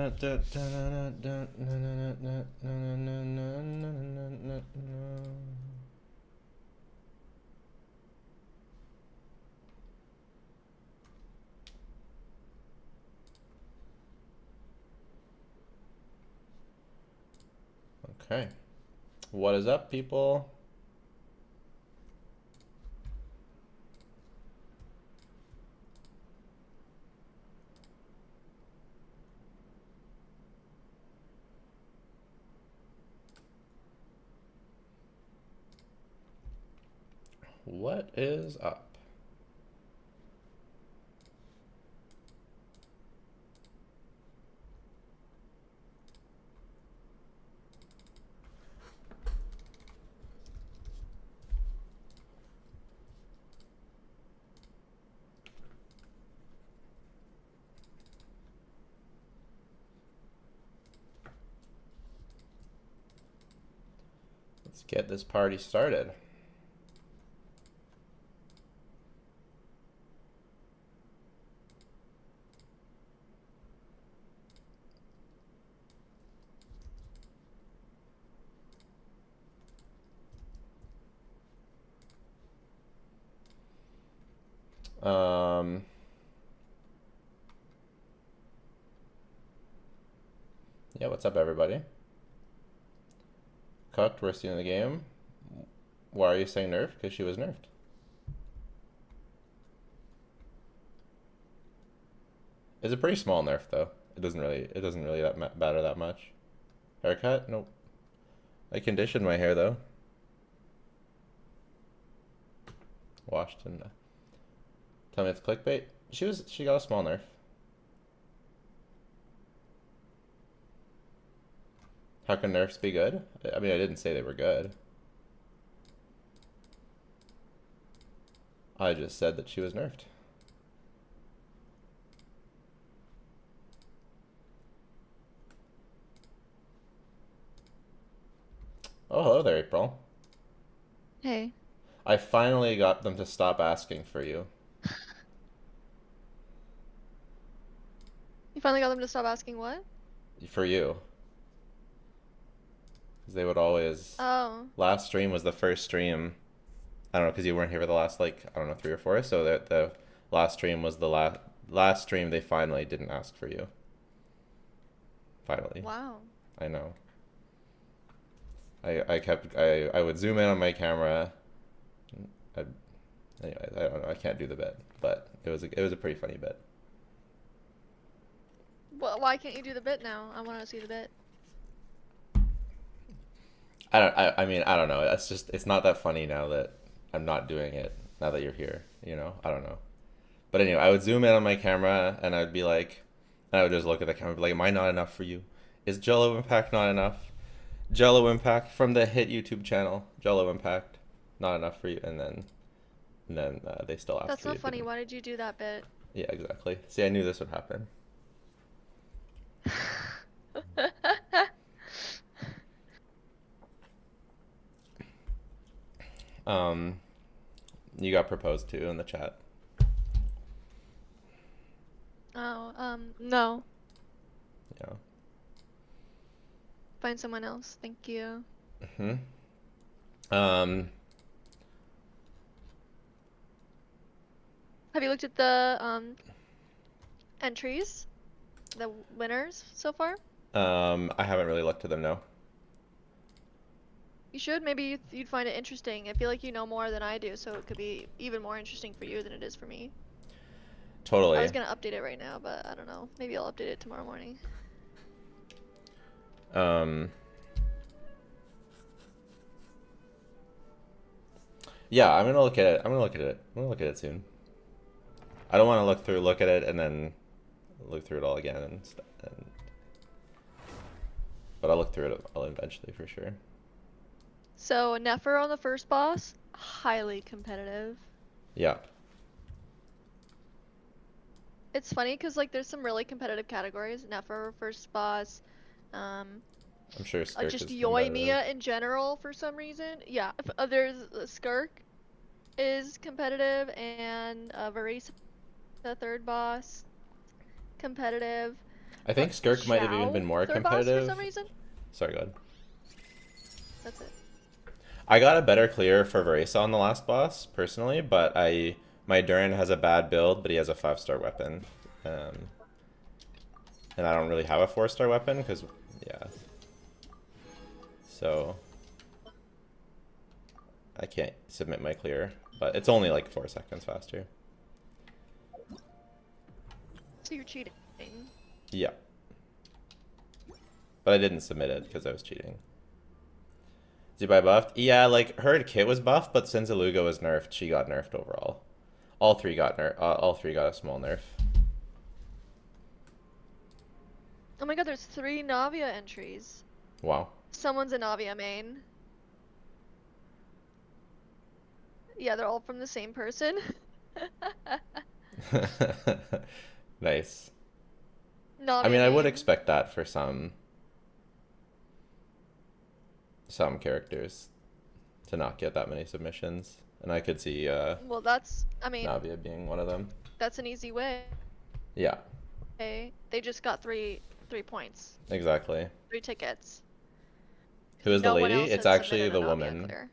Okay. What is up, people? What is up? Let's get this party started. Yeah, what's up, everybody? Cooked, worst team in the game. Why are you saying nerfed? Because she was nerfed. It's a pretty small nerf, though. It doesn't really that matter that much. Haircut? Nope. I conditioned my hair, though. Washed and tell me it's clickbait. She got a small nerf. How can nerfs be good? I mean, I didn't say they were good. I just said that she was nerfed. Oh, hello there, April. Hey. I finally got them to stop asking for you. You finally got them to stop asking what? For you. Because they would always... Oh. Last stream was the first stream. I don't know, because you weren't here for the last, like, I don't know, 3 or 4. So the last stream was the last stream they finally didn't ask for you. Finally. Wow. I know. I would zoom in on my camera. Anyway, I don't know. I can't do the bit, but it was a pretty funny bit. Well, why can't you do the bit now? I want to see the bit. I mean, I don't know. It's not that funny now that I'm not doing it. Now that you're here, you know. I don't know. But anyway, I would zoom in on my camera and I'd be like, and I would just look at the camera, and be like, "Am I not enough for you? Is Jello Impact not enough? Jello Impact from the hit YouTube channel, Jello Impact, not enough for you?" And then they still asked. That's for so you, funny. didn't. Why did you do that bit? Yeah, exactly. See, I knew this would happen. You got proposed to in the chat. Oh, no. Yeah. Find someone else. Thank you. Um. Have you looked at the entries? The winners so far? I haven't really looked at them, no. You should. Maybe you'd find it interesting. I feel like you know more than I do, so it could be even more interesting for you than it is for me. Totally. I was gonna update it right now, but I don't know. Maybe I'll update it tomorrow morning. Yeah, I'm gonna look at it. I'm gonna look at it soon. I don't want to look at it, and then look through it all again, but I'll look through it eventually for sure. So Nefer on the first boss, highly competitive. Yeah. It's funny because like there's some really competitive categories. Nefer first boss, I'm sure Skirk just is Yoimiya in general for some reason. Yeah, there's Skirk is competitive, and Varese, the third boss, competitive. I think Skirk might have even been more third boss for competitive. some reason. Sorry, go ahead. That's it. I got a better clear for Varesa on the last boss, personally, but my Durin has a bad build, but he has a 5-star weapon. And I don't really have a 4-star weapon, because, yeah. So, I can't submit my clear, but it's only like 4 seconds faster. So you're cheating. Yeah. But I didn't submit it because I was cheating. Zibai buffed? Yeah, like, her kit was buffed, but since Illuga was nerfed, she got nerfed overall. All three got a small nerf. Oh my god, there's 3 Navia entries. Wow. Someone's a Navia main. Yeah, they're all from the same person. Nice. Navia I mean, I would main. expect that for some characters to not get that many submissions, and I could see Well, that's, I mean, Navia being one of them. that's an easy way. Yeah, They just got 3 points. exactly. 3 tickets. Who is the No one lady? else It's has actually submitted the a Navia woman. clear.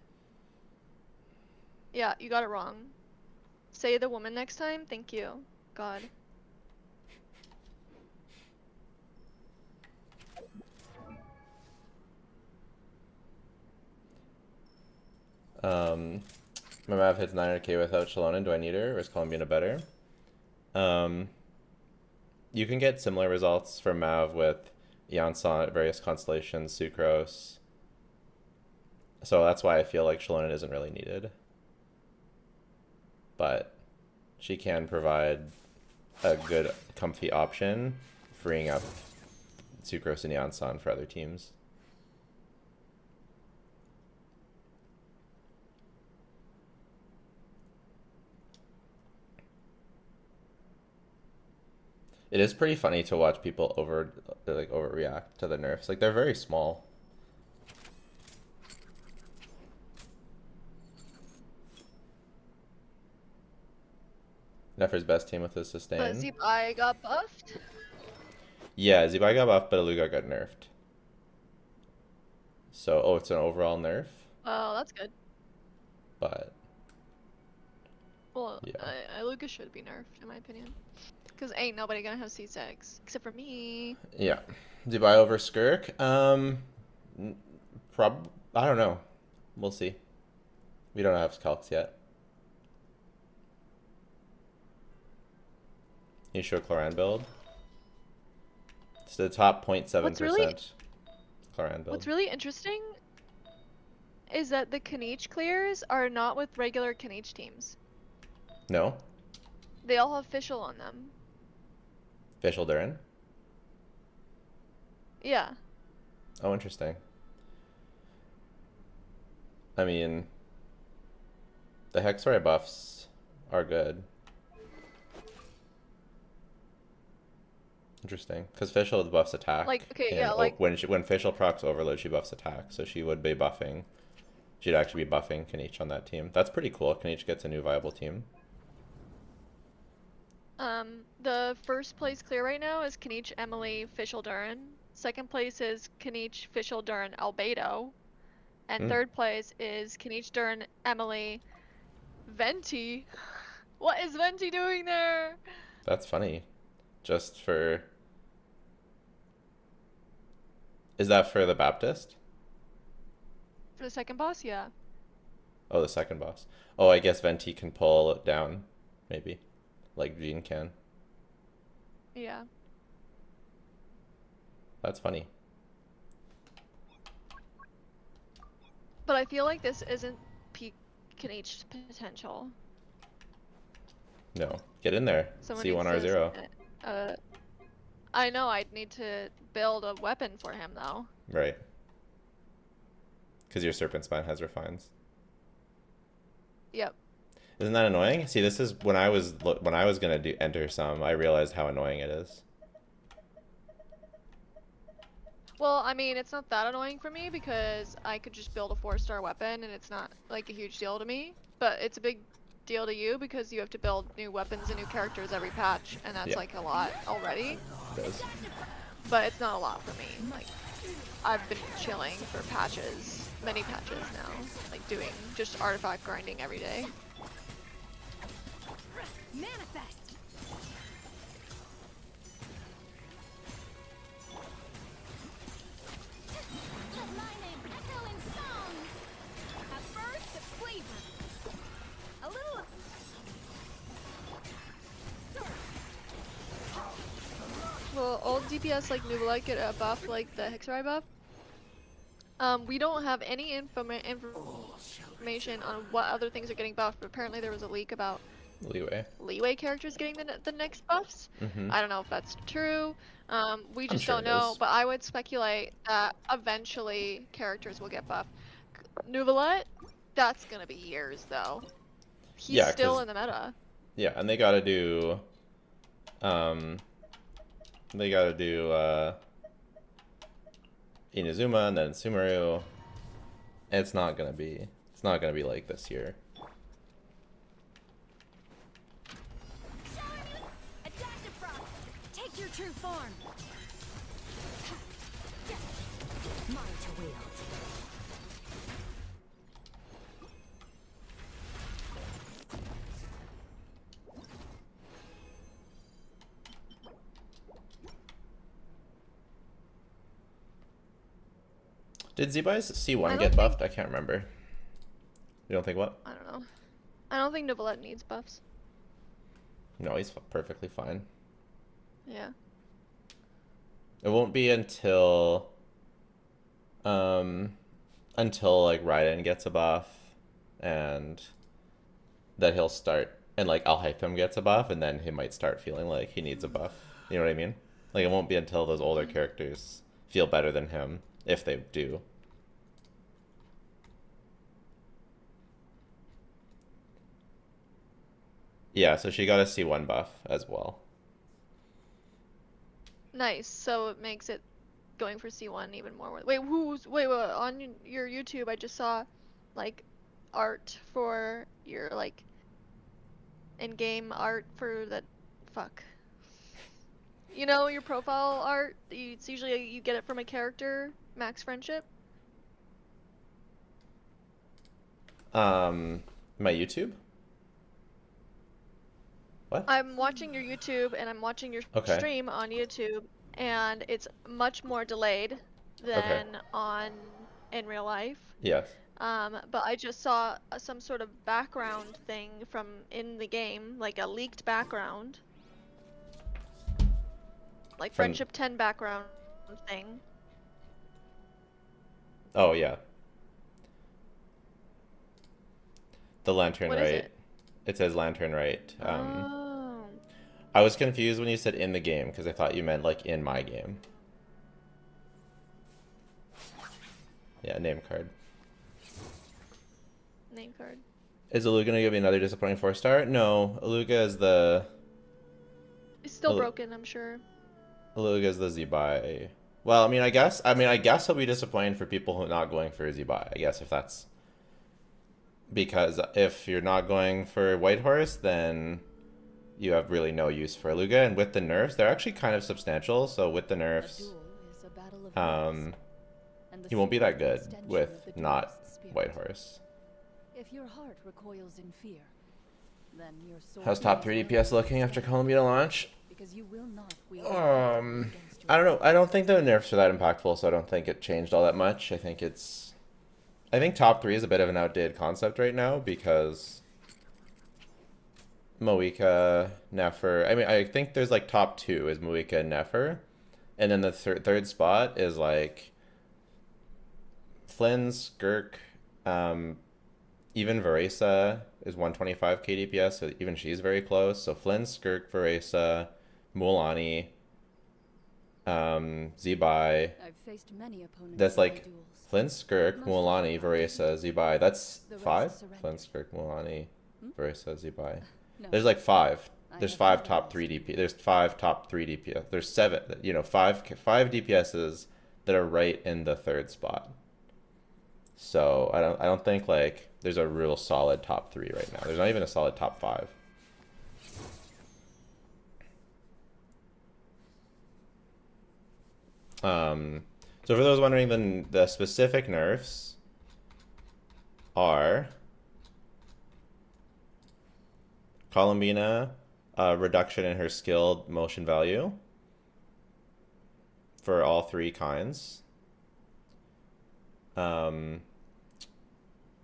Yeah, you got it wrong. Say the woman next time. Thank you. God. My Mav hits 900k without Xilonen. Do I need her, or is Columbina better? You can get similar results from Mav with Janssen, various constellations, Sucrose. So that's why I feel like Xilonen isn't really needed. But she can provide a good, comfy option, freeing up Sucrose and Janssen for other teams. It is pretty funny to watch people overreact to the nerfs. Like, they're very small. Nefer's best team with his sustain. But Zibai got buffed. Yeah, Zibai got buffed, but Illuga got nerfed. So, oh, it's an overall nerf? Oh, that's good. But, Well, yeah. Illuga should be nerfed, in my opinion. Because ain't nobody gonna have C6. Except for me. Yeah. Zibai over Skirk? I don't know. We'll see. We don't have calcs yet. You show Cloran build? It's the top 0.7% Cloran build. What's really interesting is that the Kaniche clears are not with regular Kaniche teams. No? They all have Fischl on them. Fischl Durin? Yeah. Oh, interesting. I mean, the Hexory buffs are good. Interesting, because Fischl buffs attack. Like, okay, and yeah, like when Fischl procs Overload, she buffs attack, so she would be buffing. She'd actually be buffing Kaniche on that team. That's pretty cool. Kaniche gets a new viable team. the first place clear right now is Kaniche, Emily, Fischl, Durin. Second place is Kaniche, Fischl, Durin, Albedo. And third place is Kaniche, Durin, Emily, Venti. What is Venti doing there? That's funny. Just for... Is that for the Baptist? For the second boss, yeah. Oh, the second boss. Oh, I guess Venti can pull it down, maybe. Like Jean can. Yeah. That's funny. But I feel like this isn't peak Kaniche's potential. No. Get in there. Someone C1R0. I know, I'd need to build a weapon for him though. Right. Because your Serpent Spine has refines. Yep. Isn't that annoying? See, this is when I was gonna enter some, I realized how annoying it is. Well, I mean, it's not that annoying for me because I could just build a 4-star weapon and it's not like a huge deal to me. But it's a big deal to you because you have to build new weapons and new characters every patch, and that's like a lot already. It does. but it's not a lot for me. Like, I've been chilling for patches, many patches now, like doing just artifact grinding every day. Manifest. Let my name echo in song. A burst of flavor. A little. Well, old DPS like Nuvolite get a buff like the Hexerai buff. We don't have any information on what other things are getting buffed, but apparently there was a leak about leeway characters getting the next buffs. I don't know if that's true. We just don't know, but I would speculate that eventually characters will get buffed. Nuvolite, that's gonna be years though. He's still in the meta. Yeah, and they gotta do Inazuma and then Sumeru. It's not gonna be like this year. Take your true form. Mine to wield. Did Zibai's C1 get buffed? I can't remember. You don't think what? I don't know. I don't think Nuvolite needs buffs. No, he's perfectly fine. Yeah. It won't be until like Raiden gets a buff and that he'll start, and like Alhaitham gets a buff, and then he might start feeling like he needs a buff. You know what I mean? Like it won't be until those older characters feel better than him, if they do. Yeah, so she got a C1 buff as well. Nice. So it makes it going for C1 even more worth. Wait, wait, on your YouTube I just saw like art for your like in-game art for that you know, your profile art. It's usually you get it from a character, max friendship. My YouTube? What? I'm watching your YouTube and I'm watching your stream on YouTube, and it's much more delayed than in real life. Yes. But I just saw some sort of background thing from in the game, like a leaked background. Like Friendship 10 background thing. Oh, yeah. The lantern, what right? Is it? It says lantern, right? Oh. I was confused when you said in the game, because I thought you meant like in my game. Yeah, name card. Name card. Is Illuga gonna give me another disappointing 4-star? No, Illuga is the... It's still broken, I'm sure. Illuga is the Zibai. Well, I guess he'll be disappointed for people who are not going for Zibai. I guess if that's... Because if you're not going for Whitehorse, then you have really no use for Illuga. And with the nerfs, they're actually kind of substantial. So with the nerfs, he won't be that good with not Whitehorse. If your heart recoils in fear, then your soul. How's top 3 DPS looking after Columbina launch? Because you will not I don't know. I don't think the nerfs are that impactful, so I don't think it changed all that much. I think top 3 is a bit of an outdated concept right now because Moika, Nefer. I think there's like top 2 is Moika and Nefer, and then the third spot is like Flynn, Skirk, even Varesa is 125 KDPS, so even she's very close. So Flynn, Skirk, Varesa, Mualani, Zibai. I've faced many opponents. That's like Flynn, Skirk, Mualani, Varesa, Zibai. That's 5? Flynn, Skirk, Mualani, Varesa, Zibai. There's like 5. There's 5 top 3 DP. There's 5 top 3 DPS. There's 7. 5 DPSs that are right in the third spot. So I don't think like there's a real solid top 3 right now. There's not even a solid top 5. So for those wondering, then the specific nerfs are Columbina, reduction in her skill motion value for all 3 kinds.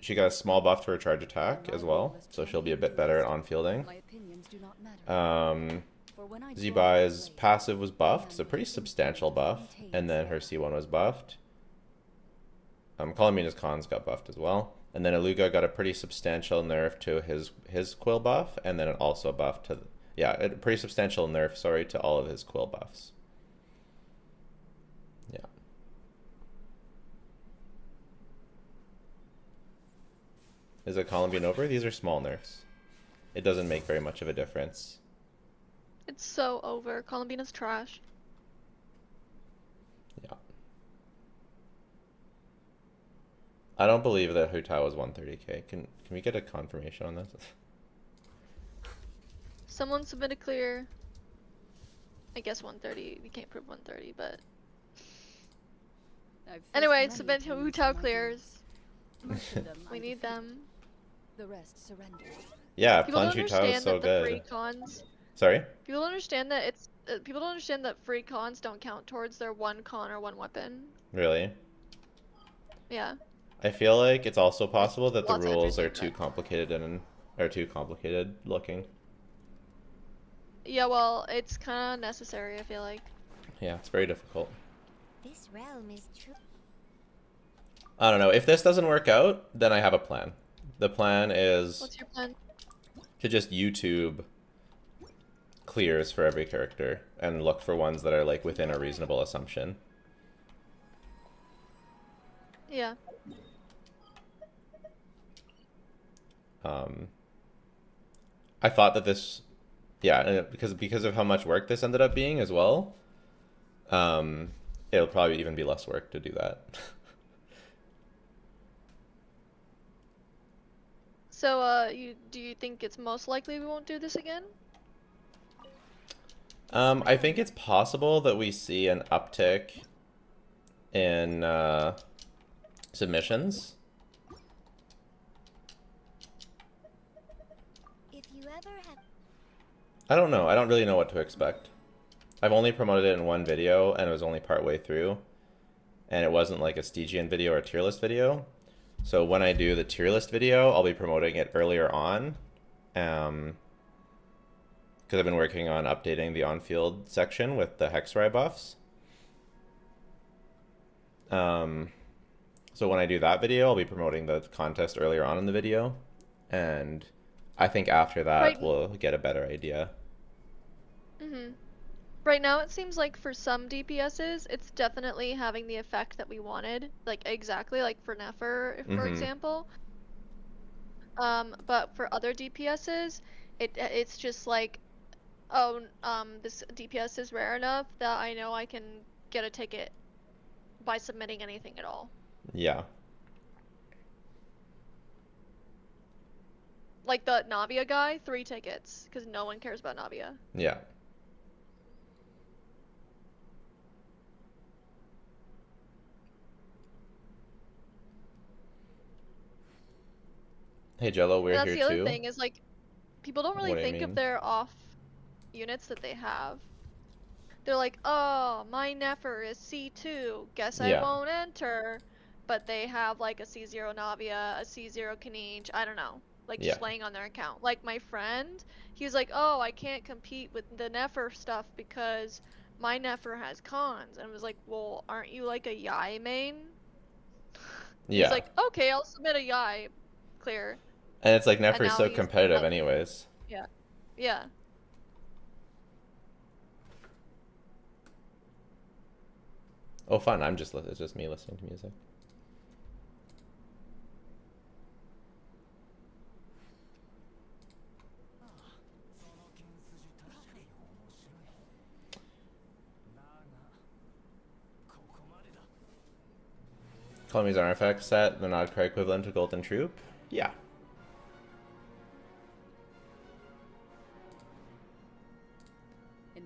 She got a small buff to her charge attack as well, so she'll be a bit better at on-fielding. Zibai's passive was buffed, so pretty substantial buff, and then her C1 was buffed. Columbina's cons got buffed as well, and then Illuga got a pretty substantial nerf to his quill buff, and then it also buffed to a pretty substantial nerf, sorry, to all of his quill buffs. Yeah. Is it Columbine over? These are small nerfs. It doesn't make very much of a difference. It's so over. Columbina's trash. Yeah. I don't believe that Hutao was 130k. Can we get a confirmation on this? Someone submitted clear. I guess 130. We can't prove 130, but anyway, submit Hutao clears. We need them. The rest surrender. Yeah, People Plunge don't Hutao is understand so that the good. free cons. Sorry? People don't understand that people don't understand that free cons don't count towards their 1 con or 1 weapon. Really? Yeah. I feel like it's also possible that the Lots of rules are everything, too complicated and are too complicated looking. Yeah, well, it's kind of necessary, I feel like. Yeah, it's very difficult. This realm is true. I don't know. If this doesn't work out, then I have a plan. The plan is What's your plan? to just YouTube clears for every character and look for ones that are like within a reasonable assumption. Yeah. I thought that this, yeah, because of how much work this ended up being as well, it'll probably even be less work to do that. So, do you think it's most likely we won't do this again? I think it's possible that we see an uptick in submissions. If you ever have I don't know. I don't really know what to expect. I've only promoted it in one video, and it was only part way through. And it wasn't like a Stygian video or a tier list video. So when I do the tier list video, I'll be promoting it earlier on. Because I've been working on updating the on-field section with the Hexrai buffs. So when I do that video, I'll be promoting the contest earlier on in the video. And I think after that, Right. we'll get a better idea. Right now, it seems like for some DPSs, it's definitely having the effect that we wanted. Like, exactly, like for Nefer, for example. But for other DPSs, it's just like, oh, this DPS is rare enough that I know I can get a ticket by submitting anything at all. Yeah. Like the Navia guy, 3 tickets, because no one cares about Navia. Yeah. Hey Jello, we're And that's here the other too. thing is like, people don't really What do you think mean? of their off units that they have. They're like, oh, my Nefer is C2, guess I Yeah. won't enter. But they have like a C0 Navia, a C0 Kaniche, I don't know. Like just Yeah. laying on their account. Like my friend, he was like, oh, I can't compete with the Nefer stuff because my Nefer has cons. And I was like, well, aren't you like a Yai main? Yeah. He's like, okay, I'll submit a Yai. Clear. And it's like And Nefer's now so he's competitive like- anyways. Yeah. Oh fun, it's just me listening to music. Columbina's artifact set, the Nod Cry equivalent to Golden Troop? Yeah.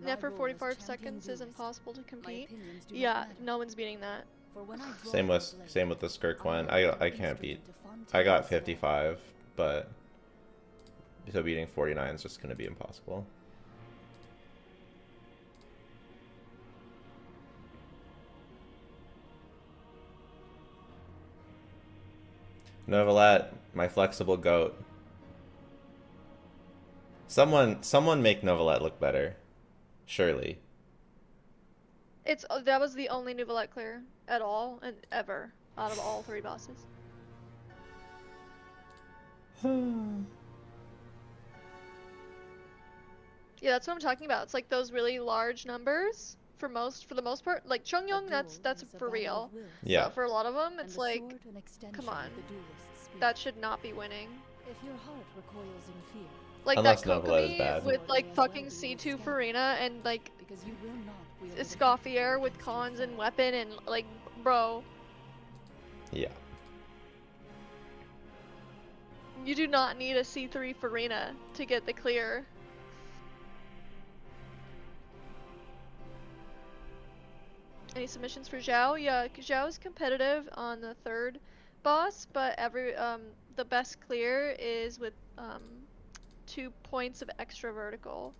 Nefer 45 seconds is impossible to compete. Yeah, no one's beating that. Same with the Skirk one. I can't beat. I got 55, but so beating 49 is just gonna be impossible. Novelette, my flexible goat. Someone make Novelette look better. Surely. That was the only Novelette clear at all and ever out of all 3 bosses. Yeah, that's what I'm talking about. It's like those really large numbers for the most part. Like Chongyong, that's for real. Yeah. So for a lot of them, it's like, come on, that should not be winning. If your heart recoils in fear, Like Unless that Novelette is Kokomi bad. with like fucking C2 Farina and like because you will not wield Escoffier with cons and weapon and like, bro, Yeah. you do not need a C3 Farina to get the clear. Any submissions for Zhao? Yeah, Zhao is competitive on the 3rd boss, but the best clear is with 2 points of extra vertical.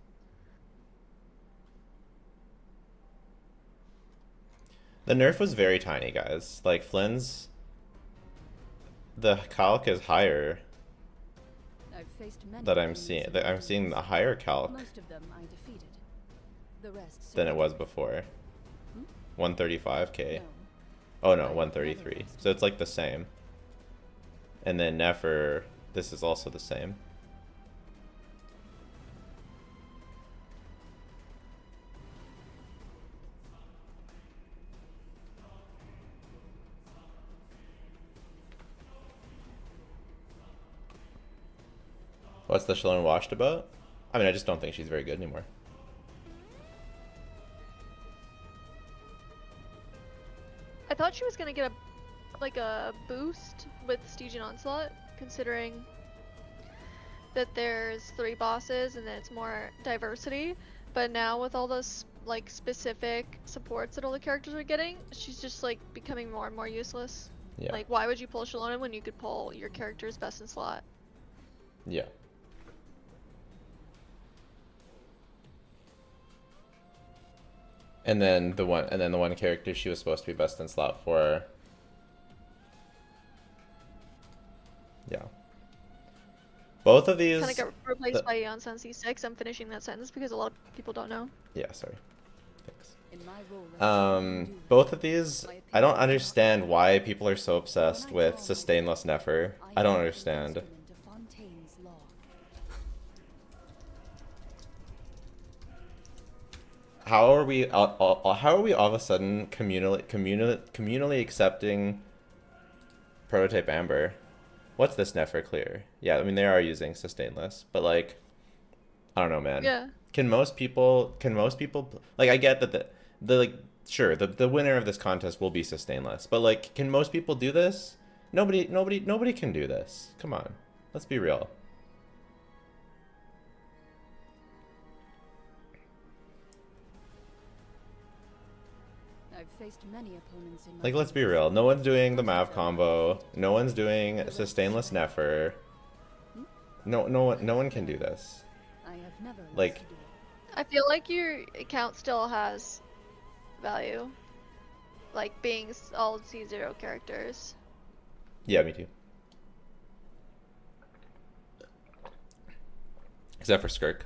The nerf was very tiny, guys. Like Flynn's, the calc is higher I've faced many that I'm enemies seeing. in That my I'm seeing a higher calc Most of them I defeated. The rest than it was survived. before. Hmm? 135k. No. Oh no, 133. So it's like the same. And then Nefer, this is also the same. What's the Xilonen washed about? I mean, I just don't think she's very good anymore. I thought she was gonna get a boost with Stygian Onslaught, considering that there's 3 bosses and then it's more diversity. But now with all those like specific supports that all the characters are getting, she's just like becoming more and more useless. Yeah. Like, why would you pull Xilonen when you could pull your character's best in slot? Yeah. And then the one character she was supposed to be best in slot for. Yeah. Both of these Kind of got replaced by Aeon Sun C6. I'm finishing that sentence because a lot of people don't know. Yeah, sorry. Thanks. In my role as champion duelist, Both of these, I don't understand why people are so obsessed with sustainless Nefer. I don't understand. instrument of Fontaine's law. How are we all of a sudden communally accepting prototype Amber? What's this Nefer clear? Yeah, I mean they are using sustainless, but like I don't know, man. Yeah. Can most people like I get that the like sure, the winner of this contest will be sustainless, but like can most people do this? Nobody can do this. Come on. Let's be real. I've faced many opponents in my Like, let's be real. No one's doing the Mav combo. No one's doing sustainless Nefer. No one can do this. I have never lost Like- a duel. I feel like your account still has value. Like being all C0 characters. Yeah, me too. Except for Skirk.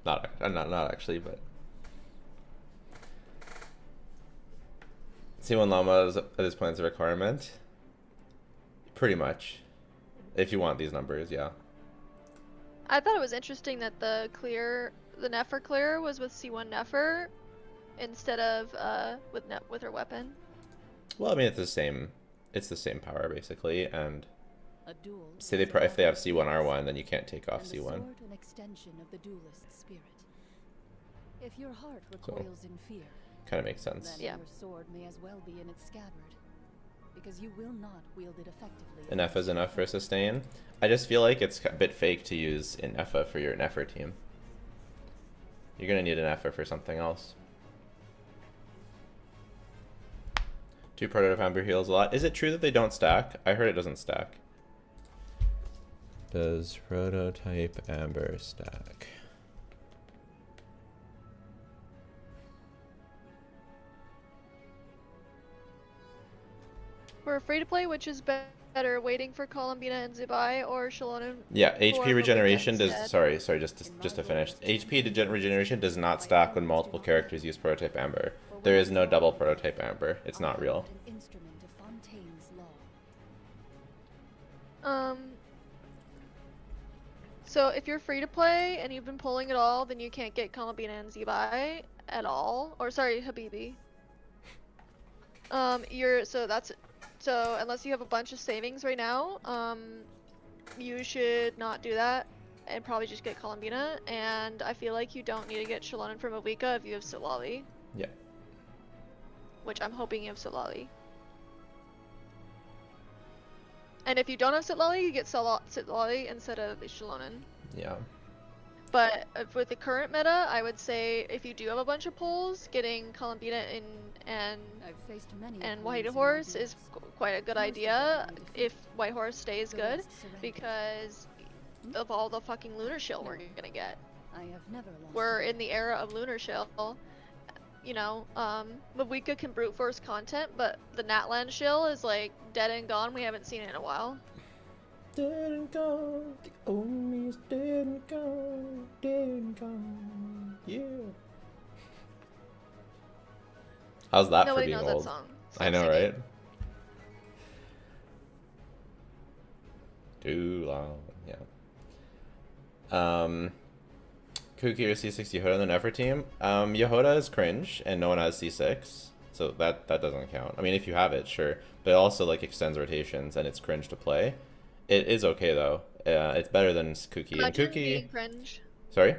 Not actually, but C1 Llama is, at this point is a requirement. Pretty much. If you want these numbers, yeah. I thought it was interesting that the Nefer clear was with C1 Nefer instead of with her weapon. Well, I mean it's the same power basically, and A duel say is if they have about C1 choice, R1, then you can't take off and the C1. sword an extension of the duelist's spirit. If your heart recoils in fear, Kind of makes sense. then Yeah. your sword may as well be in its scabbard. because you will not wield it effectively. An F is enough for sustain. I just feel like it's a bit fake to use an Effa for your Neffer team. You're gonna need an Effa for something else. 2 prototype amber heals a lot. Is it true that they don't stack? I heard it doesn't stack. Does prototype amber stack? For free to play, which is better, waiting for Columbina and Zibai or Xilonen? Yeah, HP or regeneration Lootbar does. instead? Sorry, just to finish. HP regeneration does not stack when multiple characters use prototype amber. There is no double prototype amber. It's not real. An instrument of Fontaine's law. So if you're free to play and you've been pulling it all, then you can't get Columbina and Zibai at all. Or sorry, Habibi. So unless you have a bunch of savings right now, you should not do that and probably just get Columbina. And I feel like you don't need to get Xilonen from Avika if you have Sitlali. Yeah. Which I'm hoping you have Sitlali. And if you don't have Sitlali, you get Sitlali instead of Xilonen. Yeah. But with the current meta, I would say if you do have a bunch of pulls, getting Columbina and I've faced many White opponents in Horse my is duels. quite a good Most of idea them if White Horse stays The good, rest surrendered. because of all the fucking Lunar Shield we're No. gonna get. I have never lost. We're a in the era of Lunar Shield. You know, Mavika can brute force content, but the Natlan shield is like dead and gone. We haven't seen it in a while. Dead and gone. The only is dead and gone. Dead and gone. Yeah. How's that Nobody for being knows old? that song. I know, Sing it. right? Too long. Yeah. Kuki or C6 Yehoda on the Nefer team. Yehoda is cringe, and no one has C6, so that doesn't count. I mean, if you have it, sure, but it also like extends rotations, and it's cringe to play. It is okay though. It's better than Kuki. And Imagine Kuki. being cringe. Sorry.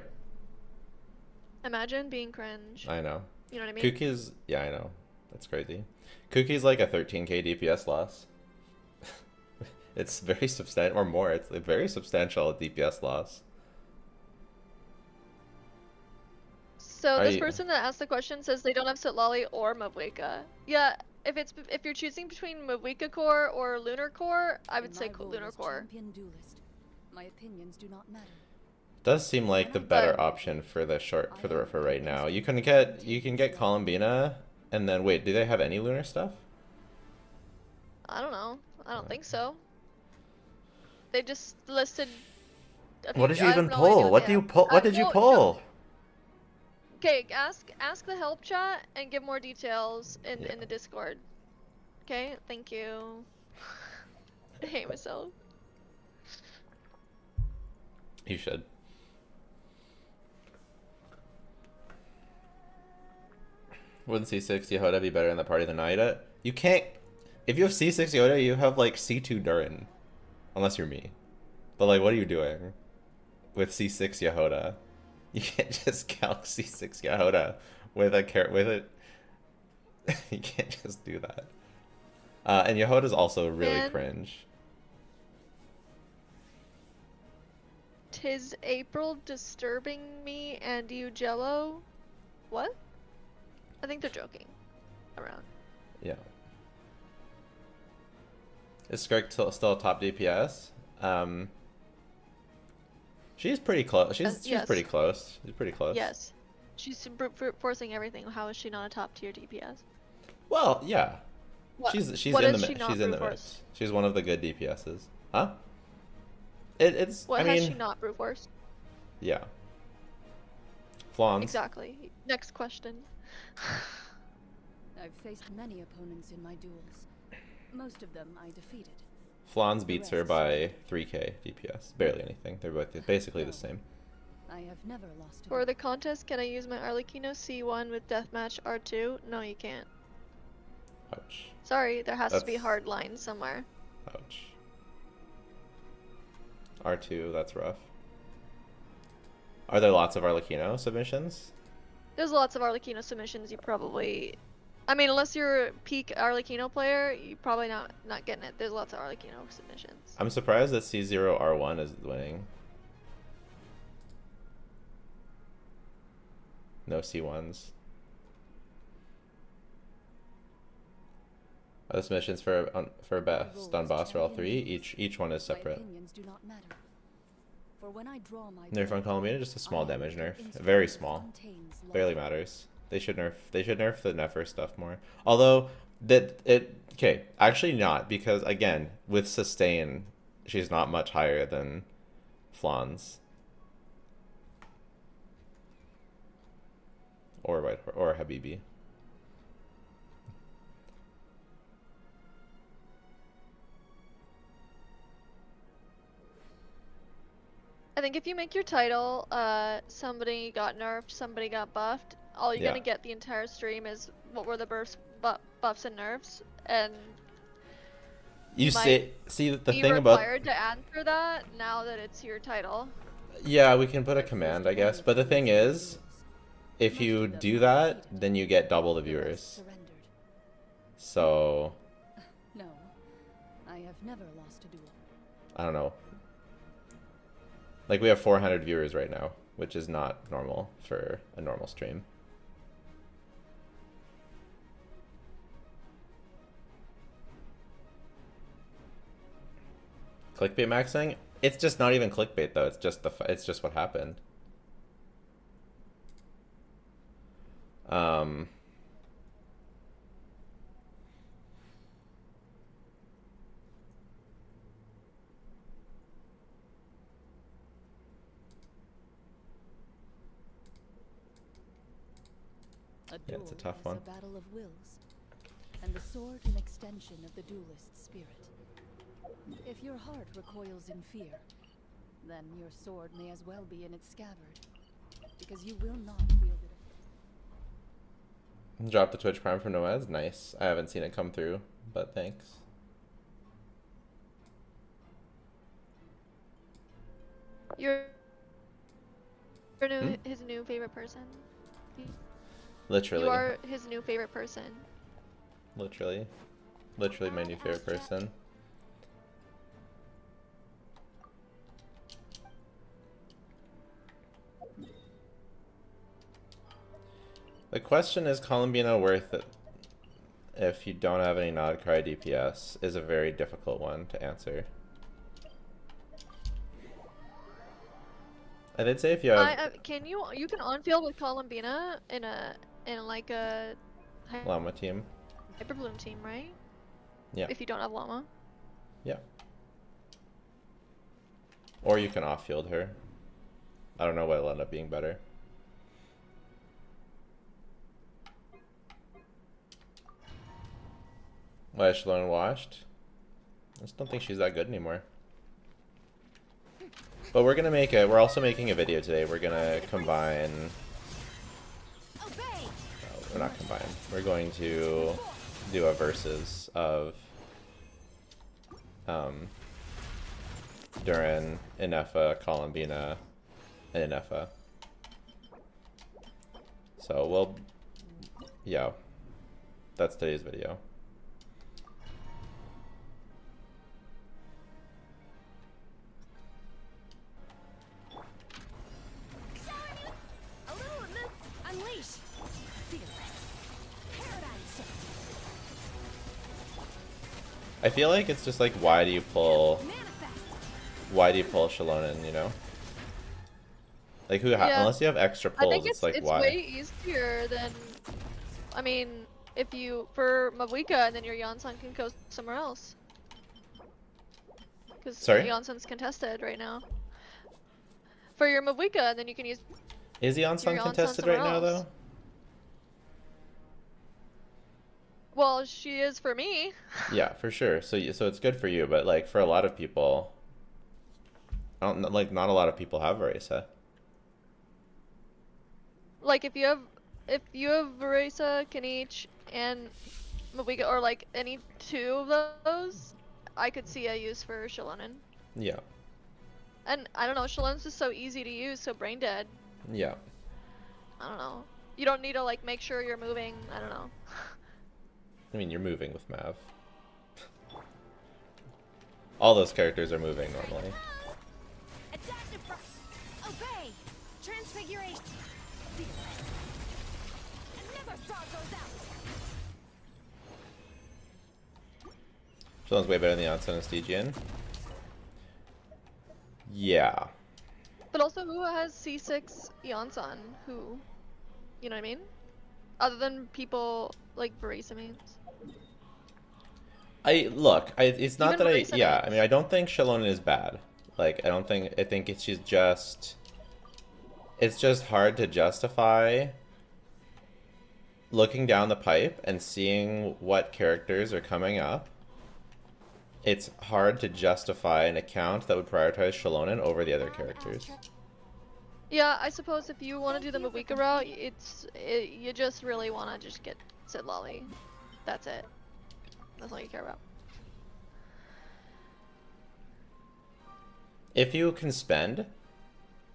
Imagine being cringe. I know. You know what I mean? Kuki's. Yeah, I know. That's crazy. Kuki's like a 13k DPS loss. It's very substantial, or more. It's a very substantial DPS loss. So this person that asked the question says they don't have Sitlali or Mavweka. Yeah, if you're choosing between Mavweka Core or Lunar Core, I would In say my role Lunar as Core. champion duelist, my opinions do not matter. Does seem like the better option for the for right now. You can get Columbina, and then wait, do they have any lunar stuff? I don't know. I don't think so. They just listed. What did you I even have no idea pull? What they do you have. pull? What did you no, pull? Okay, ask the help chat and give more details in Yeah. the Discord. Okay, thank you. I hate myself. You should. Wouldn't C6 Yehoda be better in the party than Aida? You can't. If you have C6 Yehoda, you have like C2 Durin. Unless you're me. But like, what are you doing with C6 Yehoda? You can't just calc C6 Yehoda with it. You can't just do that. And Yehoda's also really Man. cringe. 'Tis April disturbing me and you Jello. What? I think they're joking around. Yeah. Is Skirk still a top DPS? She's pretty close. She's Yes. pretty close. She's pretty close. Yes. She's brute forcing everything. How is she not a top tier DPS? Well, yeah. What? She's What in is the she not she's in brute the force? mix. She's one of the good DPSs. Huh? It's What I has mean, she not brute forced? yeah. Flawns. Exactly. Next question. I've faced many opponents in my duels. Most of them I defeated. Flans beats her by 3k DPS. Barely anything. They're both basically the same. I have never lost a For the contest, can I use my Arlecchino C1 with Deathmatch R2? No, you can't. Ouch. Sorry, there has to be That's- hard lines somewhere. Ouch. R2, that's rough. Are there lots of Arlecchino submissions? There's lots of Arlecchino submissions you probably I mean, unless you're a peak Arlecchino player, you're probably not getting it. There's lots of Arlecchino submissions. I'm surprised that C0R1 is winning. No C1s. The submissions for best on boss are all 3. Each one is separate. Nerf on Columbina, just a small damage nerf. Very small. Barely matters. They should nerf the Nefer stuff more. Although okay, actually not, because again, with sustain, she's not much higher than Flans. Or Habibi. I think if you make your title, somebody got nerfed, somebody got buffed, all you're gonna get the entire stream is what were the buffs and nerfs, and you see the thing about required to answer that now that it's your title. Yeah, we can put a command, I guess, but the thing is, if you do that, then you get double the viewers. So No, I have never lost a duel. I don't know. Like, we have 400 viewers right now, which is not normal for a normal stream. Clickbait maxing? It's just not even clickbait though. It's just what happened. Yeah, it's a tough one. A battle of wills, and the sword an extension of the duelist's spirit. If your heart recoils in fear, then your sword may as well be in its scabbard, because you will not wield it. Drop the Twitch Prime for Noaz. Nice. I haven't seen it come through, but thanks. You're his new favorite person. Literally. You are his new favorite person. Literally my new favorite person. The question is, Columbina worth it if you don't have any Nod Cry DPS is a very difficult one to answer. I did say if you have you can on field with Columbina in like a Llama team. Hyper Bloom team, right? Yeah. If you don't have Llama. Yeah. Or you can off field her. I don't know what'll end up being better. Why is Xilonen washed? I just don't think she's that good anymore. But we're also making a video today. We're gonna combine. No, we're not combine. We're going to do a versus of Duran, Inefa, Columbina, and Inefa. So yeah, that's today's video. I feel like it's just like, why do you pull Xilonen, you know? Like, unless you have extra pulls, I think it's like, it's why? way easier than, I mean, if you, for Mavuika, and then your Yansan can go somewhere else. Because Yansan's contested right now. For your Mavuika, and then you can use... Is Yansan contested right now, though? Well, she is for me. Yeah, for sure. So it's good for you, but like for a lot of people, not a lot of people have Varesa. Like if you have Varesa, Kanich, and Mavuika, or like any two of those, I could see a use for Xilonen. Yeah. And I don't know, Shilonen's just so easy to use, so brain dead. Yeah. I don't know. You don't need to like make sure you're moving. I don't know. I mean, you're moving with Mav. All those characters are moving normally. Obey! Transfiguration! Never fraud goes out! Shilonen's way better than the Onsen and Stygian. Yeah. But also, who has C6 Eonson? Who? You know what I mean? Other than people like Barisa mains. It's not Even that Marisa yeah, I mains. mean, I don't think Xilonen is bad. Like, I think it's just hard to justify looking down the pipe and seeing what characters are coming up. It's hard to justify an account that would prioritize Xilonen over the other characters. Yeah, I suppose if you want to do the Mawika route, you just really want to just get Sid Lolly. That's it. That's all you care about. If you can spend,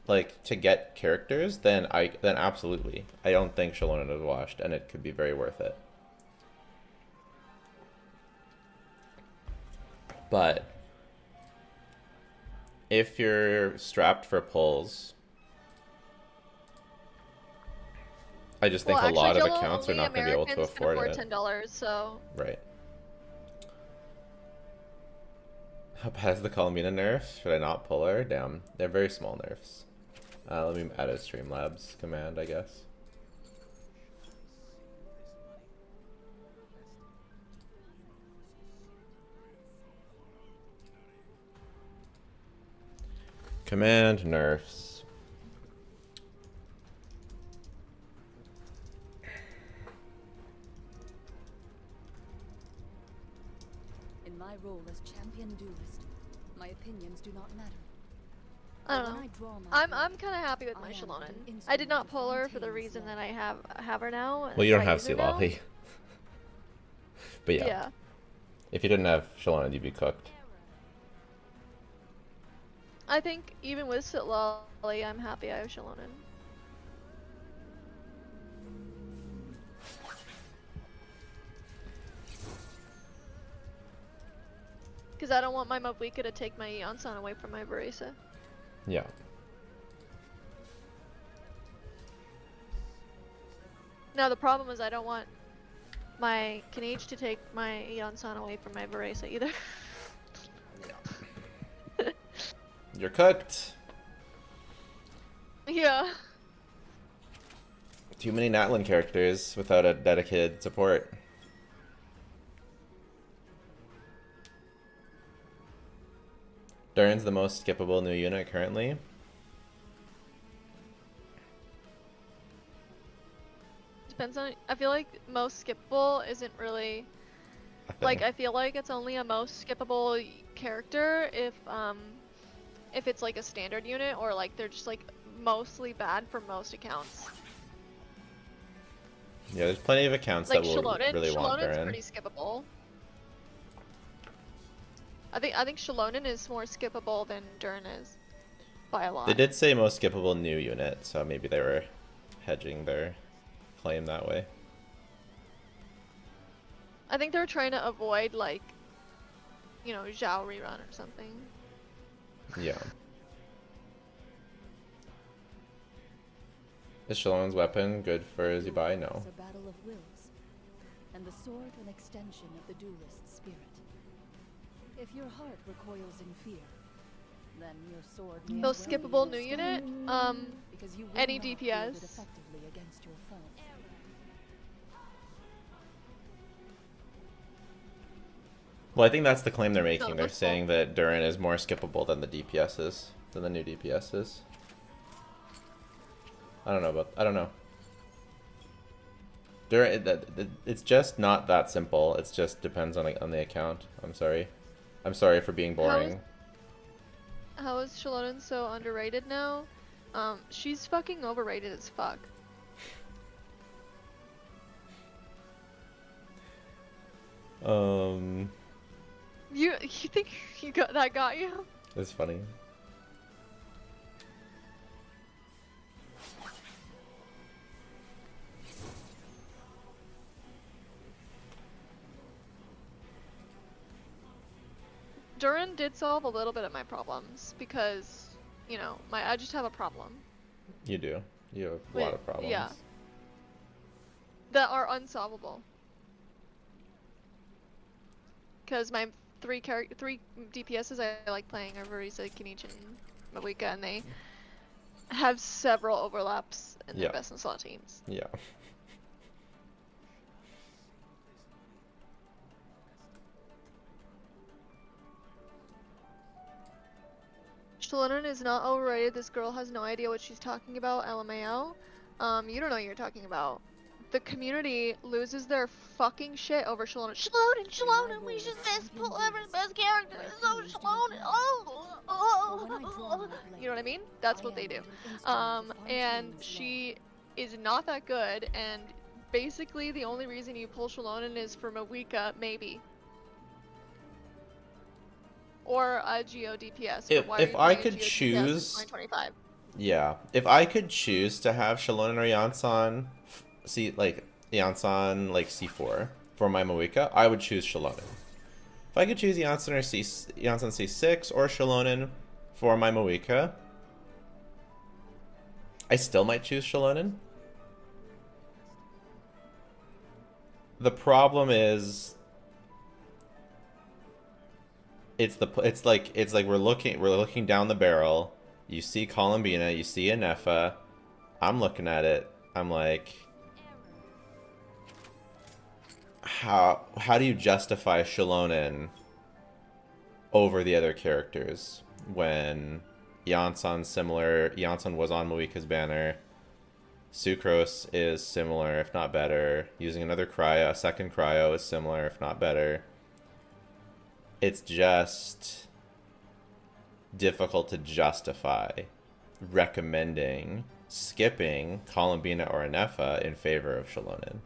like, to get characters, then absolutely. I don't think Xilonen is washed, and it could be very worth it. But if you're strapped for pulls, I just think a lot of Jello, accounts are only not going to be able to Americans can afford it. $10, so Right. How bad is the Columbina nerf? Should I not pull her? Damn, they're very small nerfs. Let me add a Streamlabs command, I guess. Command nerfs. In my role as champion duelist, my opinions do not matter. I don't When know. I draw my I'm blood, kind of happy with my I am Xilonen. an I did not instrument pull of her for the Fontaines' reason law. that I have her now. and Well, you don't I have use her now. Silali. But yeah, Yeah. if you didn't have Xilonen, you'd be cooked. I think even with Sit Lolly, I'm happy I have Xilonen. Because I don't want my Mawika to take my Eonson away from my Barisa. Yeah. Now the problem is I don't want my Kanichi to take my Eonson away from my Barisa either. You're cooked. Yeah. Too many Natlin characters without a dedicated support. Durin's the most skippable new unit currently. Depends on. I feel like most skippable isn't really. Like, I feel like it's only a most skippable character if it's like a standard unit or like they're just like mostly bad for most accounts. Yeah, there's plenty of accounts Like that will Xilonen, really want Shilonen's Durin. pretty skippable. I think Xilonen is more skippable than Durin is by a lot. They did say most skippable new unit, so maybe they were hedging their claim that way. I think they're trying to avoid like, you know, Zhao rerun or something. Yeah. Is Shilonen's weapon good for Zibai? No. It's a battle of wills, and the sword an extension of the duelist's spirit. If your heart recoils in fear, then your sword may Most as well be skippable your new scabbard, unit, because you will any not wield it DPS. effectively against your foe. Well, I think that's the claim they're making. They're that's saying that Durin is more skippable than the DPSs, than the new DPSs. I don't know. Durin, it's just not that simple. It just depends on the account. I'm sorry. I'm sorry for being boring. How is Xilonen so underrated now? She's fucking overrated as fuck. You think that got you? It's funny. Durin did solve a little bit of my problems because, you know, I just have a problem. You do. You have a Wait, lot of problems. yeah. That are unsolvable. Because my three DPSs I like playing are Marisa, Kenichi, and Mawika, and they have several overlaps in their best in slot teams. Yeah. Xilonen is not overrated. This girl has no idea what she's talking about. LMAO. You don't know what you're talking about. The community loses their fucking shit over Xilonen. Xilonen, we should pull every best character. So Xilonen, you know what I mean? That's what they do. And she is not that good, and basically the only reason you pull Xilonen is for Mawika, maybe. Or a Geo DPS. If I could choose, yeah, if I could choose to have Xilonen or Yansan, Yansan like C4 for my Mawika, I would choose Xilonen. If I could choose Yansan or Yansan C6 or Xilonen for my Mawika, I still might choose Xilonen. The problem is, it's like we're looking down the barrel. You see Columbina, you see Anefa. I'm looking at it. I'm like, how do you justify Xilonen over the other characters when Yansan's similar? Yansan was on Mawika's banner. Sucrose is similar, if not better. Using another cryo, a second cryo, is similar, if not better. It's just difficult to justify recommending skipping Columbina or Anefa in favor of Xilonen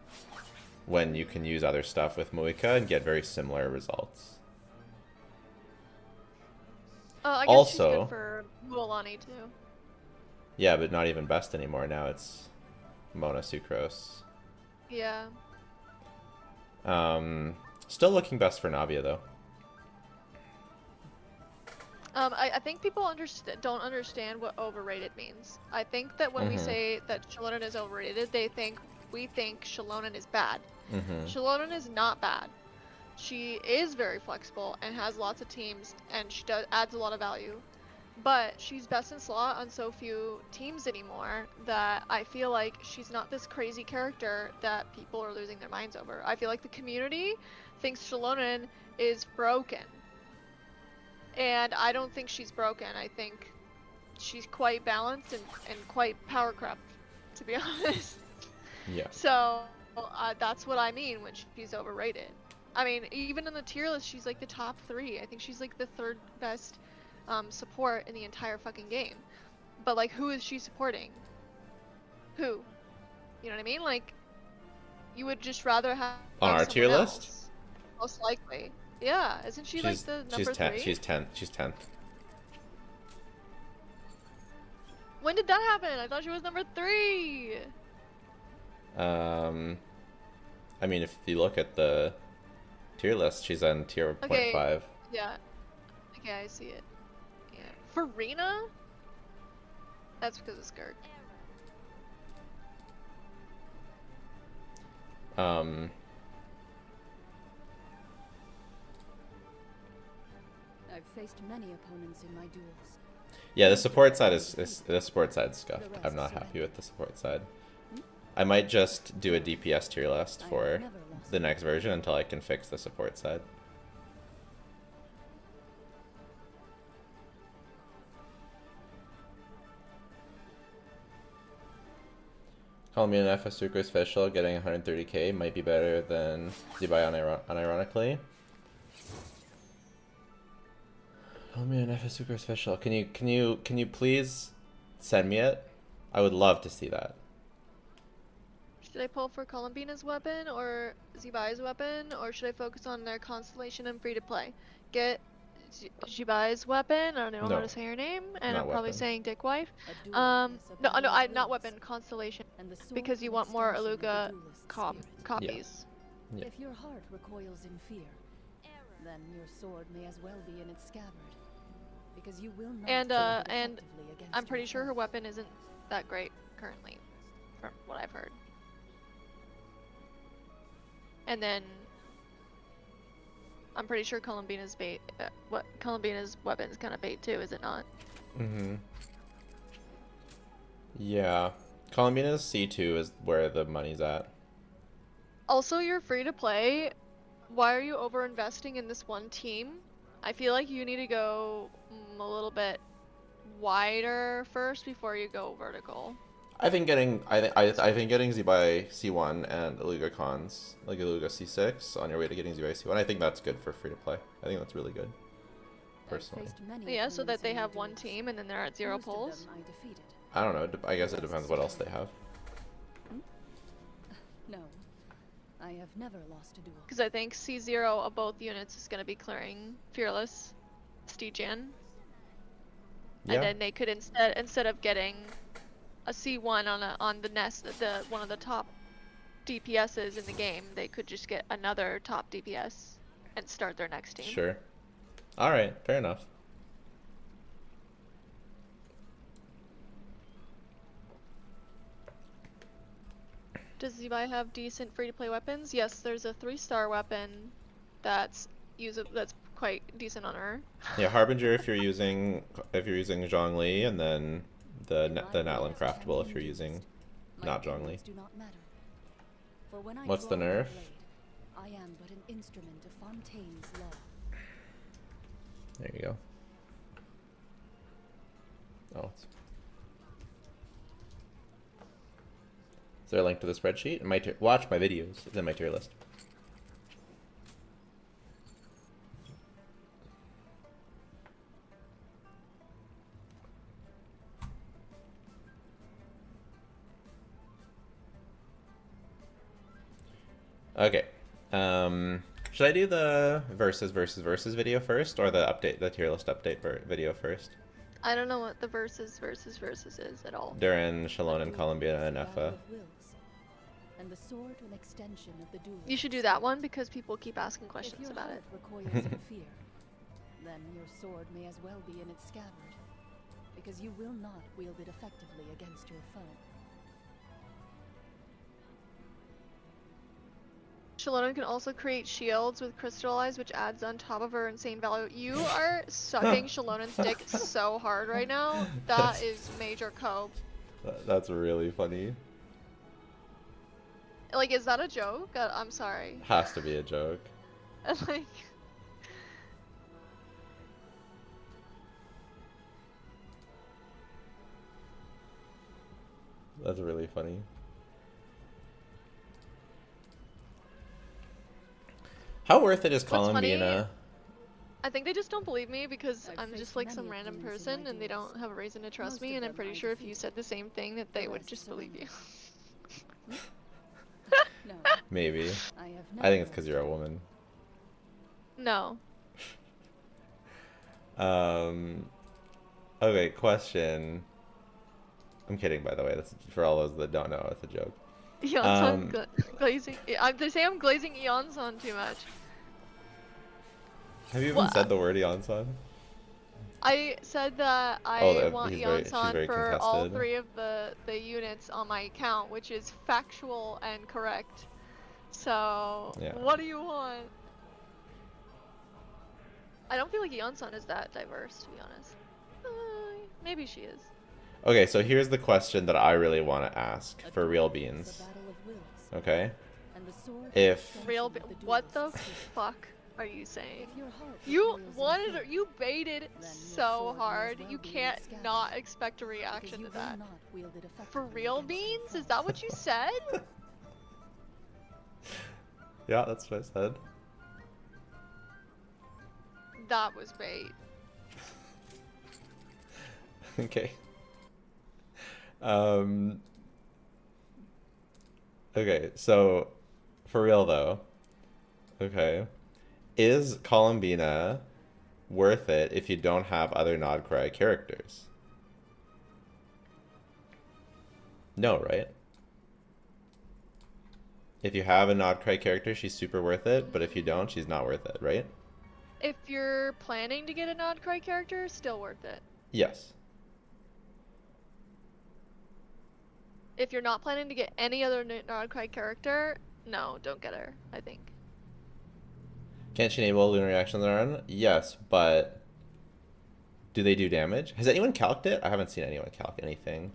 when you can use other stuff with Mawika and get very similar results. I guess Also, she's good for Mualani too. Yeah, but not even best anymore. Now it's Mona Sucrose. Yeah. Still looking best for Navia though. I think people don't understand what overrated means. I think that when we say that Xilonen is overrated, we think Xilonen is bad. Xilonen is not bad. She is very flexible and has lots of teams, and she adds a lot of value. But she's best in slot on so few teams anymore that I feel like she's not this crazy character that people are losing their minds over. I feel like the community thinks Xilonen is broken. And I don't think she's broken. I think she's quite balanced and quite power crept, to be honest. Yeah. So that's what I mean when she's overrated. I mean, even in the tier list, she's like the top 3. I think she's like the 3rd best support in the entire fucking game. But like, who is she supporting? Who? You know what I mean? Like, you would just rather have on our tier else, list. Most likely. Yeah, isn't she like the number 3? She's 10th. She's 10th. When did that happen? I thought she was number 3. I mean, if you look at the tier list, she's on tier 0.5. Yeah. Okay, I see it. Yeah. Farina? That's because of Skirk. I've faced many opponents in my duels. Yeah, the support side is the support side's scuffed. I'm not happy with the support side. I might just do a DPS tier list for the next version until I can fix the support side. Columbina FS Sucrose Official getting 130k might be better than Zibai unironically. Columbina FS Sucrose Official. Can you please send me it? I would love to see that. Should I pull for Columbina's weapon or Zibai's weapon, or should I focus on their constellation and free to play? Get Zibai's weapon. I don't know how to say her name, and I'm probably saying dick wife. Not weapon, constellation, because you want more Illuga copies. Yeah. If your heart recoils in fear, then your sword may as well be in its scabbard. Because you will not And wield it and effectively against I'm pretty your sure her foe. weapon isn't that great currently, from what I've heard. And then I'm pretty sure Columbina's bait. Columbina's weapon is kind of bait too, is it not? Mm-hmm. Yeah. Columbina's C2 is where the money's at. Also, you're free to play. Why are you over investing in this one team? I feel like you need to go a little bit wider first before you go vertical. I think getting I think getting Zibai C1 and Illuga cons, like Illuga C6 on your way to getting Zibai C1, I think that's good for free to play. I think that's really good. I've Personally. faced many Yeah, so opponents that they in have my one duels. team and then they're at 0 Most of pulls. them I defeated. I don't know. I guess it depends what else they have. No, I have never lost a duel. Because I think C0 of both units is going to be clearing Fearless, Stygian. Yeah. And then they could instead of getting a C1 on the nest, the one of the top DPSs in the game, they could just get another top DPS and start their next team. Sure. All right. Fair enough. Does Zibai have decent free-to-play weapons? Yes, there's a 3-star weapon that's quite decent on her. Yeah, Harbinger if you're using Zhongli, and then the Natlan Craftable if you're using not Zhongli. Do not matter. For when I What's the draw my nerf? blade, I am but an instrument of Fontaine's law. There you go. Oh. Is there a link to the spreadsheet? Watch my videos. It's in my tier list. Okay. Should I do the versus video first, or the tier list update video first? I don't know what the versus is at all. During Xilonen, Columbina, and Effa. And the sword an extension of the duelist. You should do that one because people keep asking If questions your about heart it. recoils in fear, then your sword may as well be in its scabbard, because you will not wield it effectively against your foe. Xilonen can also create shields with crystallize, which adds on top of her insane value. You are sucking Shilonen's dick so hard right now. That is major cope. That's really funny. Like, is that a joke? I'm sorry. Has to be a joke. Like, That's really funny. How worth it is What's funny- Columbina? I think they just don't believe me because I've I'm faced just like many some random opponents in person my and they duels. don't have a reason to trust Most me, of and I'm them pretty I sure if you defeated. said the same thing that they The would rest just is a believe you. No, Maybe. I have I think it's never because you're a woman. No. Okay, question. I'm kidding, by the way. That's for all those that don't know. It's a joke. Eonson glazing. They say I'm glazing Eonson too much. Have you even What? said the word Eonson? I said that I Oh, want she's Eonson very for all contested. 3 of the units on my account, which is factual and correct. So, Yeah. what do you want? I don't feel like Eonson is that diverse, to be honest. Maybe she is. Okay, so here's the question that I really want to ask A for duel real is beans. a battle of wills, Okay? and the sword If- an extension Real. of the What the duelist's spirit. fuck are you saying? If your heart You recoils in wanted fear, her. You baited then your so sword may as hard. well You be in can't its scabbard, not expect a because reaction you to will that. not wield it For effectively real, against your Beans? Is foe. that what you said? Yeah, that's what I said. That was bait. Okay. Okay, so for real though, okay, is Columbina worth it if you don't have other Nodcry characters? No, right? If you have a Nodcry character, she's super worth it, but if you don't, she's not worth it, right? If you're planning to get a Nod Cry character, still worth it. Yes. If you're not planning to get any other Nod Cry character, no, don't get her, I think. Can't she enable lunar reactions on her own? Yes, but do they do damage? Has anyone calced it? I haven't seen anyone calc anything.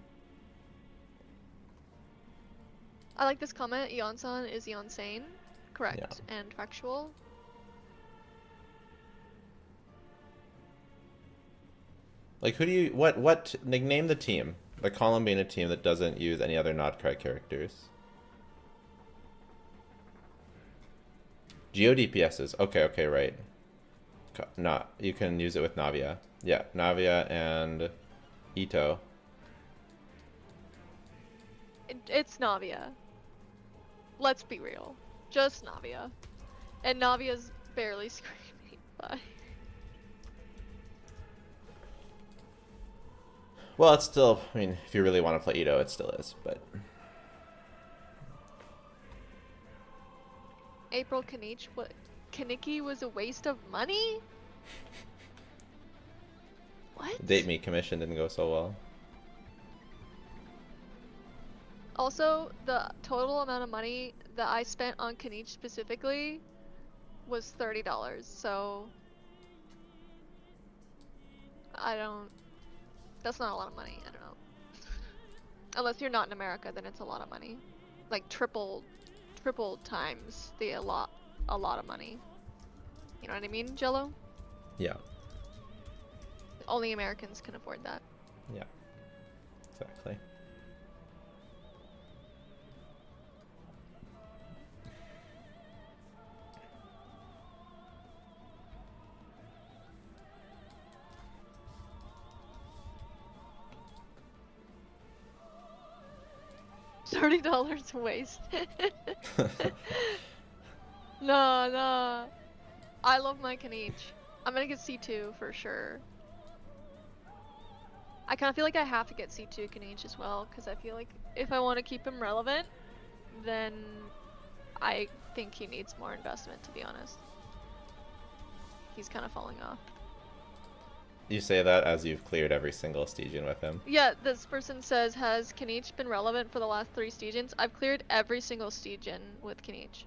I like this comment. Eon-san is Eon-sane. Correct Yeah. and factual. Like, who do you... What... Name the team. The Columbina team that doesn't use any other Nodcry characters. Geo DPSs. Okay, right. Not... You can use it with Navia. Yeah, Navia and Ito. It's Navia. Let's be real. Just Navia. And Navia's barely screaming. Bye. Well, it's still... I mean, if you really want to play Ito, it still is, but... April Kanich, what? Kaneki was a waste of money? What? Date Me commission didn't go so well. Also, the total amount of money that I spent on Kanich specifically was $30, so... I don't... That's not a lot of money, I don't know. Unless you're not in America, then it's a lot of money. Like triple times the a lot of money. You know what I mean, Jello? Yeah. Only Americans can afford that. Yeah. Exactly. $30 waste. No. I love my Kanich. I'm gonna get C2 for sure. I kind of feel like I have to get C2 Kanich as well, because I feel like if I want to keep him relevant, then I think he needs more investment, to be honest. He's kind of falling off. You say that as you've cleared every single Stygian with him. Yeah, this person says, has Kanich been relevant for the last 3 Stygians? I've cleared every single Stygian with Kanich.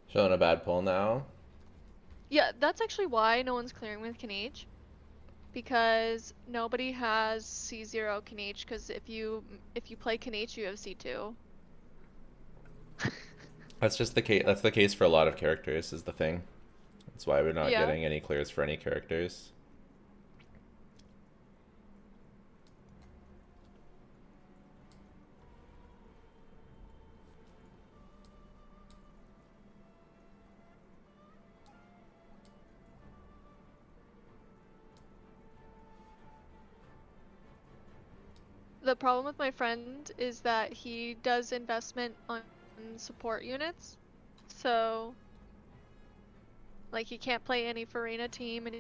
Showing a bad pull now. Yeah, that's actually why no one's clearing with Kanich. Because nobody has C0 Kanich, because if you play Kanich, you have C2. That's just the case. That's the case for a lot of characters. Is the thing. That's why we're not Yeah. getting any clears for any characters. The problem with my friend is that he does investment on support units, so like he can't play any Farina team and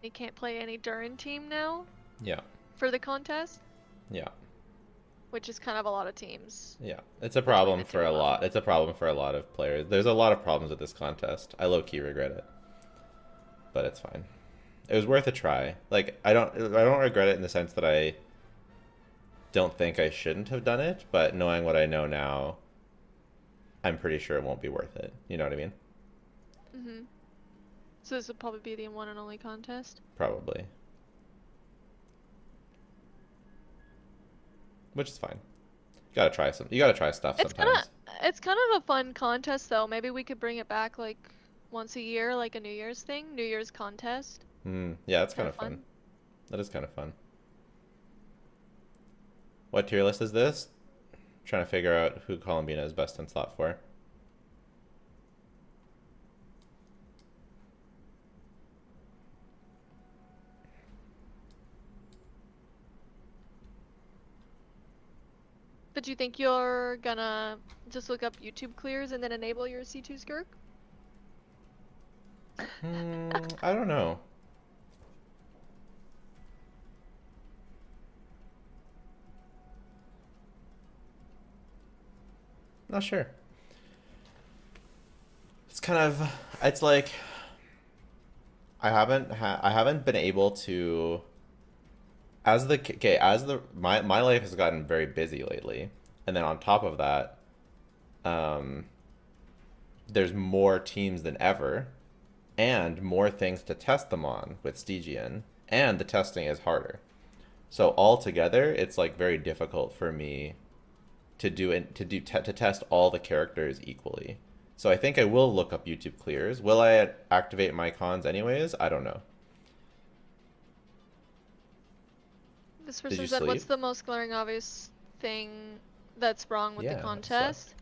he can't play any Durin team now Yeah. for the contest, Yeah. which is kind of a lot of teams. Yeah. It's a problem Between the for two a of them. lot. It's a problem for a lot of players. There's a lot of problems with this contest. I low-key regret it, but it's fine. It was worth a try. Like I don't regret it in the sense that I don't think I shouldn't have done it, but knowing what I know now, I'm pretty sure it won't be worth it. You know what I mean? Mm-hmm. So this will probably be the one and only contest. Probably. Which is fine. You gotta try stuff sometimes. It's kind of a fun contest though. Maybe we could bring it back like once a year, like a New Year's thing, New Year's contest. Yeah, that's kind of fun. That is kind of fun. What tier list is this? Trying to figure out who Columbina is best in slot for. But do you think you're gonna just look up YouTube clears and then enable your C2 Skirk? I don't know. Not sure. It's kind of, it's like I haven't been able to, my life has gotten very busy lately, and then on top of that, um, there's more teams than ever, and more things to test them on with Stygian, and the testing is harder. So altogether, it's like very difficult for me to test all the characters equally. So I think I will look up YouTube clears. Will I activate my cons anyways? I don't know. This Did you person said, sleep? "What's the most glaring obvious thing that's wrong with the Yeah, that contest?"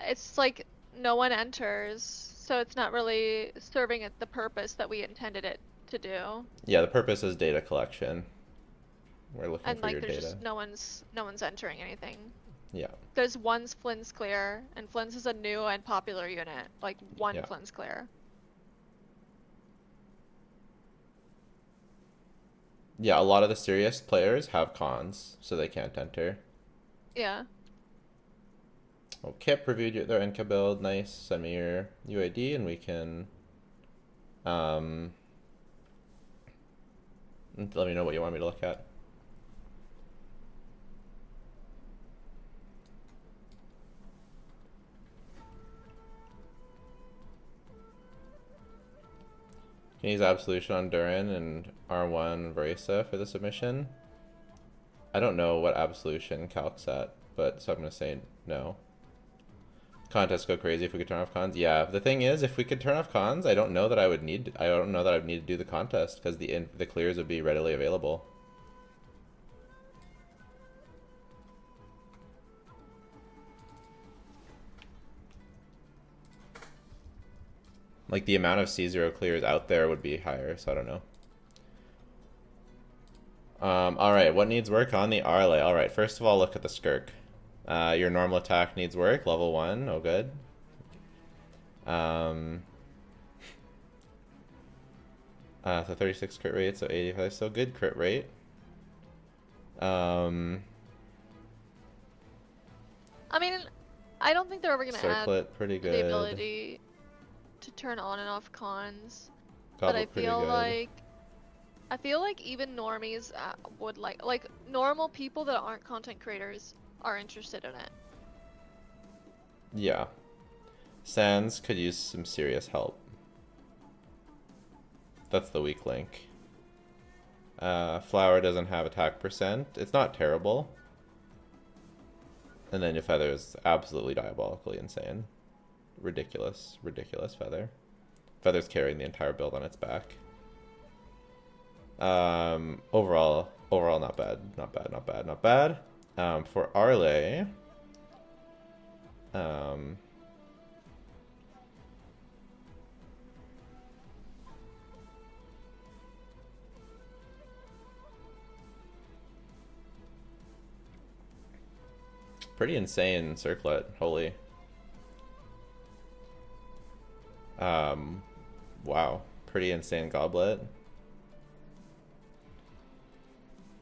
It's like no one enters, so it's not really serving it the purpose that we intended it to do. Yeah, the purpose is data collection. We're looking And for like your there's data. just no one's entering anything. Yeah. There's one Flynn's clear, and Flynn's is a new and popular unit. Like one Yeah. Flynn's clear. Yeah, a lot of the serious players have cons, so they can't enter. Yeah. Oh, Kip reviewed their NK build. Nice. Send me your UID and we can let me know what you want me to look at. Can use Absolution on Durin and R1 Varisa for the submission. I don't know what Absolution calcs at, but so I'm gonna say no. Contests go crazy if we could turn off cons. Yeah, the thing is, if we could turn off cons, I don't know that I would need. I don't know that I'd need to do the contest because the clears would be readily available. Like the amount of C0 clears out there would be higher, so I don't know. All right, what needs work on the Arle? All right, first of all, look at the Skirk. Your normal attack needs work, level 1. Oh, good. So 36 crit rate, so 85, so good crit rate. I mean, I don't think they're ever gonna Circlet, add pretty good. the ability to turn on and off cons. But Goblet, I pretty feel good. like even normies would like normal people that aren't content creators are interested in it. Yeah. Sans could use some serious help. That's the weak link. Flower doesn't have attack percent. It's not terrible. And then your Feather is absolutely diabolically insane. Ridiculous, ridiculous Feather. Feather's carrying the entire build on its back. Overall not bad, not bad, not bad, not bad. For Arle, pretty insane circlet, holy. Wow, pretty insane goblet.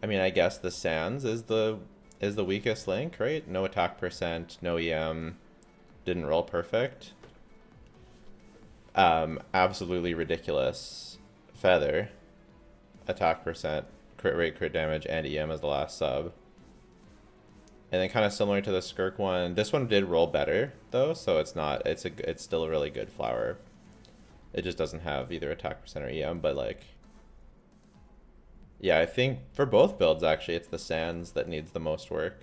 I mean, I guess the Sans is the weakest link, right? No attack percent, no EM, didn't roll perfect. Absolutely ridiculous Feather, attack percent, crit rate, crit damage, and EM as the last sub. And then kind of similar to the Skirk one, this one did roll better though, so it's still a really good flower. It just doesn't have either attack percent or EM, but like, yeah, I think for both builds actually, it's the Sans that needs the most work.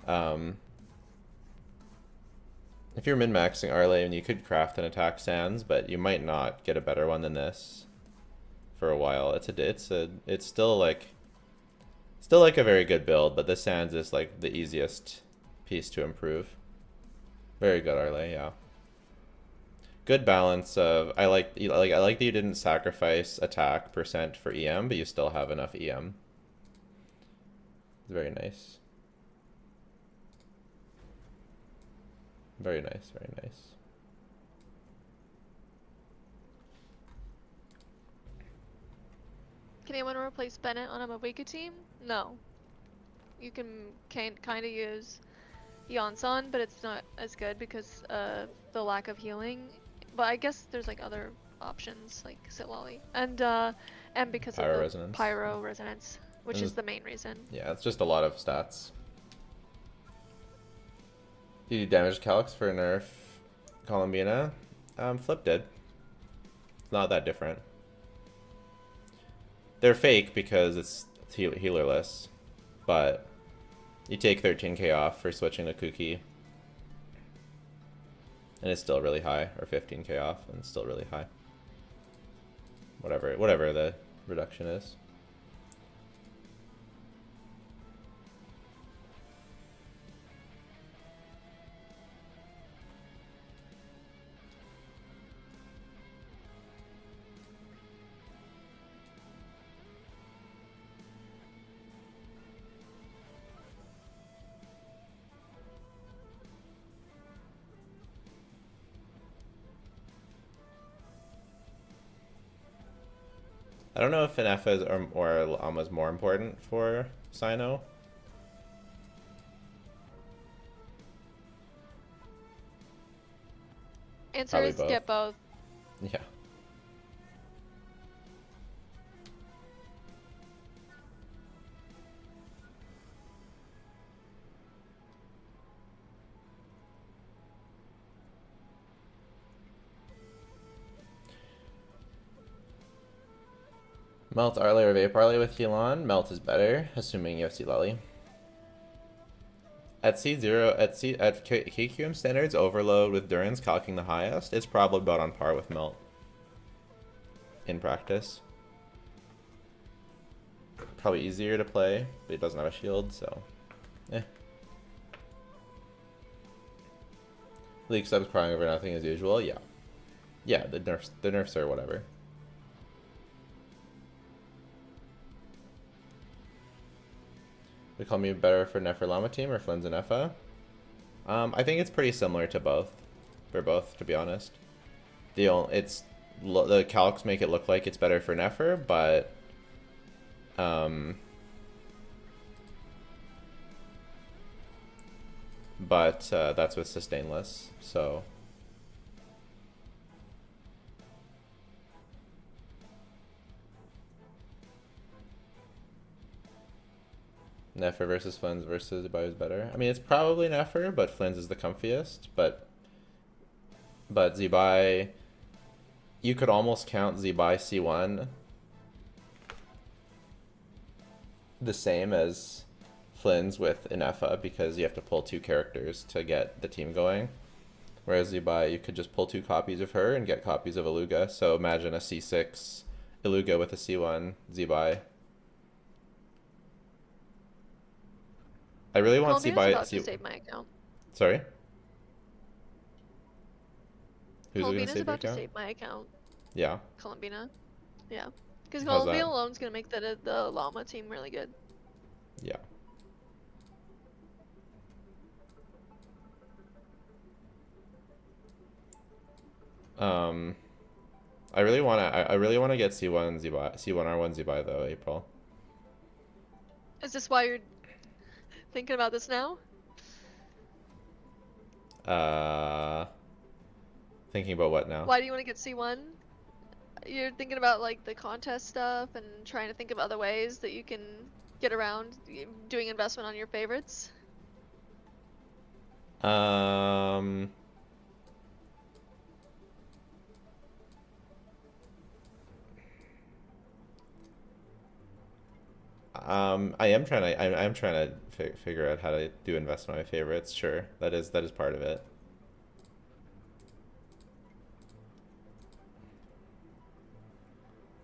If you're min-maxing Arle, and you could craft an attack Sans, but you might not get a better one than this for a while. It's still like a very good build, but the Sans is like the easiest piece to improve. Very good Arle, yeah. Good balance of I like that you didn't sacrifice attack percent for EM, but you still have enough EM. It's very nice. Very nice, very nice. Can anyone replace Bennett on a Mawika team? No. You can kind of use Yonsan, but it's not as good because of the lack of healing. But I guess there's like other options like Sitlali and because of Pyro the resonance. pyro resonance, which And is the main reason. Yeah, it's just a lot of stats. Do you damage calcs for nerf Columbina? Flip did. It's not that different. They're fake because it's healerless, but you take 13k off for switching to Kuki, and it's still really high, or 15k off, and it's still really high. Whatever the reduction is. I don't know if an F is or almost more important for Sino. Answer Probably is both. get both. Yeah. Melt Arley or Vape Arley with Xilonen. Melt is better, assuming you have Lally. At C0, at KQM standards, Overload with Duran's calcing the highest. It's probably about on par with Melt in practice. Probably easier to play, but it doesn't have a shield, so eh. Leak subs crying over nothing as usual. Yeah, yeah. The nerfs are whatever. We call me better for Nefer Llama team or Flynn's and Effa. I think it's pretty similar to both. For both, to be honest. The calcs make it look like it's better for Nefer, but that's with sustainless. So Nefer versus Flynn's versus Zibai is better. I mean, it's probably Nefer, but Flynn's is the comfiest. But Zibai, you could almost count Zibai C1 the same as Flynn's with Inefa because you have to pull 2 characters to get the team going. Whereas Zibai, you could just pull 2 copies of her and get copies of Illuga. So imagine a C6 Illuga with a C1 Zibai. I really want Columbina's Zibai. about to save my account. Sorry? Who's going to Columbina's save your about to account? save my account. Yeah. Columbina. Yeah. Because How's Columbina that? alone is going to make the llama team really good. Yeah. I really wanna get C1 Zibai, C1R1 Zibai though, April. Is this why you're thinking about this now? Thinking about what now? Why do you want to get C1? You're thinking about like the contest stuff and trying to think of other ways that you can get around doing investment on your favorites. I am trying to figure out how to do investment on my favorites. Sure, that is part of it.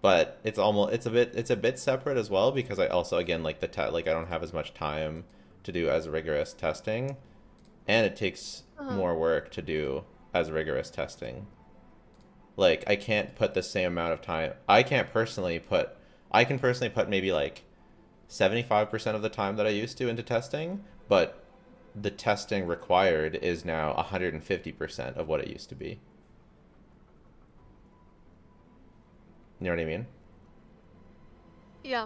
But it's a bit separate as well because I also again like I don't have as much time to do as rigorous testing, and it takes more work to do as rigorous testing. Like I can't put the same amount of time. I can personally put maybe like 75% of the time that I used to into testing, but the testing required is now 150% of what it used to be. You know what I mean? Yeah.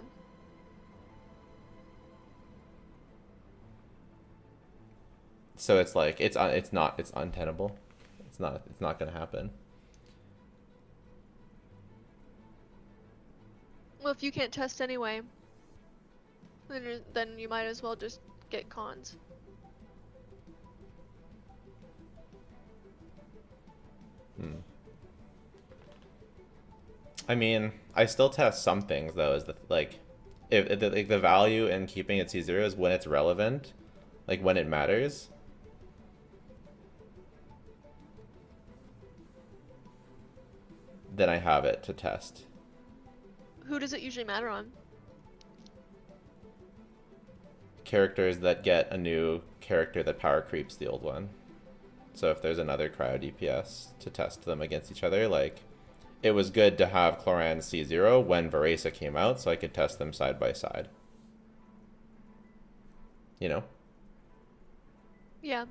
So it's like it's untenable. It's not gonna happen. Well, if you can't test anyway, then you might as well just get cons. I mean, I still test some things though. Is the like, if the value in keeping it C0 is when it's relevant, like when it matters. Then I have it to test. Who does it usually matter on? Characters that get a new character that power creeps the old one. So if there's another cryo DPS to test them against each other, like, it was good to have Cloran C0 when Varesa came out so I could test them side by side. You know? Yeah.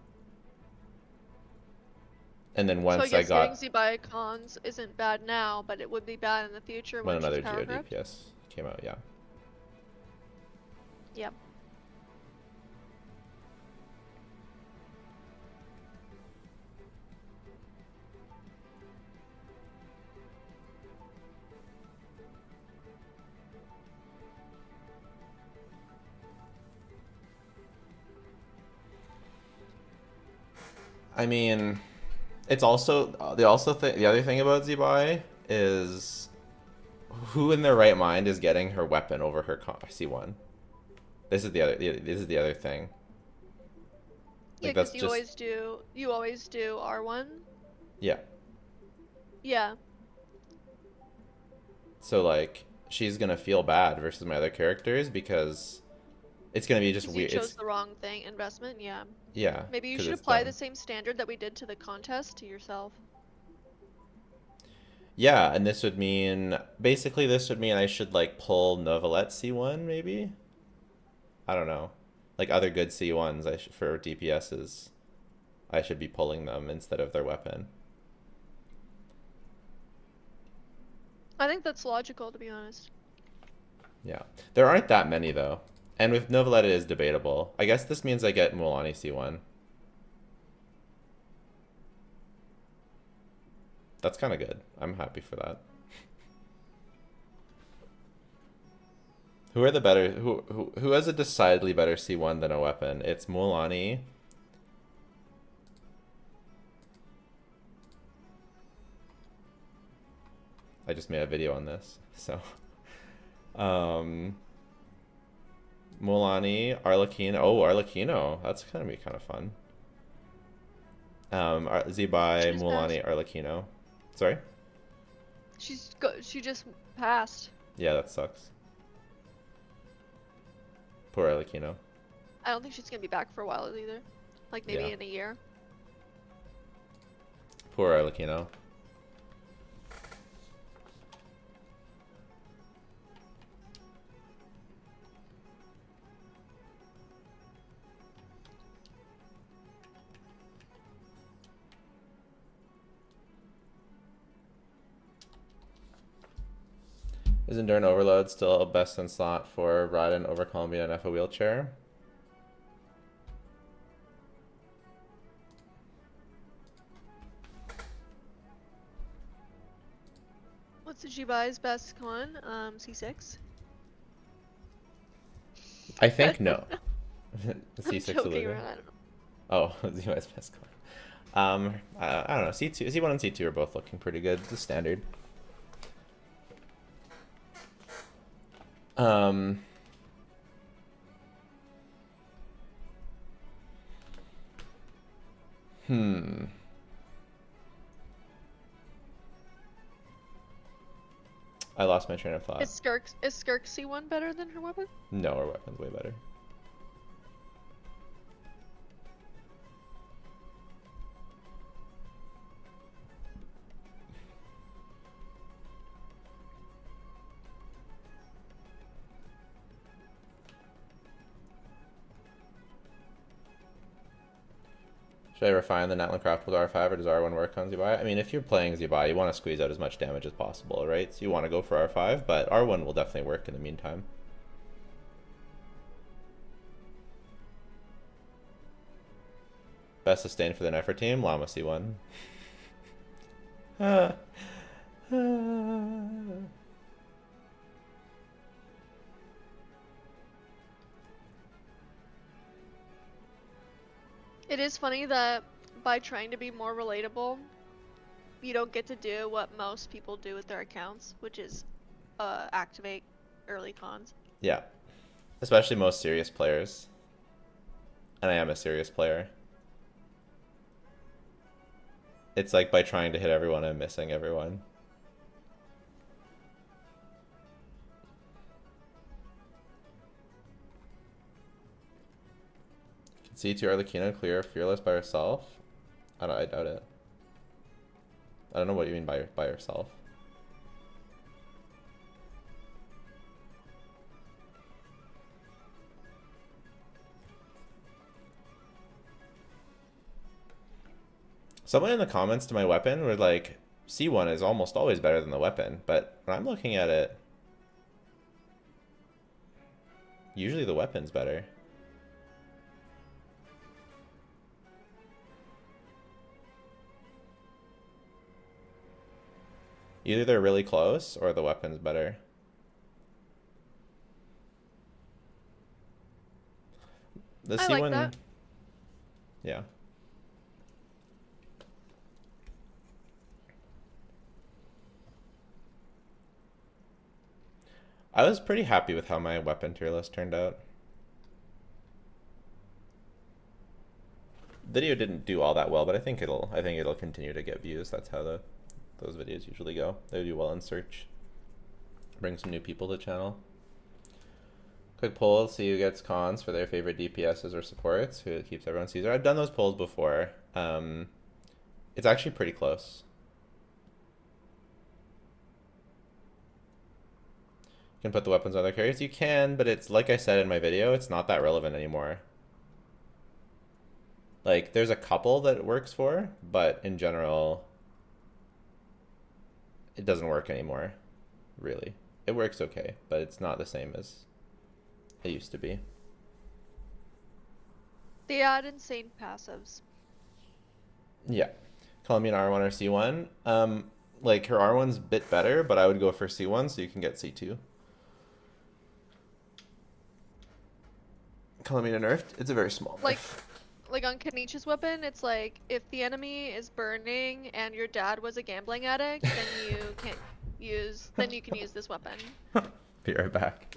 And then So I once guess I got getting Zibai cons isn't bad now, but it would be bad in the future when she's another power Geo crept. DPS came out, yeah. Yep. I mean, it's also the other thing about Zibai is who in their right mind is getting her weapon over her C1. This is the other thing. Yeah, Like, because that's you just always do R1. yeah. Yeah. So like she's gonna feel bad versus my other characters because it's gonna be just 'Cause weird. you chose the wrong thing, investment, yeah. Yeah. Maybe you 'Cause should it's apply dumb. the same standard that we did to the contest to yourself. Yeah, and this would mean I should like pull Novelette C1 maybe. I don't know, like other good C1s for DPSs. I should be pulling them instead of their weapon. I think that's logical, to be honest. Yeah, there aren't that many though, and with Novelette it is debatable. I guess this means I get Mualani C1. That's kind of good. I'm happy for that. Who are the better? Who has a decidedly better C1 than a weapon? It's Mualani. I just made a video on this, so. Mualani, Arlecchino. Oh, Arlecchino. That's gonna be kind of fun. Zibai, She's Mualani, Arlecchino. Sorry? She just passed. Yeah, that sucks. Poor Arlecchino. I don't think she's gonna be back for a while either. Like maybe Yeah. in a year. Poor Arlecchino. Is Enduring Overload still best in slot for Raiden over Columbia and F a wheelchair? What's Zibai's best con? C6? I think no. I'm C6 joking Illuga. around, I don't know. Oh, Zibai's best card. I don't know. C1 and C2 are both looking pretty good. It's the standard. I lost my train of thought. Is Skirk C1 better than her weapon? No, our weapon's way better. Should I refine the Natlan Craft with R5 or does R1 work on Zibai? I mean, if you're playing Zibai, you want to squeeze out as much damage as possible, right? So you want to go for R5, but R1 will definitely work in the meantime. Best sustain for the Nerfed team, Llama C1. It is funny that by trying to be more relatable, you don't get to do what most people do with their accounts, which is activate early cons. Yeah. Especially most serious players. And I am a serious player. It's like by trying to hit everyone, I'm missing everyone. Can C2 Arlecchino clear Fearless by herself? I doubt it. I don't know what you mean by herself. Someone in the comments to my weapon were like, C1 is almost always better than the weapon, but when I'm looking at it, usually the weapon's better. Either they're really close or the weapon's better. The I C1, like that. Yeah. I was pretty happy with how my weapon tier list turned out. Video didn't do all that well, but I think it'll continue to get views. That's how those videos usually go. They do well in search. Bring some new people to the channel. Quick poll, see who gets cons for their favorite DPSs or supports, who keeps everyone Caesar. I've done those polls before. It's actually pretty close. You can put the weapons on other carriers. You can, but it's like I said in my video, it's not that relevant anymore. Like, there's a couple that it works for, but in general, it doesn't work anymore, really. It works okay, but it's not the same as it used to be. They add insane passives. Yeah. Columbina R1 or C1. Like, her R1's a bit better, but I would go for C1 so you can get C2. Columbina nerfed. It's a very small nerf. Like on Kenichi's weapon, it's like if the enemy is burning and your dad was a gambling addict, then you can use this weapon. Be right back.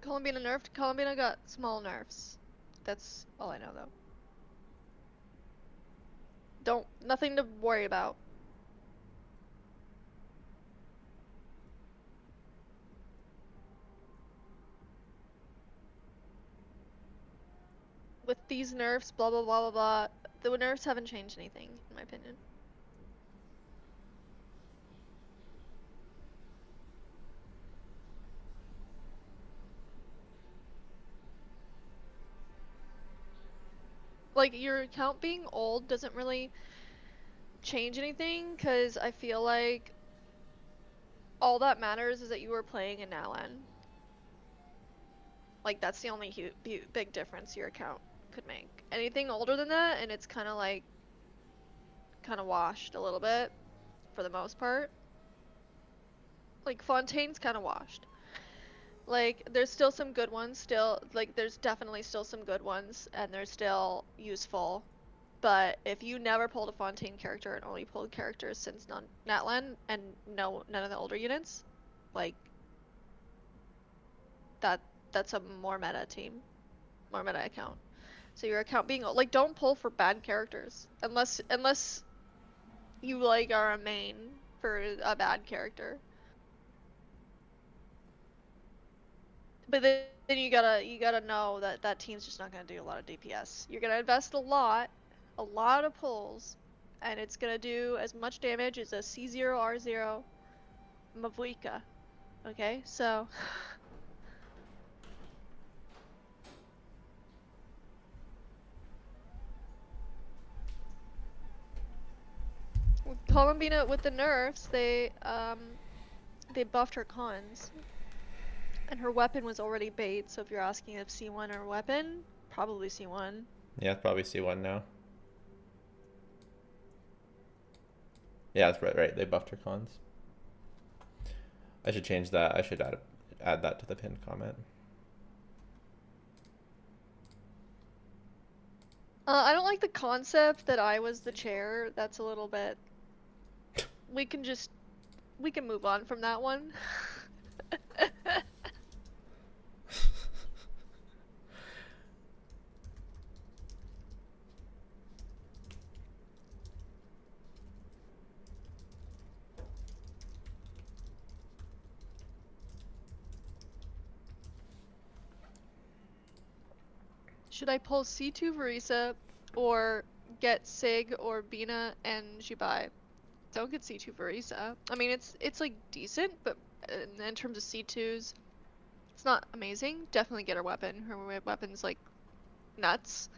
Columbina nerfed. Columbina got small nerfs. That's all I know though. Nothing to worry about. With these nerfs, blah blah blah blah blah, the nerfs haven't changed anything, in my opinion. Like, your account being old doesn't really change anything, because I feel like all that matters is that you were playing in Nalan. Like, that's the only big difference your account could make. Anything older than that, and it's kind of like, kind of washed a little bit, for the most part. Like, Fontaine's kind of washed. Like, there's still some good ones, there's definitely still some good ones, and they're still useful. But if you never pulled a Fontaine character and only pulled characters since Natlan and none of the older units, like, that's a more meta team, more meta account. So your account being like, don't pull for bad characters unless you like are a main for a bad character. But then you gotta know that team's just not gonna do a lot of DPS. You're gonna invest a lot of pulls, and it's gonna do as much damage as a C0R0 Mavuika. Okay, so with Columbina with the nerfs, they buffed her cons. And her weapon was already bait, so if you're asking if C1 or weapon, probably C1. Yeah, probably C1 now. Yeah, that's right. They buffed her cons. I should change that. I should add that to the pinned comment. I don't like the concept that I was the chair. That's a little bit. We can move on from that one. Should I pull C2 Verisa or get Sig or Bina and Zibai? Don't get C2 Verisa. I mean, it's like decent, but in terms of C2s, it's not amazing. Definitely get her weapon. Her weapon's like nuts.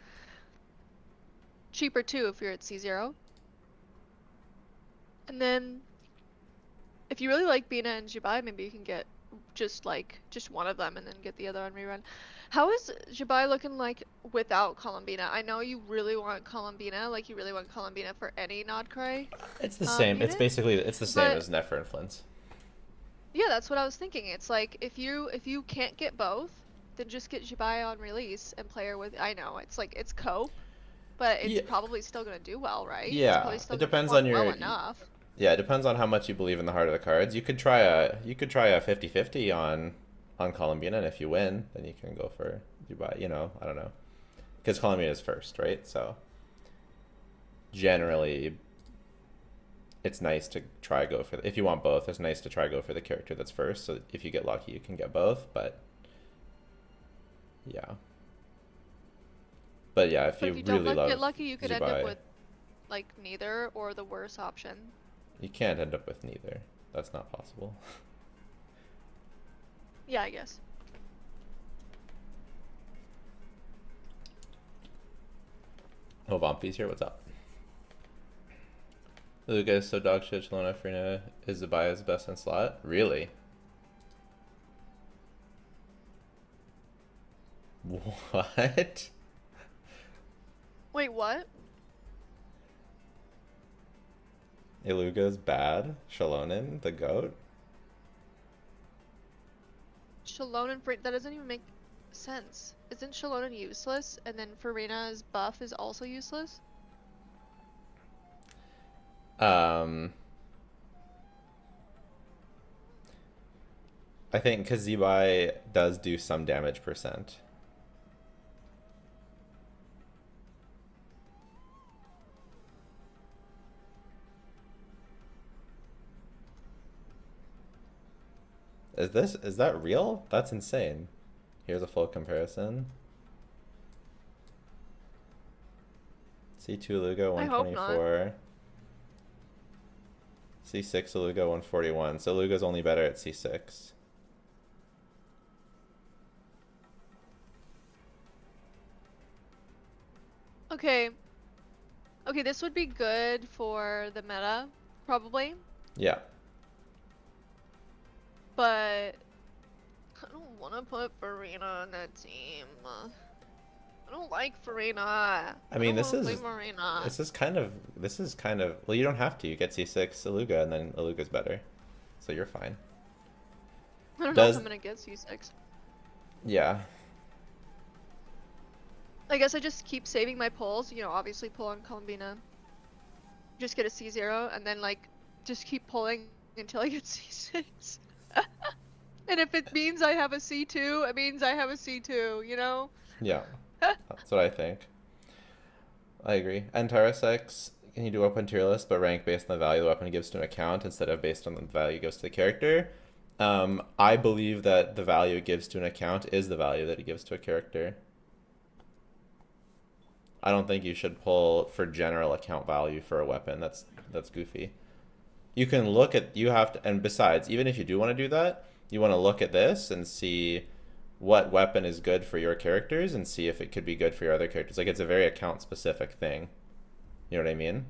Cheaper too if you're at C0. And then, if you really like Bina and Zibai, maybe you can get just one of them and then get the other on rerun. How is Zibai looking like without Columbina? I know you really want Columbina, like you really want Columbina for any Nodcry. It's the same. Unit, it's basically the same as Nefer and Flint's. Yeah, that's what I was thinking. It's like if you can't get both, then just get Zibai on release and play her with. I know it's like it's cope, but it's probably still gonna do well, right? Yeah, it depends on your. Well enough. Yeah, it depends on how much you believe in the heart of the cards. You could try a 50-50 on Columbina, and if you win, then you can go for Zibai. You know, I don't know, because Columbina is first, right? So generally, it's nice to try go for if you want both. It's nice to try go for the character that's first. So if you get lucky, you can get both. But yeah, if you really love get lucky, you could end Zibai, up with like neither or the worst option. You can't end up with neither. That's not possible. Yeah, I guess. Oh, Vompi's here. What's up? Illuga is so dog shit. Xilonen Frina is Zibaya's best in slot. Really? What? Wait, what? Illuga's bad. Xilonen, the goat. Xilonen, that doesn't even make sense. Isn't Xilonen useless, and then Farina's buff is also useless? I think because Zibai does do some damage %. Is that real? That's insane. Here's a full comparison. C2 Illuga 124. C6 Illuga 141. So Illuga's only better at C6. Okay. Okay, this would be good for the meta, probably. Yeah. But I don't want to put Farina on that team. I don't like Farina. I mean, this is kind of well, you don't have to. You get C6 Illuga and then Illuga's better. So you're fine. I don't know if I'm going to get C6. Yeah. I guess I just keep saving my pulls, you know, obviously pull on Columbina. Just get a C0 and then like just keep pulling until I get C6. And if it means I have a C2, it means I have a C2, you know? Yeah. That's what I think. I agree. And Tarasex, can you do open tier list, but rank based on the value the weapon gives to an account instead of based on the value it gives to the character? I believe that the value it gives to an account is the value that it gives to a character. I don't think you should pull for general account value for a weapon. That's goofy. You can look at, you have to, and besides, even if you do want to do that, you want to look at this and see what weapon is good for your characters and see if it could be good for your other characters. Like, it's a very account specific thing. You know what I mean?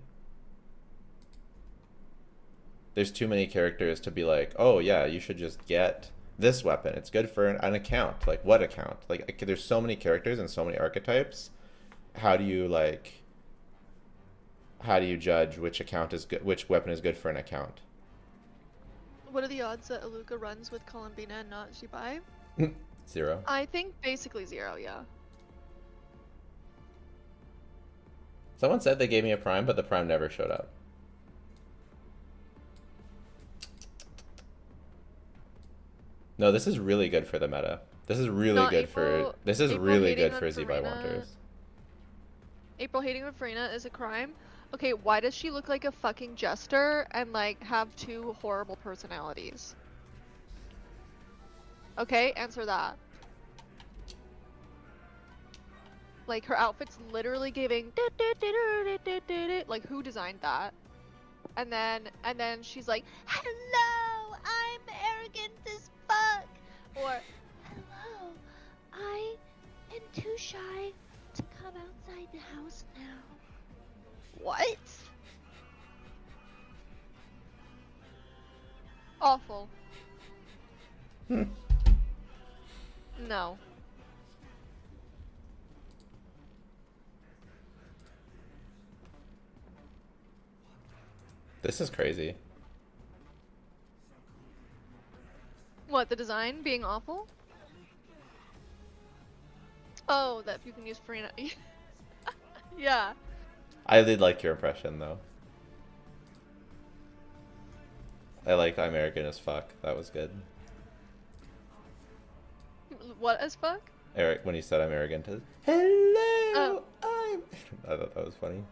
There's too many characters to be like, oh yeah, you should just get this weapon. It's good for an account. Like, what account? Like, there's so many characters and so many archetypes. How do you judge which account is good, which weapon is good for an account? What are the odds that Illuga runs with Columbina and not Zibai? 0. I think basically 0, yeah. Someone said they gave me a prime, but the prime never showed up. No, this is really good for the meta. This is really good for Zibai Wanters. April hating on Farina is a crime. Okay, why does she look like a fucking jester and like have 2 horrible personalities? Okay, answer that. Like, her outfit's literally giving like, who designed that? And then she's like, hello, I'm arrogant as fuck. Or, hello, I am too shy to come outside the house now. What? Awful. No. This is crazy. What, the design being awful? Oh, that you can use Farina. Yeah. I did like your impression though. I like I'm arrogant as fuck. That was good. What as fuck? Eric, when he said I'm arrogant, hello, I'm. I thought that was funny.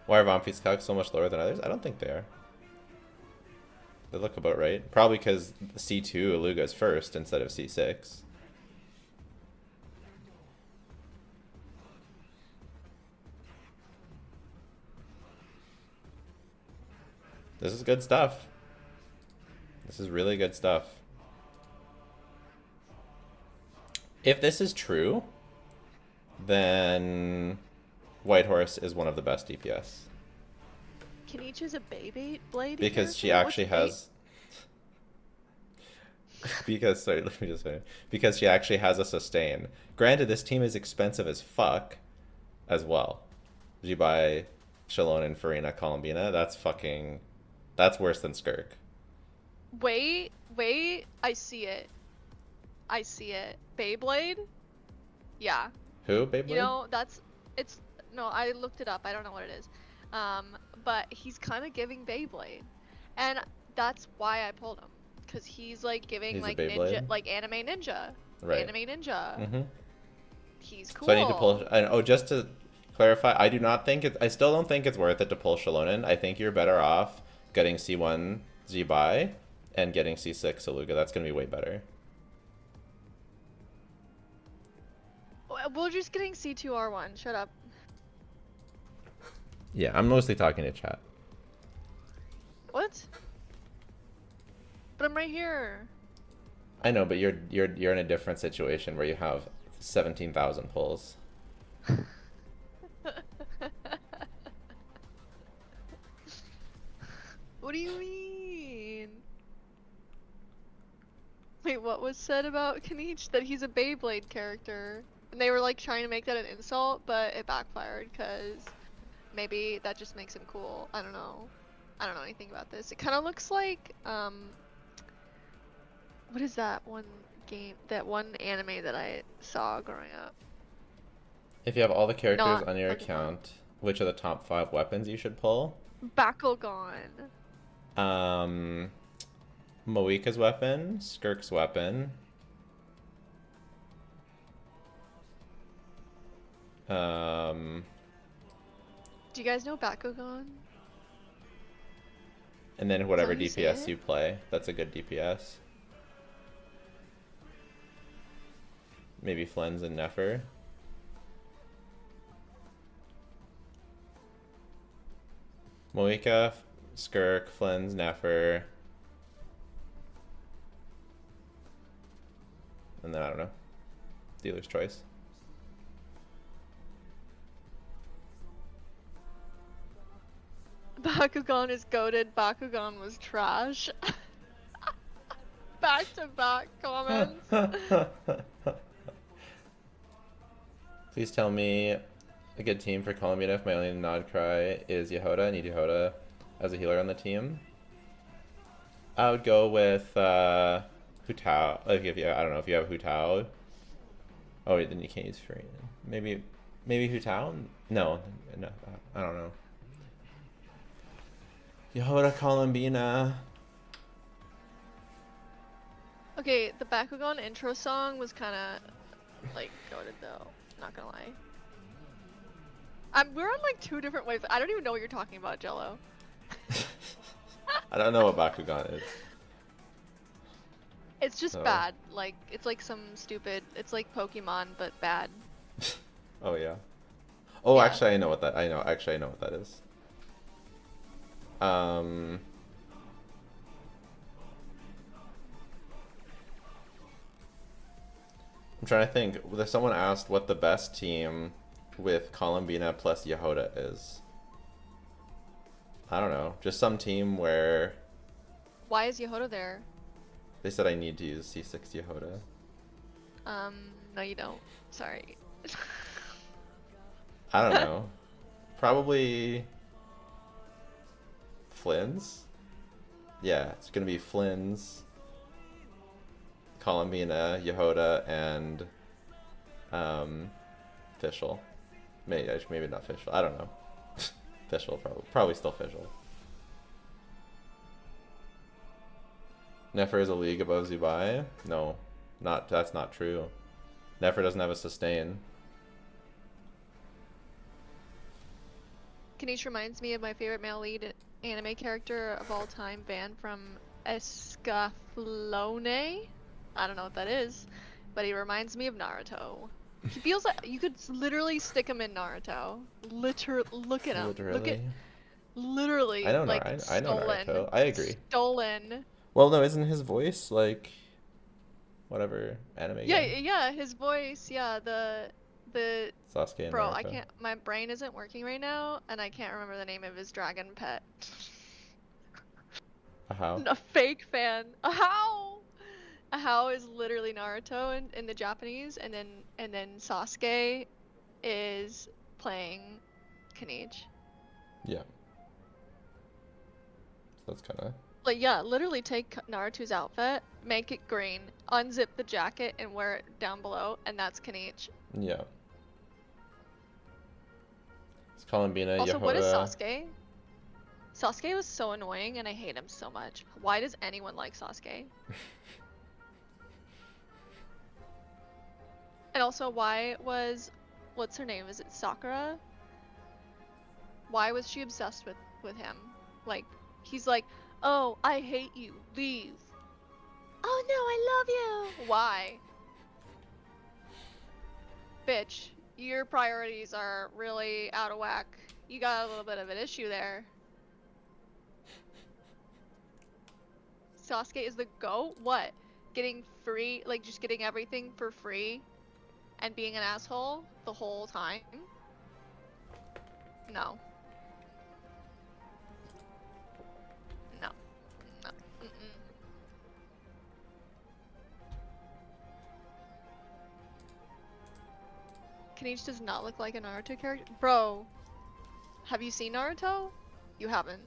Why are Vampy's calcs so much lower than others? I don't think they are. They look about right. Probably because C2 Illuga is first instead of C6. This is good stuff. This is really good stuff. If this is true, then Whitehorse is one of the best DPS. Kanichi is a baby blade Because she character? actually What's has... sorry, let me just finish. Because she actually has a sustain. Granted, this team is expensive as fuck as well. Zibai, Xilonen, Farina, Columbina. That's worse than Skirk. Wait, I see it. Beyblade? Yeah. Who, Beyblade? You know, no, I looked it up. I don't know what it is. But he's kind of giving Beyblade. And that's why I pulled him. Because he's like giving He's a like Beyblade? ninja, like anime ninja. Right. Anime ninja. Mm-hmm. He's cool. So I need to pull... Oh, just to clarify, I do not think I still don't think it's worth it to pull Xilonen. I think you're better off getting C1 Zibai and getting C6 Illuga. That's going to be way better. We're just getting C2R1. Shut up. Yeah, I'm mostly talking to chat. What? But I'm right here. I know, but you're in a different situation where you have 17,000 pulls. What do you mean? Wait, what was said about Kanichi? That he's a Beyblade character. And they were like trying to make that an insult, but it backfired because maybe that just makes him cool. I don't know. I don't know anything about this. It kind of looks like, what is that one game, that one anime that I saw growing up? If you have all the characters Not on your Pokemon. account, which are the top 5 weapons you should pull? Bakugan. Moika's weapon, Skirk's weapon. Do you guys know Bakugan? And then whatever how you say DPS it? you play. That's a good DPS. maybe Flens and Nefer. Moika, Skirk, Flens, Nefer. And then, I don't know. Dealer's choice. Bakugan is goated. Bakugan was trash. Back to back comments. Please tell me a good team for Columbina if my only nod cry is Yehoda. I need Yehoda as a healer on the team. I would go with Hutao. Like if you, I don't know if you have Hutao. Oh wait, then you can't use free. Maybe Hutao? No, I don't know. Yehoda Columbina. Okay, the Bakugan intro song was kind of like goated though. Not gonna lie. We're on like 2 different waves. I don't even know what you're talking about, Jello. I don't know what Bakugan is. It's just bad. Like it's like some stupid. It's like Pokemon but bad. Oh yeah. Oh, Yeah. actually, I know what that. Actually, I know what that is. I'm trying to think. Someone asked what the best team with Columbina plus Yehoda is. I don't know. Just some team where Why is Yehoda there? they said I need to use C6 Yehoda. No, you don't. Sorry. I don't know. Probably Flins? Yeah, it's gonna be Flins, Columbina, Yehoda, and Fischl. Maybe not Fischl. I don't know. Fischl probably still Fischl. Nefer is a league above Zibai? No, that's not true. Nefer doesn't have a sustain. Kanish reminds me of my favorite male lead anime character of all time, banned from Escaflowne. I don't know what that is, but he reminds me of Naruto. He feels like you could literally stick him in Naruto. Look at him. Literally. Literally. I know, like I know stolen. Naruto. I agree. Stolen. Well, no, isn't his voice like whatever anime? Yeah, guy? yeah, his voice. Yeah, the Sasuke and bro. Naruto. I can't. My brain isn't working right now, and I can't remember the name of his dragon pet. How? A fake fan. How? How is literally Naruto in the Japanese, and then Sasuke is playing Kanichi. Yeah. So that's kind of. Like yeah, literally take Naruto's outfit, make it green, unzip the jacket, and wear it down below, and that's Kanichi. Yeah. It's Columbina, Also, Yehoda. what is Sasuke? Sasuke was so annoying, and I hate him so much. Why does anyone like Sasuke? And also, why was, what's her name? Is it Sakura? Why was she obsessed with him? Like, he's like, oh, I hate you, leave. Oh no, I love you. Why? Bitch, your priorities are really out of whack. You got a little bit of an issue there. Sasuke is the GOAT? What? Getting free, like just getting everything for free and being an asshole the whole time? No. No. No. Mm-mm. Kanichi does not look like a Naruto character. Bro, have you seen Naruto? You haven't.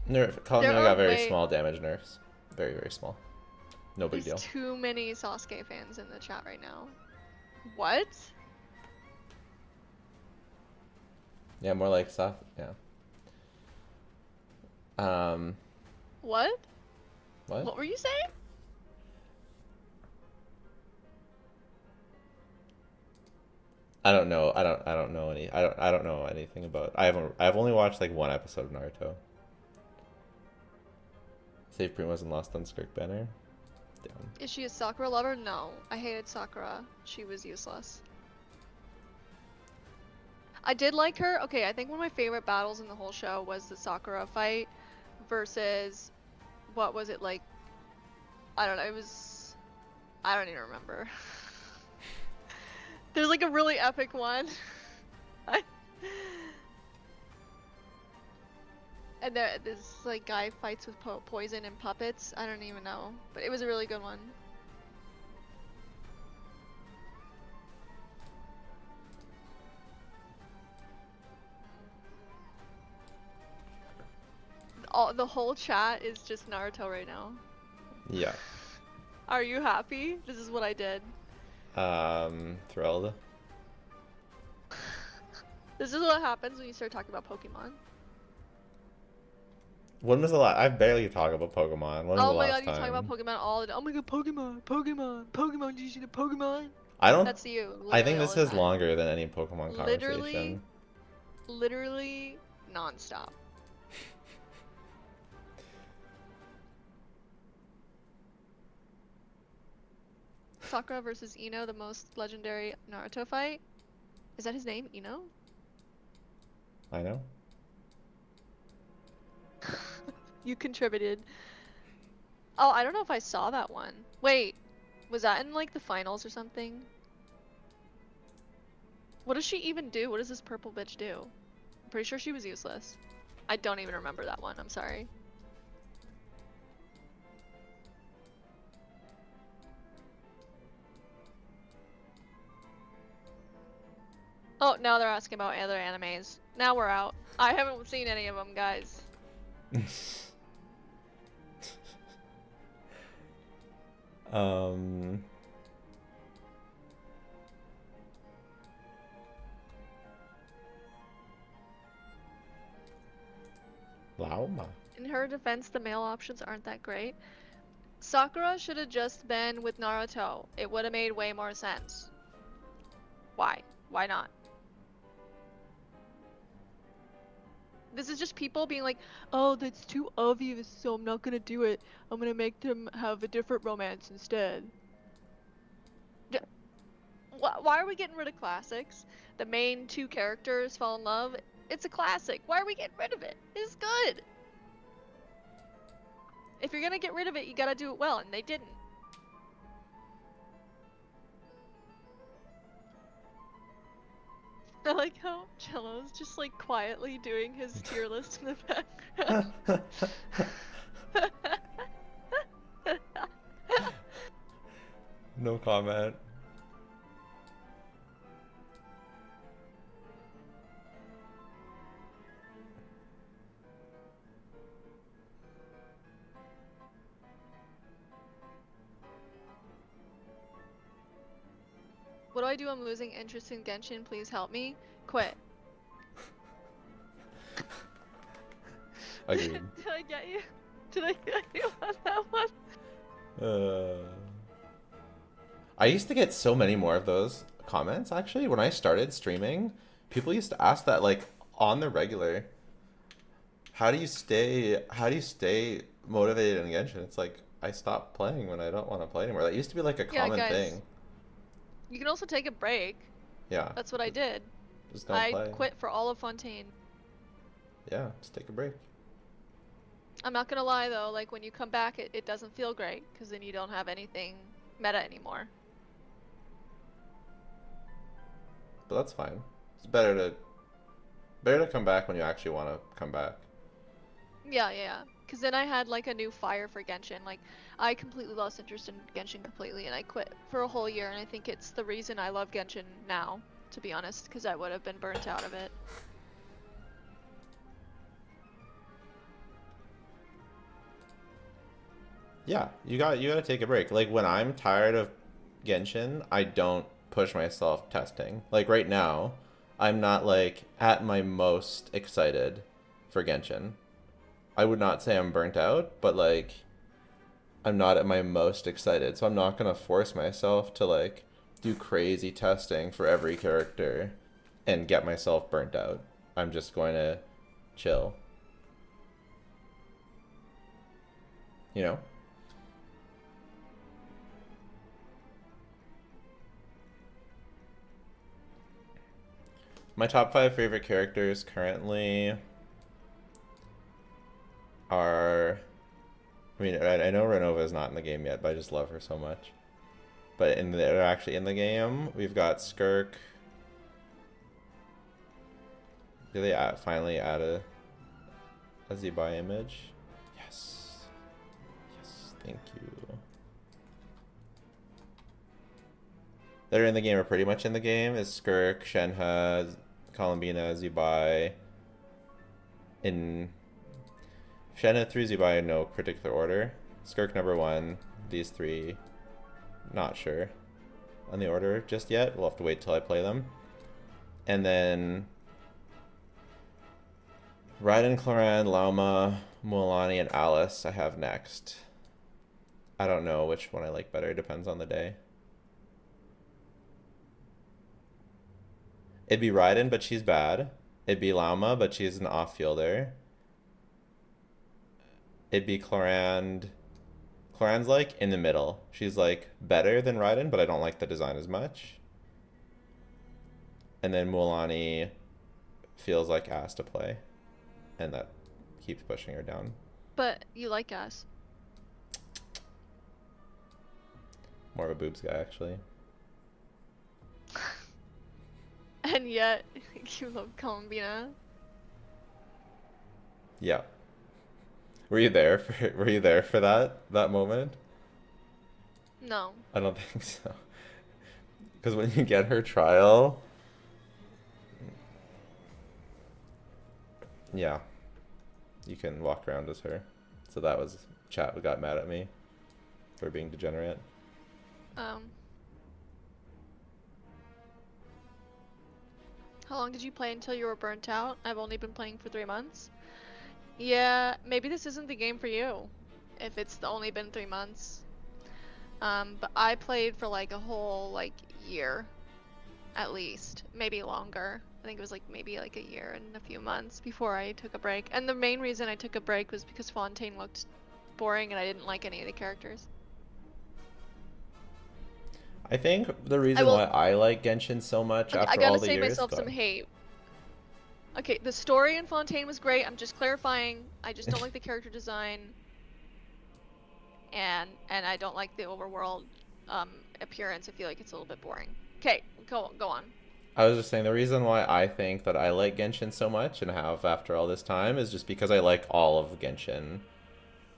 Columbina There got are very small damage nerfs. Very, very small. No big There's deal. too many Sasuke fans in the chat right now. What? Yeah, more like soft. Yeah. What? What? What were you saying? I don't know. I don't know any. I don't know anything about. I've only watched like one episode of Naruto. Save Primos and lost on Skirk banner. Damn. Is she a Sakura lover? No. I hated Sakura. She was useless. I did like her. Okay, I think one of my favorite battles in the whole show was the Sakura fight versus, what was it, like, I don't know, it was, I don't even remember. There's like a really epic one. And this like guy fights with poison and puppets. I don't even know, but it was a really good one. The whole chat is just Naruto right now. Yeah. Are you happy? This is what I did. Thrilled. This is what happens when you start talking about Pokemon. When was the last? I barely talk about Pokemon. When was Oh the my last god, you talk time? about Pokemon all the time. Oh my god, Pokemon, did you see the Pokemon? I don't. That's you. I think literally all this the is time. longer than any Pokemon conversation. Literally non-stop. Sakura versus Ino, the most legendary Naruto fight. Is that his name, Ino? I know. You contributed. Oh, I don't know if I saw that one. Wait, was that in like the finals or something? What does she even do? What does this purple bitch do? I'm pretty sure she was useless. I don't even remember that one, I'm sorry. Oh, now they're asking about other animes. Now we're out. I haven't seen any of them, guys. um. Lauma. In her defense, the male options aren't that great. Sakura should have just been with Naruto. It would have made way more sense. Why? Why not? This is just people being like, oh, that's too obvious, so I'm not gonna do it. I'm gonna make them have a different romance instead. Why are we getting rid of classics? The main two characters fall in love. It's a classic. Why are we getting rid of it? It's good. If you're gonna get rid of it, you gotta do it well, and they didn't. I like how Jello's just like quietly doing his tier list in the background. No comment. What do I do? I'm losing interest in Genshin. Please help me. Quit. Agreed. Did I get you? Did I get you on that one? I used to get so many more of those comments actually when I started streaming. People used to ask that like on the regular. How do you stay motivated in Genshin? It's like I stopped playing when I don't want to play anymore. That used to be like a common guys, thing. You can also take a break. Yeah. That's what I did. Just don't I play. quit for all of Fontaine. Yeah, just take a break. I'm not gonna lie though, like when you come back it doesn't feel great, because then you don't have anything meta anymore. But that's fine. It's better to come back when you actually want to come back. Yeah. Because then I had like a new fire for Genshin. Like I completely lost interest in Genshin completely, and I quit for a whole year. And I think it's the reason I love Genshin now, to be honest, because I would have been burnt out of it. Yeah, you gotta take a break. Like when I'm tired of Genshin, I don't push myself testing. Like right now, I'm not like at my most excited for Genshin. I would not say I'm burnt out, but like I'm not at my most excited. So I'm not gonna force myself to like do crazy testing for every character and get myself burnt out. I'm just going to chill. you know? My top 5 favorite characters currently are... I mean, I know Renova is not in the game yet, but I just love her so much. But they're actually in the game. We've got Skirk. Did they finally add a Zibai image? Yes. Yes, thank you. That are in the game are pretty much in the game. Is Skirk, Shenhe, Columbina, Zibai. In Shenhe through Zibai in no particular order. Skirk number 1, these 3, not sure on the order just yet. We'll have to wait till I play them. And then Raiden, Cloran, Lauma, Mualani, and Alice I have next. I don't know which one I like better. It depends on the day. It'd be Raiden, but she's bad. It'd be Lauma, but she's an off-fielder. It'd be Cloran. Cloran's like in the middle. She's like better than Raiden, but I don't like the design as much. And then Mualani feels like ass to play. And that keeps pushing her down. But you like ass. More of a boobs guy, actually. And yet, you love Columbina. Yeah. Were you there for that moment? No. I don't think so. Because when you get her trial, yeah, you can walk around as her. So that was chat got mad at me for being degenerate. How long did you play until you were burnt out? I've only been playing for 3 months. Yeah, maybe this isn't the game for you, if it's only been 3 months. But I played for like a whole like year, at least, maybe longer. I think it was like maybe like a year and a few months before I took a break. And the main reason I took a break was because Fontaine looked boring and I didn't like any of the characters. I think the reason why I like Genshin so much Okay, after all the years... I gotta save myself some hate. Okay, the story in Fontaine was great. I'm just clarifying. I just don't like the character design. And I don't like the overworld appearance. I feel like it's a little bit boring. Okay, go on. I was just saying the reason why I think that I like Genshin so much and have after all this time is just because I like all of Genshin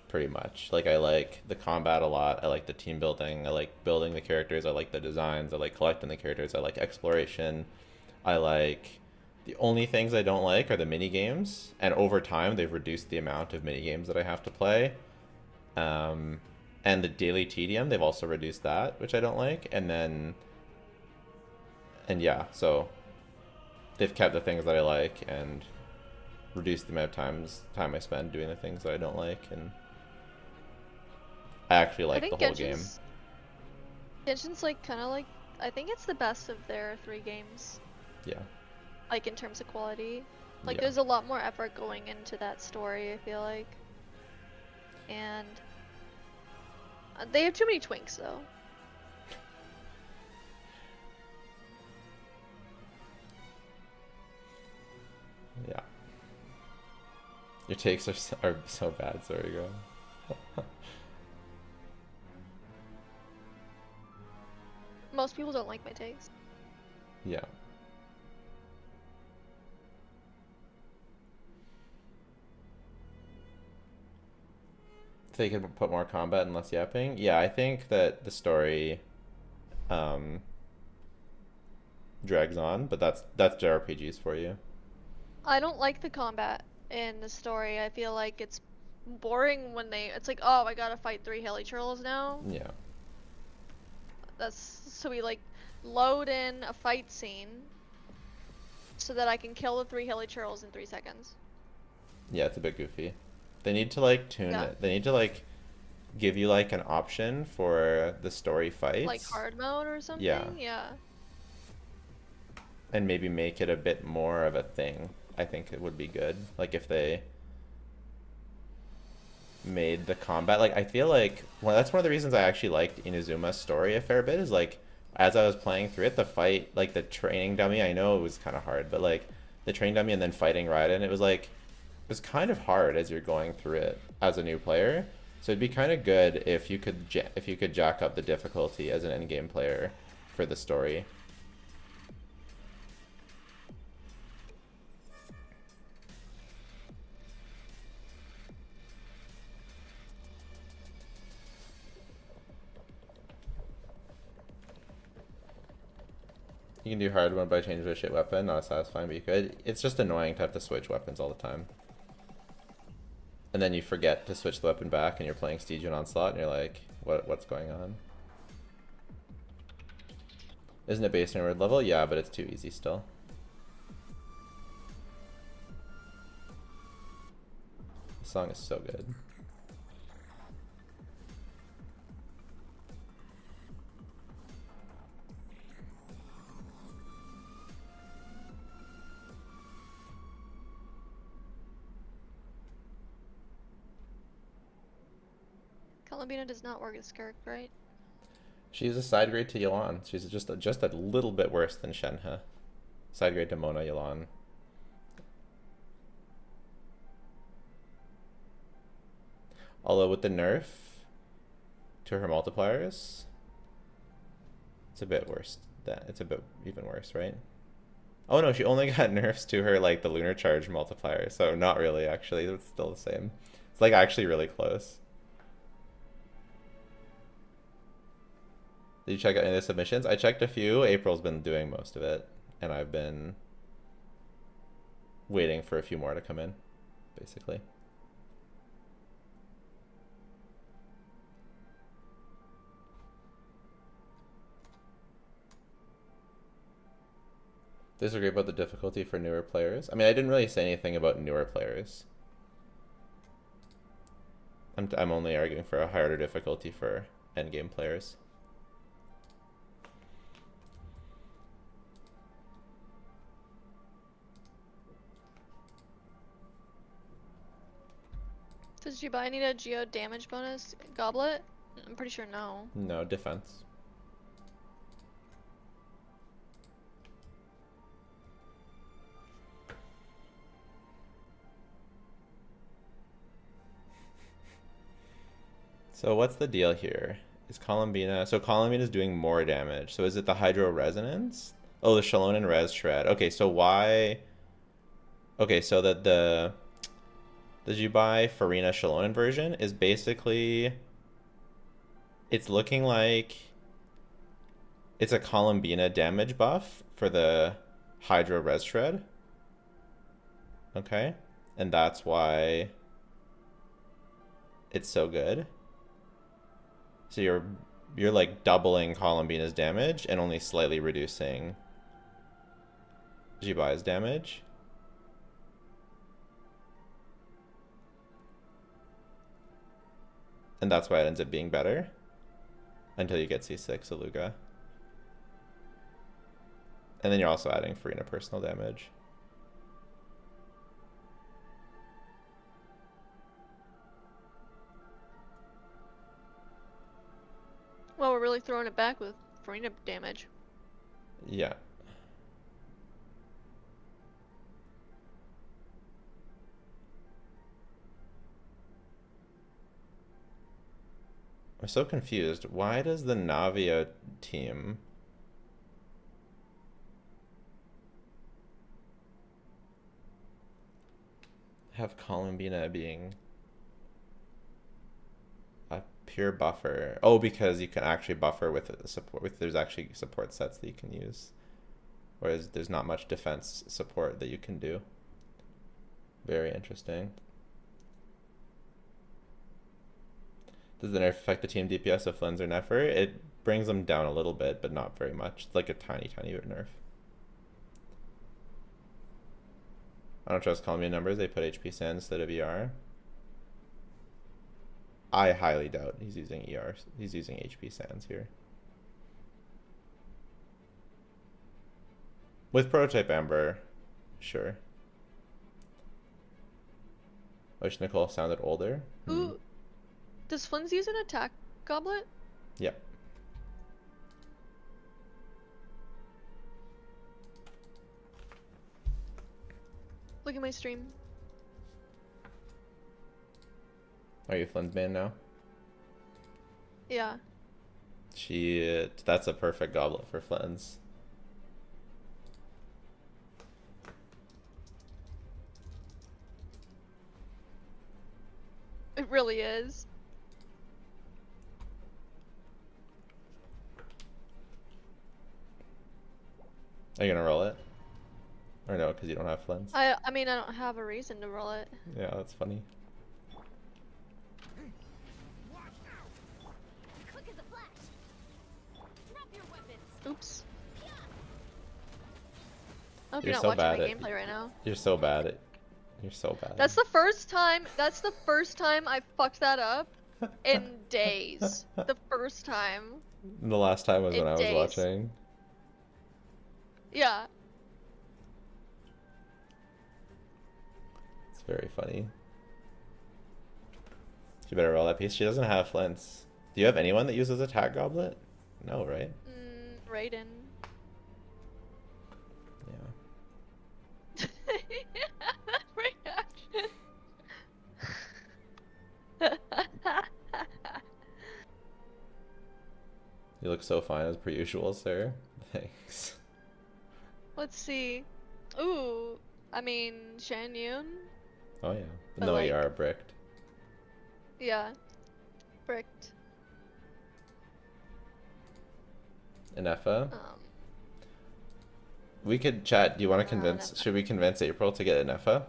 pretty much. Like I like the combat a lot. I like the team building. I like building the characters. I like the designs. I like collecting the characters. I like exploration. I like... The only things I don't like are the mini games, and over time they've reduced the amount of mini games that I have to play. And the daily tedium, they've also reduced that, which I don't like. And yeah, so they've kept the things that I like and reduced the amount of time I spend doing the things that I don't like. And I actually like the whole game. Genshin's like kind of like, I think it's the best of their 3 games. Yeah. Like in terms of quality. Like Yeah. there's a lot more effort going into that story, I feel like. And they have too many twinks though. Yeah. Your takes are so bad, sorry, go. Most people don't like my takes. Yeah. They could put more combat and less yapping. Yeah, I think that the story drags on, but that's JRPGs for you. I don't like the combat in the story. I feel like it's boring when it's like, oh, I gotta fight 3 hilichurls now. Yeah. So we like load in a fight scene so that I can kill the 3 hilichurls in 3 seconds. Yeah, it's a bit goofy. They need to like tune it. They need to like give you like an option for the story fights. Like hard mode or something? Yeah. And maybe make it a bit more of a thing. I think it would be good. Like if they made the combat, like, I feel like, well, that's one of the reasons I actually liked Inuzuma's story a fair bit, is like, as I was playing through it, the fight, like the training dummy, I know it was kind of hard, but like the training dummy and then fighting Raiden, it was like, it was kind of hard as you're going through it as a new player. So it'd be kind of good if you could jack up the difficulty as an endgame player for the story. You can do hard mode by changing to a shit weapon, not satisfying, but you could. It's just annoying to have to switch weapons all the time. And then you forget to switch the weapon back and you're playing Stygian Onslaught and you're like, what's going on? Isn't it based on word level? Yeah, but it's too easy still. The song is so good. Columbina does not work as Kirk, right? She's a side grade to Yelan. She's just a little bit worse than Shenhe. Side grade to Mona Yelan. Although with the nerf to her multipliers, it's a bit worse. It's a bit even worse, right? Oh no, she only got nerfs to her, like, the lunar charge multiplier, so not really, actually. It's still the same. It's like actually really close. Did you check out any of the submissions? I checked a few. April's been doing most of it, and I've been waiting for a few more to come in, basically. Disagree about the difficulty for newer players. I mean, I didn't really say anything about newer players. I'm only arguing for a harder difficulty for endgame players. Does Zibai need a geo damage bonus goblet? I'm pretty sure no. No, defense. So what's the deal here? Is Columbina... So Columbina is doing more damage. So is it the Hydro Resonance? Oh, the Xilonen Res Shred. Okay, so why... Okay, so that the Zibai Farina Xilonen version is basically... It's looking like... It's a Columbina damage buff for the Hydro Res Shred. Okay. And that's why it's so good. So you're like doubling Columbina's damage and only slightly reducing Zibai's damage. And that's why it ends up being better. Until you get C6 Illuga. And then you're also adding Farina personal damage. Well, we're really throwing it back with Farina damage. Yeah. I'm so confused. Why does the Navia team have Columbina being a pure buffer? Oh, because you can actually buffer with support. There's actually support sets that you can use, whereas there's not much defense support that you can do. Very interesting. Does the nerf affect the team DPS of Flens or Nefer? It brings them down a little bit, but not very much. It's like a tiny bit nerf. I don't trust Columbia numbers. They put HP Sand instead of ER. I highly doubt he's using ER. He's using HP Sands here. With Prototype Amber, sure. Wish Nicole sounded older. Does Flynn's use an attack goblet? Yep. Look at my stream. Are you Flynn's main now? Yeah. That's a perfect goblet for Flynn's. It really is. Are you gonna roll it? Or no, because you don't have Flynn's? I mean, I don't have a reason to roll it. Yeah, that's funny. Quick as a flash. Drop your weapons. Oops. I hope You're you're not so watching bad my at- gameplay right now. You're so bad at... You're so bad. That's the first time I fucked that up in days. The first time. The last time was when in I was days. watching. Yeah. It's very funny. She better roll that piece. She doesn't have Flynn's. Do you have anyone that uses attack goblet? No, right? Raiden. Yeah. Reaction. You look so fine as per usual, sir. Thanks. Let's see. Ooh, I mean, Shan Yun? Oh yeah. But No, you like- are bricked. Yeah. Bricked. Inefa? We could chat. Do you want to convince... Inefa. Should we convince April to get Inefa?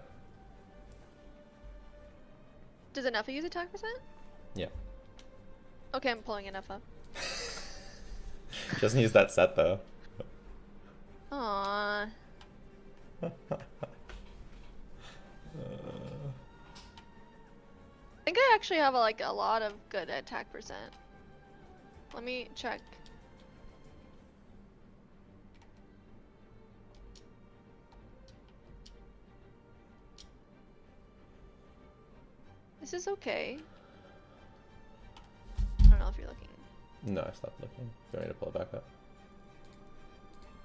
Does Inefa use attack percent? Yeah. Okay, I'm pulling Inefa. She doesn't use that set though. Aww. I think I actually have like a lot of good attack percent. Let me check. This is okay. I don't know if you're looking. No, I stopped looking. Do you want me to pull it back up?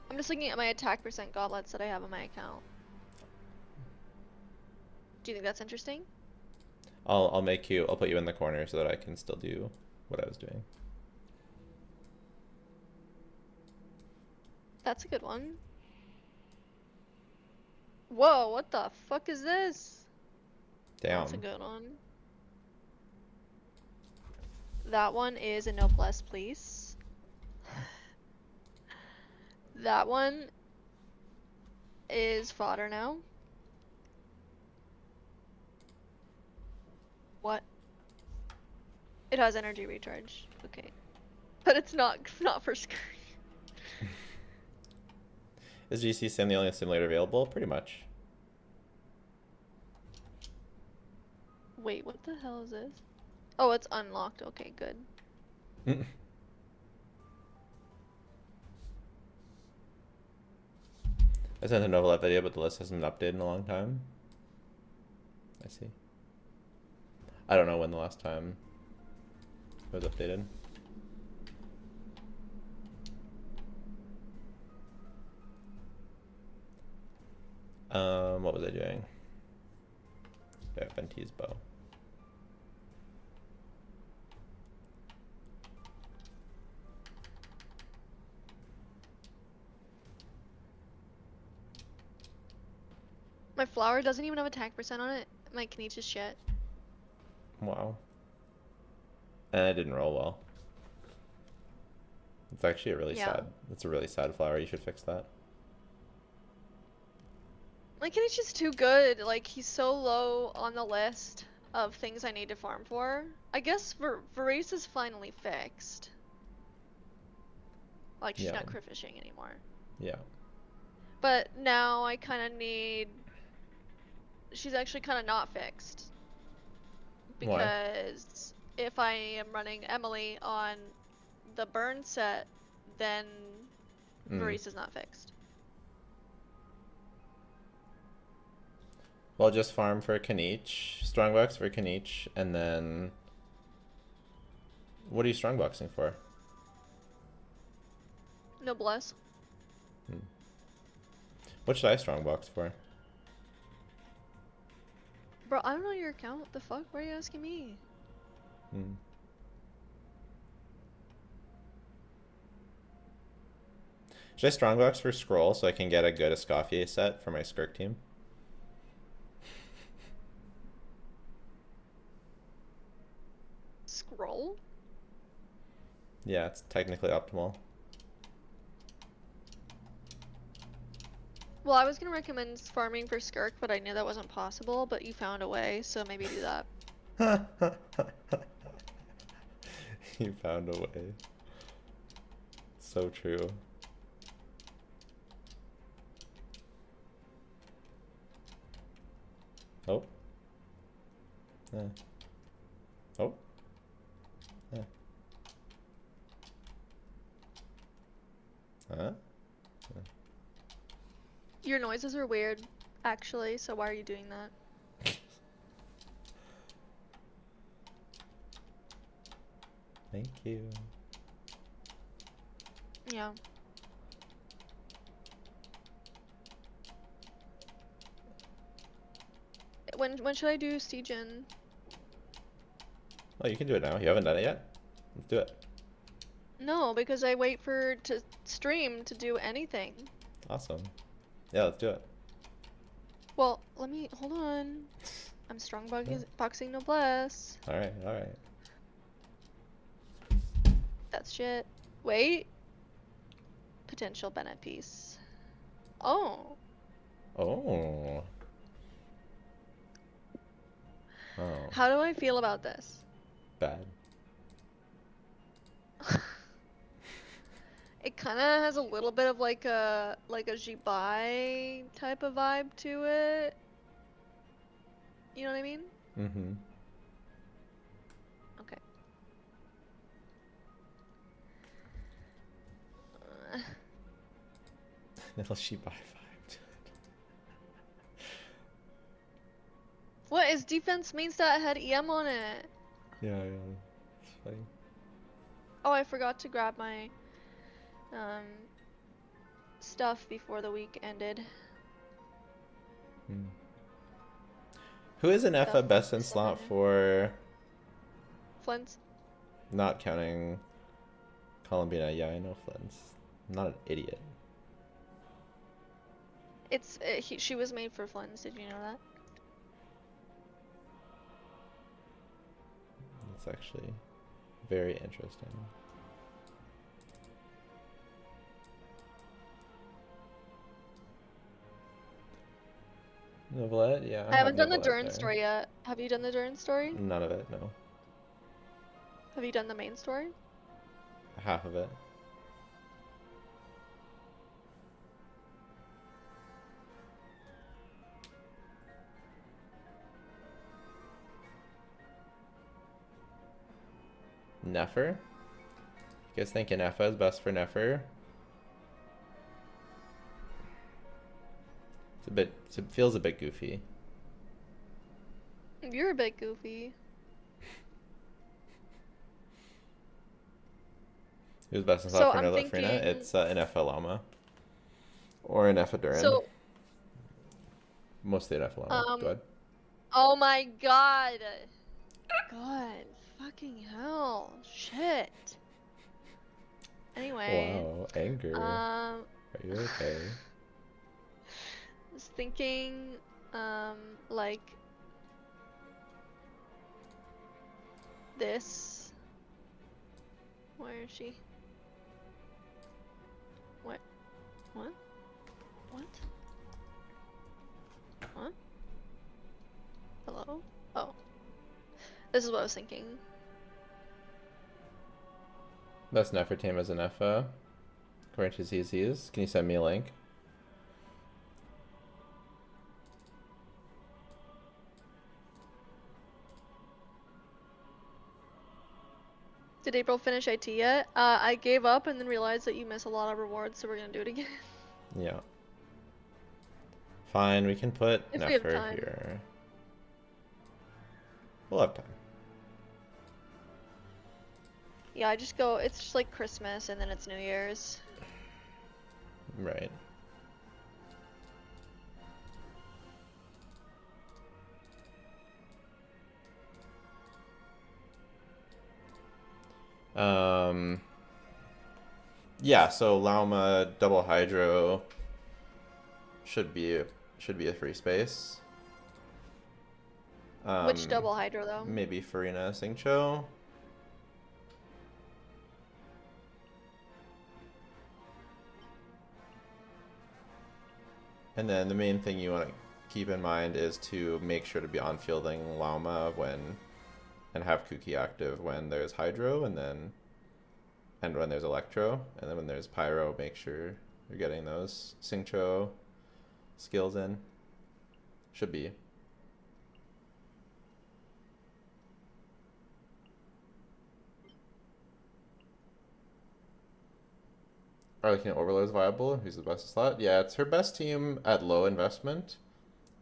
I'm just looking at my attack percent goblets that I have on my account. Do you think that's interesting? I'll make you... I'll put you in the corner so that I can still do what I was doing. That's a good one. Whoa, what the fuck is this? Damn. That's a good one. That one is a noblesse, please. That one is fodder now. What? It has energy recharge. Okay. But it's not for screen. Is GC Sim the only simulator available? Pretty much. Wait, what the hell is this? Oh, it's unlocked. Okay, good. I sent a Novelette video, but the list hasn't been updated in a long time. I see. I don't know when the last time it was updated. What was I doing? Yeah, Venti's bow. My flower doesn't even have attack percent on it. My Kaniche is shit. Wow. And it didn't roll well. It's actually a really sad. It's a really sad flower. You should fix that. My Kaniche is too good. Like, he's so low on the list of things I need to farm for. I guess Varese is finally fixed. Like, she's Yeah. not crit fishing anymore. Yeah. But now I kind of need... She's actually kind of not fixed. Why? Because if I am running Emily on the burn set, then Varese is not fixed. Well, just farm for Kaniche, Strongbox for Kaniche, and then What are you strongboxing for? Noblesse. What should I strongbox for? Bro, I don't know your account. What the fuck? Why are you asking me? Should I strongbox for scroll so I can get a good Escoffier set for my Skirk team? Scroll? Yeah, it's technically optimal. Well, I was gonna recommend farming for Skirk, but I knew that wasn't possible, but you found a way, so maybe do that. You found a way. So true. Oh. Oh. Huh? Your noises are weird, actually, so why are you doing that? Thank you. Yeah. When should I do Stygian? Oh, you can do it now. You haven't done it yet? Let's do it. No, because I wait for to stream to do anything. Awesome. Yeah, let's do it. Well, let me hold on. I'm strong boxing noblesse. Alright, alright. That's shit. Wait. Potential Bennett piece. Oh. Oh. Oh. How do I feel about this? Bad. It kind of has a little bit of like a Zibai type of vibe to it. You know what I mean? Mm-hmm. Okay. Little sheep by five. What is defense main stat had EM on it? Yeah, it's funny. Oh, I forgot to grab my stuff before the week ended. Who is an FA Stuff best in slot seven. for Flint's. not counting Columbina? Yeah, I know Flint's. I'm not an idiot. It's she was made for Flint's. Did you know that? It's actually very interesting. Novelette? Yeah. I haven't done the Novelette Durin there. story yet. Have you done the Durin story? None of it, no. Have you done the main story? Half of it. Nefer? You guys think Nefa is best for Nefer? It feels a bit goofy. You're a bit goofy. Who's best in So slot for I'm Nilafrina? thinking- It's Nefa Lama. Or Nefa Durin. So, Mostly Nefa Lama. Go ahead. oh my god. God, fucking hell. Shit. Anyway. Wow, anger. Are you okay? Was thinking, like this. Where is she? What? What? What? What? Hello? Oh. This is what I was thinking. Best Nefer team is an Nefa. According to ZZ's. Can you send me a link? Did April finish IT yet? I gave up and then realized that you miss a lot of rewards, so we're gonna do it again. Yeah. Fine, we can put If we have Nefer time. here. We'll have time. Yeah, I just go, it's just like Christmas and then it's New Year's. Right. Yeah, so Lauma double hydro should be a free space. Which double hydro though? Maybe Farina Singcho. And then the main thing you want to keep in mind is to make sure to be on fielding Lauma and have Kuki active when there's Hydro and when there's Electro, and then when there's Pyro, make sure you're getting those Singcho skills in. Should be. Arlequina Overlord is viable. Who's the best slot? Yeah, it's her best team at low investment.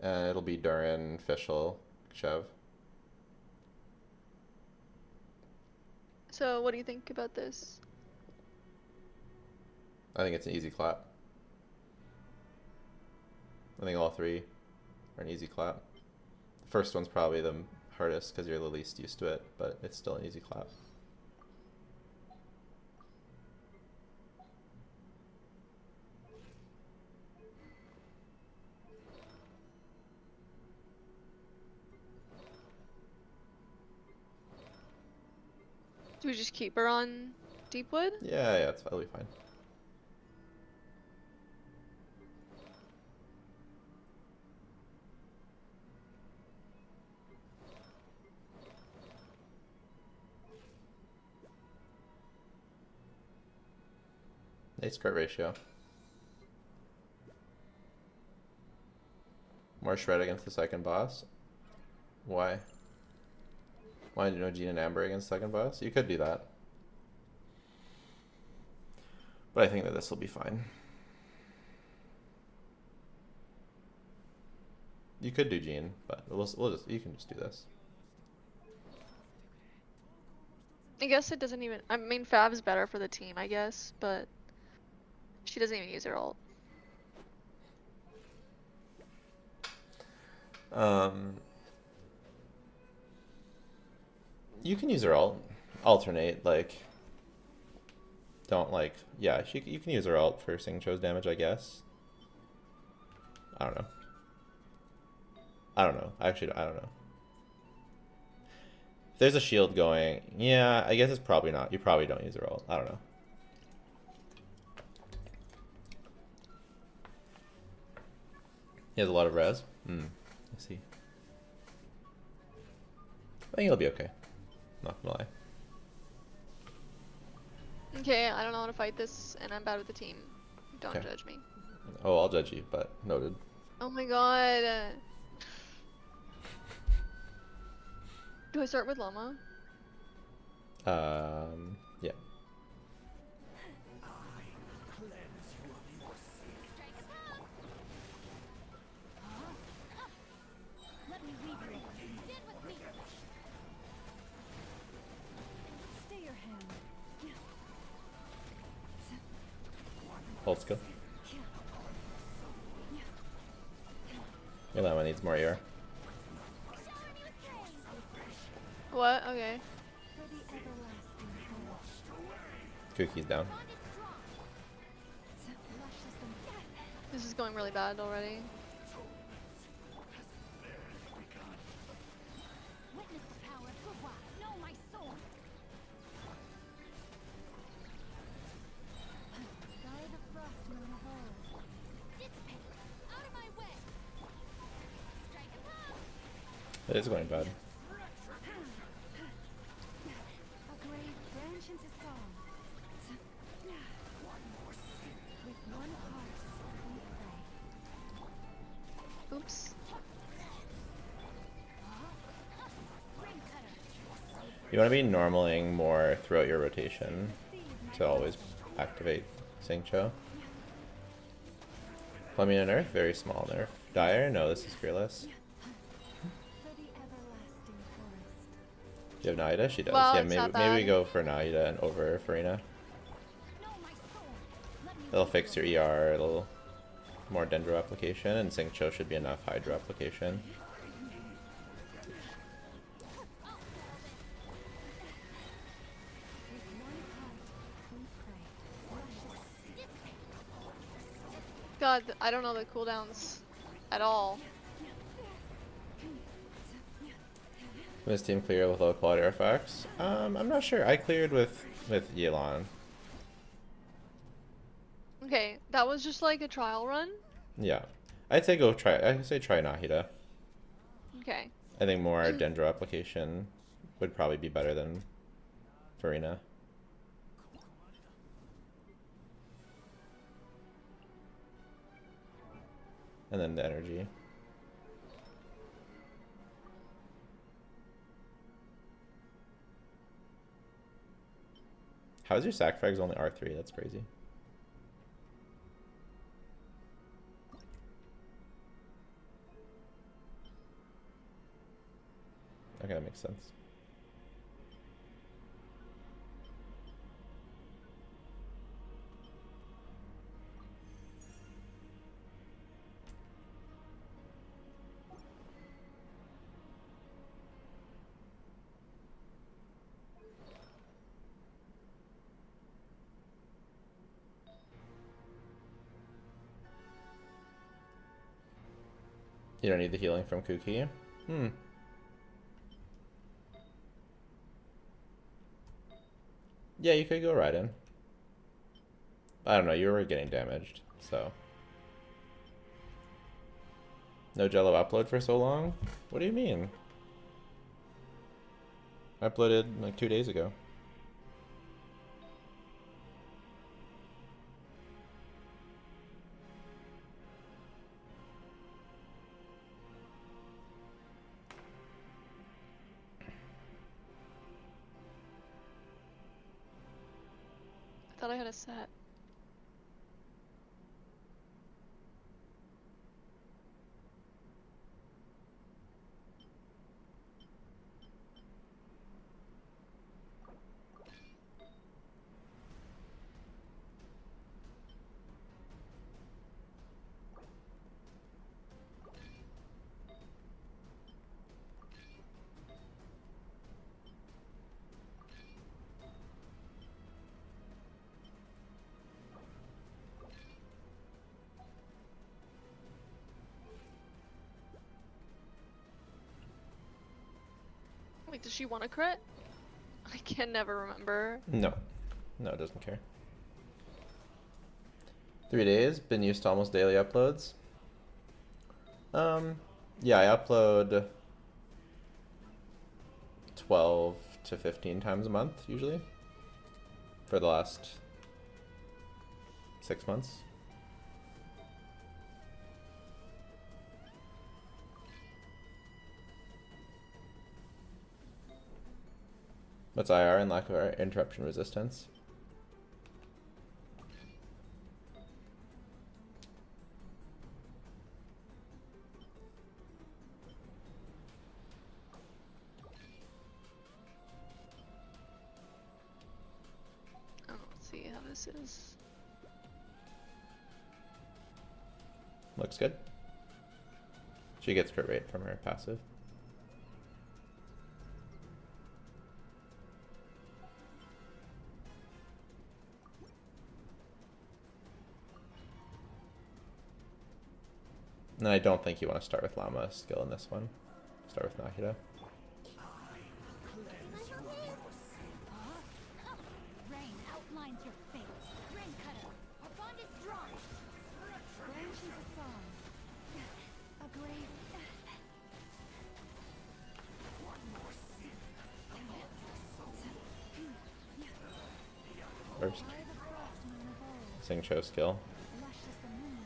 And it'll be Durin, Fischl, Chev. So what do you think about this? I think it's an easy clap. I think all three are an easy clap. The first one's probably the hardest because you're the least used to it, but it's still an easy clap. Do we just keep her on Deepwood? Yeah, it's totally fine. Nice crit ratio. More shred against the second boss. Why? Why did you know Jean and Amber against second boss? You could do that. But I think that this will be fine. You could do Jean, but you can just do this. I guess it doesn't even, I mean Fav's better for the team, I guess, but she doesn't even use her ult. You can use her alternate, like, don't like, yeah, you can use her ult for Singcho's damage, I guess. I don't know. Actually, I don't know. If there's a shield going, yeah, I guess it's probably not. You probably don't use her ult. I don't know. He has a lot of res. I see. I think he'll be okay. Not gonna lie. Okay, I don't know how to fight this, and I'm bad with the team. Don't Okay. judge me. Oh, I'll judge you, but noted. Oh my god. Do I start with Llama? Yeah. Let me weave you. Stand with me. Stay your hand. Hold skill. Your Llama needs more ear. What? Okay. For the everlasting hope. Cookie's down. Luscious and This is going really bad already. Witness the power of Illuga. Know my sword. guide the frost moon of old. Dissipate. Out of my way. Strike a pose. It is going bad. A grave branch into song. With one heart we pray. Oops. Ring cutter. You want to be normaling more throughout your rotation to always activate Singcho. Columbina nerf? Very small nerf. Dire? No, this is fearless. For the everlasting forest. Do you have Naida? She does. Well, Yeah, it's maybe not maybe we bad. go for Naida and over Farina. No, my sword. Let me It'll fix your ER. It'll more Dendro application, and Xingqiu should be enough Hydro application. God, I don't know the cooldowns at all. This team clear with low quality artifacts? I'm not sure. I cleared with Yelan. Okay, that was just like a trial run. Yeah, I'd say go try. I'd say try Nahida. Okay. I think more Dendro application would probably be better than Farina. And then the energy. How's your sac frags only R3? That's crazy. Okay, that makes sense. You don't need the healing from Kuki? Yeah, you could go right in. I don't know, you were getting damaged, so. No Jello upload for so long? What do you mean? I uploaded like 2 days ago. I thought I had a set. Wait, does she want a crit? I can never remember. No. No, it doesn't care. 3 days, been used to almost daily uploads. Yeah, I upload 12 to 15 times a month, usually. For the last 6 months. What's IR and lack of interruption resistance? Oh, let's see how this is. Looks good. She gets crit rate from her passive. And I don't think you want to start with Llama skill in this one. Start with Nahida. Rain outlines your fate. Rain cutter. Our bond is drawn. Branches a song. A grave. First. Xingqiu skill. Lush as the moon.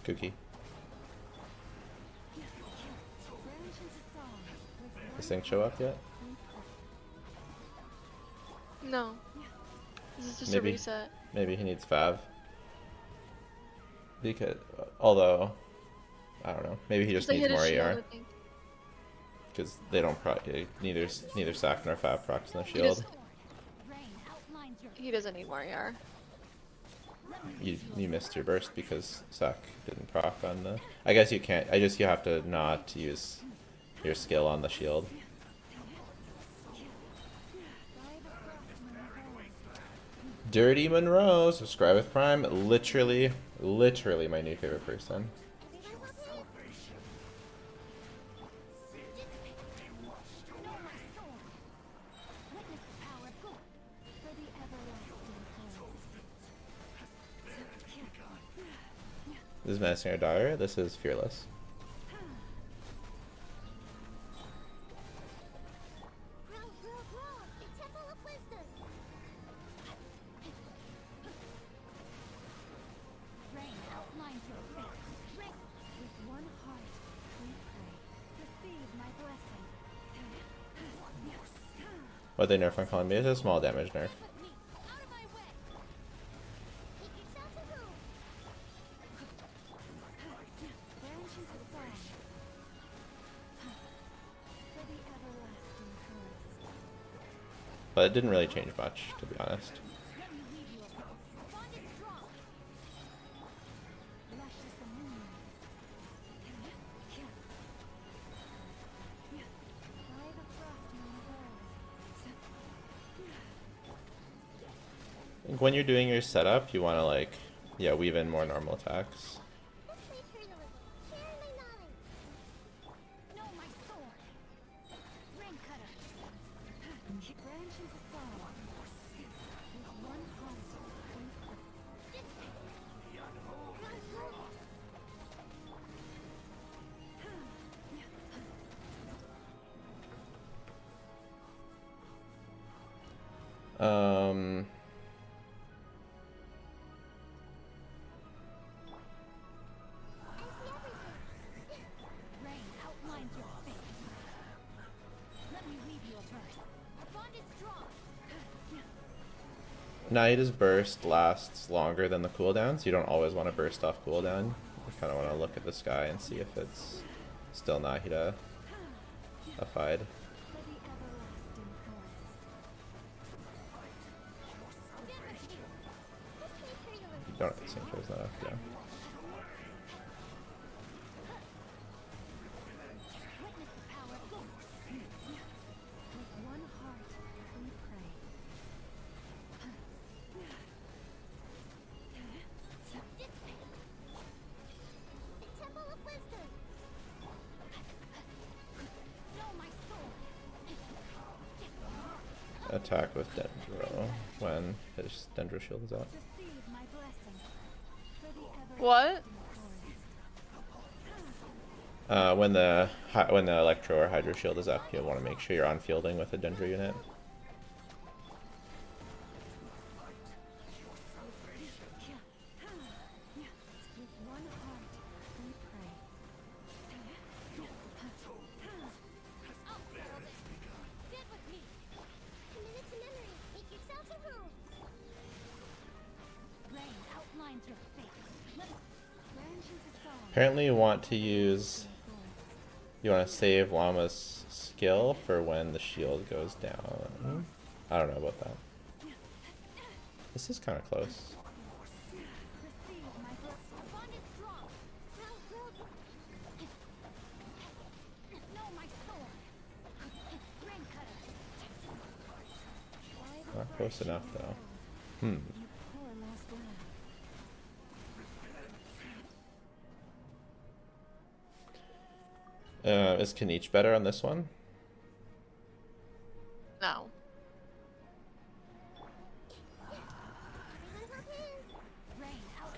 Kuki. Branches a song. Is Xingqiu up yet? No. This is just Maybe. a reset. Maybe he needs Fav. Because, although, I don't know, maybe he just They needs hit a more shield, AR. I think. Because they don't neither Sack nor Fab procs on the He shield. does- Rain outlines your He doesn't need more AR. You missed your burst because Sack didn't proc on the. I guess you can't. You have to not use your skill on the shield. Dirty Monroe, subscribe with Prime. Literally my new favorite person. This is Menacing Our Daughter. This is Fearless. What they nerf on Columbia is a small damage nerf. But it didn't really change much, to be honest. I think when you're doing your setup, you want to like, yeah, weave in more normal attacks. Naida's burst lasts longer than the cooldown, so you don't always want to burst off cooldown. You kind of want to look at the sky and see if it's still Nahida applied. You don't have the same choice that up, yeah. Attack with Dendro when his Dendro shield is out. What? When the Electro or Hydro shield is up, you'll want to make sure you're on fielding with a Dendro unit. Apparently you want to save Llama's skill for when the shield goes down. I don't know about that. This is kind of close. Not close enough though. Is Kanich better on this one? No.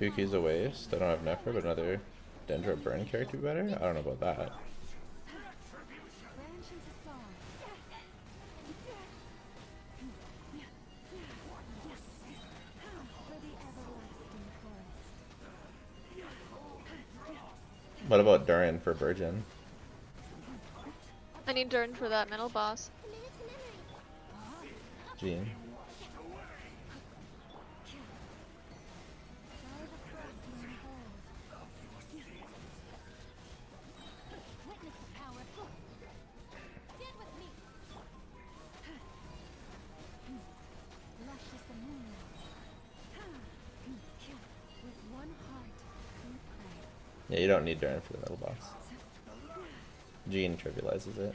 Kuki's a waste. I don't have Nerfed, but another Dendro burn character better? I don't know about that. What about Durin for Virgin? I need Durn for that middle boss. Jean. Yeah, you don't need Durin for the middle boss. Jean trivializes it.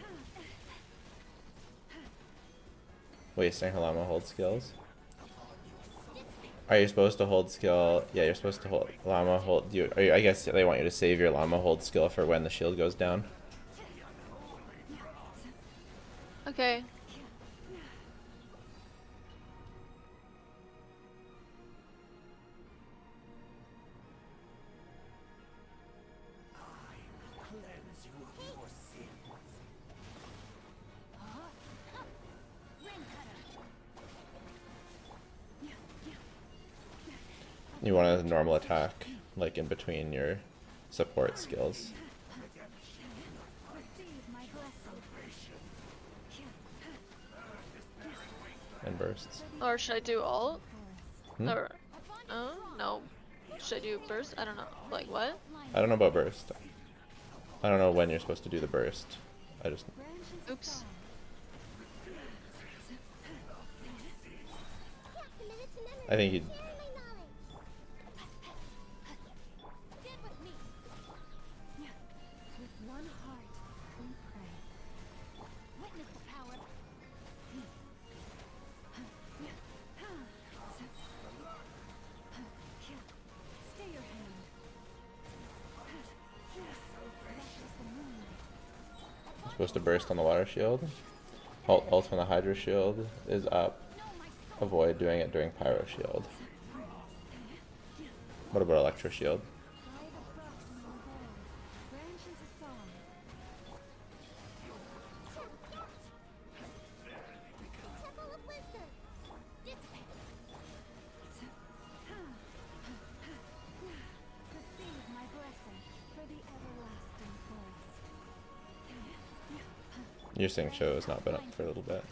Wasting her llama hold skills. Are you supposed to hold skill? Yeah, you're supposed to hold llama hold. I guess they want you to save your llama hold skill for when the shield goes down. Okay. You want a normal attack, like in between your support skills. And bursts. Or should I do ult? Hmm? Or no. Should I do burst? I don't know. Like what? I don't know about burst. I don't know when you're supposed to do the burst. I just... Oops. I think you... supposed to burst on the water shield. Ult on the hydro shield is up. Avoid doing it during pyro shield. What about electro shield? Your Sing show has not been up for a little bit.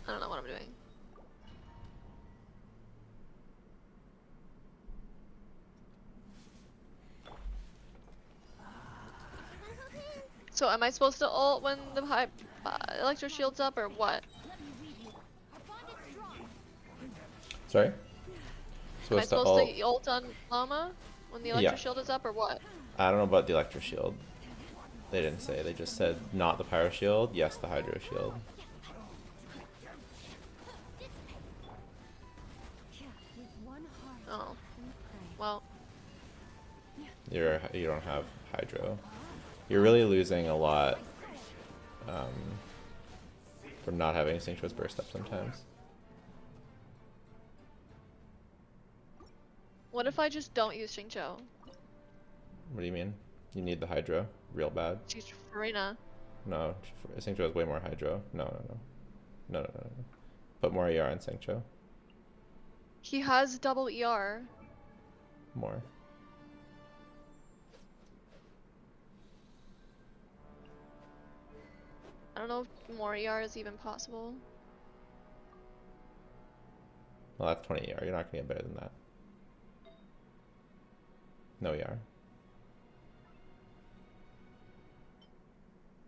I don't know what I'm doing. So am I supposed to ult when the electro shield's up or what? Sorry? Am I supposed to ult on llama when the electro shield is up or what? I don't know about the electro shield. They didn't say. They just said not the pyro shield, yes the hydro shield. Oh. Well. You don't have hydro. You're really losing a lot from not having Synchro's burst up sometimes. What if I just don't use Xingqiu? What do you mean? You need the hydro real bad? She's Farina. No, Synchro has way more hydro. No. Put more ER on Synchro. He has double ER. More. I don't know if more ER is even possible. Well, that's 20 ER. You're not going to get better than that. No ER.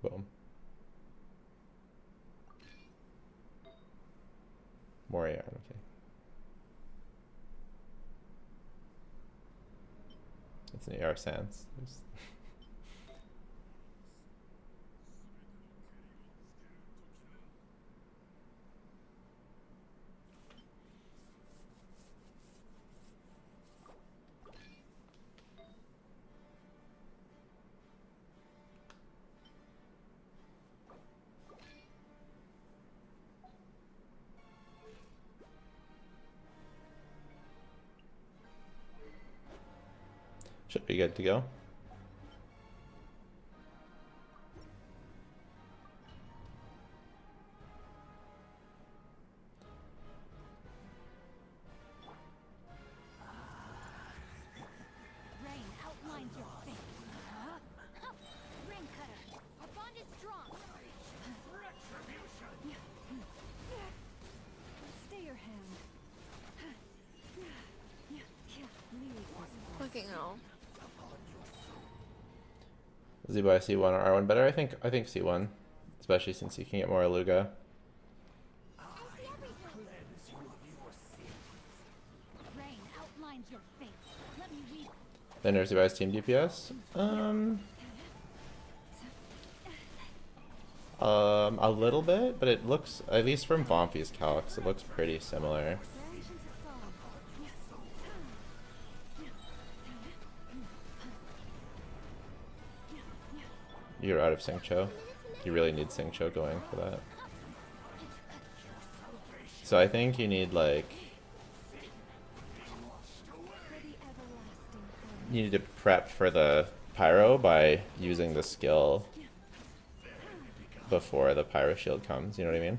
Boom. More ER, okay. It's an ER sense. Should be good to go. Rain outlines your fate. Rain cutter. Our bond is strong. Stay your hand. Fucking hell. Zibai C1 or R1 better? I think C1, especially since you can get more Illuga. Rain outlines your fate. Let me read. Then there's Zibai's team DPS. A little bit, but it looks, at least from Vomfi's calcs, it looks pretty similar. Branch into song. You're out of Singcho. You really need Singcho going for that. So I think you need like, you need to prep for the Pyro by using the skill before the Pyro Shield comes, you know what I mean?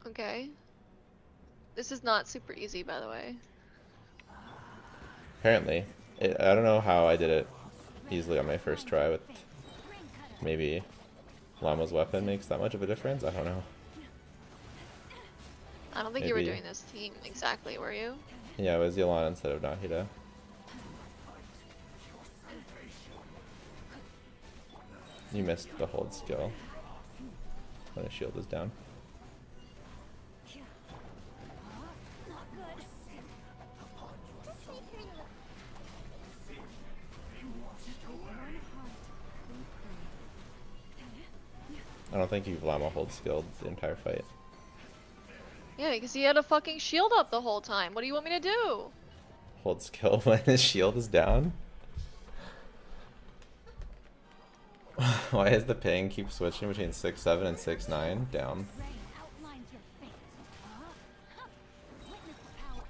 Okay. This is not super easy, by the way. Apparently. I don't know how I did it easily on my first try with maybe Llama's weapon makes that much of a difference. I don't know. I don't think you were Maybe. doing this team exactly, were you? Yeah, it was Xilonen instead of Nahida. You missed the hold skill when his shield is down. I don't think you've Llama hold skilled the entire fight. Yeah, because he had a fucking shield up the whole time. What do you want me to do? Hold skill when his shield is down? Why does the ping keep switching between 6-7 and 6-9 down? Rain outlines your fate. Witness the power.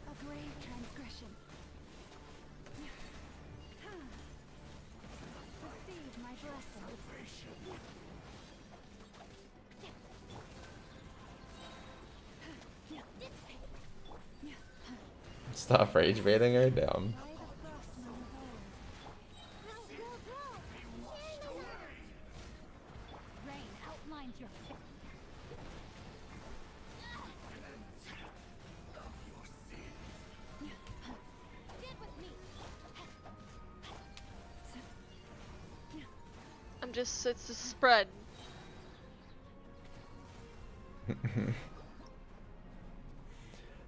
A grave transgression. Receive my blessing. Stop rage baiting her? Damn. By the frostman of old. Rain outlines your fate. Stand with me. It's just spread.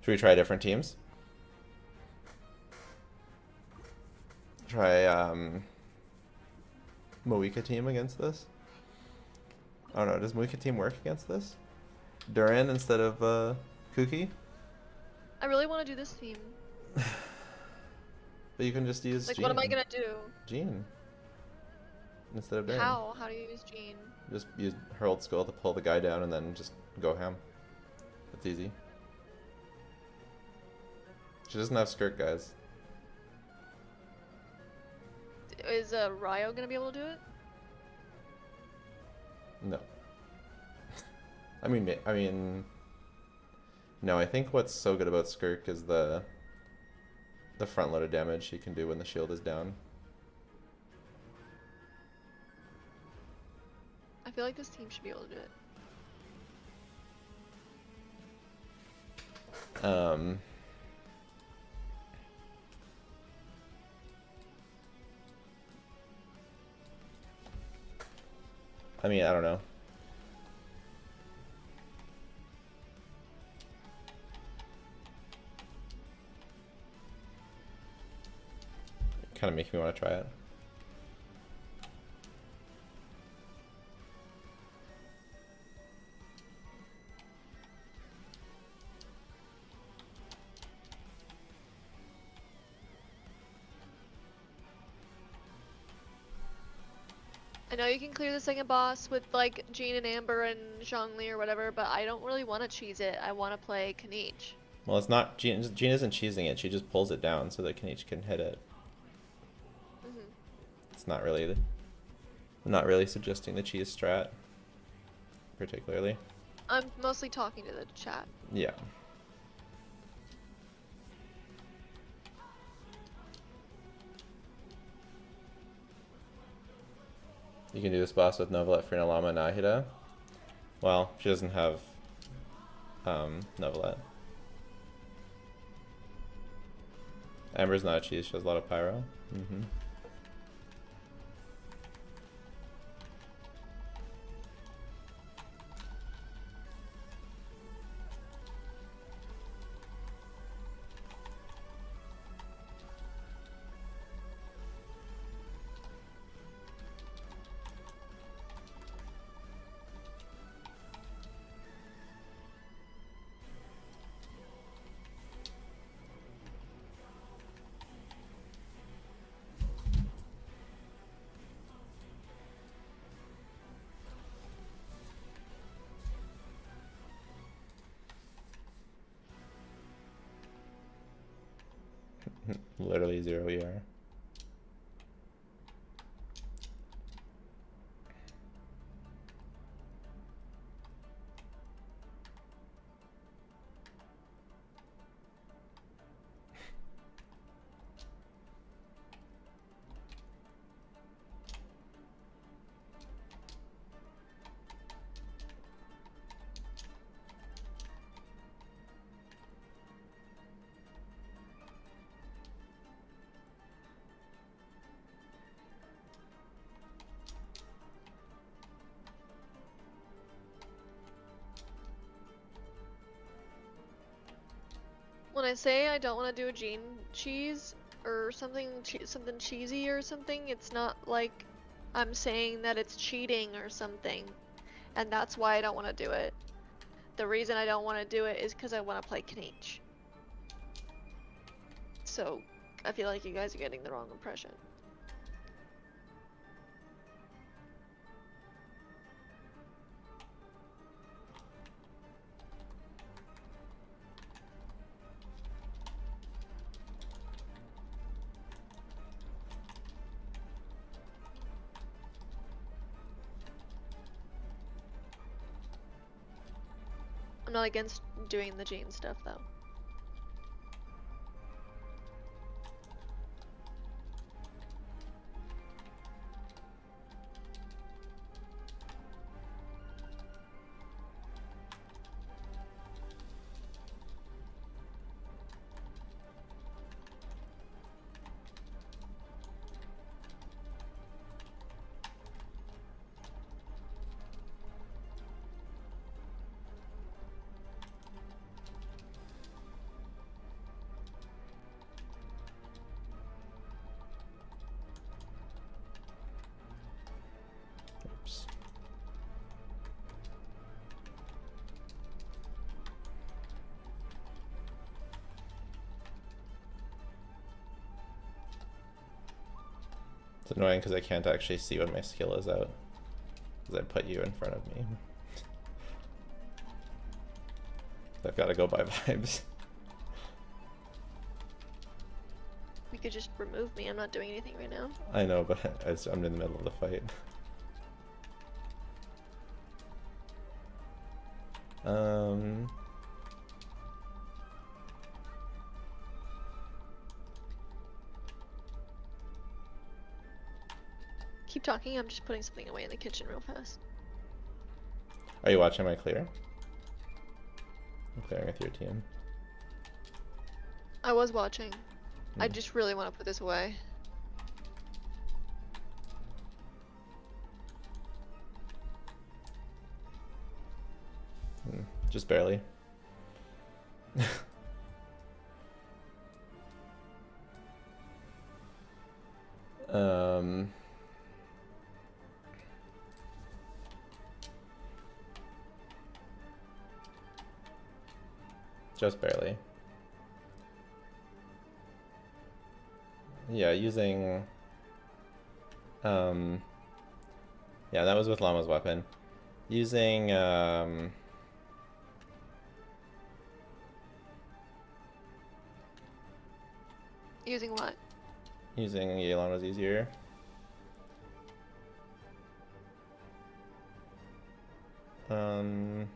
Should we try different teams? Try Moika team against this? I don't know, does Moika team work against this? Durin instead of Kuki? I really want to do this team. But you can just use Like, Jean. what am I gonna do? Jean. Instead of Durin. How? How do you use Jean? Just use her old skill to pull the guy down and then just go ham. It's easy. She doesn't have skirt, guys. Is Ryo gonna be able to do it? No. I mean, no. I think what's so good about Skirk is the front-loaded damage she can do when the shield is down. I feel like this team should be able to do it. I mean, I don't know. Kind of makes me want to try it. I know you can clear the second boss with like Jean and Amber and Zhongli or whatever, but I don't really want to cheese it. I want to play Kaniche. Well, it's not Jean isn't cheesing it. She just pulls it down so that Kaniche can hit it. It's not really I'm not really suggesting the cheese strat particularly. I'm mostly talking to the chat. Yeah. You can do this boss with Novelet, Frina, Llama, and Nahida. Well, she doesn't have Novelet. Amber's not a cheese, she has a lot of pyro. Literally 0 ER. When I say I don't want to do a gene cheese or something something cheesy or something, it's not like I'm saying that it's cheating or something, and that's why I don't want to do it. The reason I don't want to do it is because I want to play Kniech. So I feel like you guys are getting the wrong impression. I'm not against doing the gene stuff though. Oops. It's annoying because I can't actually see when my skill is out, because I put you in front of me. I've got to go by vibes. You could just remove me. I'm not doing anything right now. I know, but I'm in the middle of the fight. Keep talking. I'm just putting something away in the kitchen real fast. Are you watching my clear? I'm clearing with your team. I was watching. I just really want to put this away. Just barely. Just barely. Yeah, using yeah, that was with Llama's weapon. Using Using what? using Yelan was easier. I'm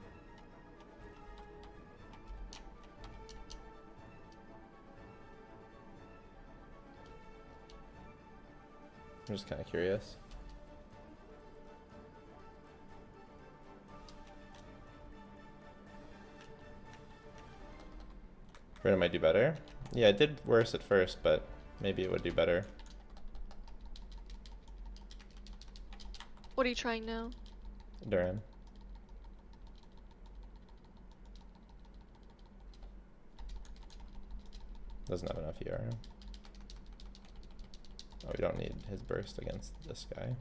just kind of curious. Rita might do better. Yeah, it did worse at first, but maybe it would do better. What are you trying now? Duran. Doesn't have enough ER. Oh, we don't need his burst against this guy.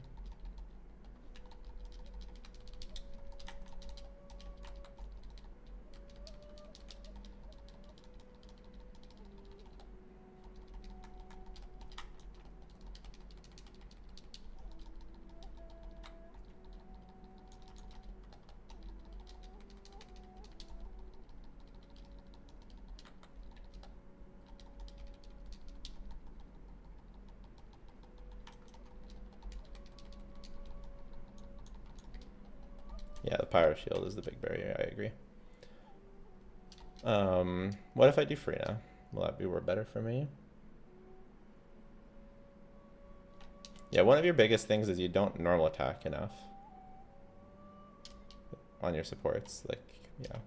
Yeah, the Pyro Shield is the big barrier, I agree. What if I do Freena? Will that be better for me? Yeah, one of your biggest things is you don't normal attack enough on your supports. Like, yeah.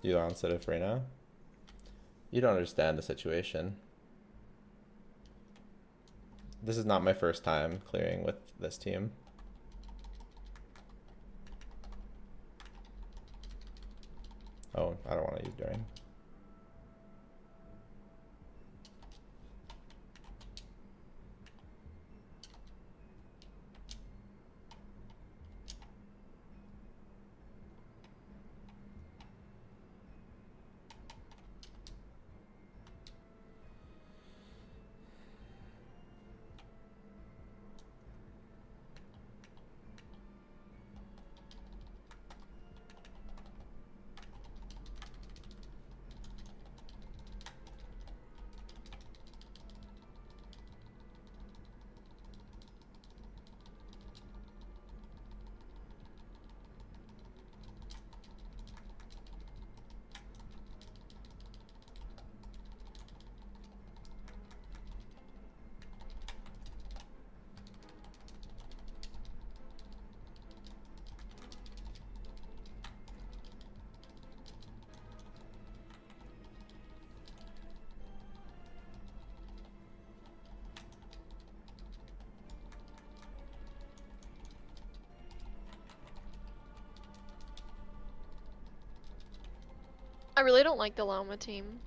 You answered it right now. You don't understand the situation. This is not my first time clearing with this team. Oh, I don't want to use Duran. I really don't like the Loma team.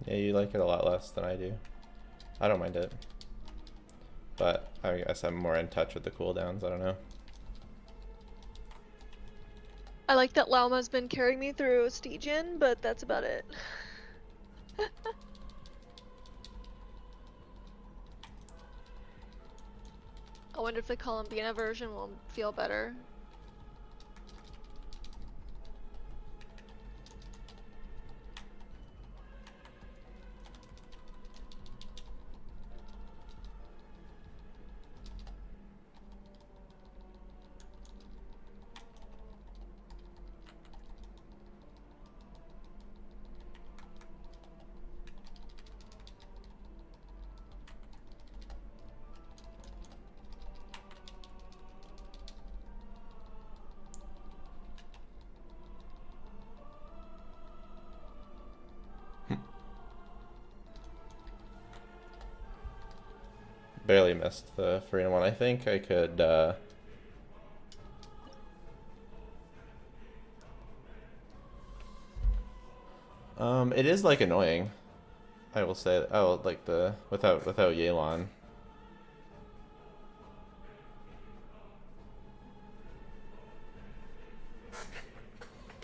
Yeah, you like it a lot less than I do. I don't mind it. But I guess I'm more in touch with the cooldowns, I don't know. I like that Lauma's been carrying me through Stygian, but that's about it. I wonder if the Columbina version will feel better. Barely missed the Freena one. I think I could, it is like annoying. I will say, oh, like the, without Yelon.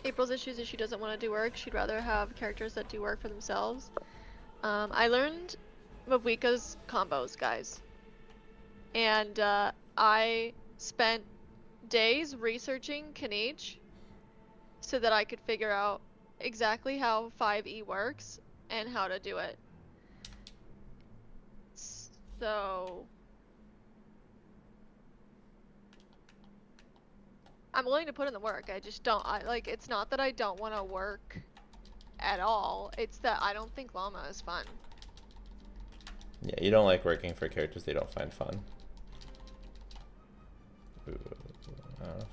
April's issues is she doesn't want to do work. She'd rather have characters that do work for themselves. I learned Mabwika's combos, guys. And I spent days researching Kaniche so that I could figure out exactly how 5e works and how to do it. So I'm willing to put in the work. I just don't. It's not that I don't want to work at all. It's that I don't think llama is fun. Yeah, you don't like working for characters they don't find fun. Ooh, I don't know.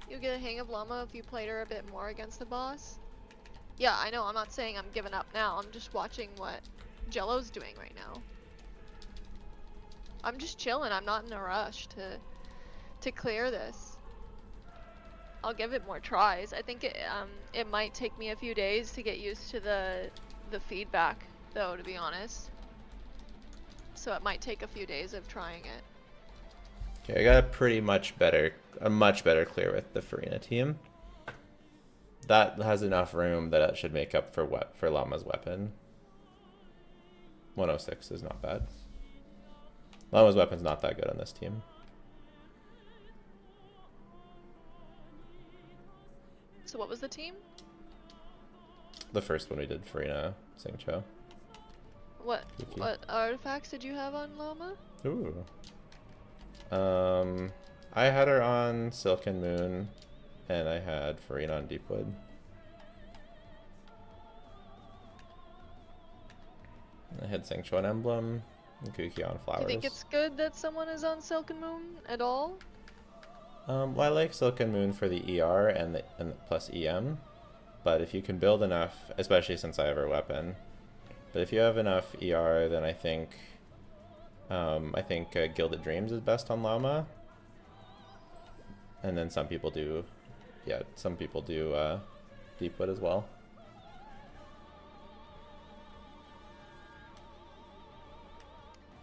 You get a hang of llama if you played her a bit more against the boss. Yeah, I know. I'm not saying I'm giving up now. I'm just watching what Jello's doing right now. I'm just chilling. I'm not in a rush to clear this. I'll give it more tries. I think it might take me a few days to get used to the feedback, though, to be honest. So it might take a few days of trying it. Okay, I got a much better clear with the Farina team. That has enough room that it should make up for Llama's weapon. 106 is not bad. Llama's weapon's not that good on this team. So what was the team? The first one we did, Farina Singcho. What Kiki. what artifacts did you have on llama? Ooh. I had her on Silken Moon, and I had Farina on Deepwood. I had Singcho on Emblem, and Kuki on Flowers. Do you think it's good that someone is on Silken Moon at all? Well, I like Silken Moon for the ER and plus EM, but if you can build enough, especially since I have her weapon, but if you have enough ER, then I think Gilded Dreams is best on Llama, and then some people do Deepwood as well.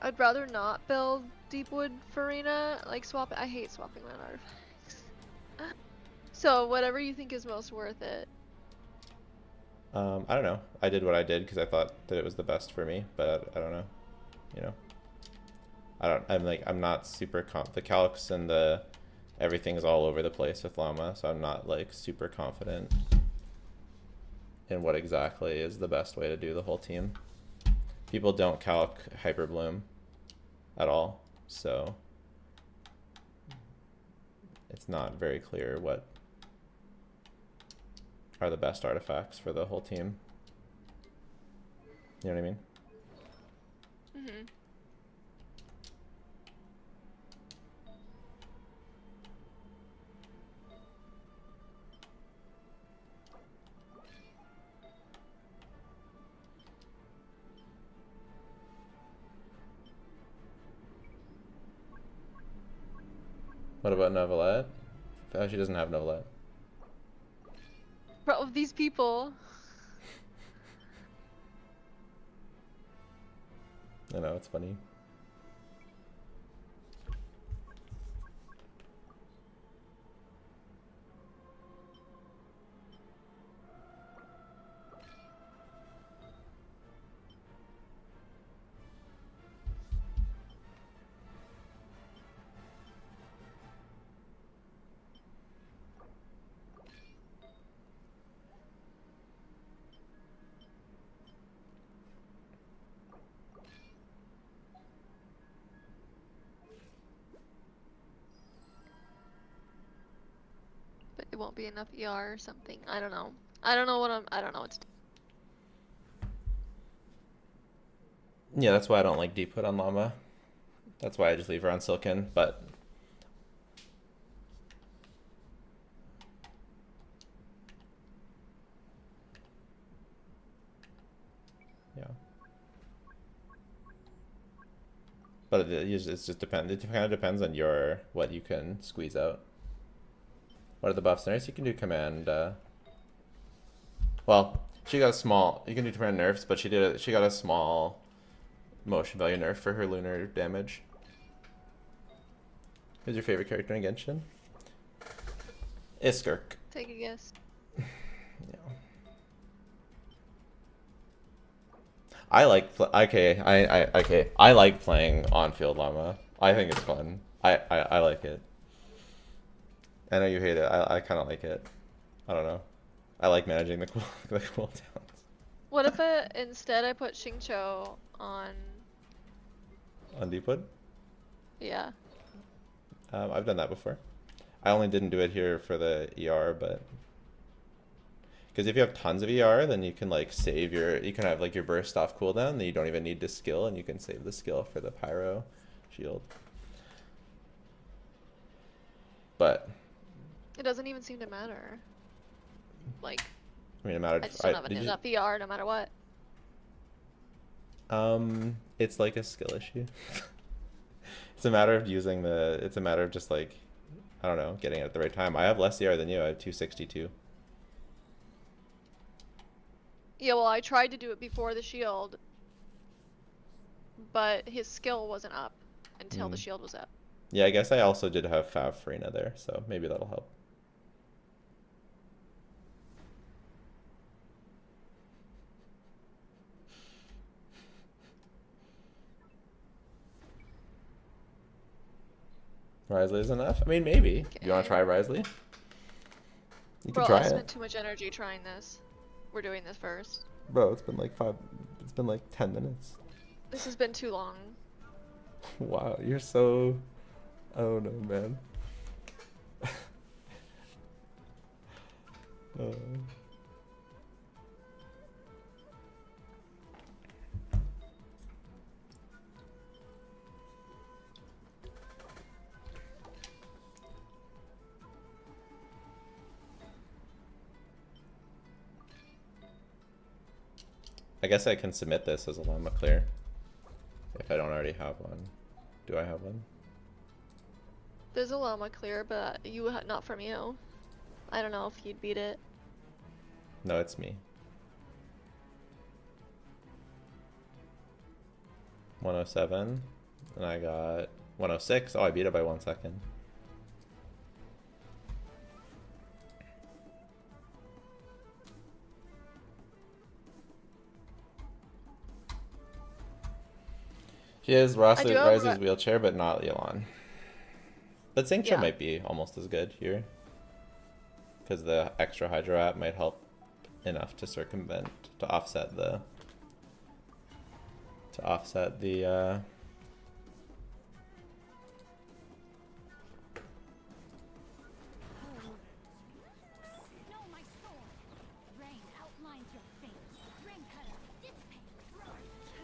I'd rather not build Deepwood Farina. Like I hate swapping land artifacts. So whatever you think is most worth it. I don't know. I did what I did because I thought that it was the best for me, but I don't know. You know, I'm not super the calcs and everything's all over the place with Llama, so I'm not like super confident in what exactly is the best way to do the whole team. People don't calc Hyperbloom at all, so it's not very clear what are the best artifacts for the whole team. You know what I mean? Mm-hmm. What about Novelette? Oh, she doesn't have Novelette. Bro, these people. I know, it's funny. won't be enough ER or something. I don't know. I don't know what to do. Yeah, that's why I don't like deep put on llama. That's why I just leave her on silken, but yeah. But it's just depends. It kind of depends on your what you can squeeze out. What are the buffs? Nice. You can do command. Well, she got a small. You can do command nerfs, but she got a small motion value nerf for her lunar damage. Who's your favorite character in Genshin? Iskirk. Take a guess. Yeah. I like I like playing on field llama. I think it's fun. I like it. I know you hate it. I kind of like it. I don't know. I like managing the cooldowns. What if instead I put Xingqiu on? On Deepwood? Yeah. I've done that before. I only didn't do it here for the ER, but because if you have tons of ER, then you can like save you can have like your burst off cooldown, then you don't even need to skill, and you can save the skill for the pyro shield. But it doesn't even seem to matter. Like, I mean, it mattered. I just don't have enough ER no matter what. It's like a skill issue. It's a matter of using it's a matter of just like, I don't know, getting it at the right time. I have less ER than you. I have 262. Yeah, well, I tried to do it before the shield, but his skill wasn't up until the shield was up. Yeah, I guess I also did have Fav Farina there, so maybe that'll help. Risley is enough? I mean, maybe. Okay. You want to try Risley? You can Bro, try I it. spent too much energy trying this. We're doing this first. Bro, it's been like 10 minutes. This has been too long. Wow, you're so... I don't know, man. I guess I can submit this as a llama clear if I don't already have one. Do I have one? There's a llama clear, but not from you. I don't know if you'd beat it. No, it's me. 107, and I got 106. Oh, I beat it by 1 second. She is Risley's wheelchair, but not Elon. But Xingqiu might be almost as good here, because the extra Hydro app might help enough to circumvent, to offset the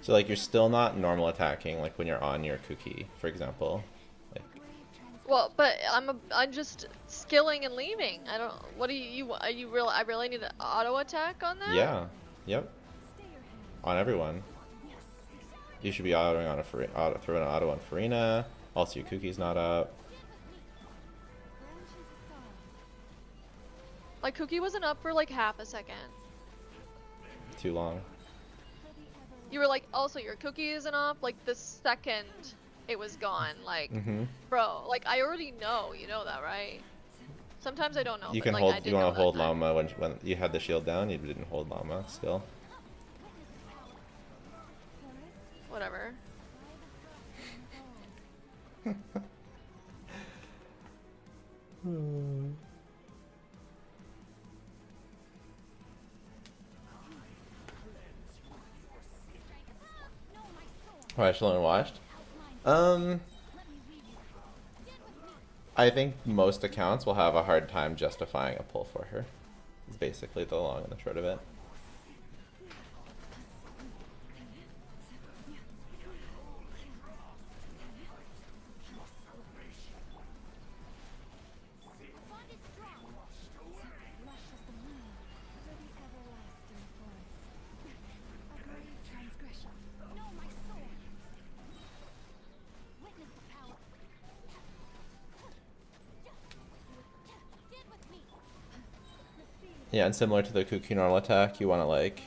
So like you're still not normal attacking like when you're on your Kuki, for example. Like, well, but I'm just skilling and leaving. I don't. What do you? Are you real? I really need an auto attack on that. yeah. Yep. On everyone. You should be throwing an auto on Farina. Also, your Kuki's not up. My Cookie wasn't up for like half a second. Too long. You were like, also your Cookie isn't up. Like the second it was gone. Like, bro, like I already know. You know that, right? Sometimes I don't know. You but, can like, hold. I did You want know to that hold time. Llama when you had the shield down. You didn't hold Llama still. Whatever. Alright, Xilonen watched. I think most accounts will have a hard time justifying a pull for her. It's basically the long and the short of it. Bond is strong. Lush as the moon, through the everlasting forest. A grave transgression. No, my sword. Witness the power. Stand with me. Yeah, and similar to the Kuki normal attack, you want to like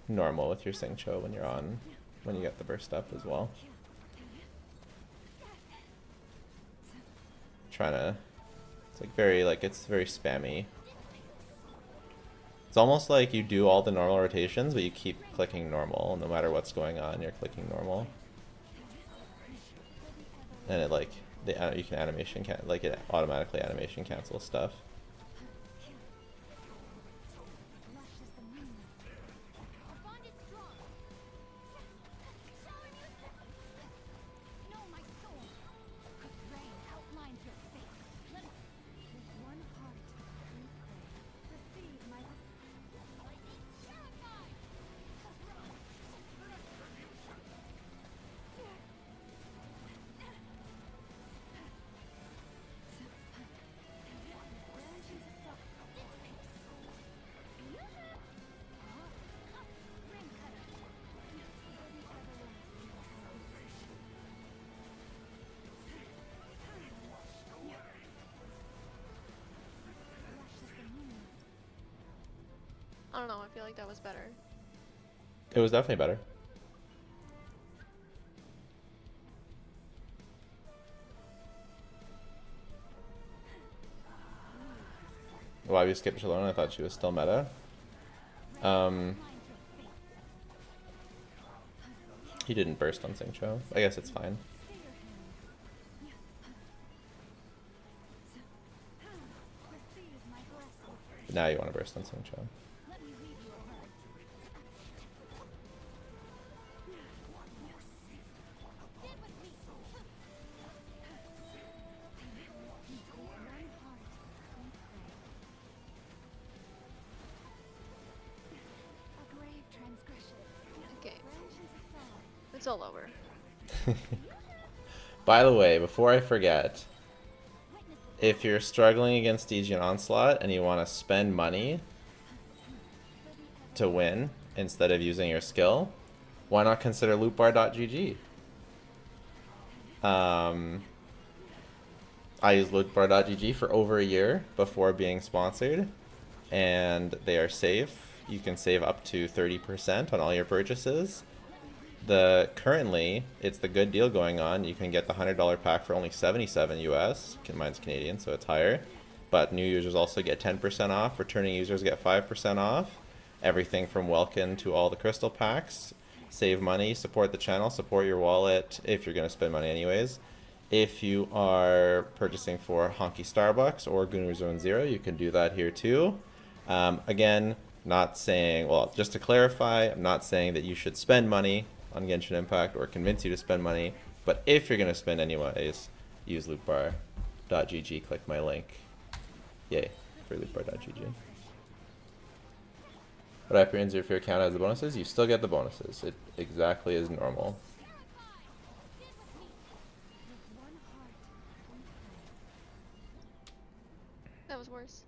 normal with your Singcho when you're on, when you get the burst up as well. Trying to, it's like very, like, it's very spammy. It's almost like you do all the normal rotations, but you keep clicking normal. No matter what's going on, you're clicking normal. And it like, you can animation, like it automatically animation cancels stuff. Lush as the moon. Our bond is strong. Shower you. No, my sword. Cooked rain outlines your fate. Let it. With one heart, we pray. Receive my. Lightning terrified. I don't know, I feel like that was better. It was definitely better. Why we skipped Xilonen? I thought she was still meta. He didn't burst on Singcho. I guess it's fine. But now you want to burst on Singcho. Okay. It's all over. By the way, before I forget, if you're struggling against Stygian Onslaught and you want to spend money to win instead of using your skill, why not consider lootbar.gg? I used lootbar.gg for over a year before being sponsored, and they are safe. You can save up to 30% on all your purchases. Currently, it's the good deal going on. You can get the $100 pack for only $77 US. Mine's Canadian, so it's higher. But new users also get 10% off. Returning users get 5% off. Everything from Welkin to all the crystal packs. Save money, support the channel, support your wallet if you're going to spend money anyways. If you are purchasing for Honky Starbucks or Gunner Zone Zero, you can do that here too. Again, not saying, well, just to clarify, I'm not saying that you should spend money on Genshin Impact or convince you to spend money, but if you're going to spend anyways, use lootbar.gg, click my link. Yay, for lootbar.gg. What happens if your account has the bonuses? You still get the bonuses. It exactly is normal. That was worse.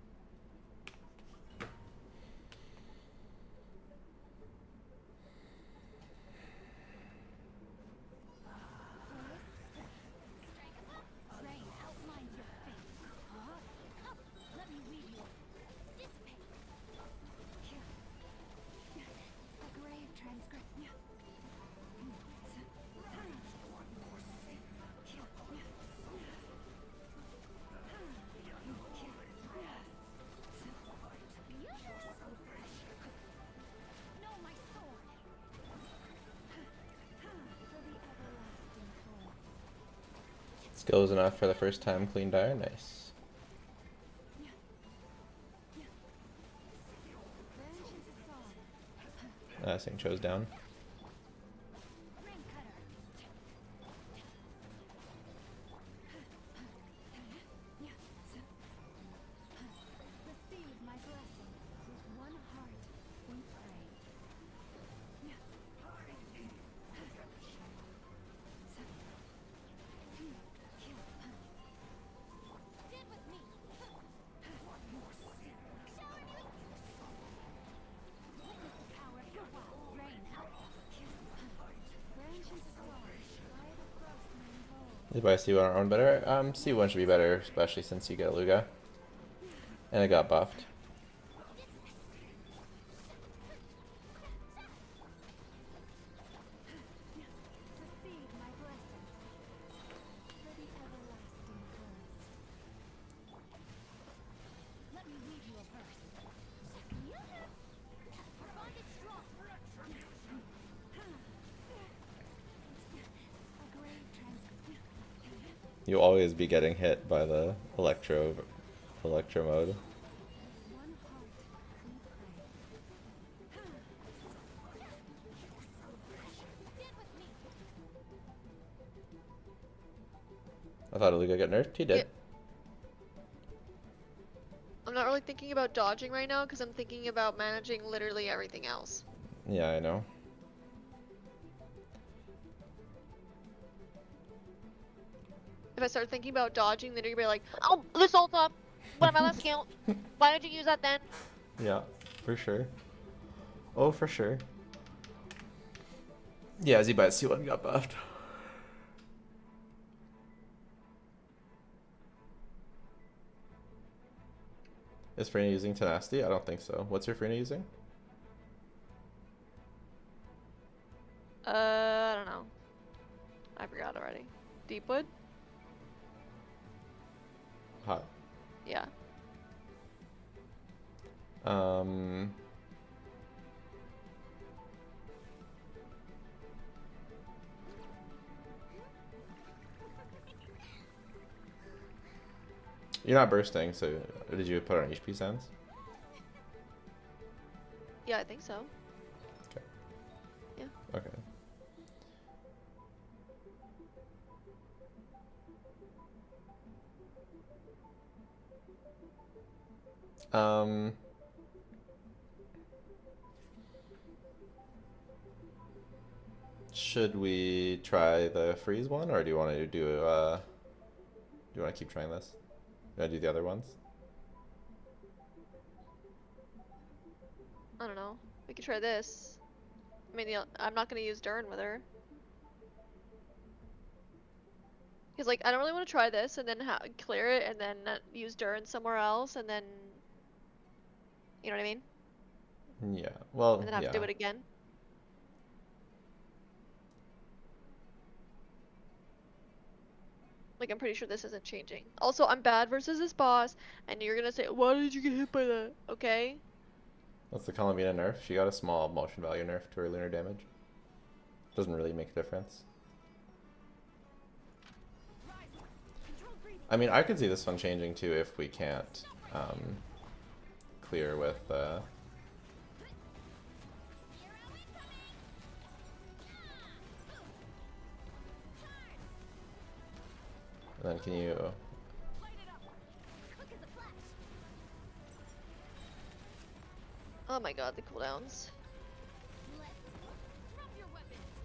Rain outlines your fate. Let me read you. Dissipate. A grave transgression. No, my sword. For the everlasting forest. Skills enough for the first time, clean dire, nice. Singcho's down. Ring cutter. Zibai C1 or own better? C1 should be better, especially since you get Illuga. And it got buffed. Receive my blessing for the everlasting curse. Let me read you a verse. Our bond is strong. A great You'll always be getting hit by the electro mode. one heart we pray. Stand with me. I thought Illuga got nerfed. He did. Yeah. I'm not really thinking about dodging right now because I'm thinking about managing literally everything else. Yeah, I know. If I start thinking about dodging, then you're gonna be like, oh, this ult up. What am I last skill? Why did you use that then? Yeah, for sure. Oh, for sure. Yeah, Zibai C1 got buffed. Is Freyna using Tenacity? I don't think so. What's your Freyna using? I don't know. I forgot already. Deepwood? Hot. Yeah. You're not bursting, so did you put on HP sense? Yeah, I think so. Okay. Yeah. Okay. Should we try the freeze one, or do you want to do you want to keep trying this? Do you want to do the other ones? I don't know. We could try this. I mean, I'm not gonna use Dern with her. Because, like, I don't really want to try this and then clear it and then use Dern somewhere else and then... You know what I mean? Yeah. Well, And then have yeah. to do it again. Like, I'm pretty sure this isn't changing. Also, I'm bad versus this boss, and you're gonna say, why did you get hit by that? Okay? That's the Columbina nerf. She got a small motion value nerf to her lunar damage. Doesn't really make a difference. I mean, I could see this one changing too if we can't clear with and then can you Oh my god, the cooldowns. Drop your weapons.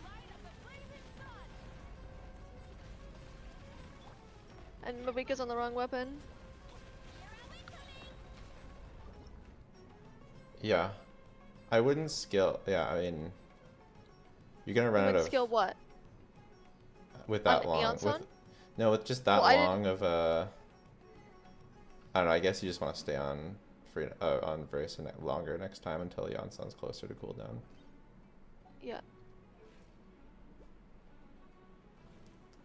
Light up the blazing sun. And Mabika's on the wrong weapon. yeah. I wouldn't skill. Yeah, I mean, you're gonna run You out would of skill what? with that On long. Eon With Sun? no, with just that Well, I long of a. I don't know. I guess you just want to stay on free on Vrace longer next time until Jansson's closer to cooldown. Yeah.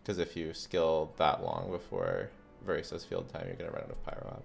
Because if you skill that long before Vrace's field time, you're gonna run out of Pyro Up.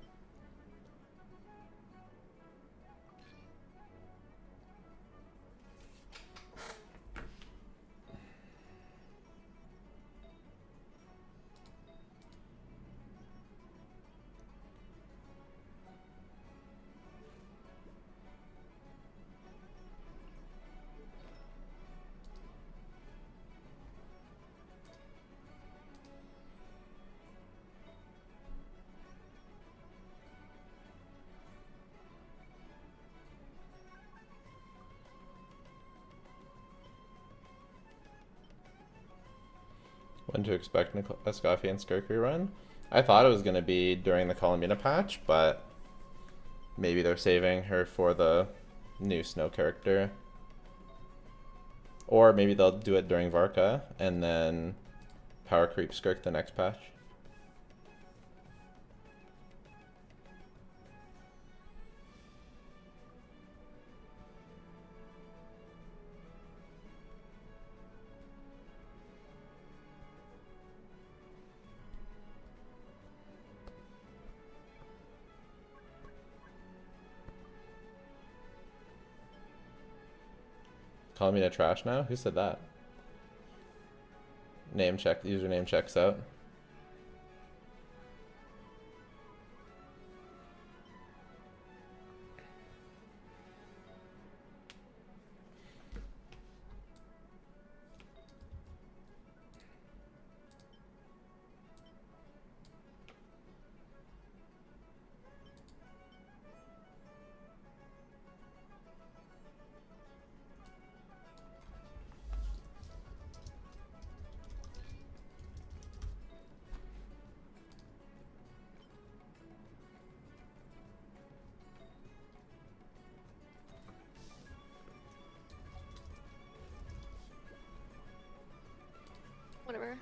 When to expect a Scoffy and Skirky run? I thought it was going to be during the Columbina patch, but maybe they're saving her for the new snow character. Or maybe they'll do it during Varka and then power creep skirk the next patch. Columbina trash now? Who said that? Name check. Username checks out. Whatever.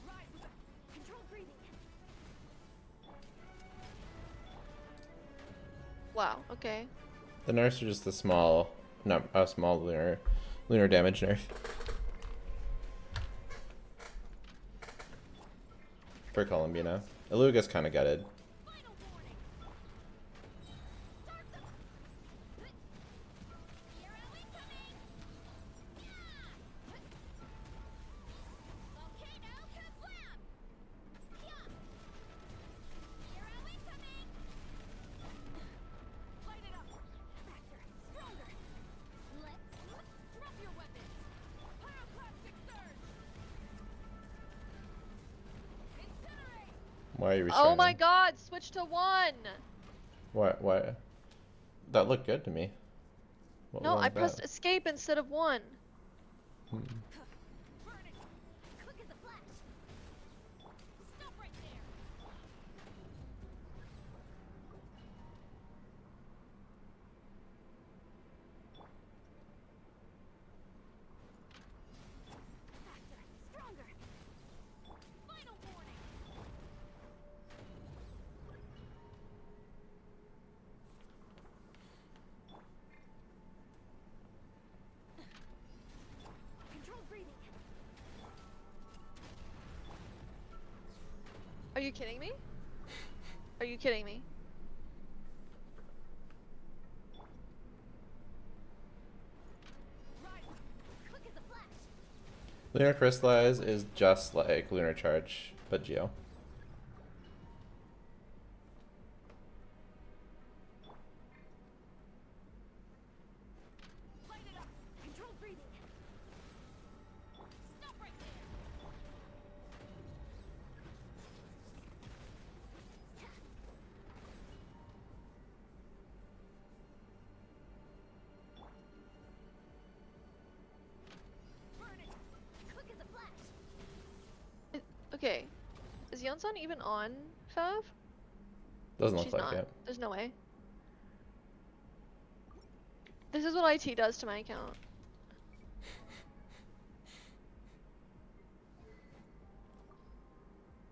Rise with the controlled breathing. Wow, okay. The nerfs are just a small lunar damage nerf. For Columbina. Illuga's kinda gutted. Final warning. Start them. Hero incoming. Volcano kablam. Hero incoming. Light it up. Faster, stronger. Let's drop your weapons. Pyroclastic surge. Incinerate. Why are you restarting? Oh my god, switch to 1! Why? That looked good to me. What No, wrong I with pressed that? escape instead of 1. Burn it. Quick as a flash. Stop right there. Faster, stronger. Final warning. Controlled breathing. Are you kidding me? Are you kidding me? Rise. Quick as a flash. Lunar Crystallize is just like Lunar Charge, but Geo. Light it up. Controlled breathing. Stop right there. Burn it. Quick as a flash. Okay. Is Yonsan even on Fav? Doesn't look She's like not. it. There's no way. This is what IT does to my account.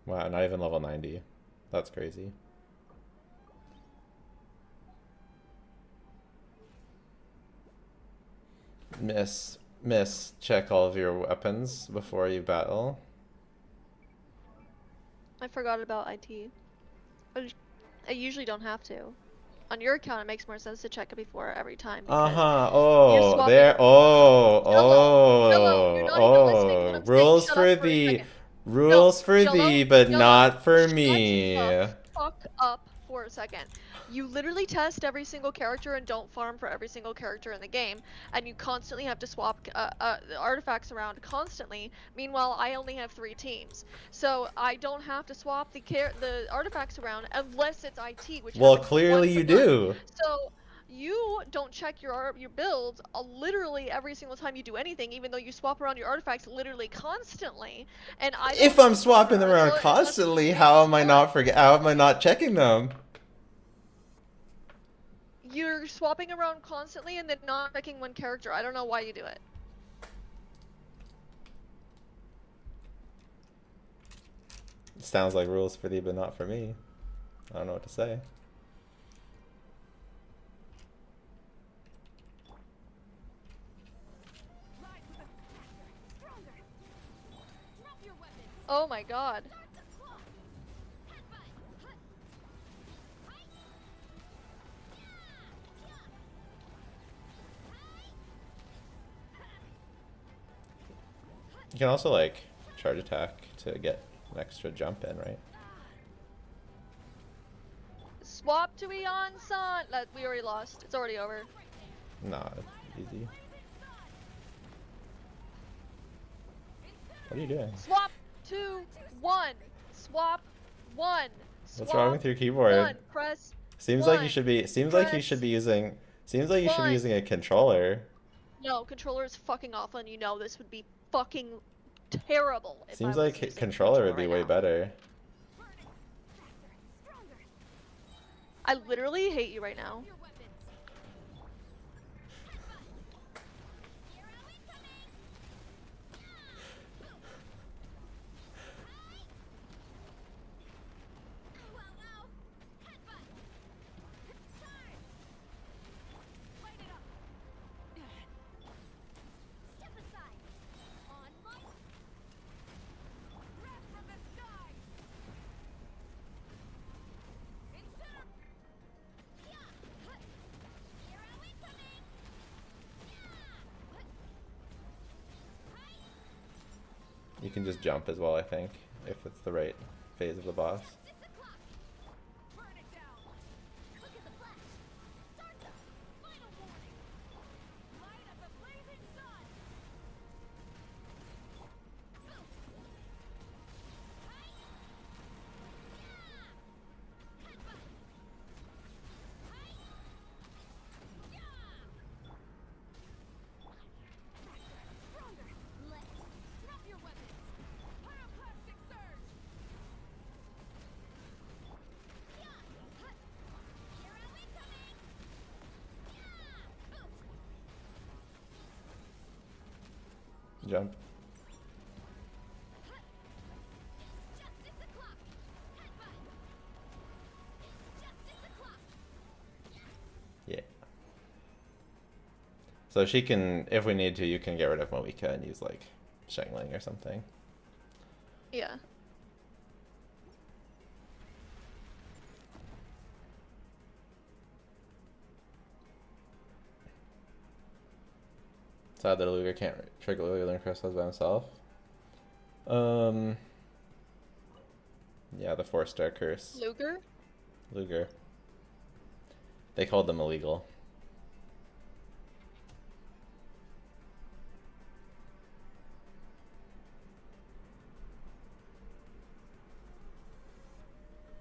Wow, not even level 90. That's crazy. Miss, check all of your weapons before you battle. I forgot about IT. I usually don't have to. On your account, it makes more sense to check it before every time. because Oh, swapping- there. Oh, Jello, you're not even listening to what I'm saying. rules Shut for up for a thee, second. rules for Jello, thee, but Jello, not for shut me. the fuck up for a second. You literally test every single character and don't farm for every single character in the game, and you constantly have to swap artifacts around constantly. Meanwhile, I only have 3 teams, so I don't have to swap the artifacts around unless it's IT, which Well, happens clearly once a you month. do. So you don't check your builds literally every single time you do anything, even though you swap around your artifacts literally constantly. And I If don't I'm swapping them around unless- constantly, how am I not checking them? You're swapping around constantly and then not picking one character. I don't know why you do it. It sounds like rules for thee, but not for me. I don't know what to say. Rise with us faster, stronger. Drop your weapons. Oh my god. Start the clock. Headbutt. Hut. Hi. You can also like charge attack to get an extra jump in, right? Swap to Eon-san! We already lost. It's already over. Nah, it's easy. What are you doing? Swap to 1. Swap 1. What's wrong with your keyboard? 1. Press. Seems one. like you should be. Seems like you should be using. Seems like you should be One. using a controller. No, controller is fucking awful, and you know this would be fucking terrible. If I Seems was like using controller would be right way now. better. Burn it. Faster, stronger. I literally hate you right now. Your weapons. Here are we coming. Ow, ow, ow. Headbutt. Charge. Light it up. Step aside. On my. Grab from the sky. Incentive. Yeah. Hut. Here are we coming. Yeah. Hut. Hi. You can just jump as well, I think, if it's the right phase of the boss. Justice o'clock. Burn it down. Quick as a flash. Start the final warning. Light up the blazing sun. Boost. Hi. Yeah. Headbutt. Hi. Yeah. Faster, stronger. Let's drop your weapons. Pyroclastic surge. Yeah. Hut. Here are we coming. Yeah. Boost. Jump. Hut. It's justice o'clock. Headbutt. It's justice o'clock. Yeah. So she can, if we need to, you can get rid of Moika and use like Shangling or something. Yeah. Sad that Illuga can't trigger Learn Crystals by himself. Yeah, the 4-star curse. Luger? Luger. They called them illegal.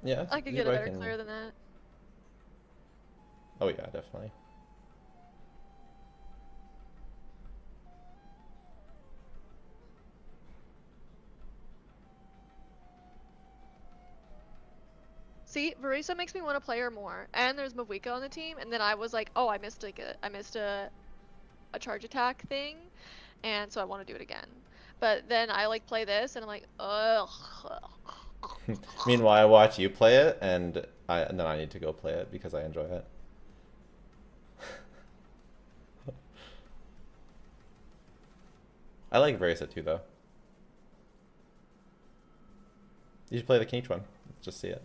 Yeah, I could get a Zibai better can- clear than that. Oh yeah, definitely. See, Verisa makes me want to play her more, and there's Mavika on the team, and then I was like, oh, I missed a charge attack thing, and so I want to do it again. But then I like play this, and I'm like, ugh. Meanwhile, I watch you play it, and then I need to go play it because I enjoy it. I like Verisa too, though. You should play the Kenichi one. Let's just see it.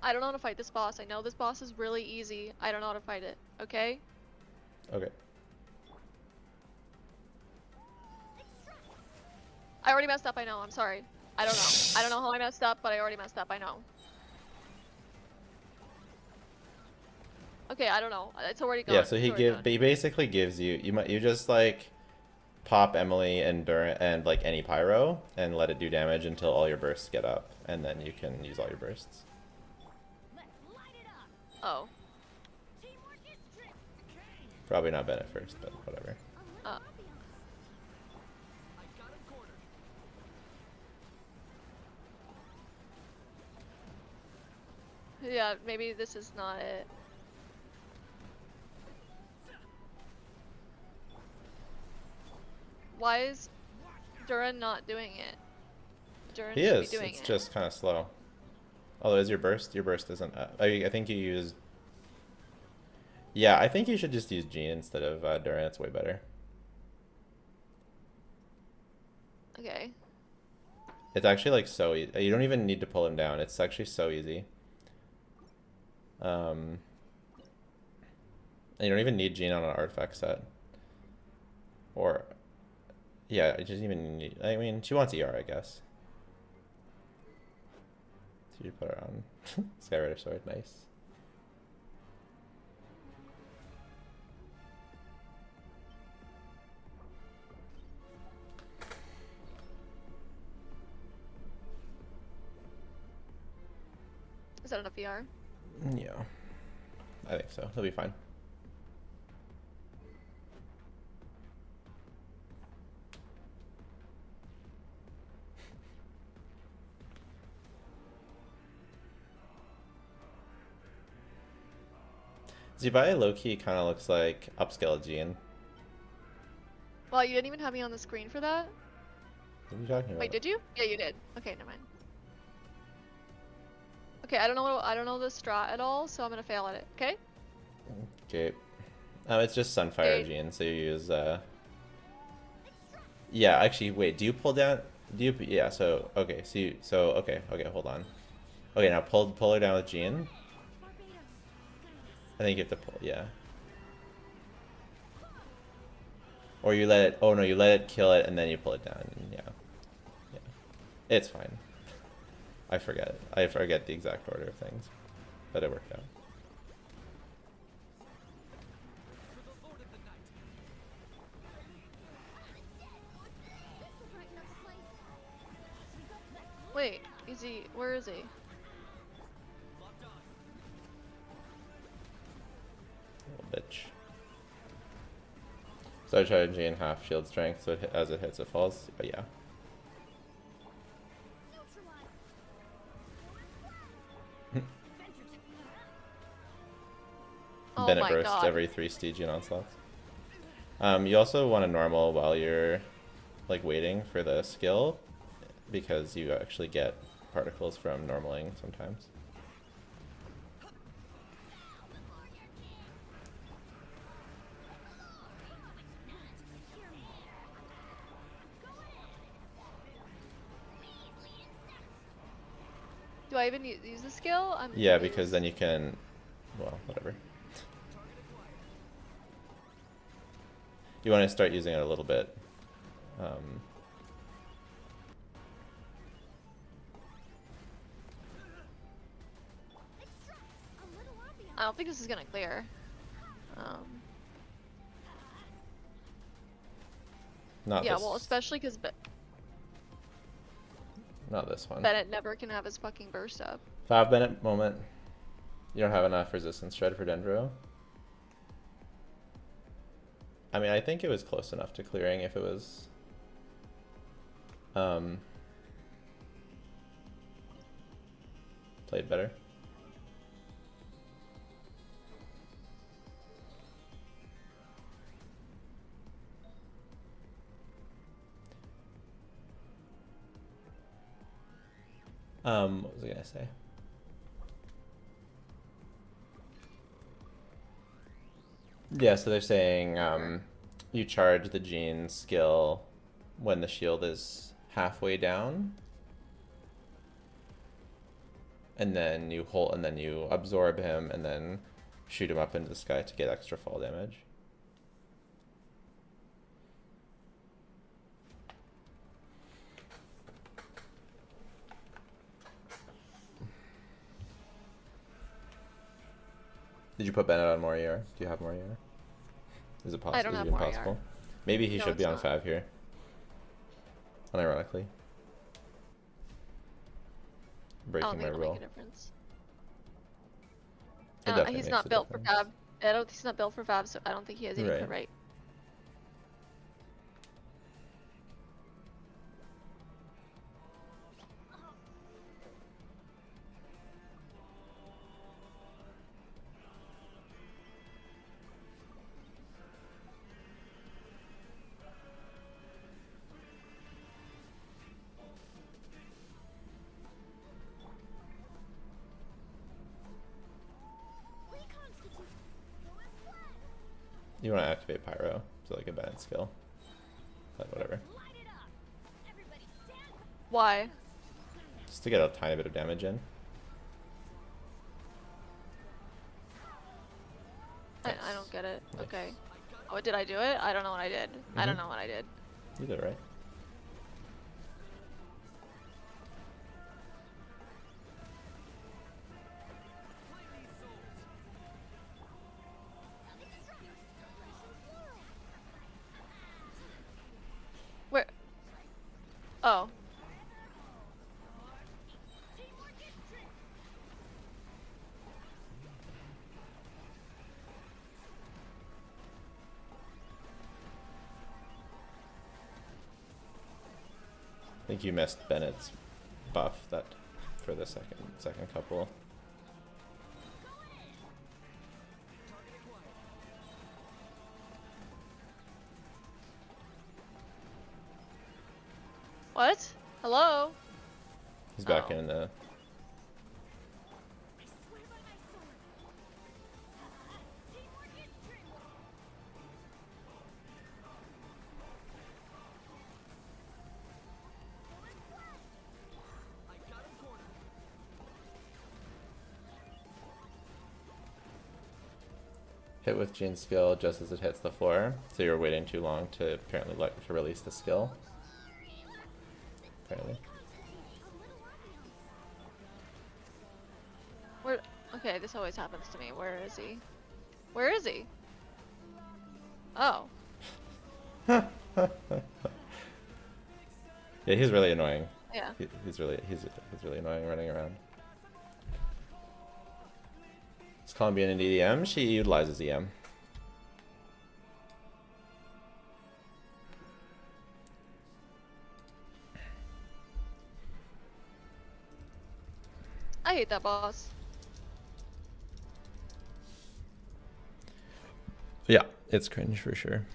I don't know how to fight this boss. I know this boss is really easy. I don't know how to fight it. Okay? Okay. I already messed up. I know. I'm sorry. I don't know. I don't know how I messed up, but I already messed up. I know. Okay, I don't know. It's already gone. Yeah, so It's he already done. he basically gives you you just like pop Emily and and like any pyro and let it do damage until all your bursts get up, and then you can use all your bursts. Let's light it up. Oh. Teamwork is strength. Probably not Ben at first, but whatever. Uh. Yeah, maybe this is not it. Why is Duran not doing it? Duran He should be is. doing It's it. just kind of slow. Although, is your burst? Your burst isn't. I think you use. Yeah, I think you should just use Jean instead of Duran. It's way better. Okay. It's actually like so easy. You don't even need to pull him down. It's actually so easy. And you don't even need Jean on an artifact set. Or, yeah, it doesn't even need. I mean, she wants ER, I guess. So you put her on Skyrider Sword. Nice. Is that enough ER? Yeah, I think so. He'll be fine. Zibai low-key kind of looks like upscale Jean. Well, you didn't even have me on the screen for that? What are you talking about? Wait, did you? Yeah, you did. Okay, never mind. Okay, I don't know the strat at all, so I'm gonna fail at it, okay? Okay. It's just Sunfire Okay. Jean, so you use, Yeah, actually, wait, do you pull down? Do you, yeah, so, okay, okay, hold on. Okay, now pull her down with Jean. I think you have to pull, yeah. Or you let it, oh no, you let it kill it and then you pull it down, yeah. Yeah. It's fine. I forget the exact order of things, but it worked out. Wait, is he? Where is he? Little bitch. So I try to gain half shield strength, so as it hits, it falls. But yeah. Oh Bennett my bursts god. every 3 Stygian onslaughts. You also want a normal while you're like waiting for the skill, because you actually get particles from normaling sometimes. Do I even use the skill? Yeah, because then you can, well, whatever. You want to start using it a little bit. I don't think this is gonna clear. Not Yeah, this. well, especially because Not this one. Bennett never can have his fucking burst up. 5 Bennett moment. You don't have enough resistance shred for Dendro. I mean, I think it was close enough to clearing if it was played better. What was I gonna say? Yeah, so they're saying you charge the Jean skill when the shield is halfway down, and then you hold, and then you absorb him, and then shoot him up into the sky to get extra fall damage. Did you put Bennett on more ER? Do you have more ER? Is it possible? I don't Is have it more ER. possible? Maybe he No, should be it's on not. 5 here. Unironically. I Breaking don't my think it'll rule. make a difference. It definitely He's makes not a built for difference. Fab. I don't think he's not built for Fab, so I don't think he has any Right. crit rate. You want to activate Pyro, so like a bad skill. But whatever. Light it up. Everybody stand. Why? Just to get a tiny bit of damage in. I don't get it. Okay. Oh, did I do it? I don't know what I did. I don't know what I did. You did it right. Where? Oh. I think you missed Bennett's buff that for the second couple. What? Hello? He's back Oh. in the. I swear by my sword. Teamwork is trick. I got him cornered. Hit with Jean's skill just as it hits the floor, so you're waiting too long to apparently to release the skill. Apparently. Where? Okay, this always happens to me. Where is he? Where is he? Oh. Yeah, he's really annoying. Yeah. He's really annoying running around. Is Columbina an EDM? She utilizes EM. I hate that boss. Yeah, it's cringe for sure.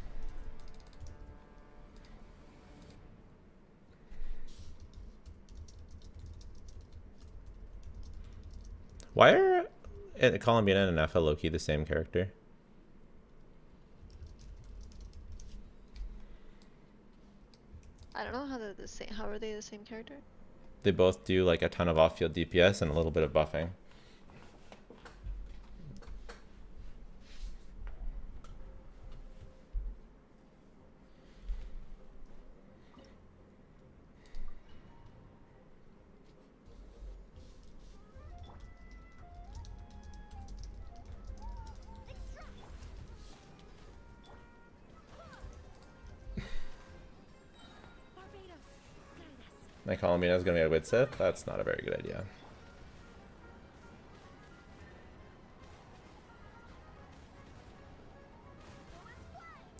Why are Columbina and Nefa Loki the same character? I don't know how they're the same. How are they the same character? They both do like a ton of off-field DPS and a little bit of buffing. Barbados, guide us. My Columbina is gonna be a Wid Sith? That's not a very good idea.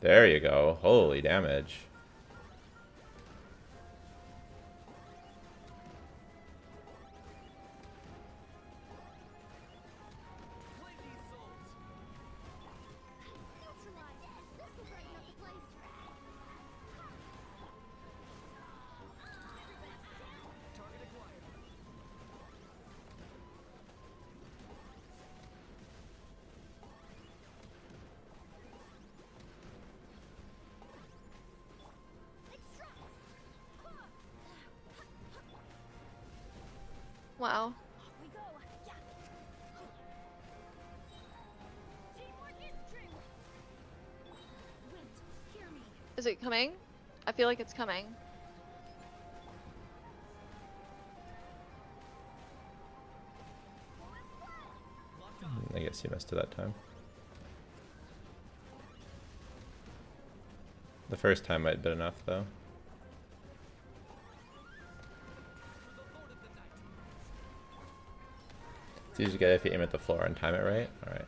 There you go. Holy damage. Neutralize. This will brighten up the place. Target acquired. Wow. Off we go. Yeah. Teamwork is true. Wind, hear me. Is it coming? I feel like it's coming. I guess you missed it that time. The first time might have been enough though. It's easy to get if you aim at the floor and time it right. Alright.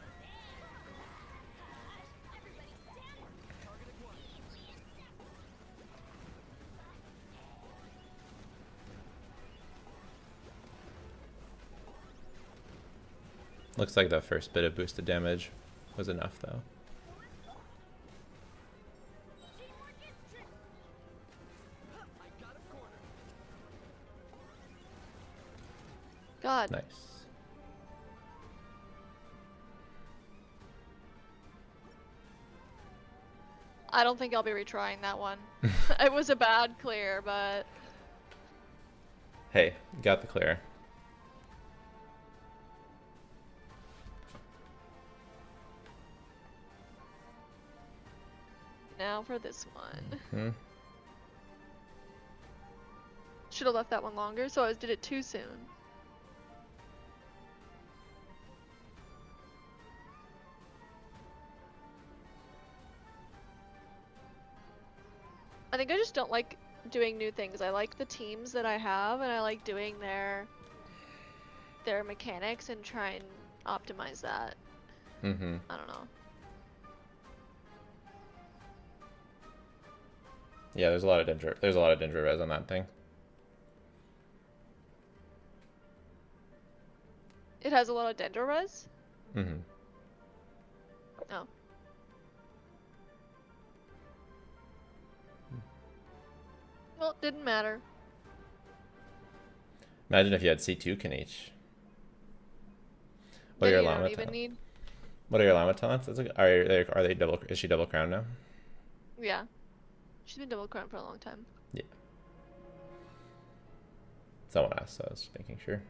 Looks like the first bit of boosted damage was enough though. Teamwork is true. I got him cornered. God. Nice. I don't think I'll be retrying that one. It was a bad clear, but Hey, you got the clear. now for this one. Hmm. Should have left that one longer, so I did it too soon. I think I just don't like doing new things. I like the teams that I have, and I like doing their mechanics and try and optimize that. Mm-hmm. I don't know. Yeah, there's a lot of danger res on that thing. It has a lot of dendro res? Mm-hmm. Oh. Well, it didn't matter. Imagine if you had C2 Kaniche. What are Maybe your you don't llama even taunts? need. What are your llama taunts? Are they double? Is she double crown now? Yeah. She's been double crowned for a long time. Yeah. Someone asked, so I was just making sure.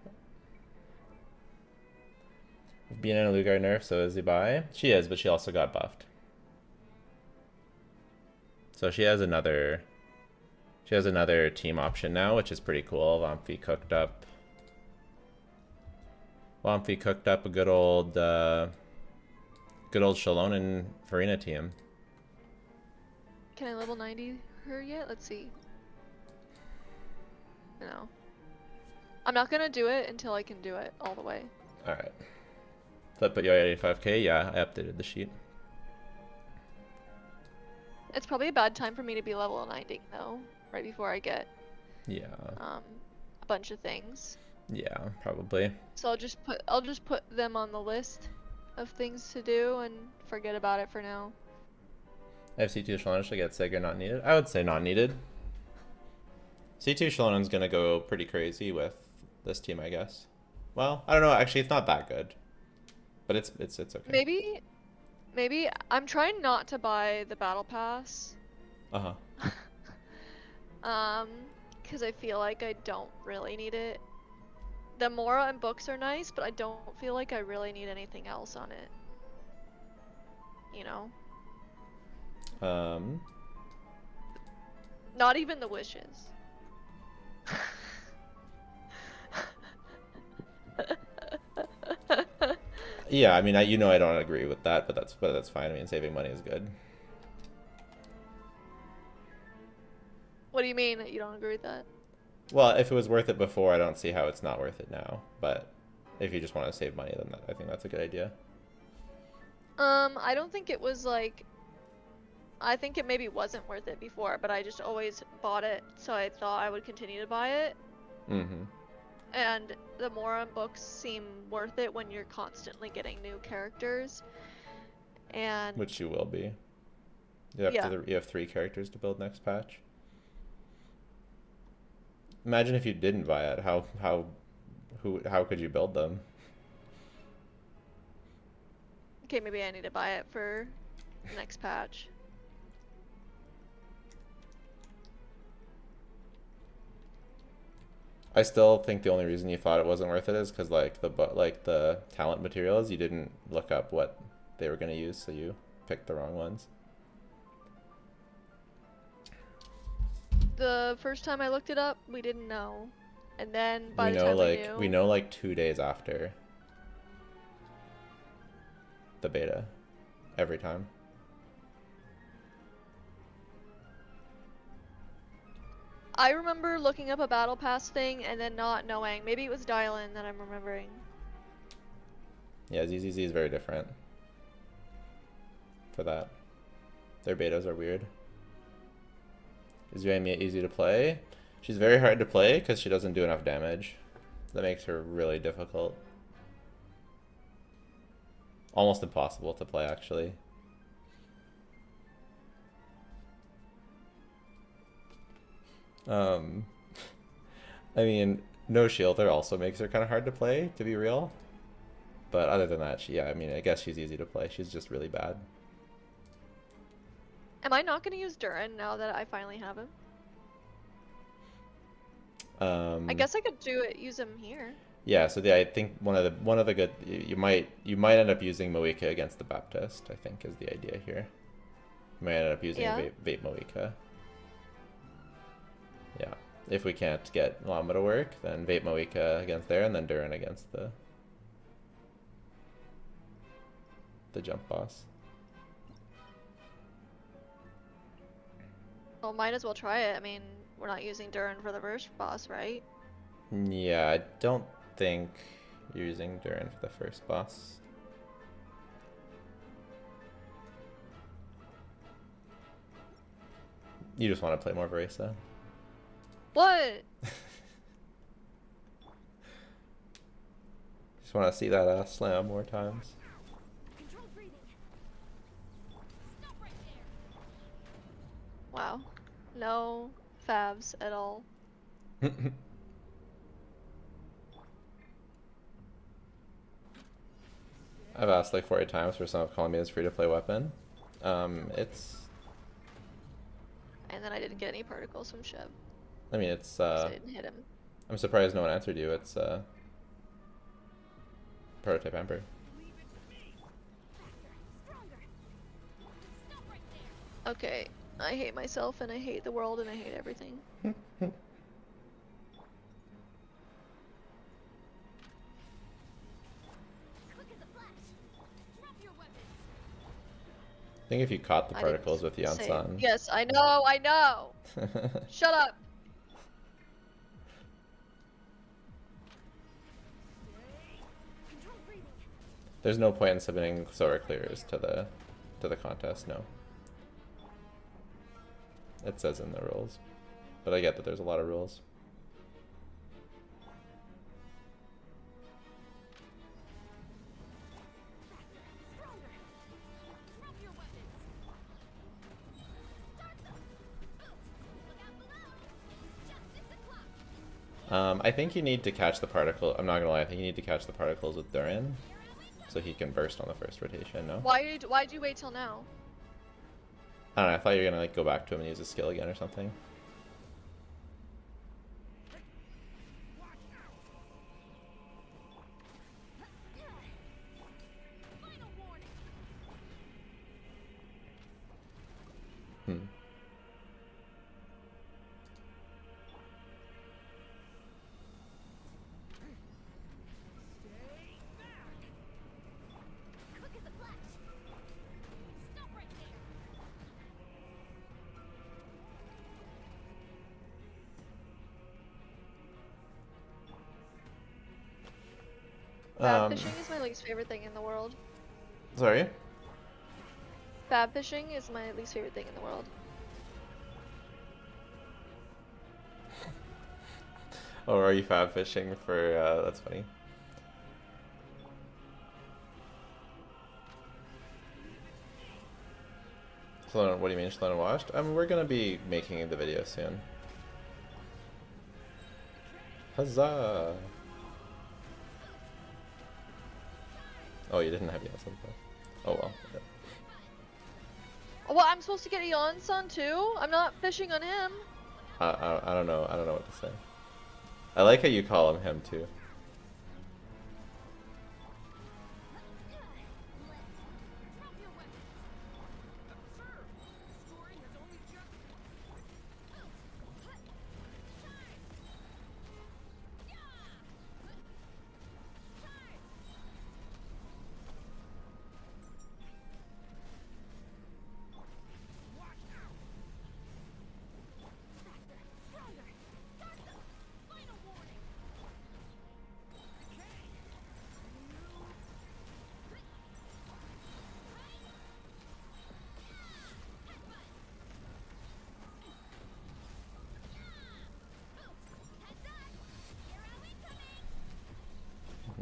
Being an Illuga nerf, so is Zibai. She is, but she also got buffed. So she has another team option now, which is pretty cool. Lamphi cooked up a good old Xilonen Farina team. Can I level 90 her yet? Let's see. No. I'm not gonna do it until I can do it all the way. Alright. So that put you at 85k? Yeah, I updated the sheet. It's probably a bad time for me to be level 90 though, right before I get Yeah. a bunch of things. Yeah, probably. So I'll just put them on the list of things to do and forget about it for now. FC2 Xilonen should get Sega not needed. I would say not needed. C2 Shilonen's gonna go pretty crazy with this team, I guess. Well, I don't know. Actually, it's not that good, but it's okay. Maybe I'm trying not to buy the battle pass. Uh huh. Because I feel like I don't really need it. The Mora and books are nice, but I don't feel like I really need anything else on it. You know? Not even the wishes. Yeah, I mean, I don't agree with that, but that's fine. I mean, saving money is good. What do you mean that you don't agree with that? Well, if it was worth it before, I don't see how it's not worth it now. But if you just want to save money, then I think that's a good idea. I don't think it was like. I think it maybe wasn't worth it before, but I just always bought it, so I thought I would continue to buy it. Mm-hmm. And the Mora books seem worth it when you're constantly getting new characters. And Which you will be. You have 3 characters to build next patch. Imagine if you didn't buy it. How could you build them? okay, maybe I need to buy it for the next patch. I still think the only reason you thought it wasn't worth it is because the talent materials, you didn't look up what they were going to use, so you picked the wrong ones. The first time I looked it up, we didn't know. And then by we the know time we know like 2 days after the beta every time. I remember looking up a battle pass thing and then not knowing. Maybe it was Dylan that I'm remembering. Yeah, ZZZ is very different for that. Their betas are weird. Is Yuami easy to play? She's very hard to play because she doesn't do enough damage. That makes her really difficult. Almost impossible to play, actually. I mean, no shielder also makes her kind of hard to play, to be real. But other than that, I mean, I guess she's easy to play. She's just really bad. Am I not gonna use Durin now that I finally have him? I guess I could use him here. Yeah, so I think one of the good you might end up using Moika against the Baptist, I think is the idea here. You might end up using Vape Moika. Yeah. If we can't get Llama to work, then Vape Moika against there, and then Durin against the jump boss. Well, might as well try it. I mean, we're not using Durin for the first boss, right? Yeah, I don't think you're using Durin for the first boss. You just want to play more Varesa. What? Just want to see that ass slam more times. Controlled breathing. Stop right there. Wow. No favs at all. I've asked like 40 times for some of Columbia's free-to-play weapon. It's... And then I didn't get any particles from Shib. I mean, it's... So I didn't hit him. I'm surprised no one answered you. It's Prototype Emperor. Okay, I hate myself and I hate the world and I hate everything. I think if you caught the particles with Yansan. Yes, I know! Shut up! There's no point in submitting Sora clears to the contest, no. It says in the rules. But I get that there's a lot of rules. I think you need to catch the particle. I'm not gonna lie, I think you need to catch the particles with Durin, so he can burst on the first rotation. No. Why'd you wait till now? I don't know. I thought you were gonna like go back to him and use his skill again or something. Fab fishing is my least favorite thing in the world. Sorry? Fab fishing is my least favorite thing in the world. Oh, are you fab fishing for, that's funny. Xilonen, what do you mean Xilonen watched? We're gonna be making the video soon. Huzzah! Oh, you didn't have Yansan though. Oh well. Yeah. Well, I'm supposed to get Yansan too? I'm not fishing on him. I don't know. I don't know what to say. I like how you call him too.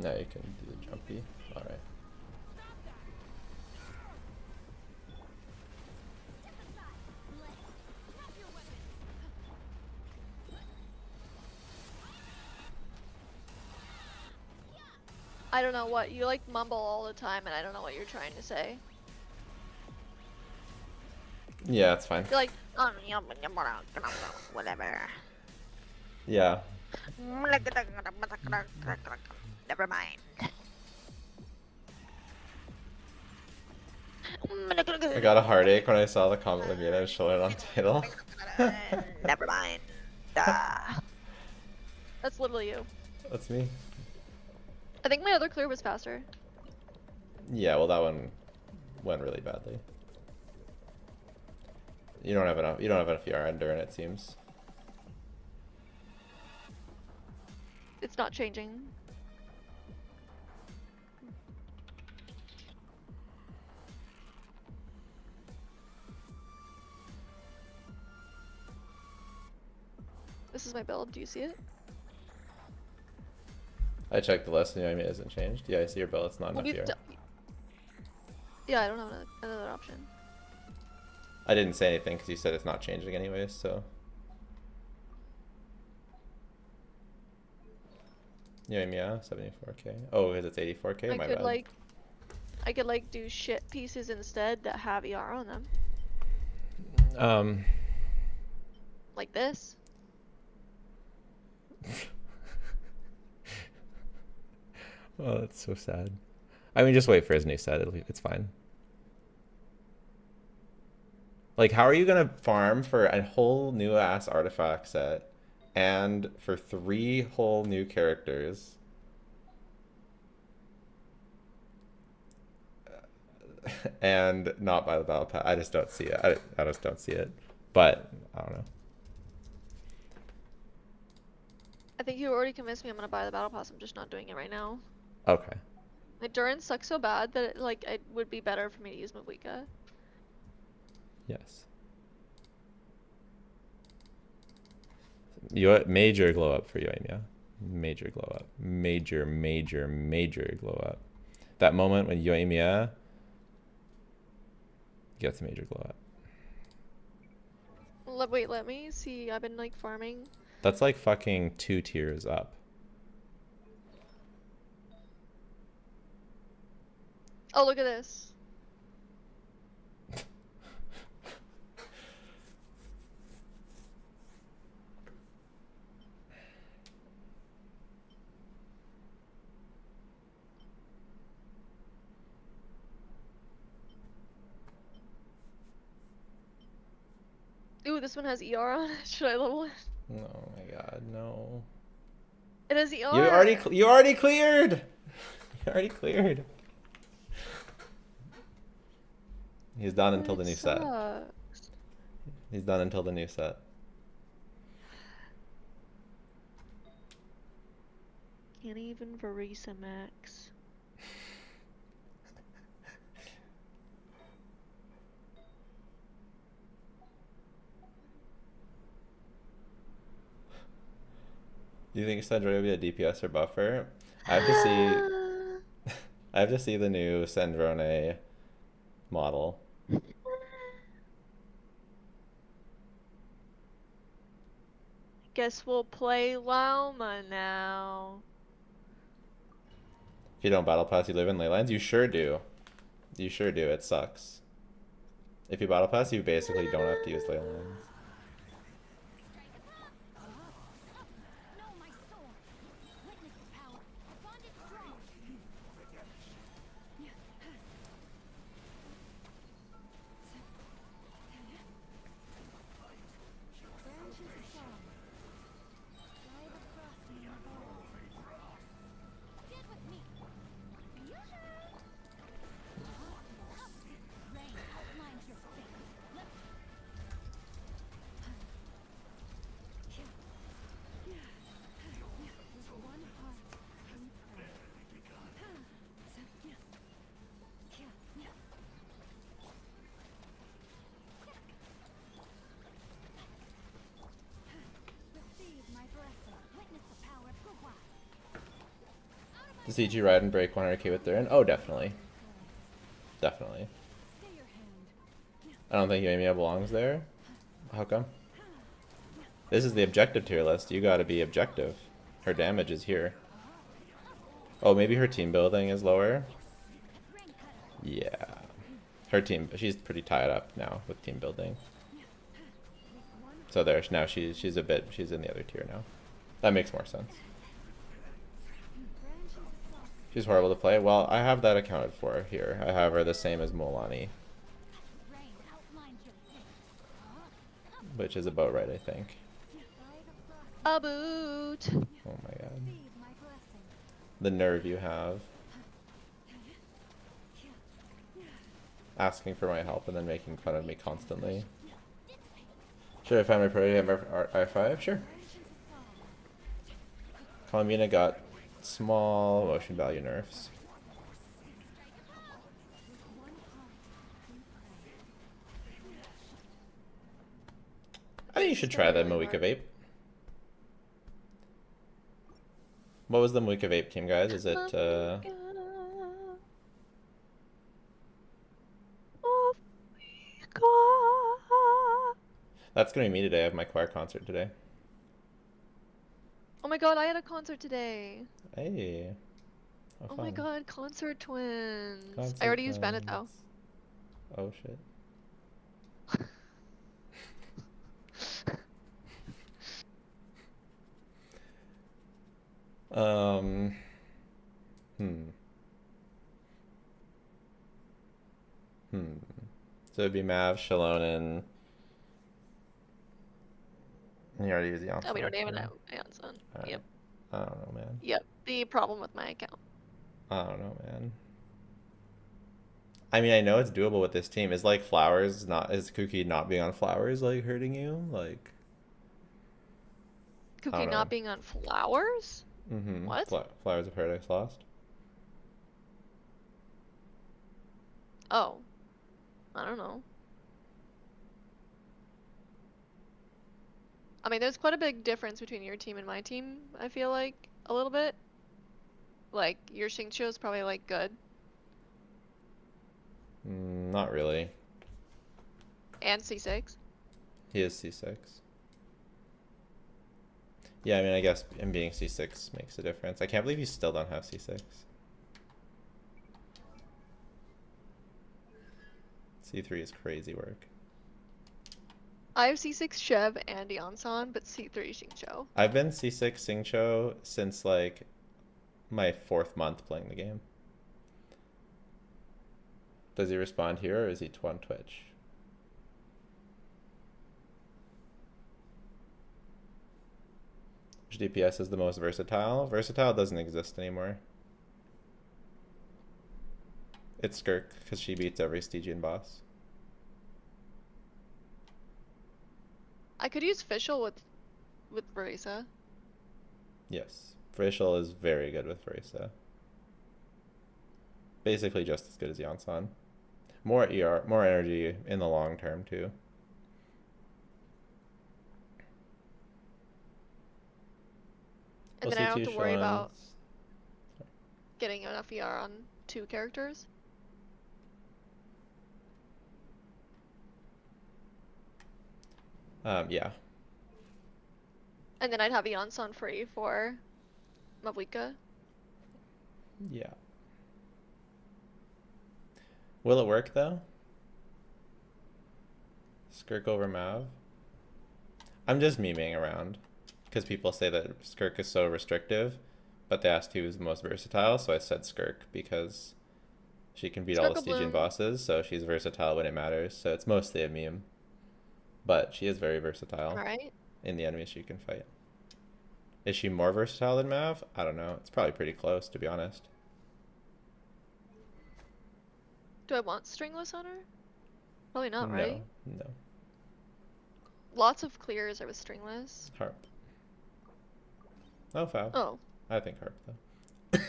Now you can do the jumpy. Alright. I don't know what you like mumble all the time and I don't know what you're trying to say. Yeah, it's fine. You're like, whatever. Yeah. Never mind. I got a heartache when I saw the comment Lamina showing it on title. Never mind. That's literally you. That's me. I think my other clear was faster. Yeah, well that one went really badly. You don't have enough ER under it seems. It's not changing. This is my build. Do you see it? I checked the list and it hasn't changed. Yeah, I see your bill, it's not enough ER. Yeah, I don't have another option. I didn't say anything because you said it's not changing anyways, so. Yeah, 74k. Oh, because it's 84k, my bad. I could like do shit pieces instead that have ER on them. Like this. Oh, that's so sad. I mean, just wait for his new set. It's fine. Like, how are you gonna farm for a whole new ass artifact set and for 3 whole new characters and not buy the battle pass? I just don't see it. I just don't see it. But I don't know. I think you already convinced me I'm gonna buy the battle pass. I'm just not doing it right now. Okay. My Duran sucks so bad that it would be better for me to use Mavika. Yes. Major glow up for you, Amy. Major glow up. Major glow up. That moment when Yoimiya gets a major glow up. Wait, let me see. I've been like farming. That's like fucking 2 tiers up. Oh, look at this. Ooh, this one has ER on it. Should I level it? Oh my god, no. It has ER. You already cleared. You already cleared. He's done until the new set. He's done until the new set. Can't even Varisa Max. Do you think Sandra will be a DPS or buffer? I have to see. I have to see the new Sandrone model. Guess we'll play Lauma now. If you don't battle pass, you live in Leylands? You sure do. You sure do. It sucks. If you battle pass, you basically don't have to use Leylands. Does CG ride and break 100k with Thurin? Oh, definitely. Definitely. I don't think Yoimiya belongs there. How come? This is the objective tier list. You gotta be objective. Her damage is here. Oh, maybe her team building is lower? Yeah. Her team, she's pretty tied up now with team building. So there, now she's in the other tier now. That makes more sense. She's horrible to play. Well, I have that accounted for here. I have her the same as Molani, which is about right, I think. A boot. Oh my god. The nerve you have. Asking for my help and then making fun of me constantly. Should I find my priority R5? Sure. Columbina got small motion value nerfs. I think you should try the Moika Vape. What was the Moika Vape team, guys? Is it That's gonna be me today. I have my choir concert today. Oh my god, I had a concert today. Hey. Oh my god, concert twins. Concert I already used Bennett though. Oh shit. So it'd be Mav, Xilonen. You already used the answer. Oh, we don't even have Anson. Right. Yep. I don't know, man. Yep. The problem with my account. I don't know, man. I mean, I know it's doable with this team. Is like Flowers is Kuki not being on Flowers like hurting you? Like Cookie not being on Flowers? Mm-hmm. What? Flowers of Paradise Lost. Oh. I don't know. I mean, there's quite a big difference between your team and my team, I feel like, a little bit. Like, your Xingqiu is probably, like, good. Not really. And C6. He is C6. Yeah, I mean, I guess him being C6 makes a difference. I can't believe you still don't have C6. C3 is crazy work. I have C6 Chev and Yansan, but C3 Xingqiu. I've been C6 Xingqiu since, like, my 4th month playing the game. Does he respond here, or is he on Twitch? Which DPS is the most versatile? Versatile doesn't exist anymore. It's Skirk, because she beats every Stygian boss. I could use Fischl with Verisa. Yes. Fischl is very good with Verisa. Basically just as good as Yansan. More ER, more energy in the long term too. And then I don't have to worry about getting enough ER on 2 characters. Yeah. And then I'd have Yansan free for Mavuika. Yeah. Will it work though? Skirk over Mav? I'm just memeing around because people say that Skirk is so restrictive, but they asked who was the most versatile, so I said Skirk because she can beat all the Stygian bosses, so she's versatile when it matters. So it's mostly a meme. But she is very versatile. Alright. In the enemies she can fight. Is she more versatile than Mav? I don't know. It's probably pretty close, to be honest. Do I want Stringless on her? Probably not, right? No. Lots of clears are with Stringless. Harp. Oh, foul. Oh. I think Harp, though.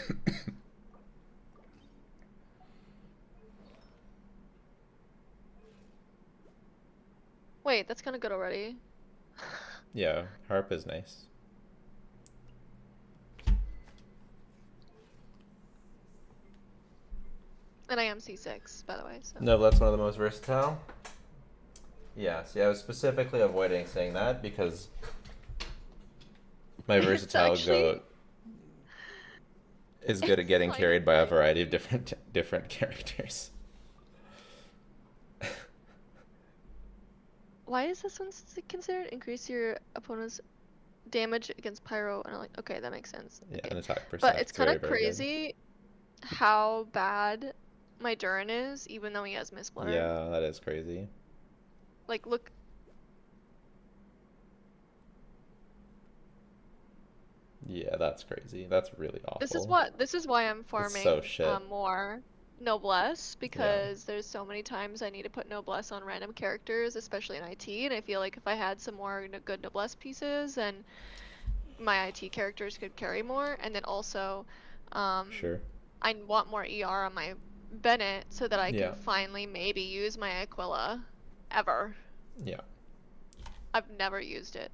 Wait, that's kind of good already. Yeah, Harp is nice. And I am C6, by the way, so. No, that's one of the most versatile. Yeah, see, I was specifically avoiding saying that because my versatile goat is good at getting carried by a variety of different characters. Why is this one considered increase your opponent's damage against pyro? And I'm like, okay, that makes sense. Yeah, Okay. an attack percent. But it's It's kind very, of very good. crazy how bad my Durin is, even though he has Mistblur. Yeah, that is crazy. Like, look. Yeah, that's crazy. That's really awful. This is why I'm farming so shit. more Noblesse, because there's so many times I need to put Noblesse on random characters, especially in IT, and I feel like if I had some more good Noblesse pieces, then my IT characters could carry more, and then also Sure. I want more ER on my Bennett so that I Yeah. can finally maybe use my Aquila ever. Yeah. I've never used it.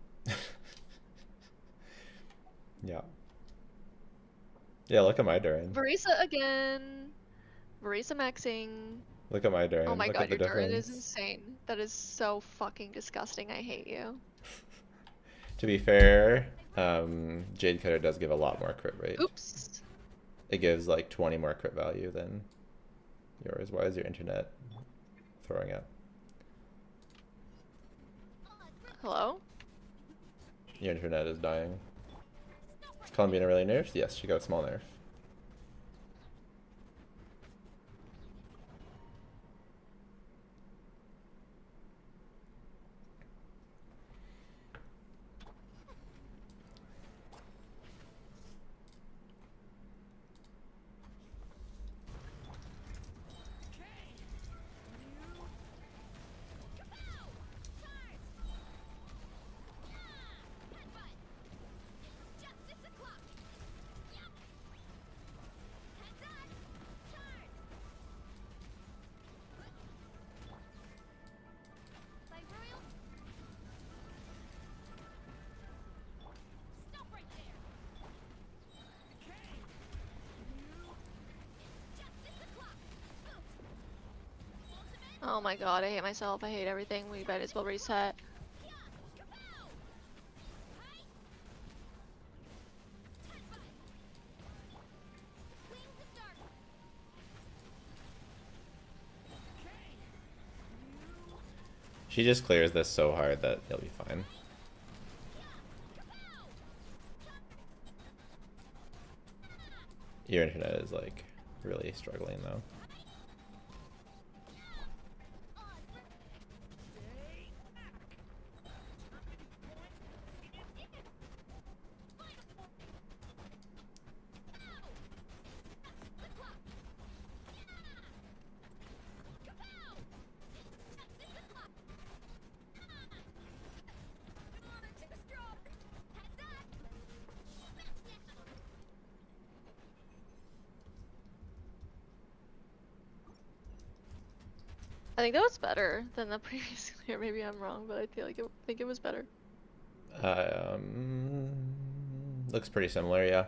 Yeah. Yeah, look at my Durin. Varisa again. Varisa maxing. Look at my Durin. Oh my look god, at the your Durin difference. is insane. That is so fucking disgusting. I hate you. To be fair, Jade Cutter does give a lot more crit rate. Oops. It gives like 20 more crit value than yours. Why is your internet throwing up? Hello? Your internet is dying. Is Columbina really nerfed? Yes, she got a small nerf. Oh my god, I hate myself. I hate everything. We might as well reset. She just clears this so hard that he'll be fine. Your internet is like really struggling though. I think that was better than the previous clear. Maybe I'm wrong, but I feel like think it was better. Looks pretty similar, yeah.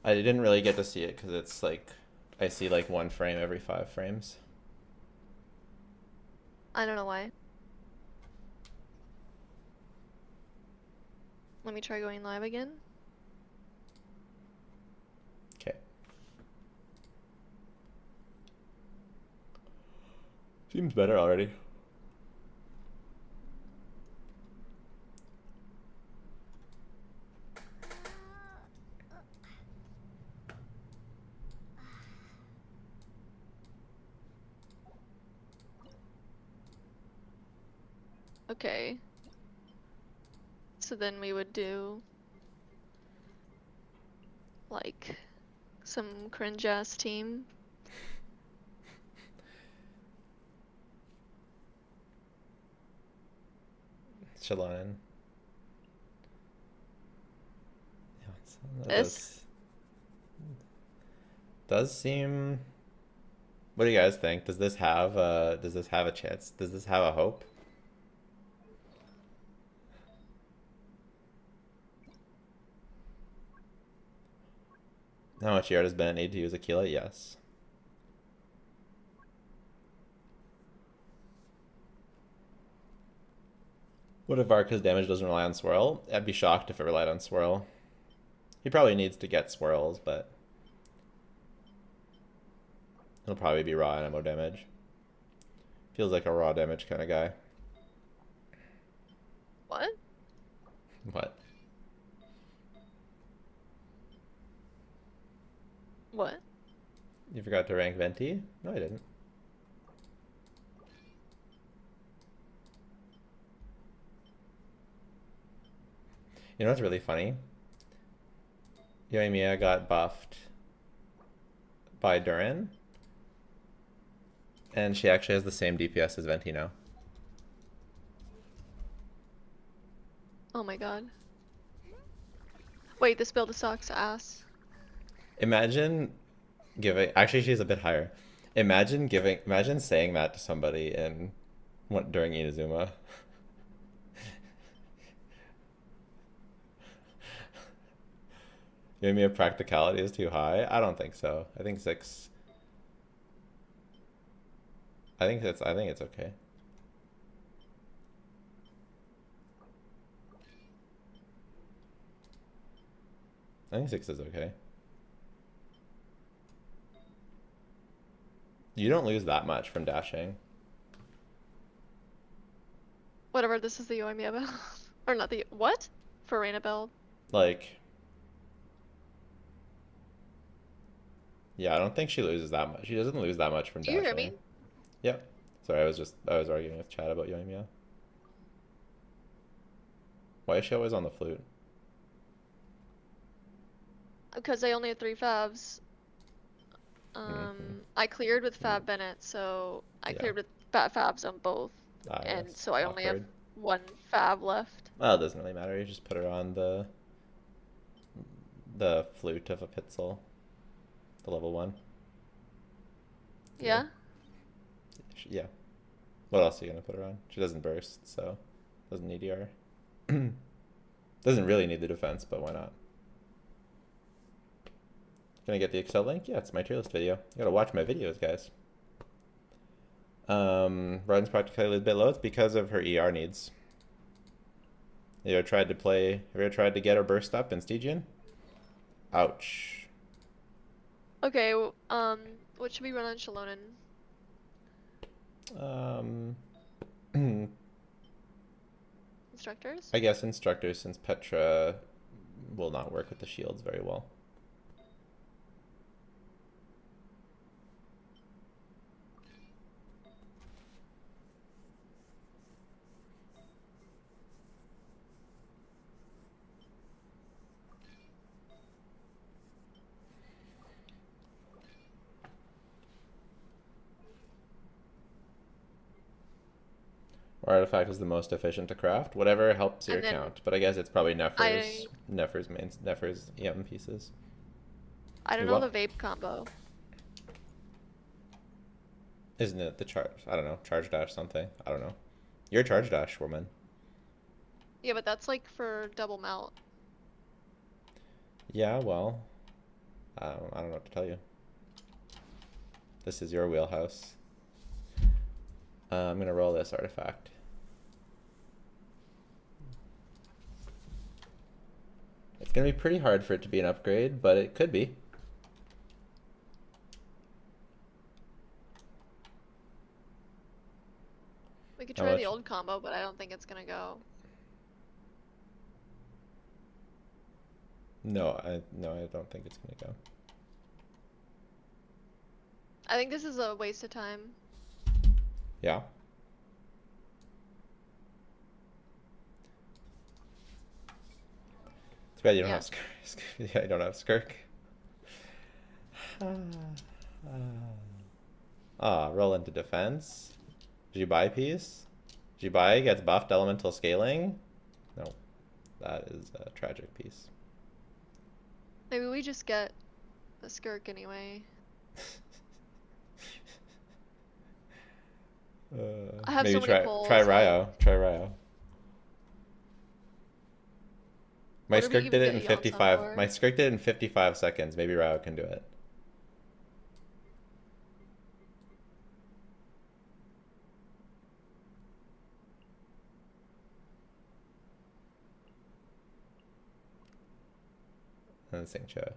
I didn't really get to see it because it's like I see like 1 frame every 5 frames. I don't know why. Let me try going live again. Okay. Seems better already. Okay. So then we would do like some cringe ass team. Xilonen. This does seem. What do you guys think? Does this have a chance? Does this have a hope? How much yard has been need to use Aquila? Yes. What if Varka's damage doesn't rely on swirl? I'd be shocked if it relied on swirl. He probably needs to get swirls, but he'll probably be raw animo damage. Feels like a raw damage kind of guy. What? What? What? You forgot to rank Venti? No, I didn't. You know what's really funny? Yoimiya got buffed by Durin, and she actually has the same DPS as Venti now. Oh my god. Wait, this build sucks ass. Imagine giving. Actually, she's a bit higher. Imagine saying that to somebody during Inazuma. Yoimiya practicality is too high. I don't think so. I think 6. I think it's okay. I think 6 is okay. You don't lose that much from dashing. Whatever, this is the Yoimiya build. Or not the what? Farina build. Like, yeah, I don't think she loses that much. She doesn't lose that much from Do you dashing. hear me? Yep. Sorry, I was arguing with Chad about Yoimiya. Why is she always on the flute? Because I only had 3 favs. I cleared with Fab Bennett, so I Yeah. cleared with favs on both. Ah, And yes. so I only have Awkward. 1 fab left. Well, it doesn't really matter. You just put her on the flute of a Pitzel, the level 1. Yeah? Yeah. What else are you gonna put her on? She doesn't burst, so doesn't need ER. Doesn't really need the defense, but why not? Can I get the Excel link? Yeah, it's my tier list video. You gotta watch my videos, guys. Run's practically a bit low. It's because of her ER needs. Have you ever tried to get her burst up in Stygian? Ouch. Okay, what should we run on Xilonen? Instructors? I guess instructors, since Petra will not work with the shields very well. Artifact is the most efficient to craft. Whatever helps your And then account. But I guess it's probably Nefer's EM pieces. I don't You're know wel- the vape combo. Isn't it the charge? I don't know. Charge dash something. I don't know. You're a charge dash woman. Yeah, but that's like for double melt. Yeah, well, I don't know what to tell you. This is your wheelhouse. I'm gonna roll this artifact. It's gonna be pretty hard for it to be an upgrade, but it could be. We could How try the much? old combo, but I don't think it's gonna go. No, I don't think it's gonna go. I think this is a waste of time. Yeah. It's bad you don't Yeah. have Skirk. Yeah, you don't have Skirk. Roll into defense. Zibai piece. Zibai gets buffed elemental scaling. No, that is a tragic piece. Maybe we just get a skirk anyway. I have Maybe so many polls. try Ryo. Try Ryo. My What do we Skirk even did it get in Yeltsin 55. for? My Skirk did it in 55 seconds. Maybe Ryo can do it. And Singcha.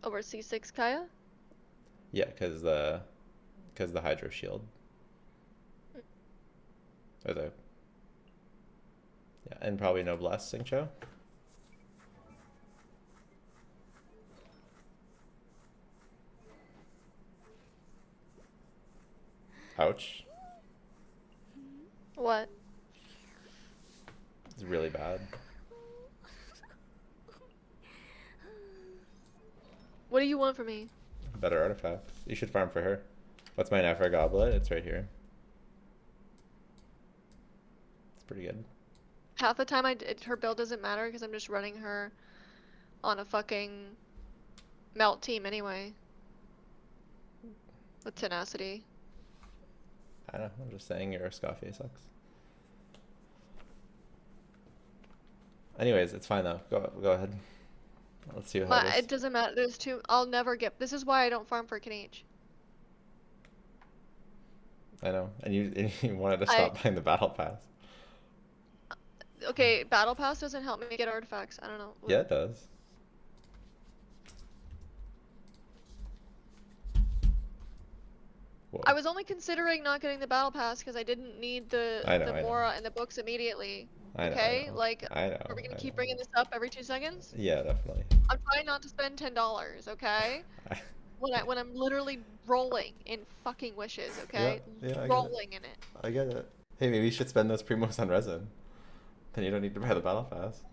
Over C6 Kaya? Yeah, because the Hydro Shield. Or and probably Noblesse, Xingqiu. Ouch. What? It's really bad. What do you want from me? Better artifacts. You should farm for her. What's my Nefer goblet? It's right here. It's pretty good. Half the time her build doesn't matter because I'm just running her on a fucking melt team anyway. With tenacity. I don't know. I'm just saying your Scoffy sucks. Anyways, it's fine though. Go ahead. Let's see how It doesn't matter. There's two. I'll never get. This is why I don't farm for Kniech. I know, and you wanted to stop buying the battle pass. Okay, battle pass doesn't help me get artifacts. I don't know. Yeah, it does. Whoa. I was only considering not getting the battle pass because I didn't need the Mora and the books immediately. Okay, I know. like, I know. are we gonna keep bringing this up every 2 seconds? Yeah, definitely. I'm trying not to spend $10. Okay. When I'm literally rolling in fucking wishes. Okay. Yeah, rolling in it. I get it. Hey, maybe you should spend those primos on resin. Then you don't need to buy the battle pass.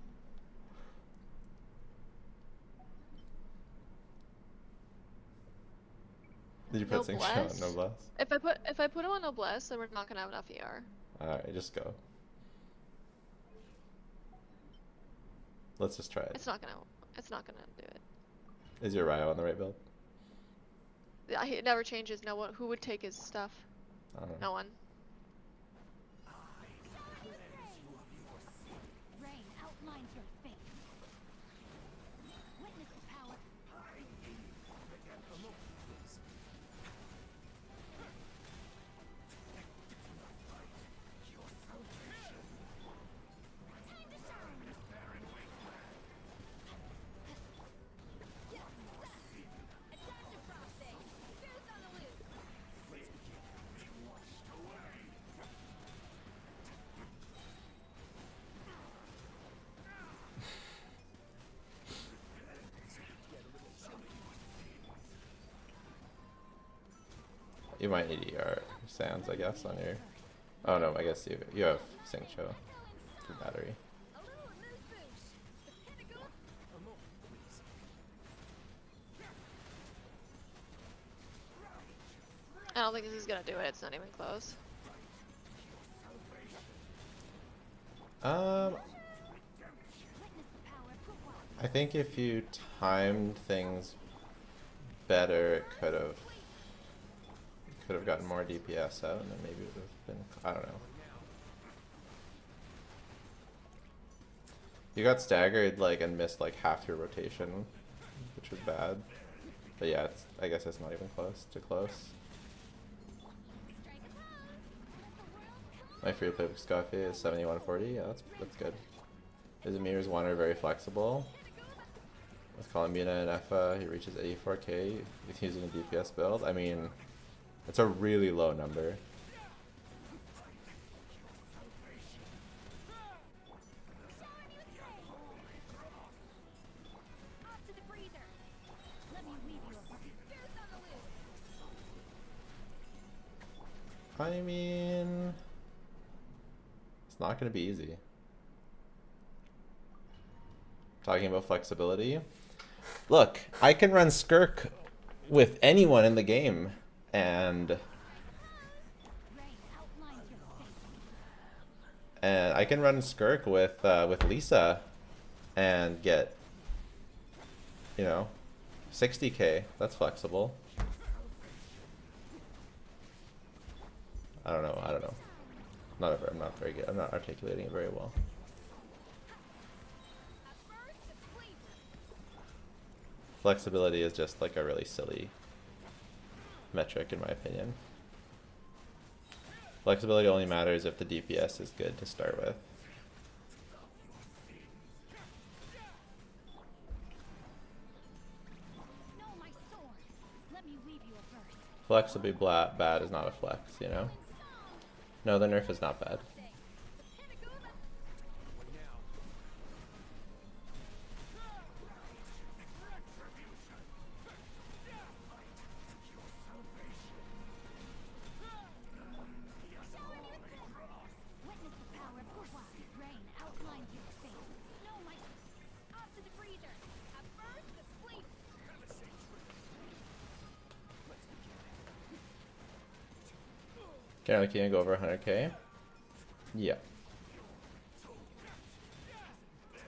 Did you put Xingqiu on Noblesse? If I put him on Noblesse, then we're not gonna have enough ER. Alright, just go. Let's just try it. It's not gonna do it. Is your Ryo on the right build? It never changes. No one. Who would take his stuff? I don't know. No one. Rain outlines your fate. Witness the power. Time to shine. Attack the frosting. Fierce on the loose. You might need ER sands, I guess, on your... Oh no, I guess you have Xingqiu for battery. A little moose boosh. The pinnacle. I don't think this is gonna do it. It's not even close. I think if you timed things better, it could have gotten more DPS out, and then maybe it would have been. I don't know. You got staggered like and missed like half your rotation, which was bad. But yeah, I guess it's not even close to close. My free play with Scoffy is 7140. Yeah, that's good. His Amir's one are very flexible. With Columbina and Effa, he reaches 84k. He's using a DPS build. I mean, it's a really low number. Off to the freezer. Let me weave you a fierce on the loose. I mean, it's not going to be easy. Talking about flexibility. Look, I can run Skirk with anyone in the game, and I can run Skirk with Lisa, and get, 60k. That's flexible. I don't know. I'm not very good. I'm not articulating it very well. Flexibility is just like a really silly metric in my opinion. Flexibility only matters if the DPS is good to start with. Know my sword. Let me weave you a verse. Flexibly bad is not a flex, No, the nerf is not bad. Can I go over 100k? Yeah.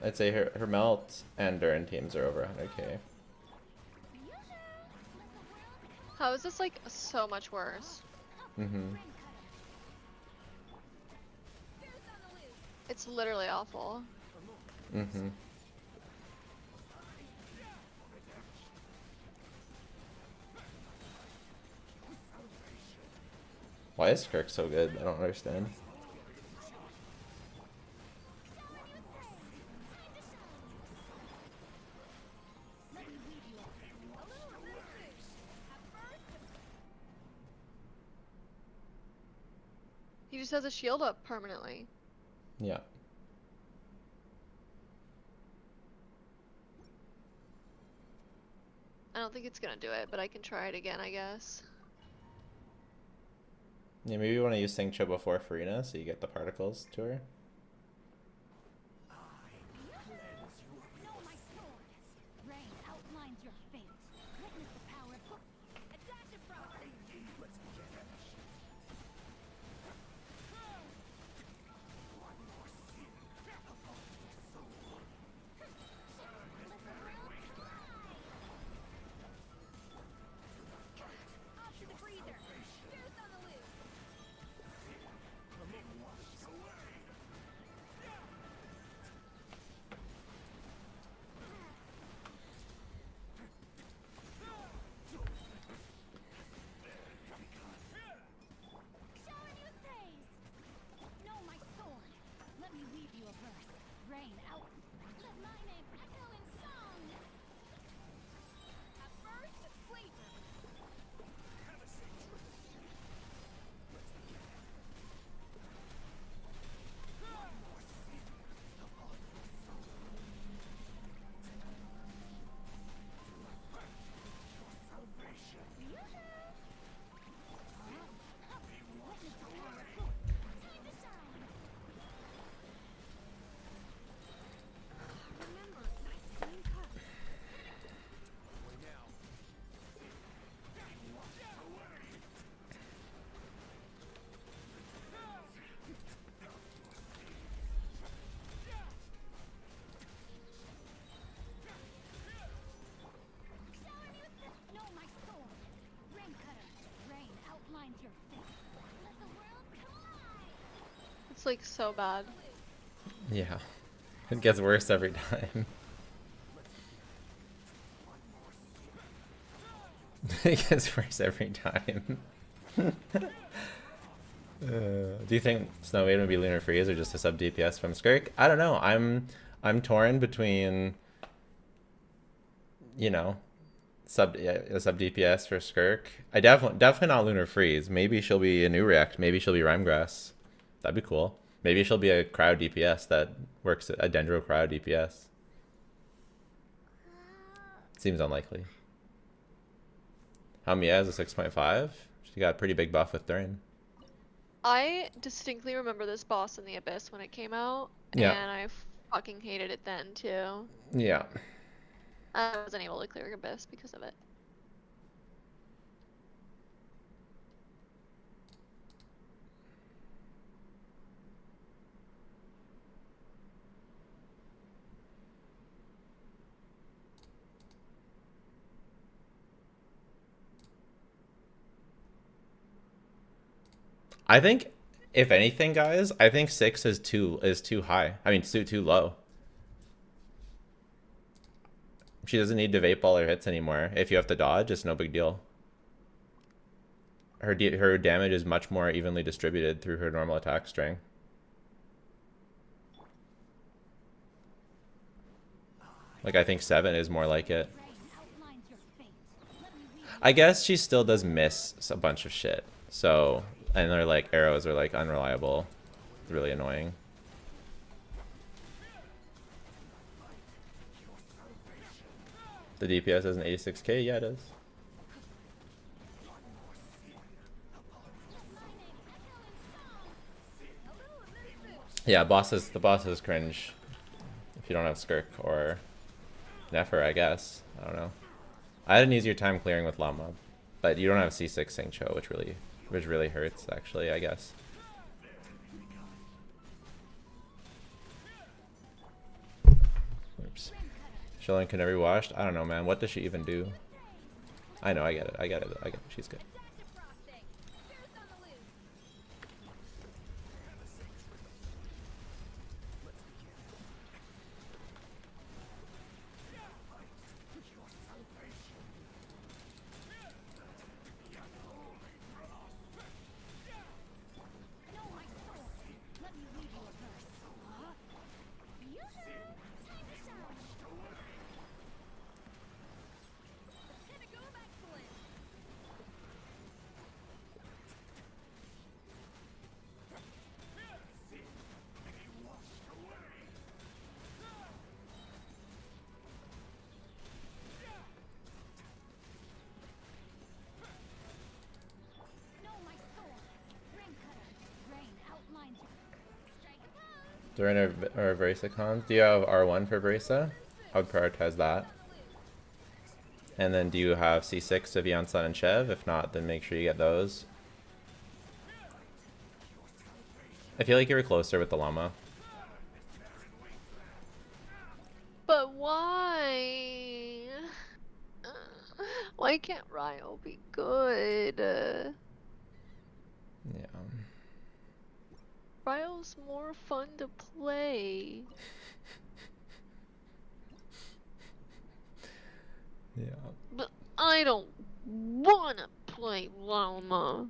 I'd say her melt and Durin teams are over 100k. How is this like so much worse? Mm-hmm. It's literally awful. Mm-hmm. Why is Skirk so good? I don't understand. He just has a shield up permanently. Yeah. I don't think it's gonna do it, but I can try it again, I guess. Yeah, maybe you want to use Singcho before Farina so you get the particles to her. Know my sword. Rain outlines your fate. Witness the power of a dash of frost. Let's get it. One more sin upon your soul. Let the world collide. Off to the freezer. Juice on the loose. Showing you praise. Know my sword. Let me weave you a verse. Rain out. Let my name echo in song. At first, flavor. Witness the power of time to shine. Remember, nice clean cuts. Know my sword. Rain cutter. Rain outlines your fate. Let the world collide. It's like so bad. Yeah. It gets worse every time. It gets worse every time. Do you think Snow Maiden would be Lunar Freeze or just a sub DPS from Skirk? I don't know. I'm torn between, you know, a sub DPS for Skirk. I definitely not Lunar Freeze. Maybe she'll be a new react. Maybe she'll be Rhymegrass. That'd be cool. Maybe she'll be a crowd DPS that works a Dendro crowd DPS. Seems unlikely. Hamia has a 6.5. She got a pretty big buff with Durin. I distinctly remember this boss in the Abyss when it came out, Yeah. and I fucking hated it then too. Yeah. I wasn't able to clear Abyss because of it. I think, if anything, guys, I think 6 is too high. I mean, too low. She doesn't need to vape all her hits anymore. If you have to dodge, it's no big deal. Her damage is much more evenly distributed through her normal attack string. Like, I think 7 is more like it. I guess she still does miss a bunch of shit. So, and their like arrows are like unreliable. It's really annoying. The DPS has an 86k? Yeah, it is. Yeah, the boss is cringe. If you don't have Skirk or Nefer, I guess. I don't know. I had an easier time clearing with Llama, but you don't have C6 Singcho, which really which really hurts, actually, I guess. Oops. Xilonen can never be washed? I don't know, man. What does she even do? I know, I get it. I get it. I get it. She's good. During our Vrisa cons, do you have R1 for Vrisa? I would prioritize that. And then do you have C6 of Yansan and Chev? If not, then make sure you get those. I feel like you were closer with the llama. But why? Why can't Ryo be good? Yeah. Ryo's more fun to play. Yeah. But I don't wanna play llama.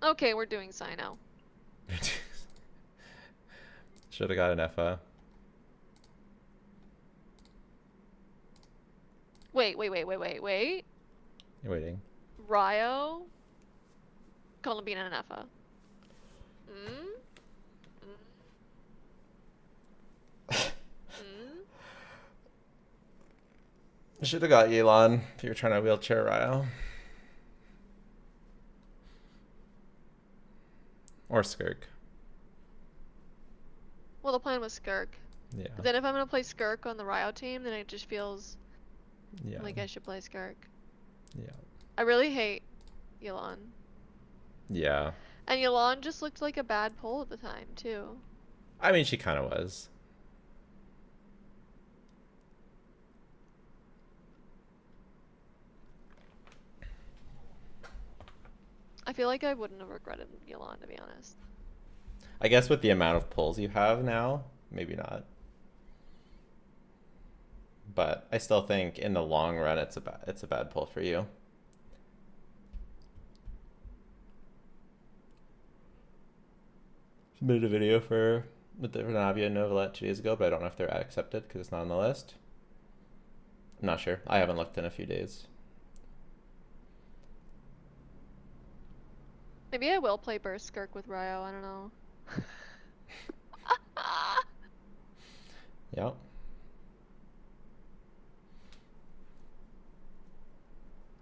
Okay, we're doing Sino. Should have got an FA. Wait. You're waiting. Ryo, Columbina, and Effa. Should have got Elon if you were trying to wheelchair Ryo. Or Skirk. Well, the plan was Skirk. Yeah. But then if I'm gonna play Skirk on the Ryo team, then it just feels Yeah. like I should play Skirk. Yeah. I really hate Elon. Yeah. And Elon just looked like a bad pull at the time, too. I mean, she kind of was. I feel like I wouldn't have regretted Elon, to be honest. I guess with the amount of pulls you have now, maybe not. But I still think in the long run, it's a bad pull for you. Submitted a video for with the Navia and Novelet 2 days ago, but I don't know if they're accepted because it's not on the list. I'm not sure. I haven't looked in a few days. Maybe I will play Burst Skirk with Ryo, I don't know. Yep.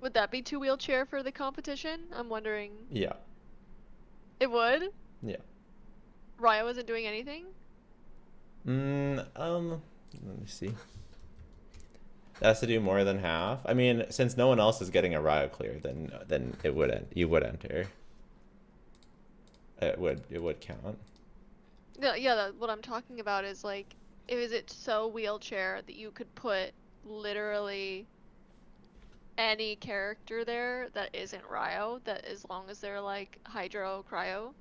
Would that be 2 wheelchair for the competition? I'm wondering. Yeah. It would? Yeah. Ryo isn't doing anything? Let me see. That has to do more than half. I mean, since no one else is getting a Ryo clear, then it would you would enter. It would count. Yeah, what I'm talking about is like, is it so wheelchair that you could put literally any character there that isn't Ryo, that as long as they're like Hydro Cryo,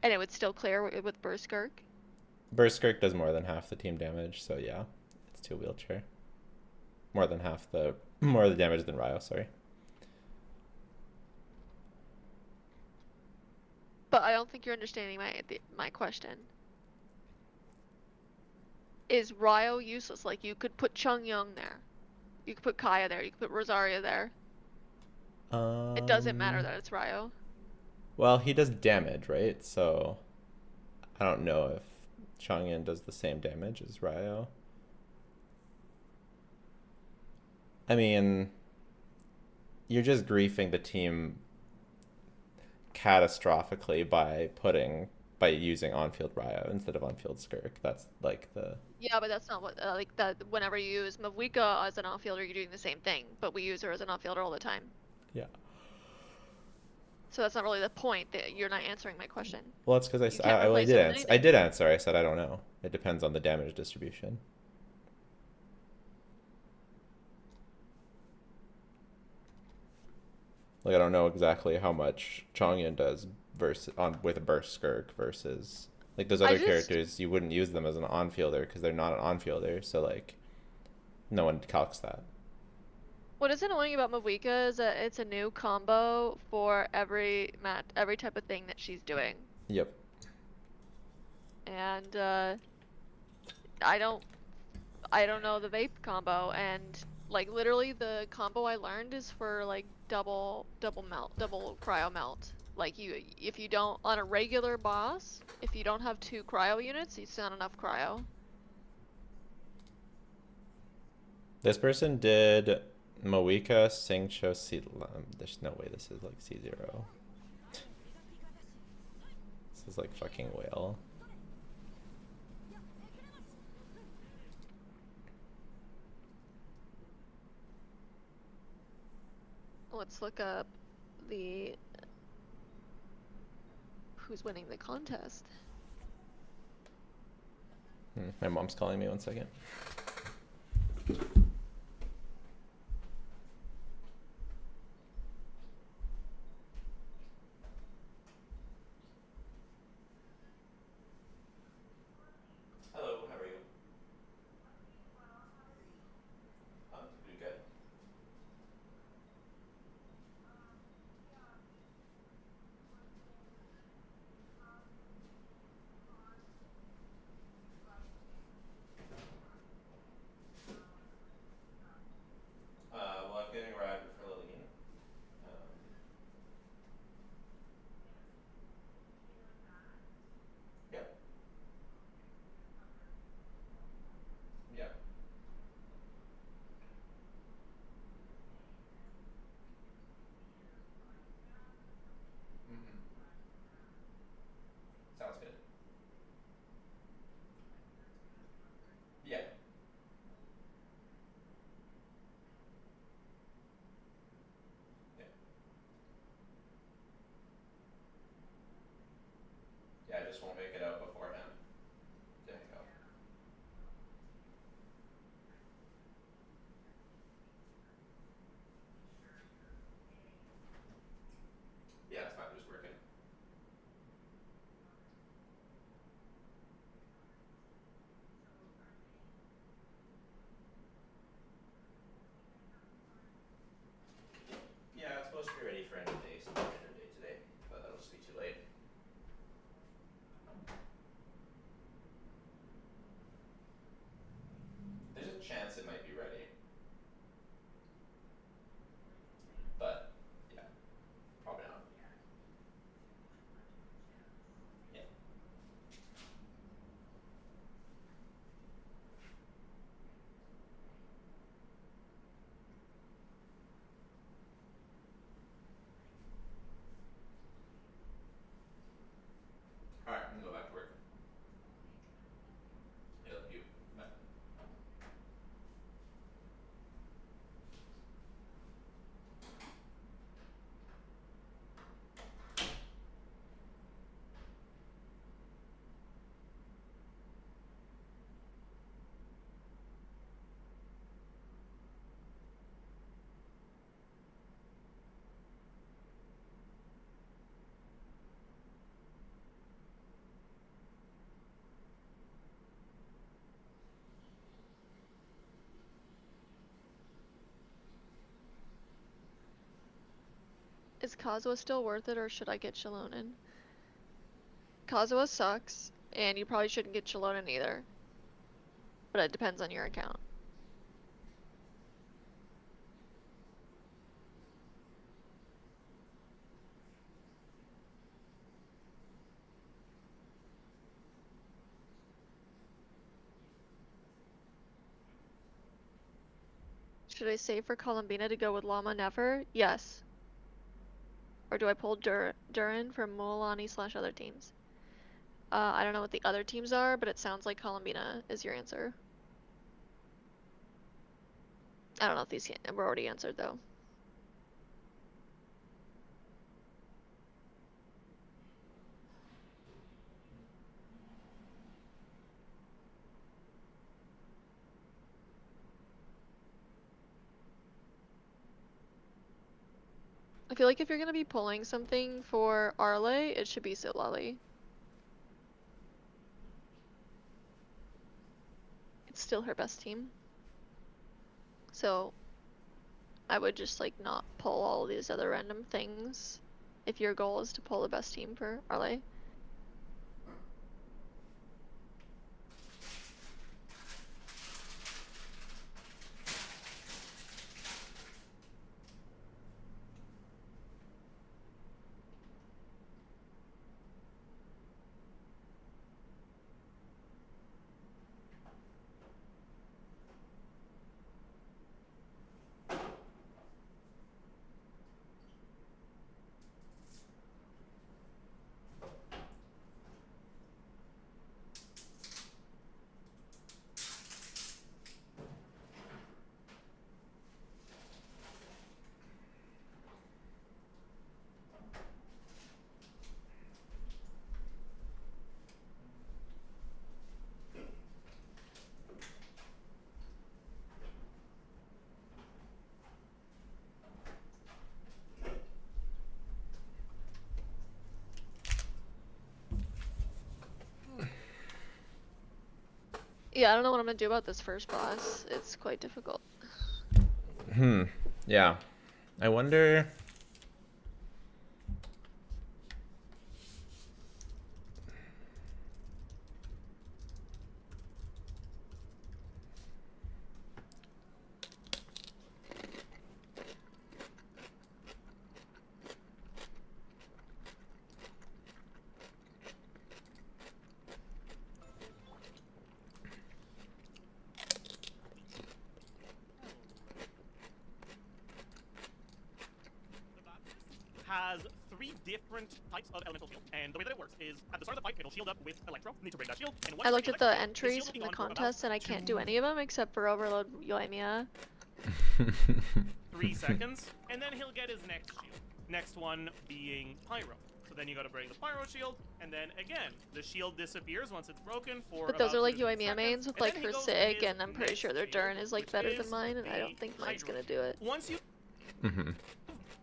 and it would still clear with Burst Skirk? Burst Skirk does more than half the team damage, so yeah, it's 2 wheelchair. More of the damage than Ryo, sorry. But I don't think you're understanding my question. Is Ryo useless? Like, you could put Chung Young there. You could put Kaya there. You could put Rosaria there. It doesn't matter that it's Ryo. Well, he does damage, right? So I don't know if Chang'an does the same damage as Ryo. I mean, you're just griefing the team catastrophically by putting by using on-field Ryo instead of on-field Skirk. That's like the... Yeah, but that's not what like that. Whenever you use Mavuika as an off-fielder, you're doing the same thing. But we use her as an off-fielder all the time. Yeah. So that's not really the point. That you're not answering my question. Well, that's because You can't I replace did her with answer. I anything. did answer. I said I don't know. It depends on the damage distribution. Like I don't know exactly how much Chongyun does versus on with a burst Skirk versus like those other characters. You wouldn't use them as an on-fielder because they're not an on-fielder. So like, no one calcs that. What is annoying about Mavuika is that it's a new combo for every type of thing that she's doing. Yep. And I don't know the vape combo, and like literally the combo I learned is for like double cryo melt. Like if you don't on a regular boss, if you don't have 2 cryo units, it's not enough cryo. This person did Moika, Singcho, there's no way this is like C0. This is like fucking whale. Let's look up the who's winning the contest. My mom's calling me, 1 second. Hello, how are you? I'm doing good. Well, I'm getting arrived for Lillian. Yep. Yep. Sounds good. Yeah. Yeah. Yeah, I just won't make it out beforehand to hang out. Yeah, it's fine. I'm just working. Yeah, it's supposed to be ready for end of day, sometime end of day today, but that'll just be too late. There's a chance it might be ready, but yeah, probably not. Yeah. All right, I'm gonna go back to work. Yeah, love you. Bye. Is Kazuha still worth it, or should I get Xilonen? Kazuha sucks, and you probably shouldn't get Xilonen either. But it depends on your account. Should I save for Columbina to go with Llama Never? Yes. Or do I pull Durin for Mualani / other teams? I don't know what the other teams are, but it sounds like Columbina is your answer. I don't know if these were already answered though. I feel like if you're gonna be pulling something for Arle, it should be Silali. It's still her best team. So I would just like not pull all these other random things if your goal is to pull the best team for Arle. Yeah, I don't know what I'm gonna do about this first boss. It's quite difficult. Yeah. I wonder... Has 3 different types of elemental shield, and the way that it works is at the start of the fight it'll shield up with Electro. You need to break that shield. And I looked at the entries from the contest and I can't do any of them except for Overload Yoimiya. 3 seconds, and then he'll get his next shield. Next one being Pyro. So then you gotta break the Pyro shield, and then again, the shield disappears once it's broken for But those about are like 2 to 3 Yoimiya seconds, mains with and like then he her goes to Sig, his and I'm pretty next sure their shield, Durn is like which better is than mine, and I a don't think mine's Hydro. gonna do it. Once you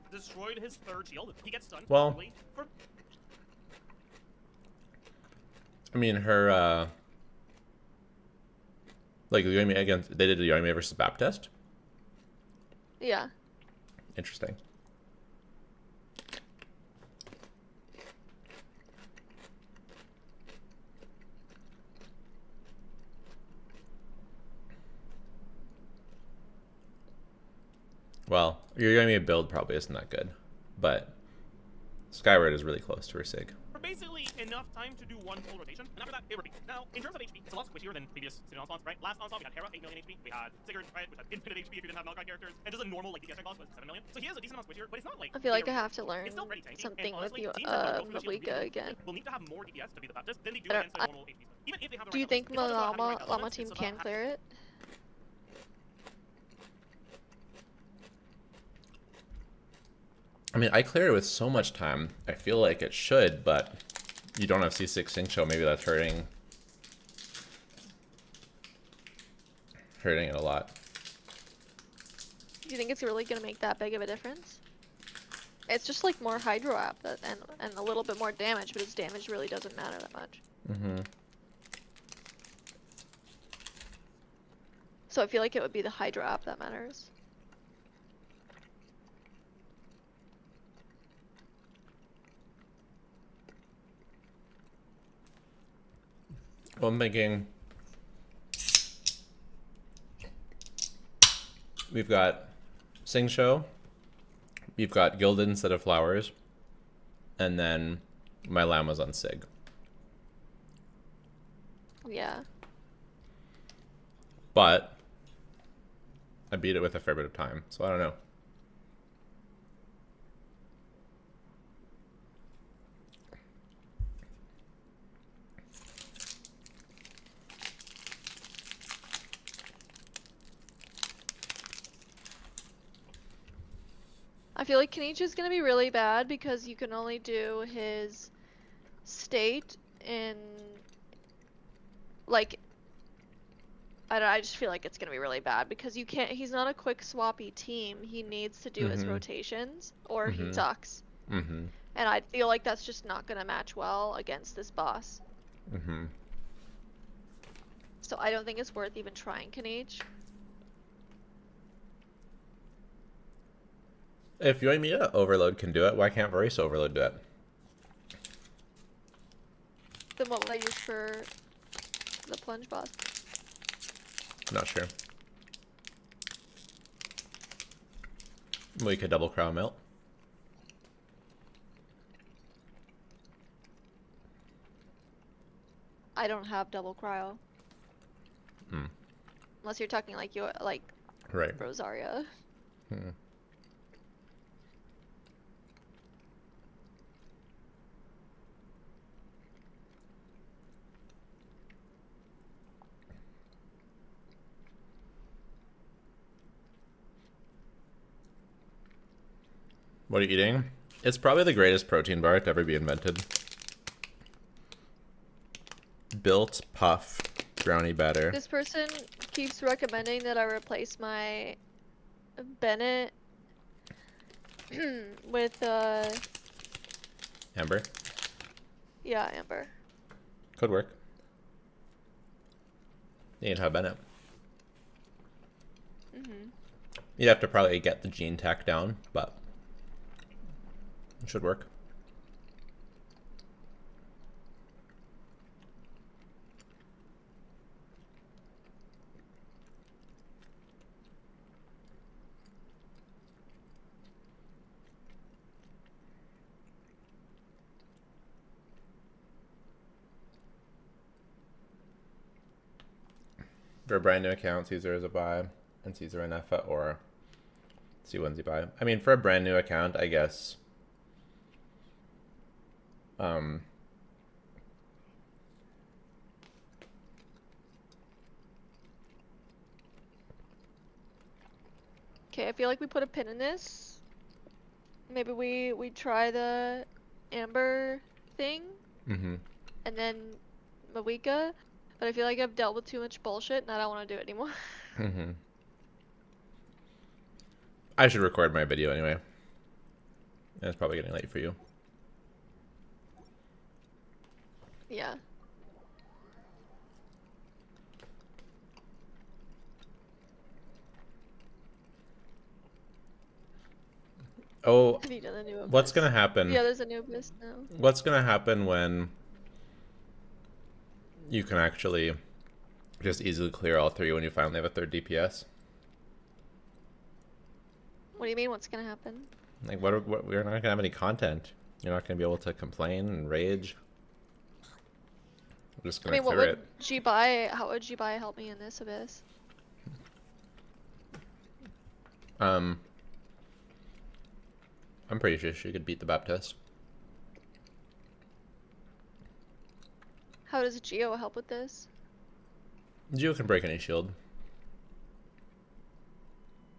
destroyed his 3rd shield, he gets stunned. Well, probably for I mean, her, like, the Yoimiya against... They did the Yoimiya versus BAP test? Yeah. Interesting. Well, your Yoimiya build probably isn't that good, but Skyward is really close to her Sig. for basically enough time to do 1 full rotation, and after that, it repeats. Now, in terms of HP, it's a lot squishier than previous Stygian onslaughts, right? Last onslaught, we had Hera, 8 million HP, we had Sigurd, right, which had infinite HP if you didn't have Maokai characters, and just a normal, like, DPS boss was 7 million. So he is a decent amount squishier, but it's not like... I feel like I very have to tanky. learn It's still pretty tanky, something and honestly, with teams that wanna go through the shield Malika really again. will need to have more DPS to be the Baptist than they do I don't- against a normal HP split. Even if they have the Do you right think elements, it's not about having the right Llama elements, team it's about can clear it? I mean, I cleared it with so much time. I feel like it should, but you don't have C6 Sync Show. Maybe that's hurting it a lot. Do you think it's really gonna make that big of a difference? It's just like more Hydro App and a little bit more damage, but its damage really doesn't matter that much. Mm-hmm. So I feel like it would be the Hydro App that matters. Well, I'm thinking we've got Sing Show, we've got Gilded instead of Flowers, and then my Llama's on Sig. Yeah. But I beat it with a fair bit of time, so I don't know. feel like Kanichi is gonna be really bad because you can only do his state in like I just feel like it's gonna be really bad because you can't. He's not a quick swappy team. He needs to do his rotations or he sucks. And I feel like that's just not gonna match well against this boss. So I don't think it's worth even trying Kanichi. If Yoimiya Overload can do it, why can't Voice Overload do it? Then what would I use for the plunge boss? Not sure. We could double crow melt. I don't have double cryo. Unless you're talking like Right. Rosaria. What are you eating? It's probably the greatest protein bar to ever be invented. Built puff brownie batter. This person keeps recommending that I replace my Bennett with Amber. yeah, Amber. Could work. You'd have Bennett. You'd have to probably get the gene tech down, but it should work. For a brand new account, Caesar is a buy, and Caesar an F or C1 Zibai. I mean, for a brand new account, I guess. Okay, I feel like we put a pin in this. Maybe we try the Amber thing, and then Mawika. But I feel like I've dealt with too much bullshit, and I don't want to do it anymore. I should record my video anyway. And it's probably getting late for you. Yeah. Oh, Have you done the new abyss? what's gonna happen? Yeah, there's a new abyss now. What's gonna happen when you can actually just easily clear all three when you finally have a third DPS? What do you mean? What's gonna happen? Like, what we're not gonna have any content. You're not gonna be able to complain and rage. We're just I gonna mean, clear it. How would Zibai help me in this abyss? I'm pretty sure she could beat the Baptist. How does Geo help with this? Geo can break any shield.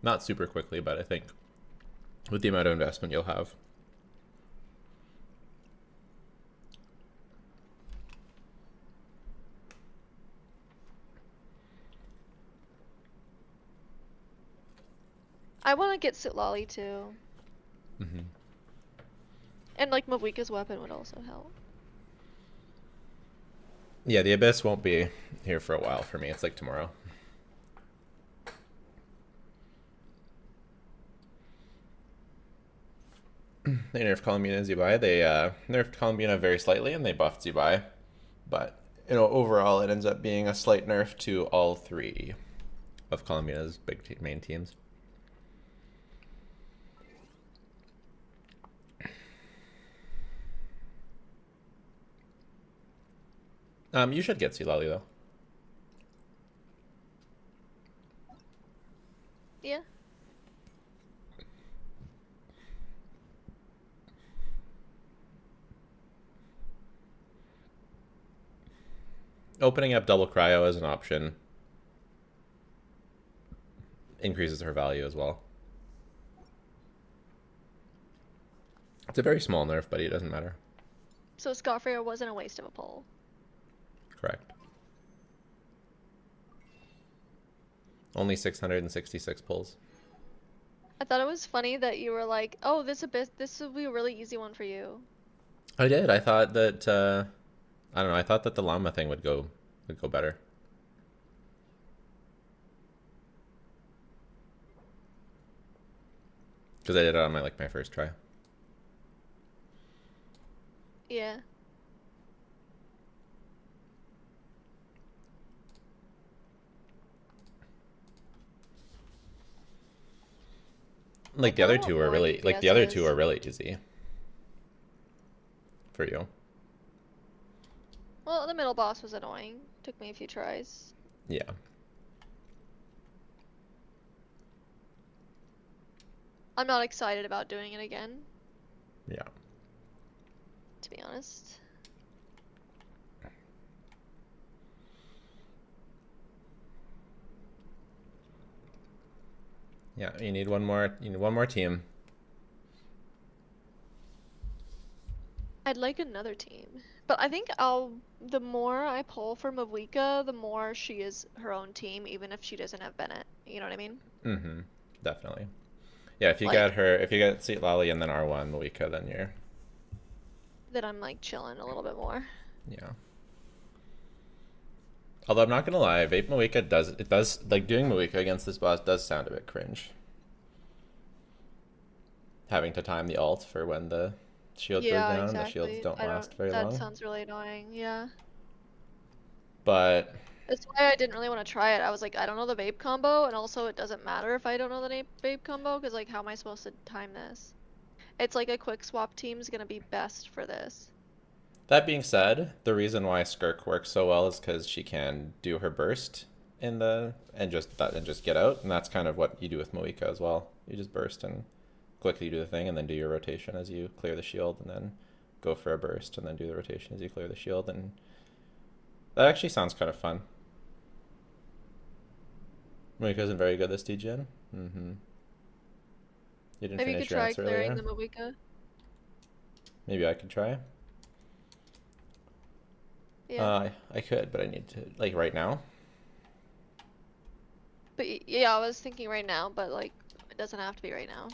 Not super quickly, but I think with the amount of investment you'll have. I want to get Sitlali too. And like Mavika's weapon would also help. Yeah, the Abyss won't be here for a while for me. It's like tomorrow. They nerfed Columbina and Zibai. They nerfed Columbina very slightly and they buffed Zibai. But, you know, overall it ends up being a slight nerf to all three of Columbina's main teams. You should get Silali though. Yeah. Opening up double cryo as an option increases her value as well. It's a very small nerf, buddy. It doesn't matter. So Scoffrey wasn't a waste of a pull. Correct. Only 666 pulls. I thought it was funny that you were like, "Oh, this will be a really easy one for you." I did. I thought that I don't know. I thought that the llama thing would go better. Because I did it on my first try. Yeah. Like the I other don't two know are what really mine like the other DPS two is. are really easy for you. Well, the middle boss was annoying. Took me a few tries. Yeah. I'm not excited about doing it again, Yeah. to be honest. Yeah. You need one more. You need one more team. I'd like another team. But I think the more I pull for Mavika, the more she is her own team, even if she doesn't have Bennett. You know what I mean? Mm-hmm. Definitely. Yeah. If you Like- get her, if you get Seat Lally and then R1 Moika, then you're. That I'm like chilling a little bit more. Yeah. Although I'm not gonna lie, Vape Moika does like doing Moika against this boss does sound a bit cringe. Having to time the ult for when the shield goes Yeah, down, exactly. the shields don't last very that long. sounds really annoying. Yeah. But That's why I didn't really want to try it. I was like, I don't know the vape combo, and also it doesn't matter if I don't know the vape combo, because like, how am I supposed to time this? It's like a quick swap team's gonna be best for this. that being said, the reason why Skirk works so well is because she can do her burst in the and just get out, and that's kind of what you do with Moika as well. You just burst and quickly do the thing, and then do your rotation as you clear the shield, and then go for a burst, and then do the rotation as you clear the shield, and that actually sounds kind of fun. Moika isn't very good this Stygian. Mm-hmm. You didn't Maybe you finish could your try answer clearing earlier. the Mavika. Maybe I could try. Yeah. I could, but I need to like right now. But yeah, I was thinking right now, but like, it doesn't have to be right now.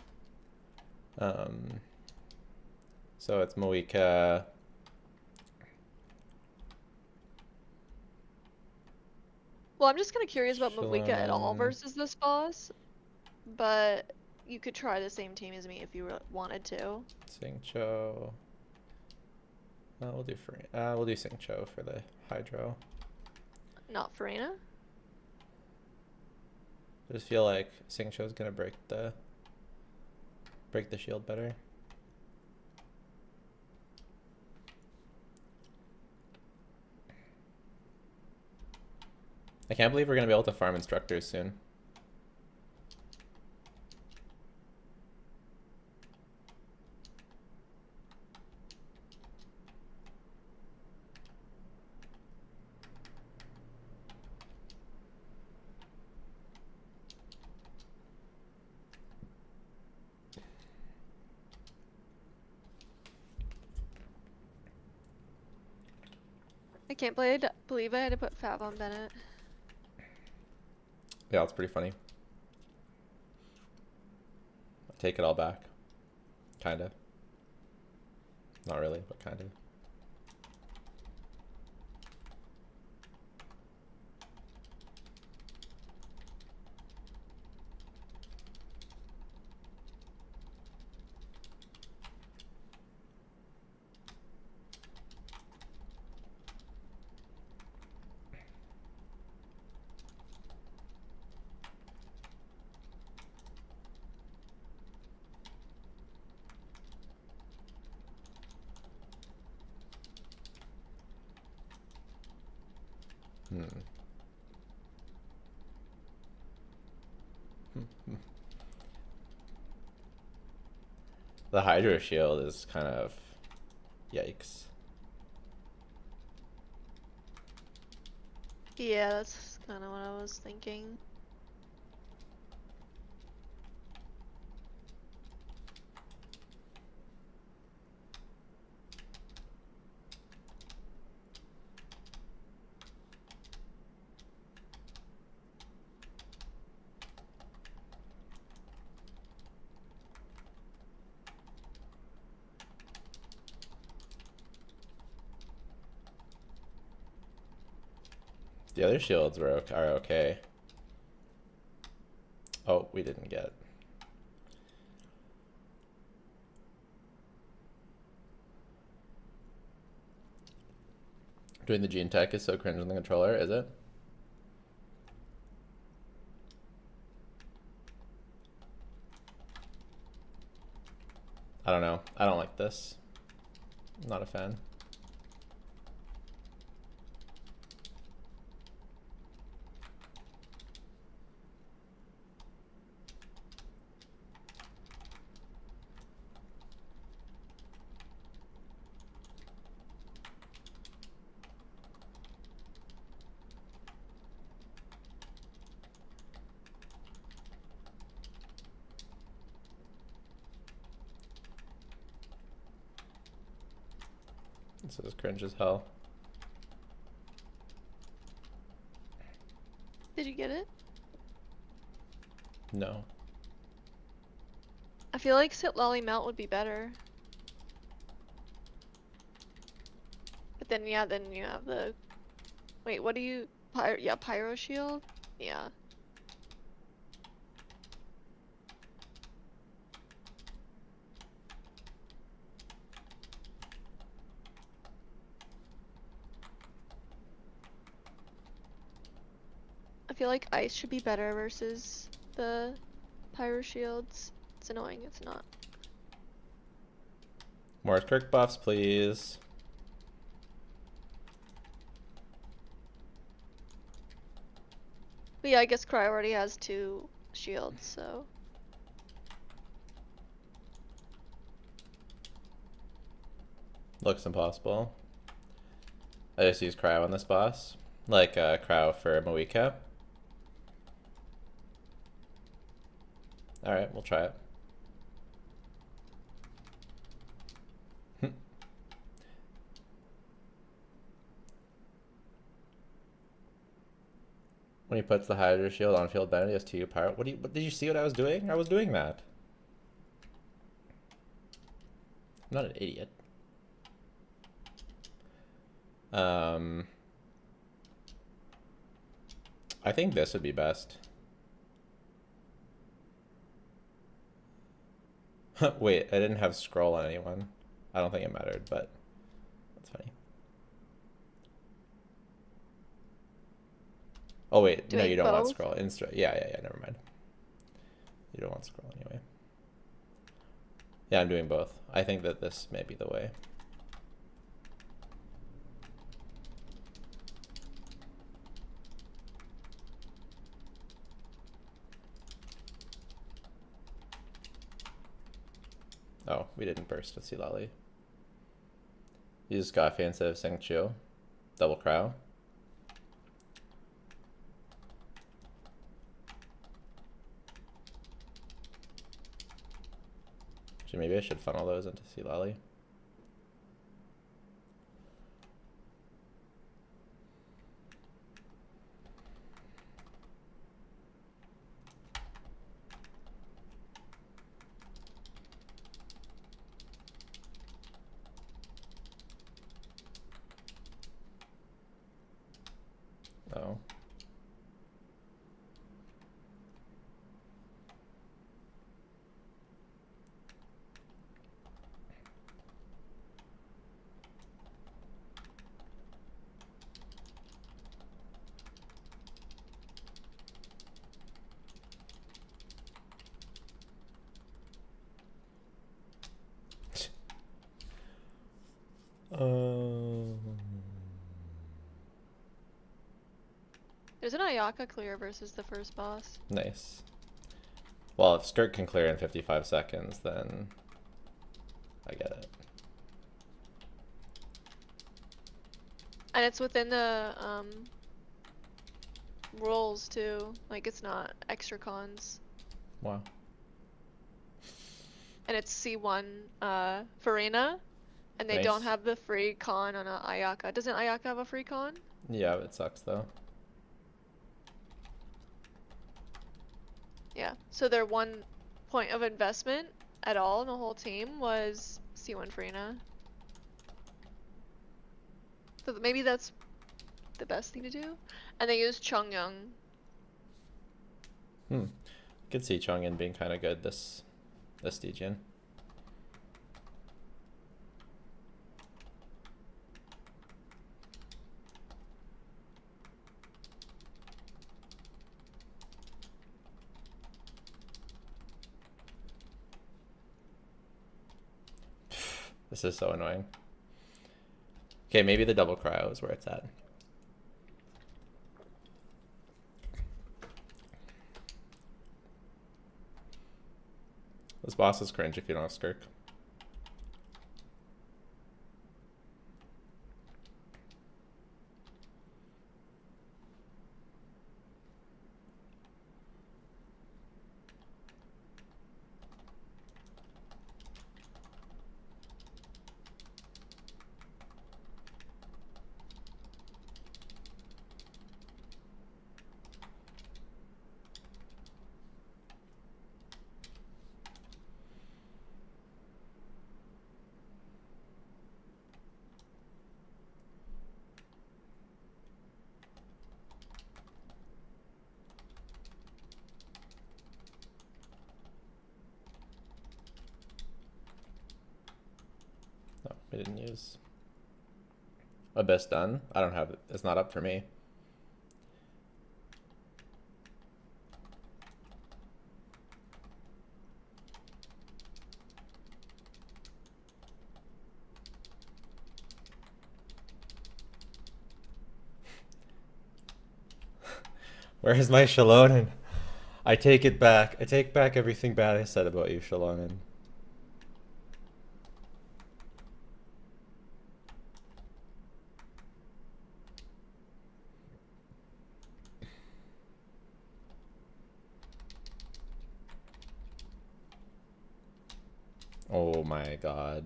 So it's Moika. Well, I'm just kind of curious about Mavika at all Xilonen. versus this boss, but you could try the same team as me if you wanted to. Singcho. We'll do Singcho for the Hydro. Not Farina? I just feel like Singcho's gonna break the shield better. I can't believe we're gonna be able to farm instructors soon. I can't believe I had to put Fav on Bennett. Yeah, it's pretty funny. I take it all back. Kinda. Not really, but kinda. The Hydro Shield is kind of yikes. Yeah, that's kind of what I was thinking. The other shields are okay. Oh, we didn't get. Doing the gene tech is so cringe on the controller, is it? I don't know. I don't like this. I'm not a fan. This is cringe as hell. Did you get it? No. I feel like Sit Lolly Melt would be better. But then, yeah, then you have the... Wait, what do you... yeah, Pyro Shield? Yeah. I feel like Ice should be better versus the Pyro Shields. It's annoying, it's not. More Kirk buffs, please. But yeah, I guess Cry already has 2 shields, so... Looks impossible. I just use Cryo on this boss. Like Cryo for Moika. Alright, we'll try it. When he puts the Hydra Shield on Field Bennett, he has 2 Pyro. What did you see what I was doing? I was doing that. I'm not an idiot. I think this would be best. Wait, I didn't have scroll on anyone. I don't think it mattered, but that's funny. Oh wait, no, you don't want scroll. Yeah, never mind. You don't want scroll anyway. Yeah, I'm doing both. I think that this may be the way. Oh, we didn't burst with Silali. Use Scoffy instead of Sengchu. Double Crow. Actually, maybe I should funnel those into Silali. Oh. There's an Ayaka clear versus the first boss. Nice. Well, if Skirt can clear in 55 seconds, then I get it. And it's within the rules too. Like it's not extra cons. Wow. And it's C1 Farina. And they Nice. don't have the free con on Ayaka. Doesn't Ayaka have a free con? Yeah, it sucks though. Yeah. So their one point of investment at all in the whole team was C1 Farina. So maybe that's the best thing to do. And they use Chongyun. Could see Chongin being kind of good this Stygian. This is so annoying. Okay, maybe the double cryo is where it's at. This boss is cringe if you don't have Skirk. No, we didn't use Abyss done. I don't have it. It's not up for me. Where's my Xilonen? I take it back. I take back everything bad I said about you, Xilonen. Oh my god.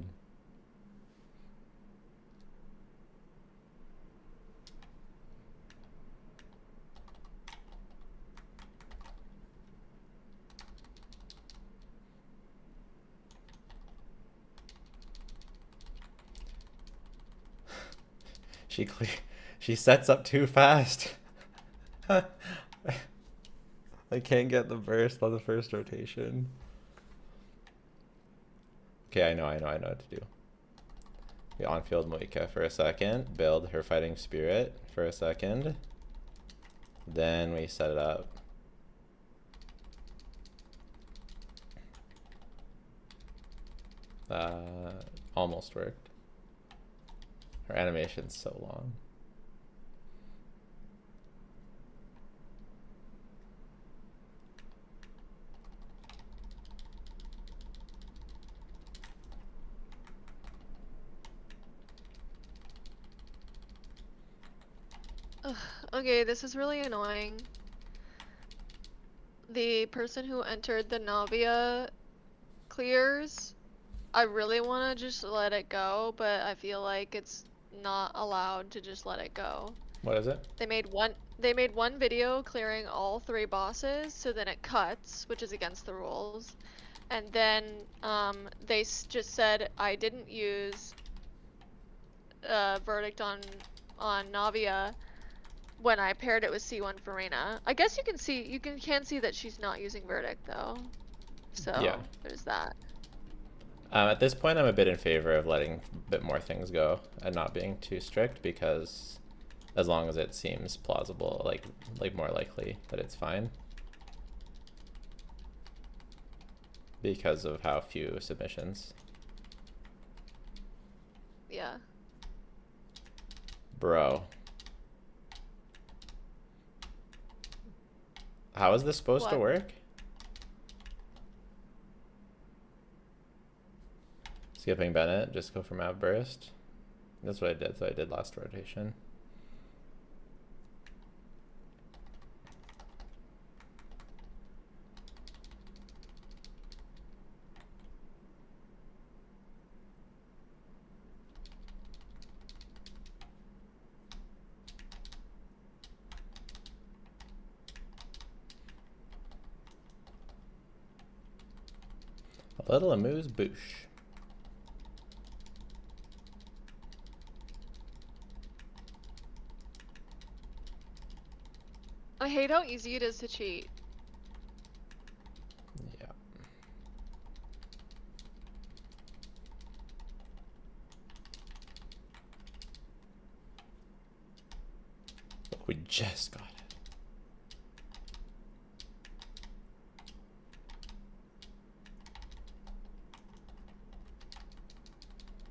She sets up too fast. I can't get the burst on the first rotation. Okay, I know what to do. We on-field Moika for a second, build her fighting spirit for a second, then we set it up. Almost worked. Her animation's so long. Okay, this is really annoying. The person who entered the Navia clears. I really want to just let it go, but I feel like it's not allowed to just let it go. What is it? They made one video clearing all 3 bosses, so then it cuts, which is against the rules. And then they just said I didn't use verdict on Navia when I paired it with C1 Farina. I guess you can see that she's not using verdict though. So yeah. There's that. At this point, I'm a bit in favor of letting a bit more things go and not being too strict, because as long as it seems plausible, like more likely that it's fine. Because of how few submissions. Yeah. Bro. How is this supposed to work? Skipping Bennett, just go for map burst. That's what I did. So I did last rotation. A little amuse bouche. I hate how easy it is to cheat. Yeah. We just got it.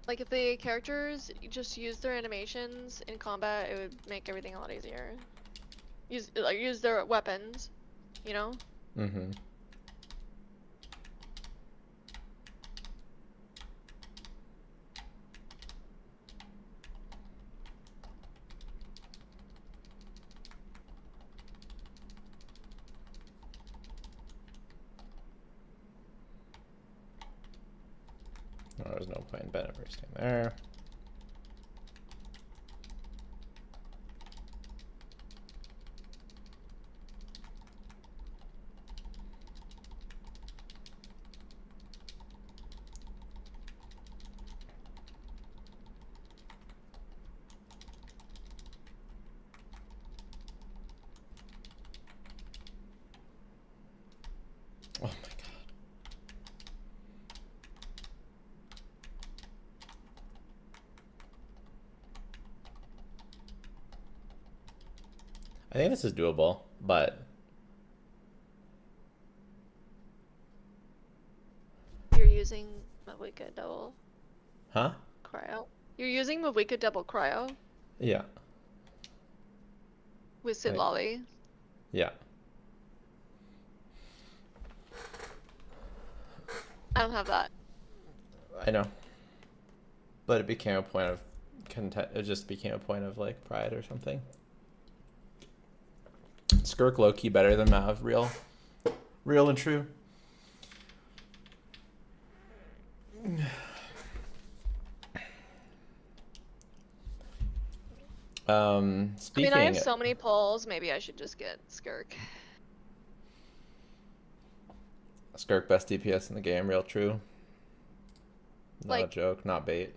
Like if the characters just use their animations in combat, it would make everything a lot easier. Use their weapons, you know? Mm-hmm. Oh, there's no point in Bennifer staying there. Oh my god. I think this is doable, but You're using Mawika double huh? cryo. You're using Mawika double cryo Yeah. with Sid Right. Lolly. Yeah. I don't have that. I know. But it became a point of content. It just became a point of like pride or something. Skirk low-key better than Mav, real and true. Speaking. I mean, I have so many pulls. Maybe I should just get Skirk. Skirk best DPS in the game, real true. Not a Like- joke, not bait.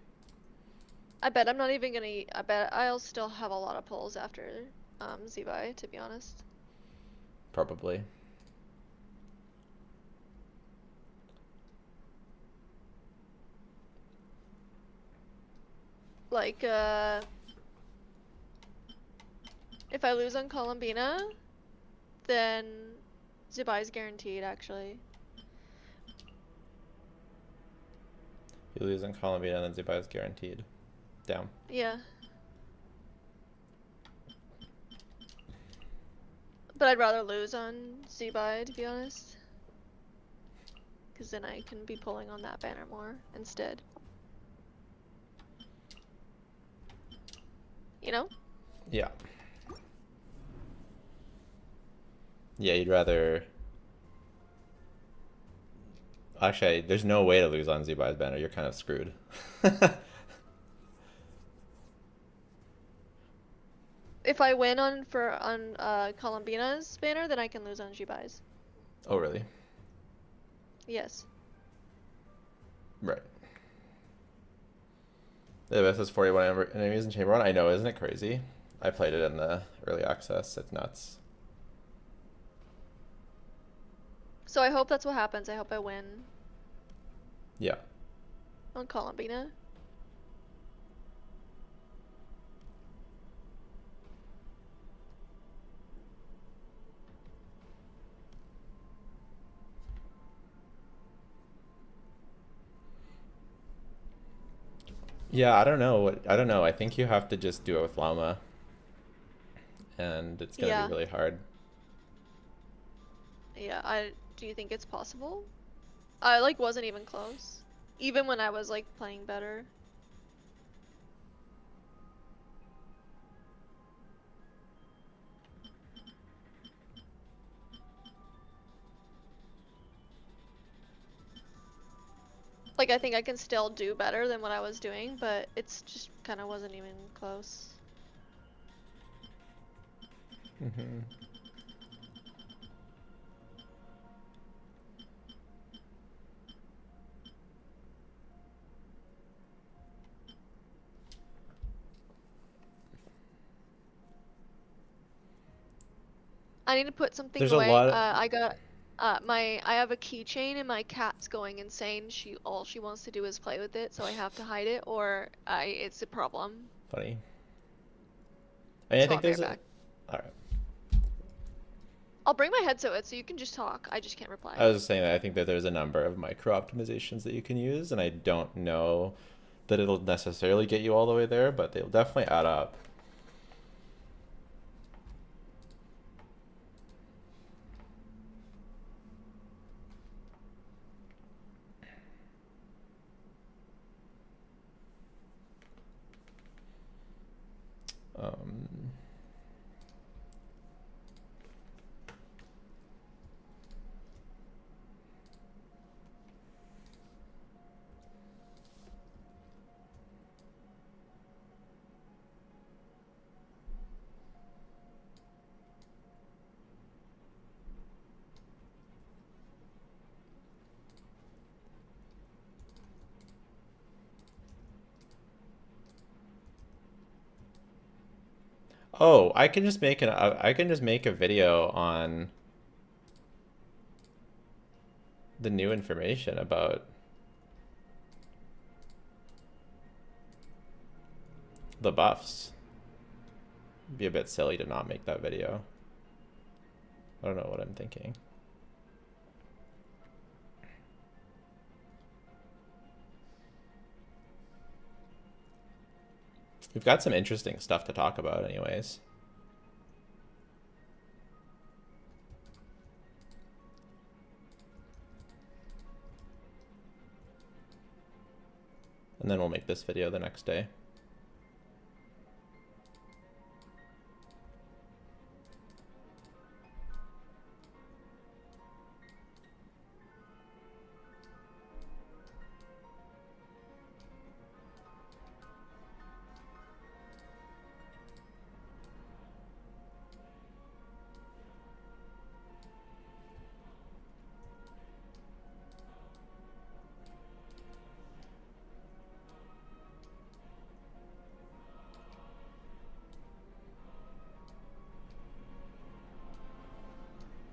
I bet I'm not even gonna. I bet I'll still have a lot of pulls after Zibai, to be honest. Probably. Like, if I lose on Columbina, then Zibai's guaranteed, actually. You lose in Columbia and then Zibai is guaranteed. Down. Yeah. But I'd rather lose on Zibai, to be honest. Because then I can be pulling on that banner more instead. You know? Yeah. Yeah, you'd rather... Actually, there's no way to lose on Zibai's banner. You're kind of screwed. If I win on Columbina's banner, then I can lose on Zibai's. Oh, really? Yes. Right. Yeah, this is 41 enemies in Chamber 1. I know, isn't it crazy? I played it in the early access. It's nuts. So I hope that's what happens. I hope I win Yeah. on Columbina. Yeah, I don't know. I don't know. I think you have to just do it with Llama. And it's going to Yeah. be really hard. Yeah, do you think it's possible? I wasn't even close. Even when I was playing better. I think I can still do better than what I was doing, but it's just kind of wasn't even close. Mm-hmm. I need to put something There's a away. lot of... I got I have a keychain and my cat's going insane. All she wants to do is play with it, so I have to hide it or it's a problem. Funny. I mean, I So think I'll be right there's a... back. Alright. I'll bring my headset so you can just talk. I just can't reply. I was just saying that I think that there's a number of micro optimizations that you can use, and I don't know that it'll necessarily get you all the way there, but they'll definitely add up. Um, Oh, I can just make a video on the new information about the buffs. It'd be a bit silly to not make that video. I don't know what I'm thinking. We've got some interesting stuff to talk about anyways. And then we'll make this video the next day.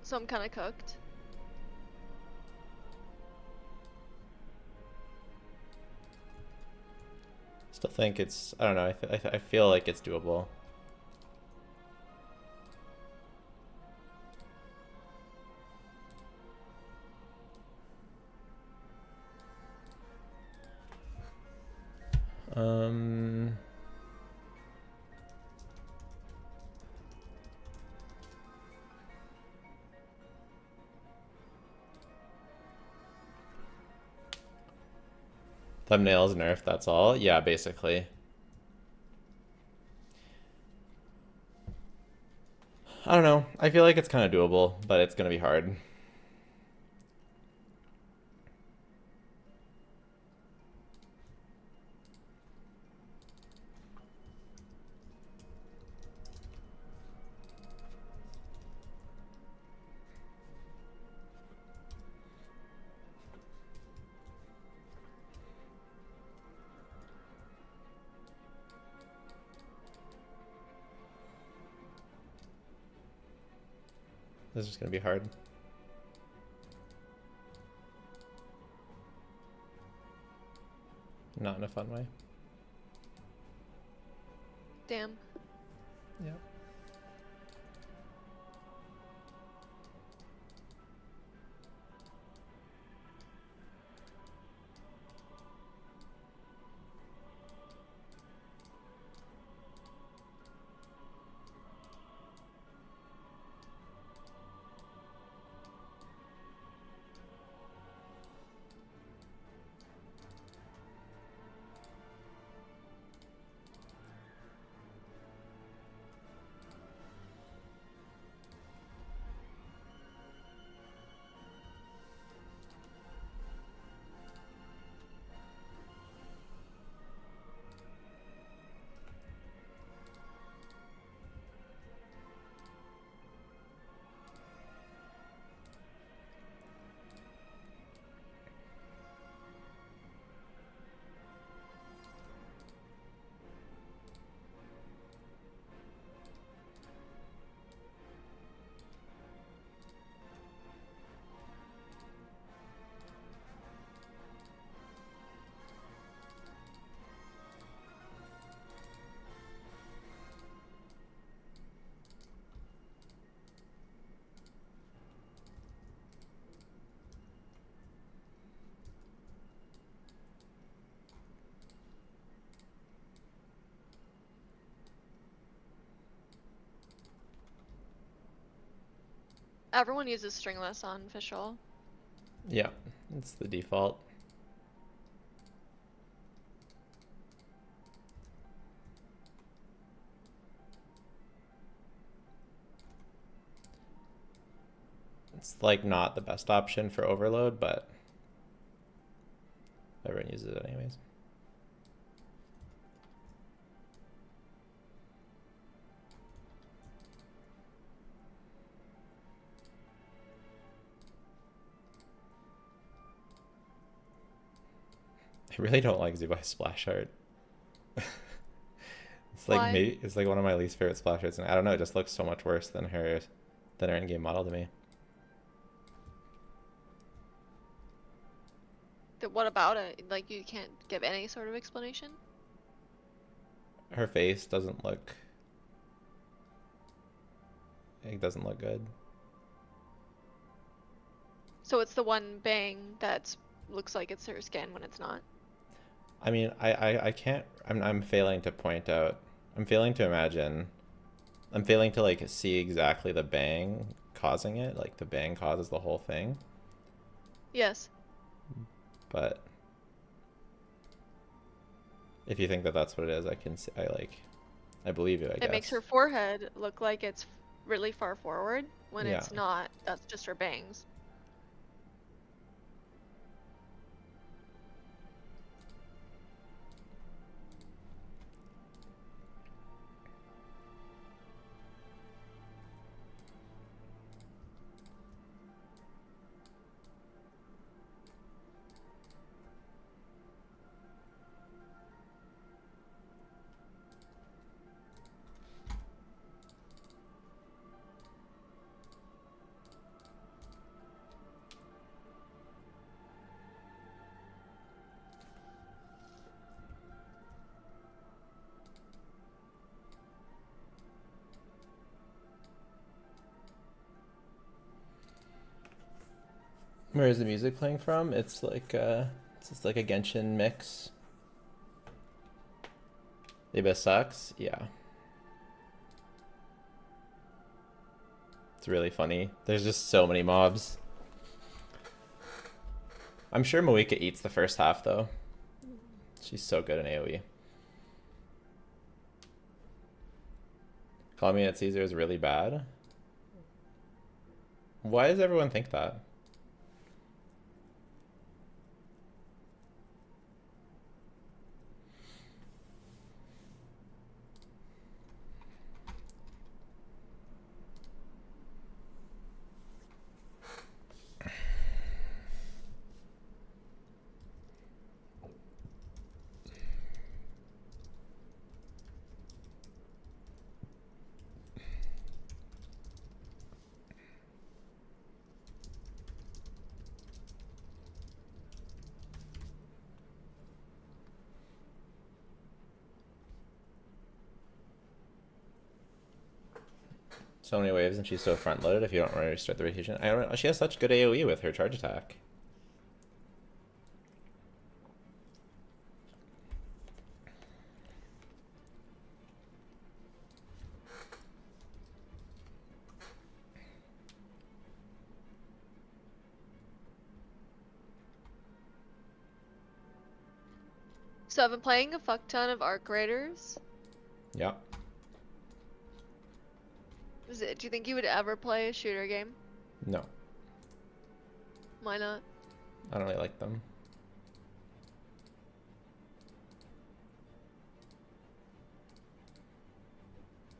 So I'm kind of cooked. Still think it's, I don't know, I feel like it's doable. Thumbnails nerfed, that's all? Yeah, basically. I don't know. I feel like it's kind of doable, but it's going to be hard. This is going to be hard. Not in a fun way. Damn. Yep. Everyone uses stringless on official. Yeah, it's the default. It's like not the best option for overload, but everyone uses it anyways. I really don't like Zibai's splash art. It's like Why? it's like one of my least favorite splash arts, and I don't know, it just looks so much worse than her in-game model to me. What about it? Like, you can't give any sort of explanation? Her face doesn't look. It doesn't look good. So it's the one bang that looks like it's her skin when it's not. I mean, I can't. I'm failing to point out. I'm failing to imagine. I'm failing to like see exactly the bang causing it. Like the bang causes the whole thing. Yes. But if you think that that's what it is, I can see. I believe you. I guess. It makes her forehead look like it's really far forward when Yeah. it's not. That's just her bangs. Where is the music playing from? It's like it's just like a Genshin mix. The Abyss sucks. Yeah. It's really funny. There's just so many mobs. I'm sure Moika eats the first half though. She's so good in AoE. Calling me at Caesar is really bad. Why does everyone think that? So many waves and she's so front loaded if you don't want to restart the rotation. I don't know. She has such good AoE with her charge attack. So I've been playing a fuck ton of Arc Raiders. Yeah. Do you think you would ever play a shooter game? No. Why not? I don't really like them.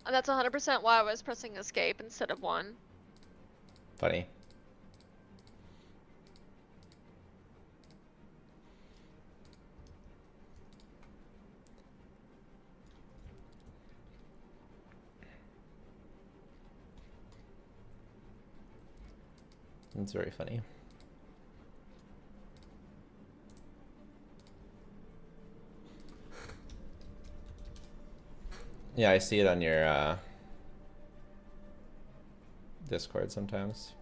And that's 100% why I was pressing escape instead of 1. Funny. It's very funny. Yeah, I see it on your Discord sometimes.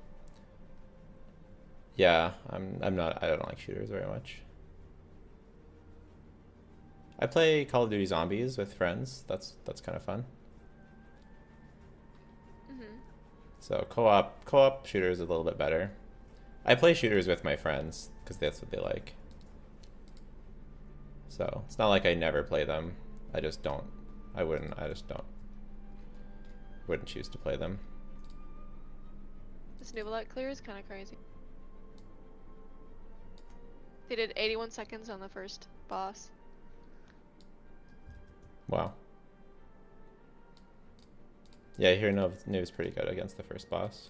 Yeah, I don't like shooters very much. I play Call of Duty Zombies with friends. That's kind of fun. So co-op shooters is a little bit better. I play shooters with my friends because that's what they like. So it's not like I never play them. I just don't. I just don't. Wouldn't choose to play them. This Nubilet clear is kind of crazy. They did 81 seconds on the first boss. Wow. Yeah, I hear Nu's pretty good against the first boss.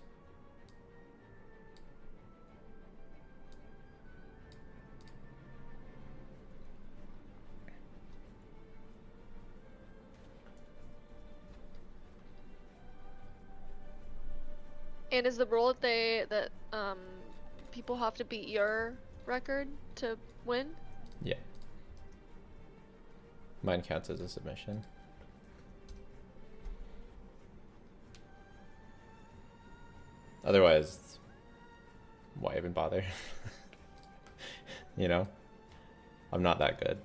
And is the rule that people have to beat your record to win? Yeah. Mine counts as a submission. Otherwise, why even bother? You know? I'm not that good.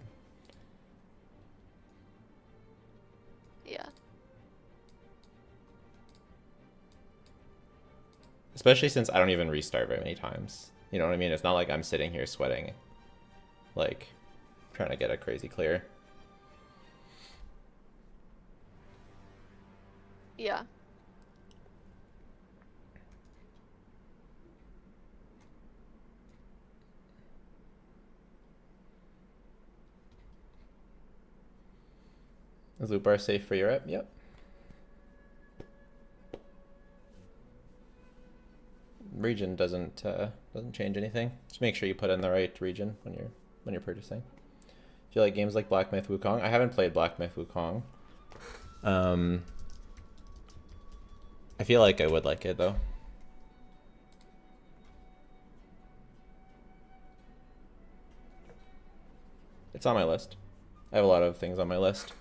Yeah. Especially since I don't even restart very many times. You know what I mean? It's not like I'm sitting here sweating, like, trying to get a crazy clear. Yeah. Is Lootbar safe for Europe? Yep. Region doesn't change anything. Just make sure you put in the right region when you're purchasing. Do you like games like Black Myth Wukong? I haven't played Black Myth Wukong. I feel like I would like it though. It's on my list. I have a lot of things on my list.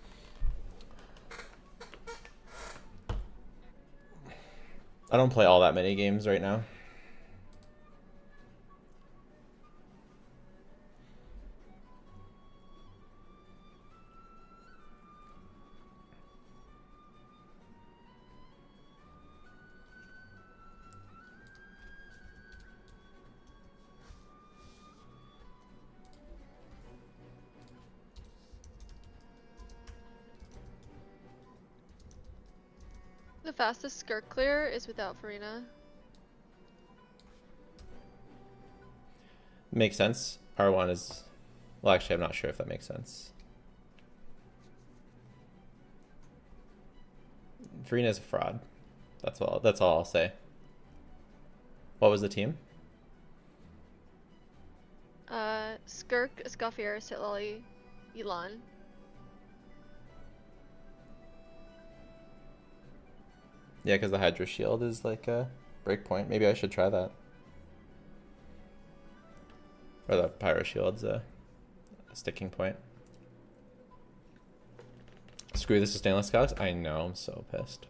I don't play all that many games right now. The fastest skirt clear is without Farina. Makes sense. R1 is... Well, actually, I'm not sure if that makes sense. Farina's a fraud. That's all I'll say. What was the team? Skirk, Escoffier, Sitlali, Elon. Yeah, because the Hydra Shield is like a breakpoint. Maybe I should try that. Or the Pyro Shield's a sticking point. Screw this to stainless scouts. I know, I'm so pissed.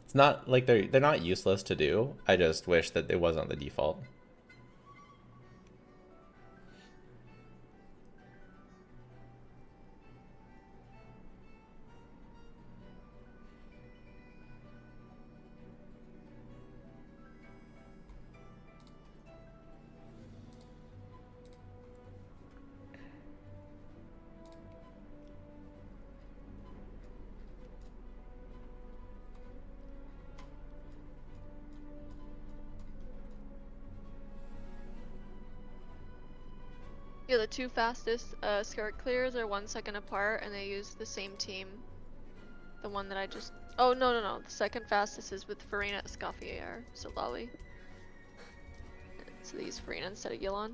It's not like they're not useless to do. I just wish that it wasn't the default. Yeah, the two fastest skirt clears are 1 second apart, and they use the same team. The one that I just... Oh, no. The second fastest is with Farina, Escoffier, Sitlali. So they use Farina instead of Yilon.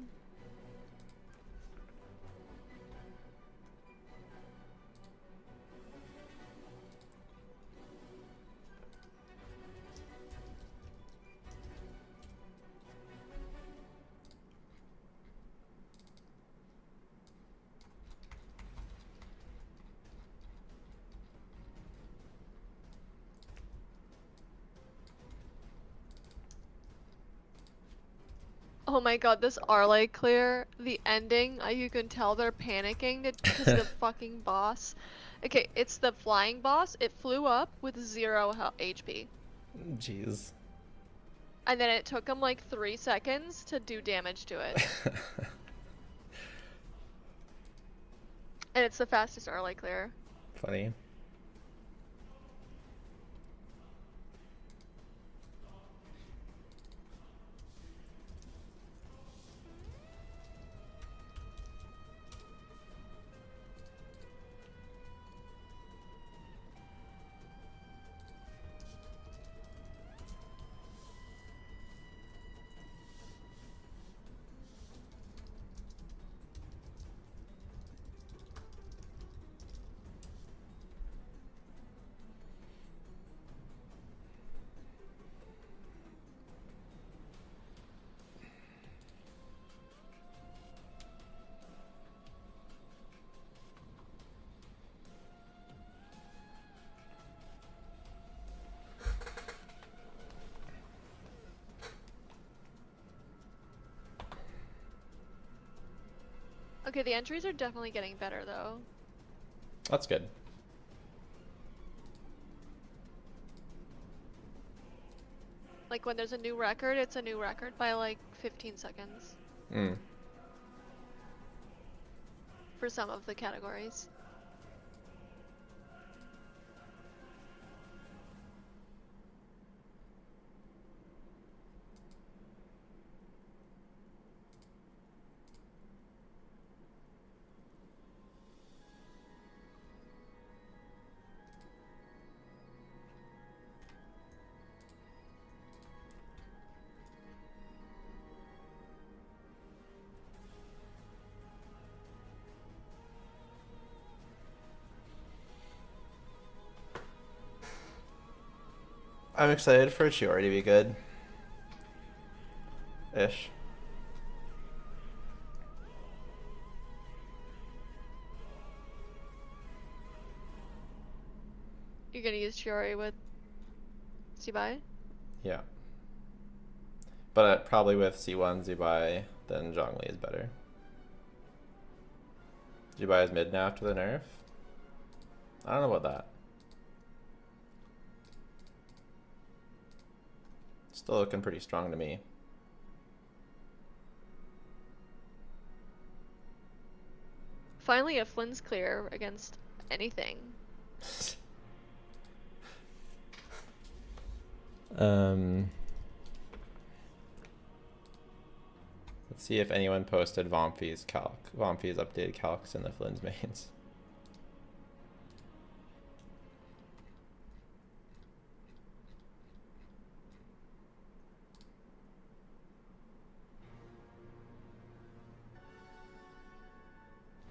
Oh my god, this Arlay clear, the ending, you can tell they're panicking because the fucking boss. Okay, it's the flying boss. It flew up with 0 HP. Jeez. And then it took him like 3 seconds to do damage to it. And it's the fastest Arlay clear. Funny. Okay, the entries are definitely getting better though. That's good. Like when there's a new record, it's a new record by like 15 seconds. Mm. For some of the categories. I'm excited for Chiori to be good. Ish. You're gonna use Chiori with Zibai? Yeah. But probably with C1 Zibai, then Zhongli is better. Zibai is mid now after the nerf? I don't know about that. Still looking pretty strong to me. Finally a Flynn's clear against anything. Let's see if anyone posted Vomfi's updated calcs in the Flynn's mains.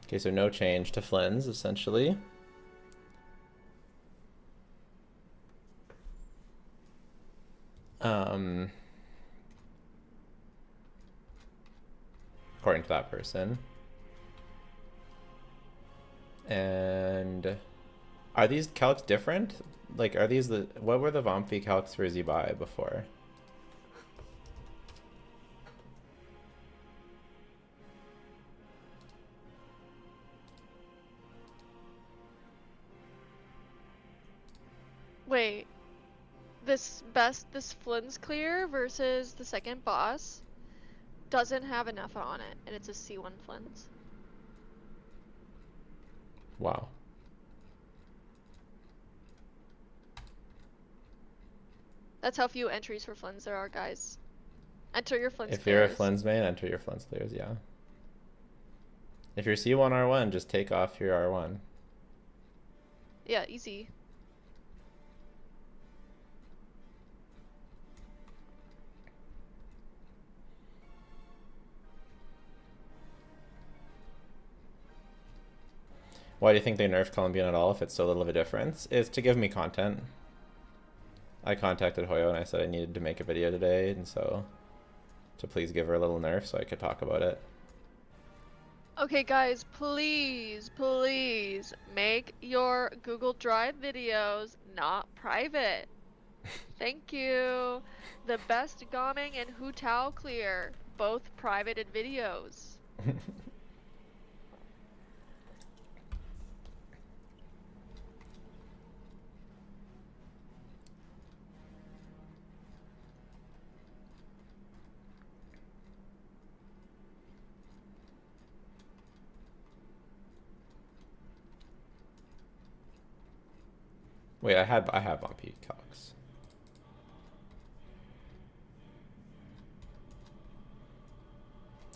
Okay, so no change to Flynn's, essentially. According to that person. And are these calcs different? Like, are these the, what were the Vomfi calcs for Zibai before? Wait. This Flynn's clear versus the second boss doesn't have enough on it, and it's a C1 Flynn's. Wow. That's how few entries for Flynn's there are, guys. Enter your Flynn's If you're a clears. Flynn's main, enter your Flynn's clears, yeah. If you're C1 R1, just take off your R1. Yeah, easy. Why do you think they nerfed Columbina at all if it's so little of a difference? Is to give me content. I contacted Hoyo and I said I needed to make a video today, and so to please give her a little nerf so I could talk about it. Okay, guys, please make your Google Drive videos not private. Thank you. The best Gaming and Hu Tao clear. both privated videos. Wait, I have on Peacocks.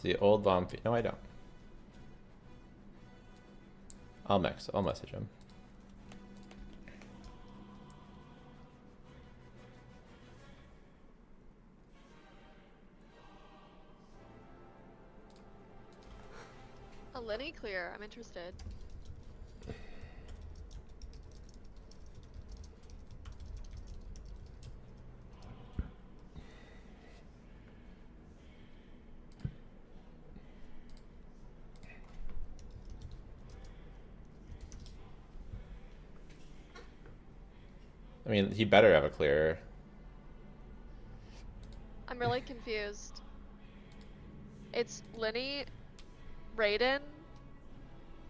The old Vampy. No, I don't. I'll message him. A Lenny clear. I'm interested. I mean, he better have a clear. I'm really confused. It's Lenny, Raiden,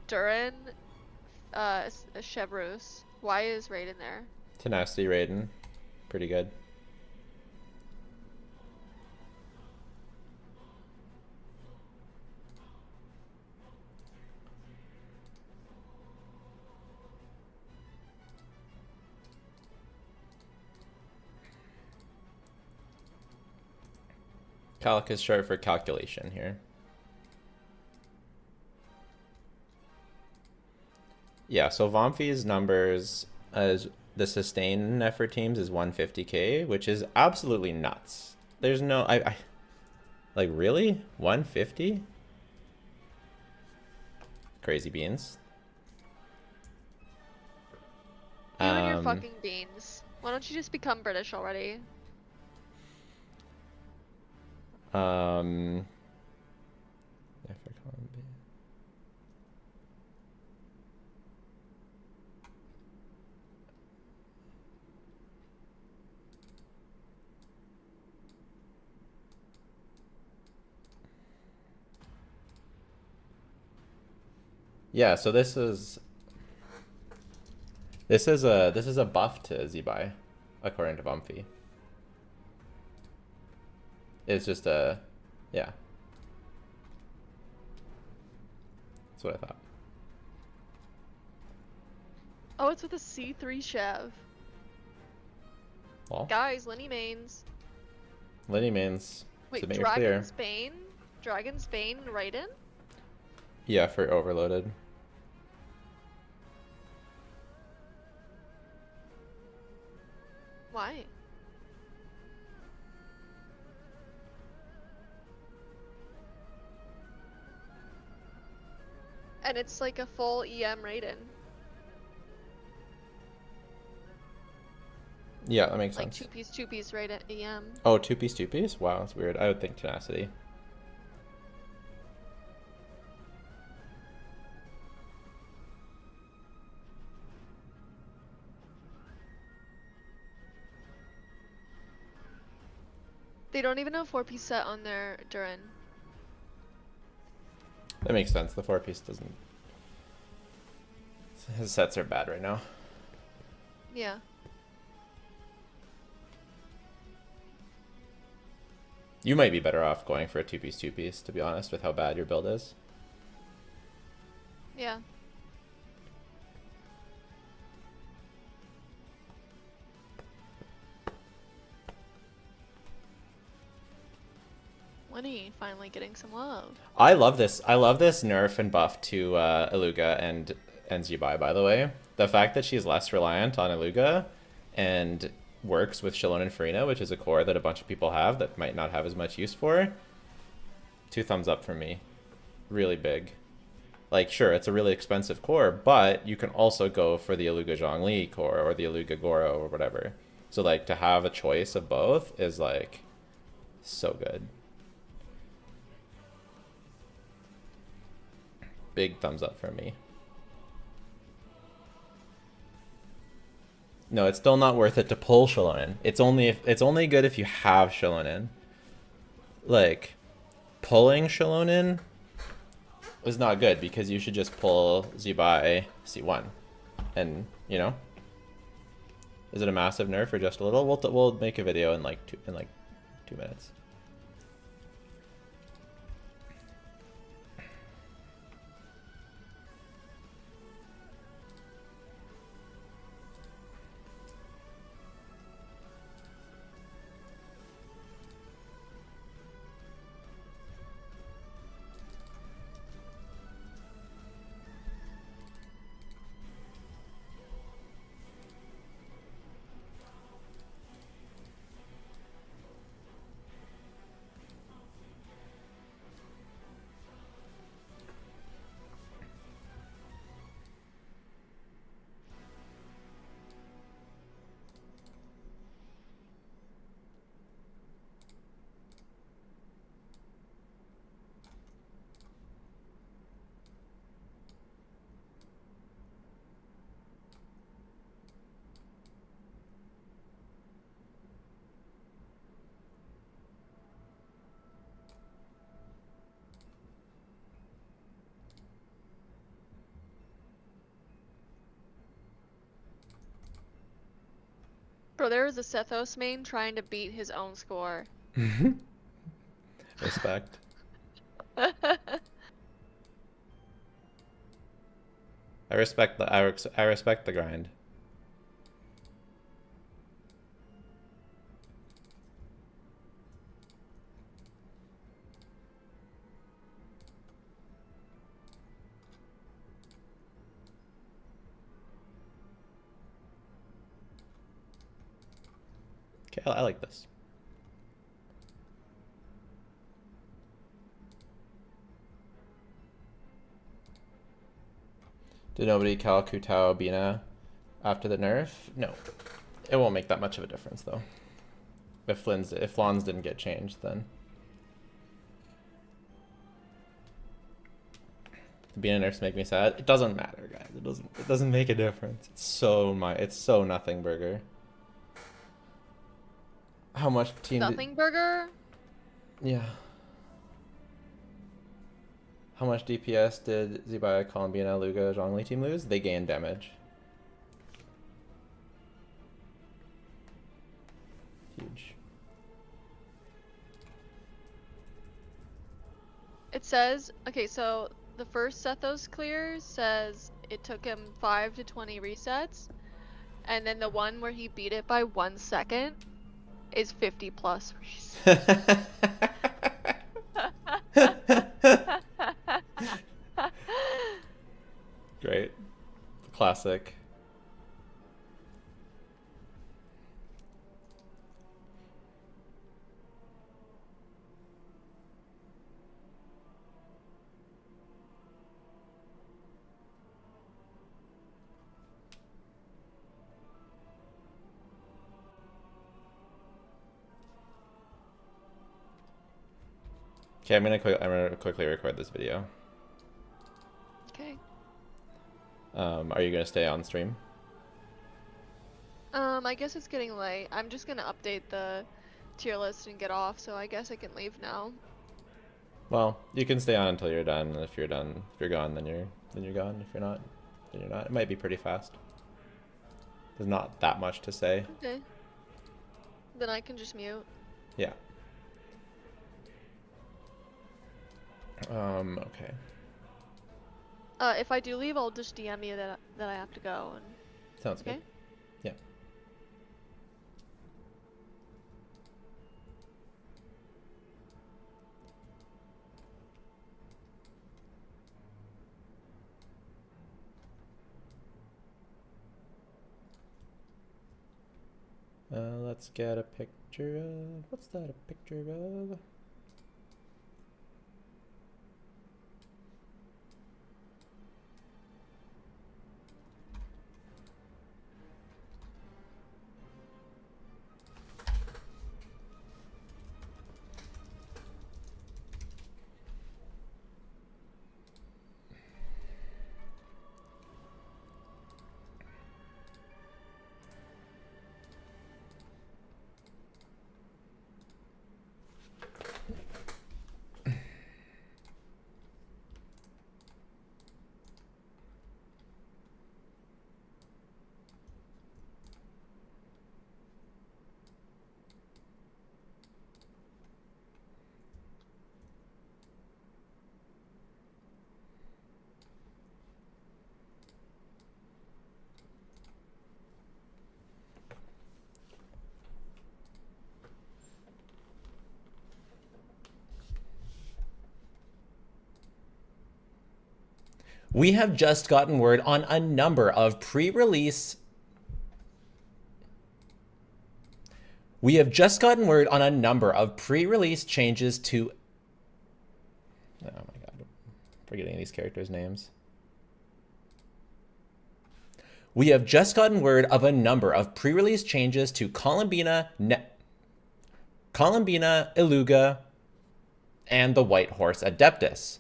Durin, Chevreuse. Why is Raiden there? Tenacity Raiden. Pretty good. Calc is short for calculation here. Yeah, so Vamphy's numbers as the sustain effort teams is 150k, which is absolutely nuts. There's no I like really 150? Crazy beans. You and your fucking beans. Why don't you just become British already? Yeah, for Columbia. Yeah, so this is a buff to Zibai, according to Bumpy. It's just a, yeah. That's what I thought. Oh, it's with a C3 Chev. Well, Guys, Lenny mains. Lenny mains. Wait, Submit your clear. Dragon's Bane, Raiden? Yeah, for overloaded. Why? And it's like a full EM Raiden. Yeah, that makes Like sense. two-piece Raiden EM. Oh, two piece? Wow, that's weird. I would think tenacity. They don't even have 4-piece set on their Durin. That makes sense. The 4-piece doesn't. His sets are bad right now. Yeah. You might be better off going for a two-piece, to be honest, with how bad your build is. Yeah. Lenny finally getting some love. I love this. I love this nerf and buff to Illuga and Zibai, by the way. The fact that she's less reliant on Illuga and works with Xilonen and Farina, which is a core that a bunch of people have that might not have as much use for. 2 thumbs up from me. Really big. Like, sure, it's a really expensive core, but you can also go for the Illuga Zhongli core or the Illuga Goro or whatever. So, like, to have a choice of both is, like, so good. Big thumbs up from me. No, it's still not worth it to pull Xilonen. It's only good if you have Xilonen. Like, pulling Xilonen is not good because you should just pull Zibai C1. And, you know, is it a massive nerf or just a little? We'll make a video in like 2 minutes. Bro, there was a Sethos main trying to beat his own score. Respect. I respect the grind. Okay, I like this. Did nobody call Kutao Bina after the nerf? No. It won't make that much of a difference though. If Flans didn't get changed, then the Bina nerfs make me sad. It doesn't matter, guys. It doesn't make a difference. It's so nothing burger. How much team Nothing burger? Yeah. How much DPS did Zibai, Columbina, Illuga, Zhongli team lose? They gained damage. Huge. It says, okay, so the first Sethos clear says it took him 5 to 20 resets, and then the one where he beat it by 1 second is 50 plus resets. Great. Classic. Okay, I'm gonna quickly record this video. Okay. Are you gonna stay on stream? I guess it's getting late. I'm just gonna update the tier list and get off, so I guess I can leave now. Well, you can stay on until you're done. And if you're done, if you're gone, then you're gone. If you're not, then you're not. It might be pretty fast. There's not that much to say. Okay. Then I can just mute. Yeah. Okay. If I do leave, I'll just DM you that I have to go. And Sounds okay. good. Yeah. Let's get a picture of, what's that a picture of? We have just gotten word on a number of pre-release... We have just gotten word on a number of pre-release changes to... Oh my god, I'm forgetting these characters' names. We have just gotten word of a number of pre-release changes to Columbina, Illuga, and the White Horse Adeptus.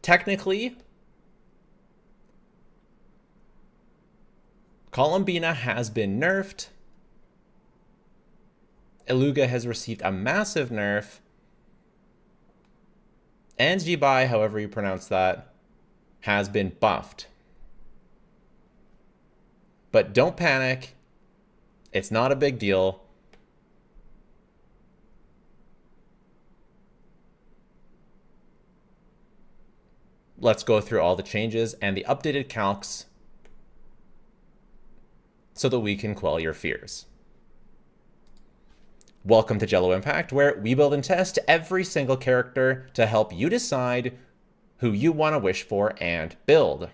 Technically, Columbina has been nerfed. Illuga has received a massive nerf. And Zibai, however you pronounce that, has been buffed. But don't panic. It's not a big deal. Let's go through all the changes and the updated calcs so that we can quell your fears. Welcome to Jello Impact, where we build and test every single character to help you decide who you want to wish for and build.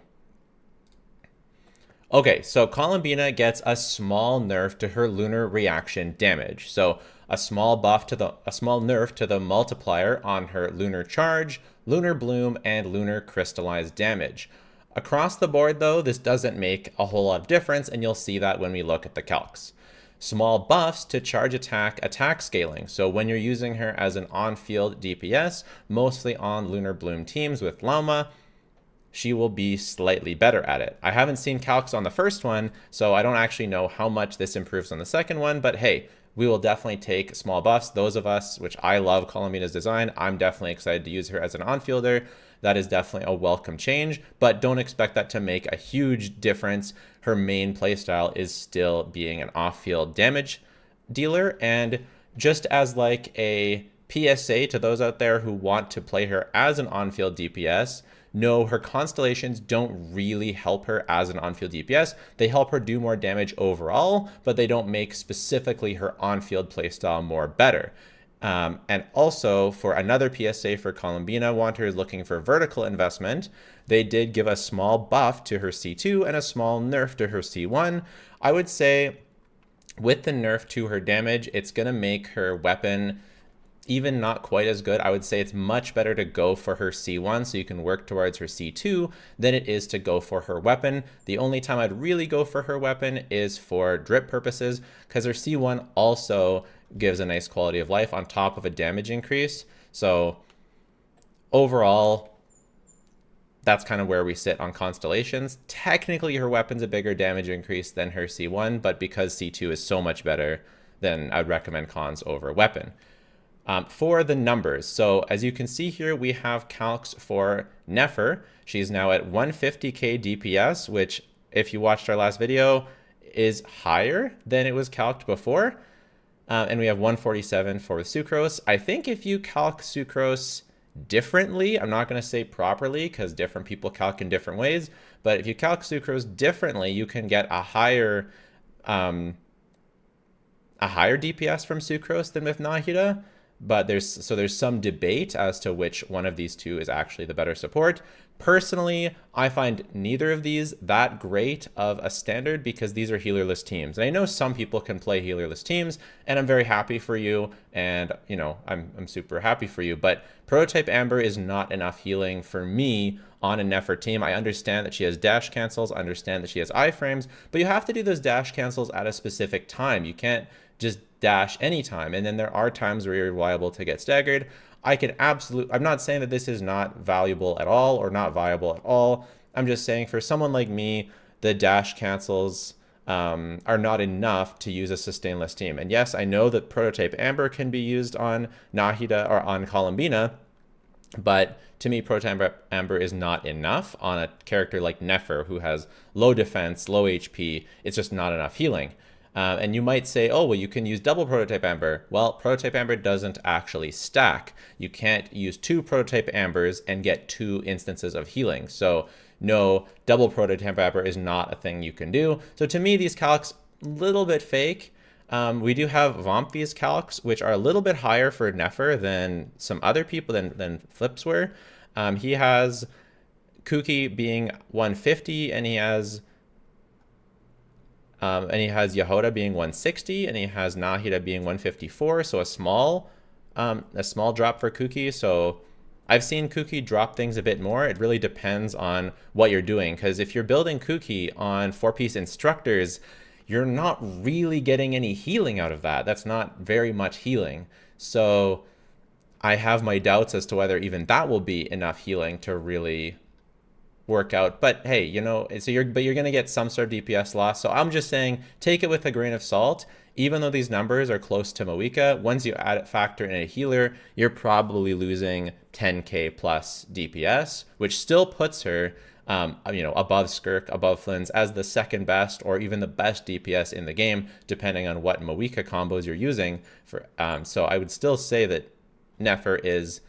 Okay, so Columbina gets a small nerf to her lunar reaction damage. So a small nerf to the multiplier on her lunar charge, lunar bloom, and lunar crystallized damage. Across the board though, this doesn't make a whole lot of difference, and you'll see that when we look at the calcs. Small buffs to charge attack scaling. So when you're using her as an on-field DPS, mostly on lunar bloom teams with Llama, she will be slightly better at it. I haven't seen calcs on the first one, so I don't actually know how much this improves on the second one, but hey, we will definitely take small buffs. Those of us, which I love Columbina's design, I'm definitely excited to use her as an on-fielder. That is definitely a welcome change, but don't expect that to make a huge difference. Her main playstyle is still being an off-field damage dealer, and just as like a PSA to those out there who want to play her as an on-field DPS, no, her constellations don't really help her as an on-field DPS. They help her do more damage overall, but they don't make specifically her on-field playstyle more better. And also, for another PSA for Columbina wanters looking for vertical investment, they did give a small buff to her C2 and a small nerf to her C1. I would say with the nerf to her damage, it's going to make her weapon even not quite as good. I would say it's much better to go for her C1 so you can work towards her C2 than it is to go for her weapon. The only time I'd really go for her weapon is for drip purposes, because her C1 also gives a nice quality of life on top of a damage increase. So overall, that's kind of where we sit on constellations. Technically, her weapon's a bigger damage increase than her C1, but because C2 is so much better, then I'd recommend cons over weapon. For the numbers, so as you can see here, we have calcs for Nefer. She's now at 150k DPS, which, if you watched our last video, is higher than it was calced before. And we have 147 for Sucrose. I think if you calc Sucrose differently, I'm not going to say properly because different people calc in different ways, but if you calc Sucrose differently, you can get a higher DPS from Sucrose than with Nahida. But there's some debate as to which one of these two is actually the better support. Personally, I find neither of these that great of a standard because these are healerless teams. And I know some people can play healerless teams, and I'm very happy for you, and you know, I'm super happy for you, but Prototype Amber is not enough healing for me on a Nefer team. I understand that she has dash cancels, I understand that she has iframes, but you have to do those dash cancels at a specific time. You can't just dash anytime, and then there are times where you're liable to get staggered. I'm not saying that this is not valuable at all or not viable at all. I'm just saying for someone like me, the dash cancels are not enough to use a sustainless team. And yes, I know that Prototype Amber can be used on Nahida or on Columbina, but to me, Prototype Amber is not enough on a character like Nefer who has low defense, low HP. It's just not enough healing. And you might say, oh, well, you can use double Prototype Amber. Well, Prototype Amber doesn't actually stack. You can't use 2 Prototype Ambers and get 2 instances of healing. So no, double Prototype Amber is not a thing you can do. So to me, these calcs, a little bit fake. We do have Vomfi's calcs, which are a little bit higher for Nefer than some other people than Flips were. He has Kuki being 150, and he has Yehoda being 160, and he has Nahida being 154. So a small drop for Kuki. So I've seen Kuki drop things a bit more. It really depends on what you're doing, because if you're building Kuki on 4-piece instructors, you're not really getting any healing out of that. That's not very much healing. So I have my doubts as to whether even that will be enough healing to really work out. But hey, you know, so you're going to get some sort of DPS loss. So I'm just saying, take it with a grain of salt. Even though these numbers are close to Moika, once you factor in a healer, you're probably losing 10k plus DPS, which still puts her above Skirk, above Flynn's as the second best or even the best DPS in the game, depending on what Moika combos you're using. So I would still say that Nefer is,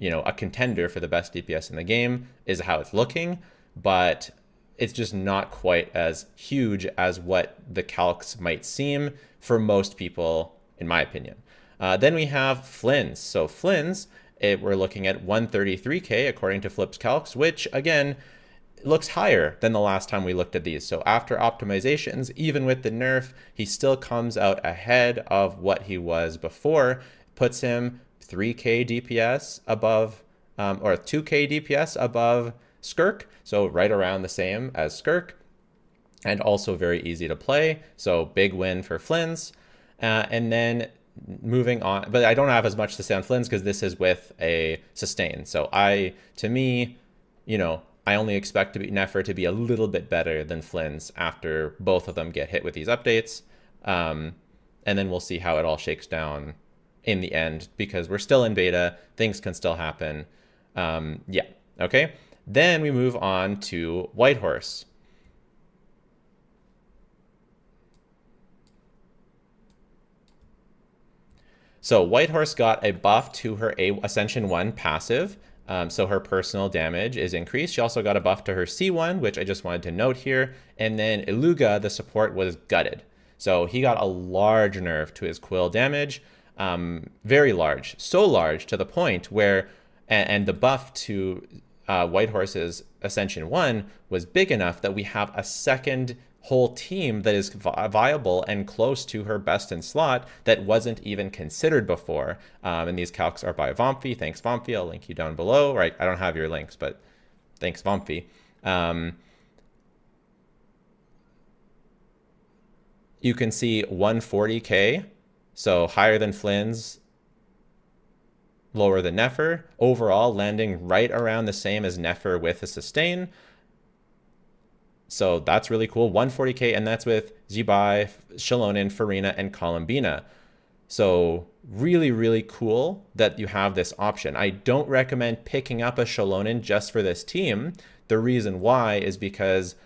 a contender for the best DPS in the game, is how it's looking, but it's just not quite as huge as what the calcs might seem for most people, in my opinion. Then we have Flynn's. So Flynn's, we're looking at 133k according to Flip's calcs, which again, looks higher than the last time we looked at these. So after optimizations, even with the nerf, he still comes out ahead of what he was before, puts him 3k DPS above, or 2k DPS above Skirk. So right around the same as Skirk, and also very easy to play. So big win for Flynn's. And then moving on, but I don't have as much to say on Flynn's because this is with a sustain. So to me, I only expect Nefer to be a little bit better than Flynn's after both of them get hit with these updates. And then we'll see how it all shakes down in the end, because we're still in beta. Things can still happen. Yeah. Okay. Then we move on to Whitehorse. So Whitehorse got a buff to her Ascension 1 passive. So her personal damage is increased. She also got a buff to her C1, which I just wanted to note here. And then Illuga, the support, was gutted. So he got a large nerf to his quill damage. Very large. So large to the point where, and the buff to Whitehorse's Ascension 1 was big enough that we have a second whole team that is viable and close to her best in slot that wasn't even considered before. And these calcs are by Vomfi. Thanks, Vomfi. I'll link you down below. Right, I don't have your links, but thanks, Vomfi. You can see 140k, so higher than Flynn's, lower than Nefer. Overall, landing right around the same as Nefer with a sustain. So that's really cool. 140k, and that's with Zibai, Xilonen, Farina, and Columbina. So really, really cool that you have this option. I don't recommend picking up a Xilonen just for this team. The reason why is because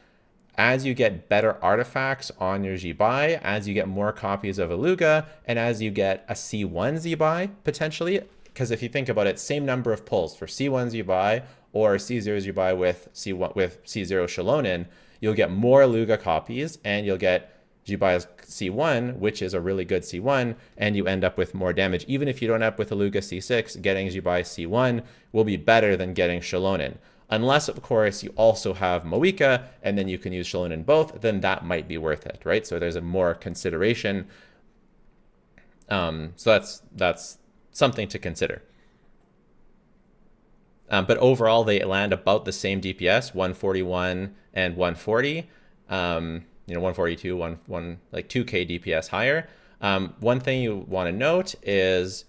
as you get better artifacts on your Zibai, as you get more copies of Illuga, and as you get a C1 Zibai, potentially, because if you think about it, same number of pulls for C1 Zibai or C0 Zibai with C1 with C0 Xilonen, you'll get more Illuga copies, and you'll get Zibai's C1, which is a really good C1, and you end up with more damage. Even if you don't end up with Illuga C6, getting Zibai C1 will be better than getting Xilonen. Unless, of course, you also have Moika, and then you can use Xilonen both, then that might be worth it, right? So there's a more consideration. So that's something to consider. But overall, they land about the same DPS, 141 and 140. 142, like 2k DPS higher. One thing you want to note is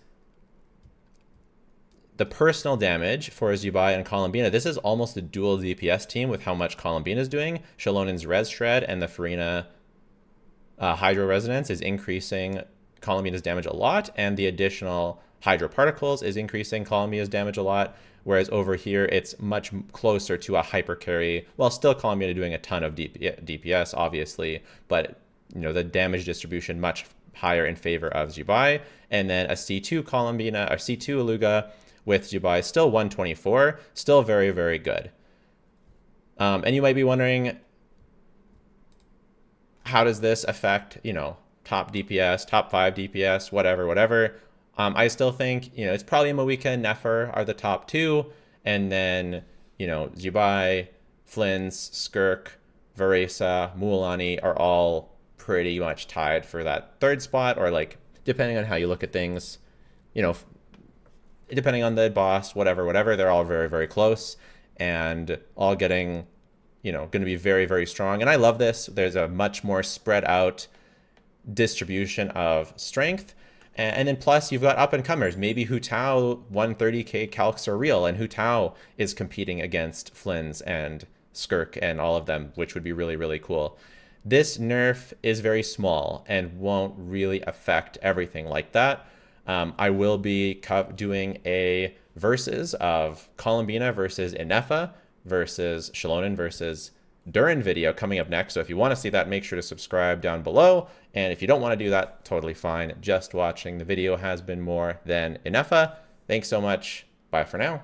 the personal damage for Zibai and Columbina. This is almost a dual DPS team with how much Columbina is doing. Shilonen's Res Shred and the Farina Hydro Resonance is increasing Columbina's damage a lot, and the additional Hydro Particles is increasing Columbina's damage a lot. Whereas over here, it's much closer to a hyper carry. Well, still Columbina doing a ton of DPS, obviously, but the damage distribution much higher in favor of Zibai. And then a C2 Columbina, or C2 Illuga with Zibai, still 124, still very, very good. And you might be wondering, how does this affect, top DPS, top 5 DPS, whatever. I still think, you know, it's probably Moika and Nefer are the top 2, and then, you know, Zibai, Flynn's, Skirk, Varesa, Mualani are all pretty much tied for that 3rd spot, or like, depending on how you look at things, you know, depending on the boss, whatever, they're all very, very close and all getting, you know, going to be very, very strong. And I love this. There's a much more spread out distribution of strength. And then plus you've got up and comers. Maybe Hu Tao 130k calcs are real, and Hu Tao is competing against Flynn's and Skirk and all of them, which would be really, really cool. This nerf is very small and won't really affect everything like that. I will be doing a versus of Columbina versus Inefa versus Xilonen versus Durin video coming up next. So if you want to see that, make sure to subscribe down below. And if you don't want to do that, totally fine. Just watching the video has been more than enough. Thanks so much. Bye for now.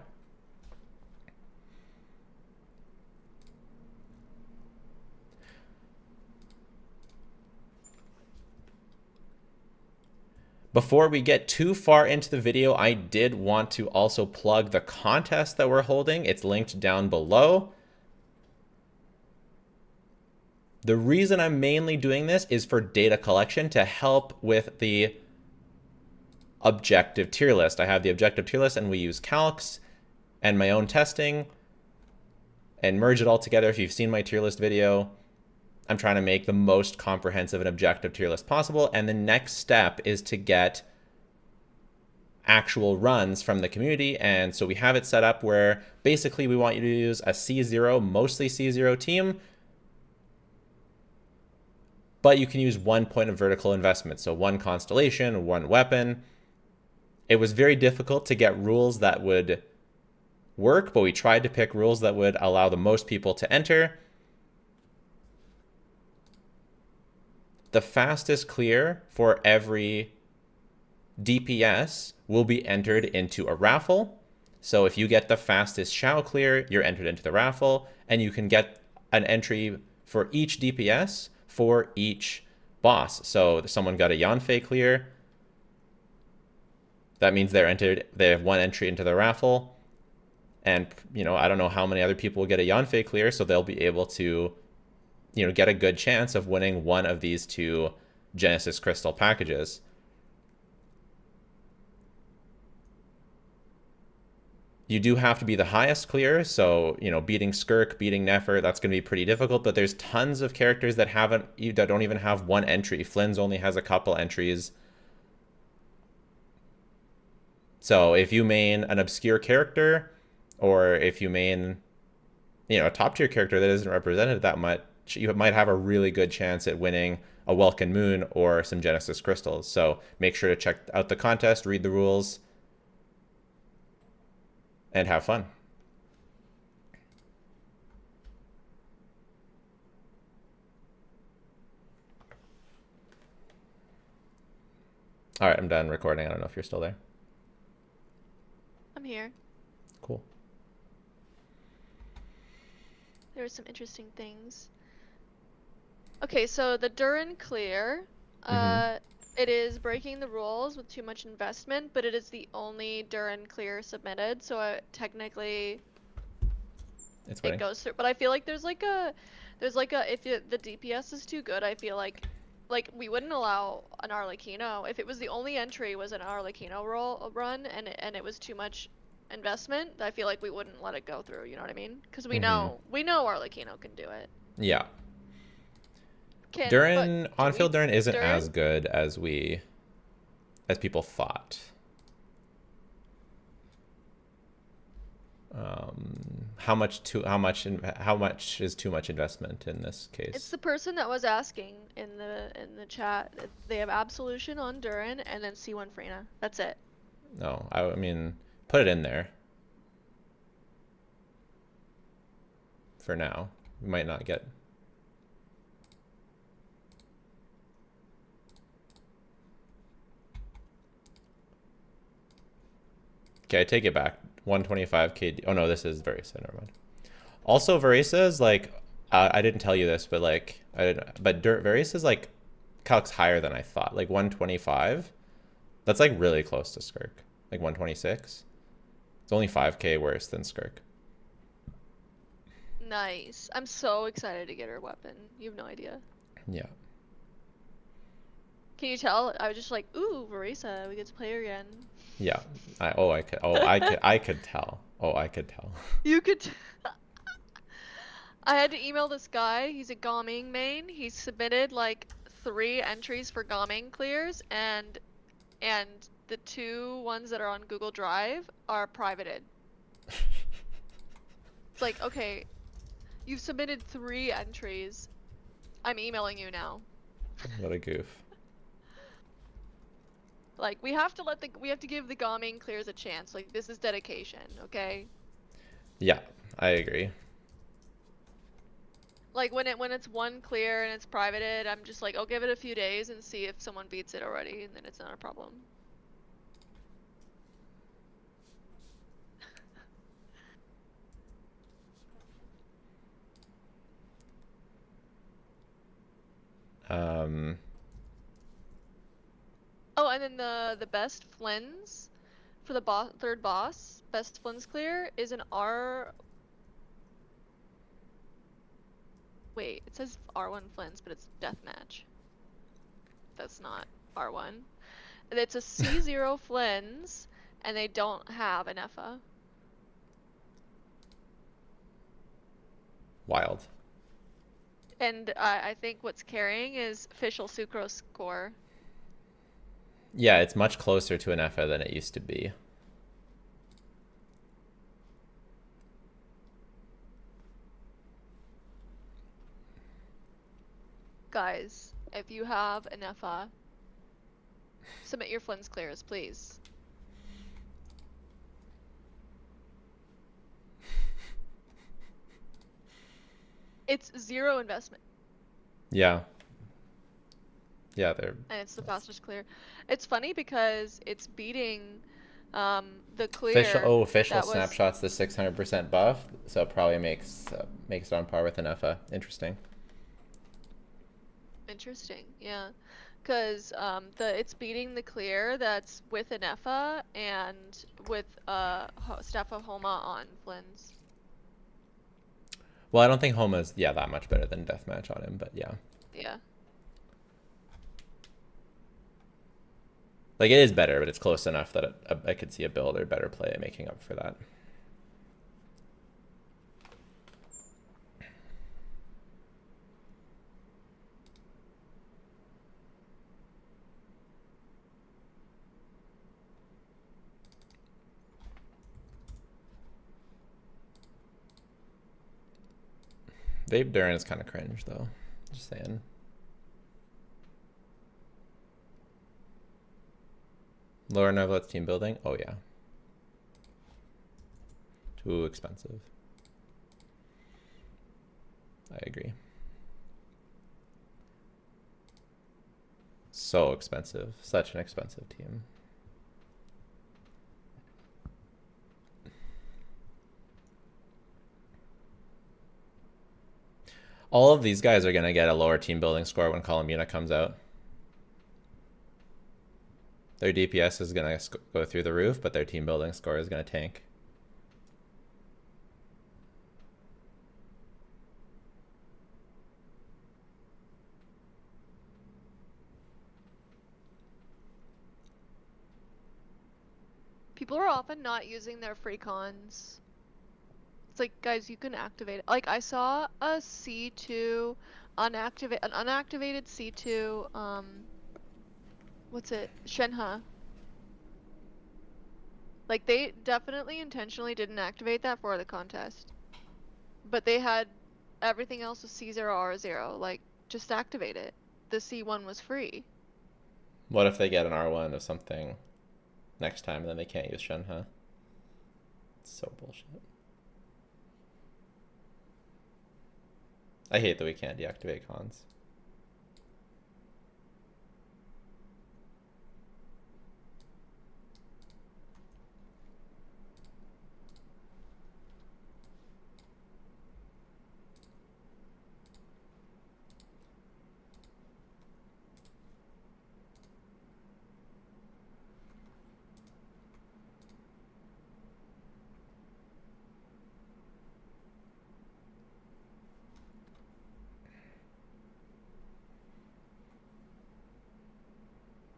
Before we get too far into the video, I did want to also plug the contest that we're holding. It's linked down below. The reason I'm mainly doing this is for data collection to help with the objective tier list. I have the objective tier list, and we use calcs and my own testing and merge it all together. If you've seen my tier list video, I'm trying to make the most comprehensive and objective tier list possible. And the next step is to get actual runs from the community. And so we have it set up where basically we want you to use a C0, mostly C0 team, but you can use 1 point of vertical investment. So 1 constellation, 1 weapon. It was very difficult to get rules that would work, but we tried to pick rules that would allow the most people to enter. The fastest clear for every DPS will be entered into a raffle. So if you get the fastest Shao clear, you're entered into the raffle, and you can get an entry for each DPS for each boss. So if someone got a Yanfei clear, that means they're entered, they have 1 entry into the raffle. And, you know, I don't know how many other people will get a Yanfei clear, so they'll be able to, you know, get a good chance of winning one of these 2 Genesis Crystal packages. You do have to be the highest clear, so, you know, beating Skirk, beating Nefer, that's going to be pretty difficult, but there's tons of characters that don't even have 1 entry. Flynn's only has a couple entries. So if you main an obscure character, or if you main, you know, a top tier character that isn't represented that much, you might have a really good chance at winning a Welkin Moon or some Genesis Crystals. So make sure to check out the contest, read the rules, and have fun. All right, I'm done recording. I don't know if you're still there. I'm here. Cool. There were some interesting things. Okay, so the Durin clear, it is breaking the rules with too much investment, but it is the only Durin clear submitted, so technically it goes through. But I feel like there's like a if the DPS is too good, I feel like we wouldn't allow an Arlecchino if it was the only entry was an Arlecchino run and it was too much investment. I feel like we wouldn't let it go through. You know what I mean? Because we know Arlecchino can do it. Yeah. Durin, on-field Durin isn't as good as people thought. How much is too much investment in this case? It's the person that was asking in the chat. They have absolution on Durin and then C1 Frina. That's it. No, I mean, put it in there. For now, we might not get. Okay, I take it back. 125 KD. Oh no, this is Varesa. Never mind. Also, Varesa is like, I didn't tell you this, but like, Varesa is like calc's higher than I thought. Like 125. That's like really close to Skirk. Like 126. It's only 5k worse than Skirk. Nice. I'm so excited to get her weapon. You have no idea. Yeah. Can you tell? I was just like, ooh, Marisa, we get to play her again. Yeah. I could tell. Oh, I could tell. You could. I had to email this guy. He's a Gaming main. He submitted like 3 entries for Gaming clears, and the 2 ones that are on Google Drive are privated. It's like, okay, you've submitted 3 entries. I'm emailing you now. What a goof. Like, we have to give the Gaming clears a chance. Like, this is dedication, okay? Yeah, I agree. Like, when it's 1 clear and it's privated, I'm just like, I'll give it a few days and see if someone beats it already, and then it's not a problem. Oh, and then the best Flins for the third boss, best Flins clear is an R. Wait, it says R1 Flins, but it's deathmatch. That's not R1. It's a C0 Flins, and they don't have an EFA. Wild. And I think what's carrying is official sucrose score. Yeah, it's much closer to an EFA than it used to be. Guys, if you have an EFA, submit your Flins clears, please. It's 0 investment. Yeah. Yeah, they're... And it's the fastest clear. It's funny because it's beating the clear. Official snapshots the 600% buff, so it probably makes it on par with an EFA. Interesting. Interesting, yeah. Because it's beating the clear that's with an EFA and with Staff of Homa on Flynn's. Well, I don't think Homa's that much better than Deathmatch on him, but yeah. Yeah. Like, it is better, but it's close enough that I could see a build or better play making up for that. Vape Durin is kind of cringe, though. Just saying. Lower Nevlet's team building? Oh, yeah. Too expensive. I agree. So expensive. Such an expensive team. All of these guys are going to get a lower team building score when Columbina comes out. Their DPS is going to go through the roof, but their team building score is going to tank. People are often not using their free cons. It's like, guys, you can activate it. Like, I saw a C2 an unactivated C2 what's it? Shenhe. Like, they definitely intentionally didn't activate that for the contest. But they had everything else was C0R0. Like, just activate it. The C1 was free. What if they get an R1 of something next time and then they can't use Shenhe? It's so bullshit. I hate that we can't deactivate cons.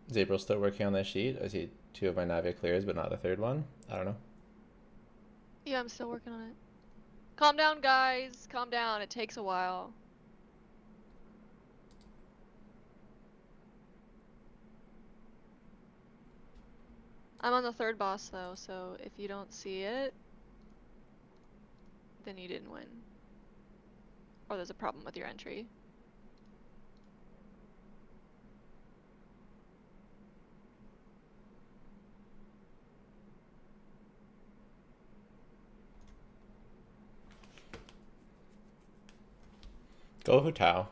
Is April still working on that sheet? I see 2 of my Navia clears, but not the 3rd one. I don't know. Yeah, I'm still working on it. Calm down, guys. Calm down. It takes a while. I'm on the 3rd boss though, so if you don't see it, then you didn't win. Or there's a problem with your entry. Go Hu Tao.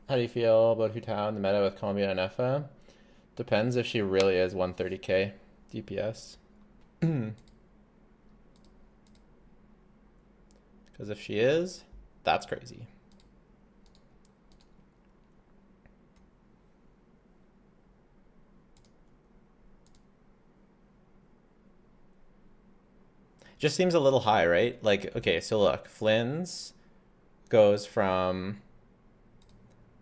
How do you feel about Hu Tao in the meta with Columbia and Effa? Depends if she really is 130k DPS. Because if she is, that's crazy. Just seems a little high, right? Like, okay, so look, Flynn's goes from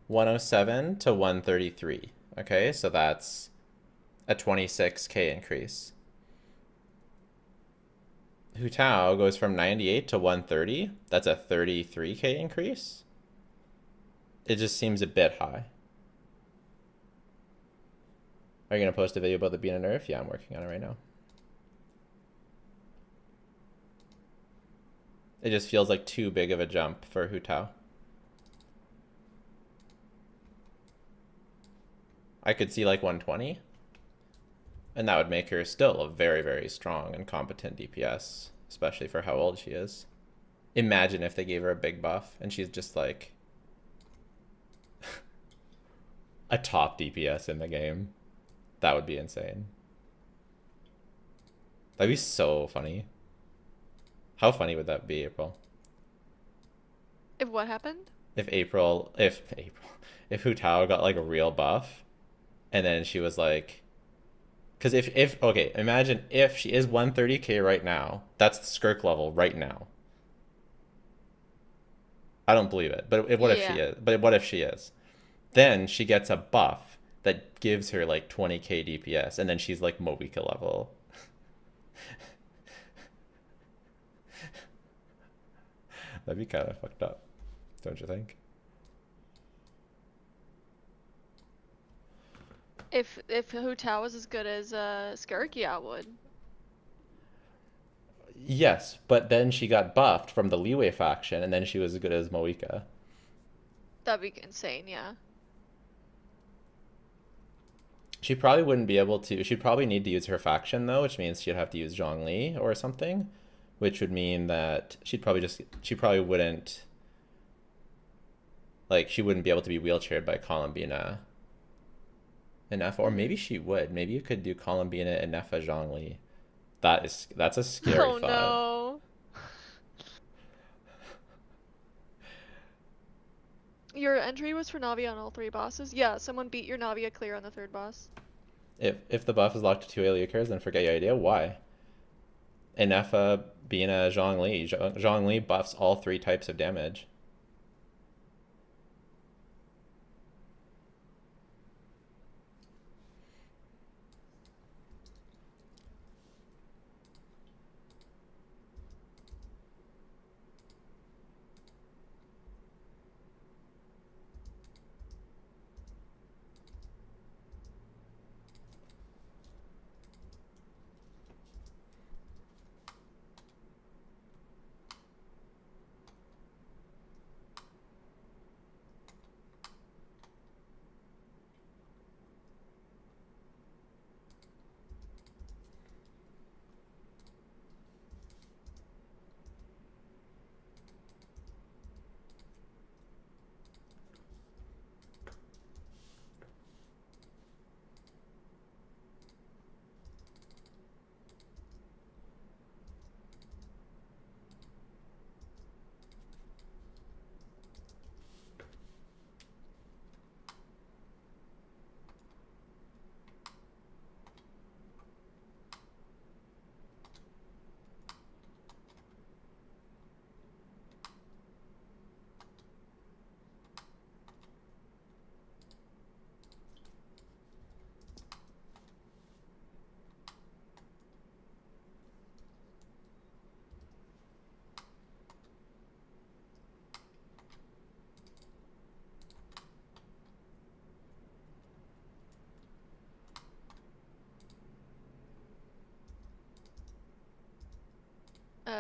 107 to 133. Okay, so that's a 26k increase. Hu Tao goes from 98 to 130. That's a 33k increase. It just seems a bit high. Are you going to post a video about the being a nerf? Yeah, I'm working on it right now. It just feels like too big of a jump for Hu Tao. I could see like 120. And that would make her still a very, very strong and competent DPS, especially for how old she is. Imagine if they gave her a big buff and she's just like a top DPS in the game. That would be insane. That'd be so funny. How funny would that be, April? If what happened? If Hu Tao got like a real buff, and then she was like, because if okay, imagine if she is 130k right now, that's Skirk level right now. I don't believe it, but what if she is? But what if she is? Then she gets a buff that gives her like 20k DPS, and then she's like Moika level. That'd be kind of fucked up, don't you think? If Hu Tao was as good as Skirk, yeah, I would. Yes, but then she got buffed from the Leeway faction, and then she was as good as Moika. That'd be insane, yeah. She probably wouldn't be able to. She'd probably need to use her faction though, which means she'd have to use Zhongli or something, which would mean that she probably wouldn't, like, she wouldn't be able to be wheelchaired by Columbina enough, or maybe she would. Maybe you could do Columbina and Nefa Zhongli. That's a scary Oh thought. no. Your entry was for Navia on all 3 bosses? Yeah, someone beat your Navia clear on the 3rd boss. If the buff is locked to 2 Illugas, then forget your idea. Why? Nefa, Bina, Zhongli. Zhongli buffs all 3 types of damage.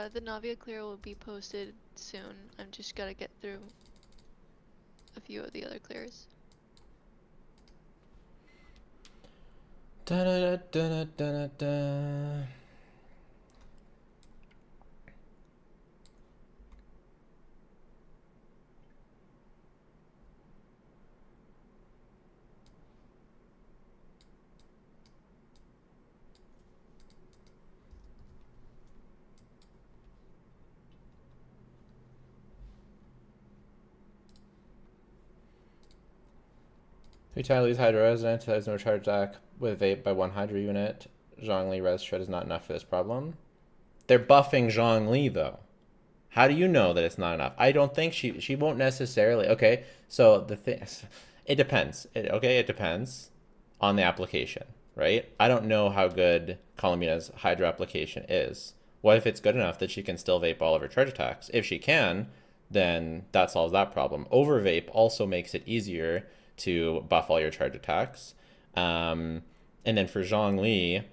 Yeah, the Navia clear will be posted soon. I'm just gotta get through a few of the other clears. Da da da da da da. Vitality's Hydro Resident has no charge back with vape by 1 Hydro unit. Zhongli Res Shred is not enough for this problem. They're buffing Zhongli though. How do you know that it's not enough? I don't think she won't necessarily. Okay, so the thing, it depends. It depends on the application, right? I don't know how good Columbina's Hydro application is. What if it's good enough that she can still vape all of her charge attacks? If she can, then that solves that problem. Over vape also makes it easier to buff all your charge attacks. And then for Zhongli,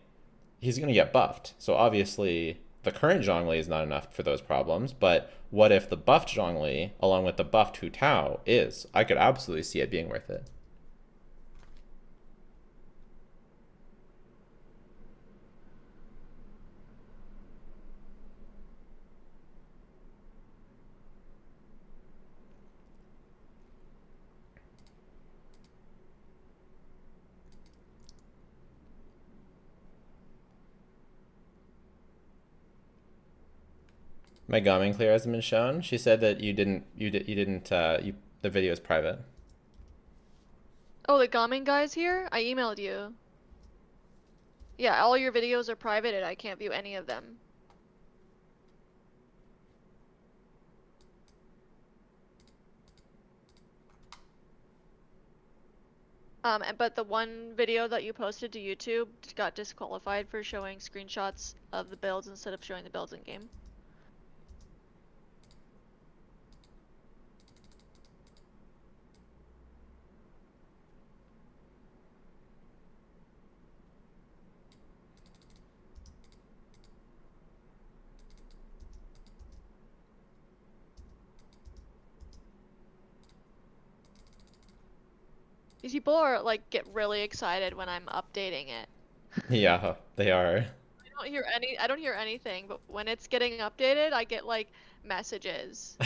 he's going to get buffed. So obviously the current Zhongli is not enough for those problems, but what if the buffed Zhongli along with the buffed Hu Tao is? I could absolutely see it being worth it. My Gaming clear hasn't been shown. She said that the video is private. Oh, the Gaming guy's here? I emailed you. Yeah, all your videos are private and I can't view any of them. But the one video that you posted to YouTube got disqualified for showing screenshots of the builds instead of showing the builds in game. These people are like get really excited when I'm updating it. Yeah, they are. I don't hear anything, but when it's getting updated, I get like messages.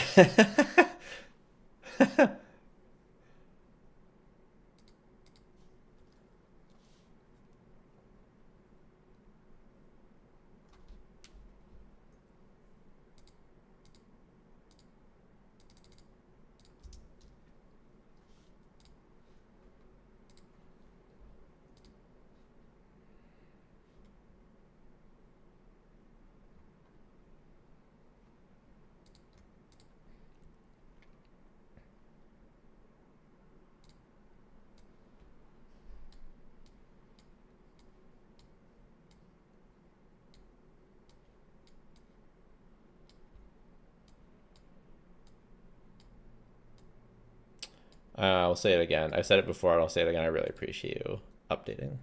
I'll say it again. I said it before, I'll say it again. I really appreciate you updating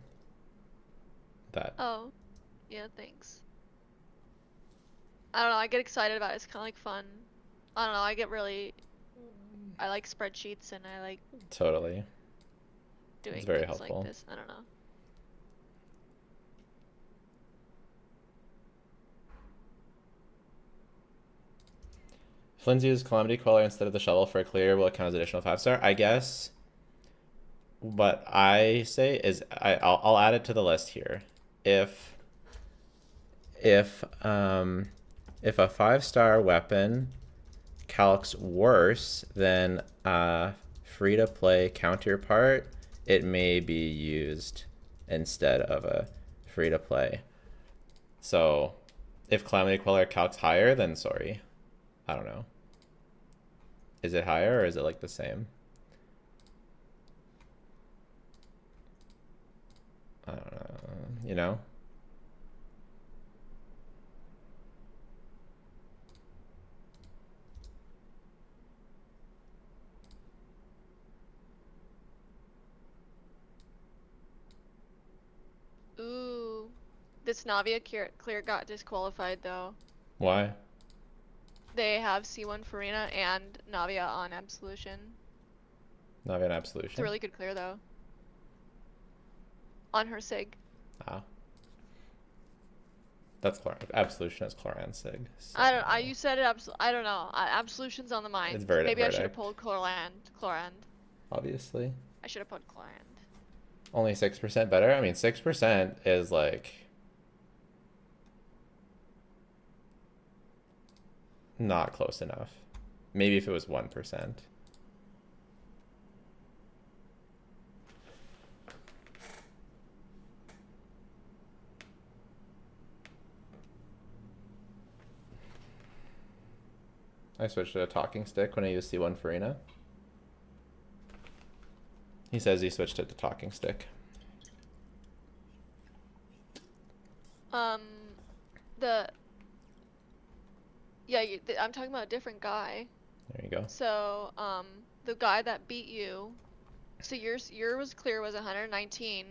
that. Oh, yeah, thanks. I don't know, I get excited about it. It's kind of like fun. I don't know, I like spreadsheets and I like Totally. doing It's very things helpful. like this. I don't know. If Lindsay uses Calamity Queller instead of the shovel for a clear, will it count as additional 5-star? I guess what I say is I'll add it to the list here. If a 5-star weapon calcs worse than a free-to-play counterpart, it may be used instead of a free-to-play. So if Calamity Queller calcs higher, then sorry. I don't know. Is it higher or is it like the same? I don't know, you know? Ooh, this Navia clear got disqualified though. Why? they have C1 Farina and Navia on Absolution. Not an It's a absolution. really good clear though. On her Sig. Ah. That's absolution is Chlor and Sig. So You said it I don't know. Absolution's on the mind. It's Verdict. Maybe I should have pulled Chlorand. obviously. I should have pulled Chlorand. Only 6% better? I mean, 6% is like not close enough. Maybe if it was 1%. I switched to a talking stick when I used C1 Farina. He says he switched it to talking stick. I'm talking about a different guy. There you go. So, the guy that beat you, so yours was clear was 119,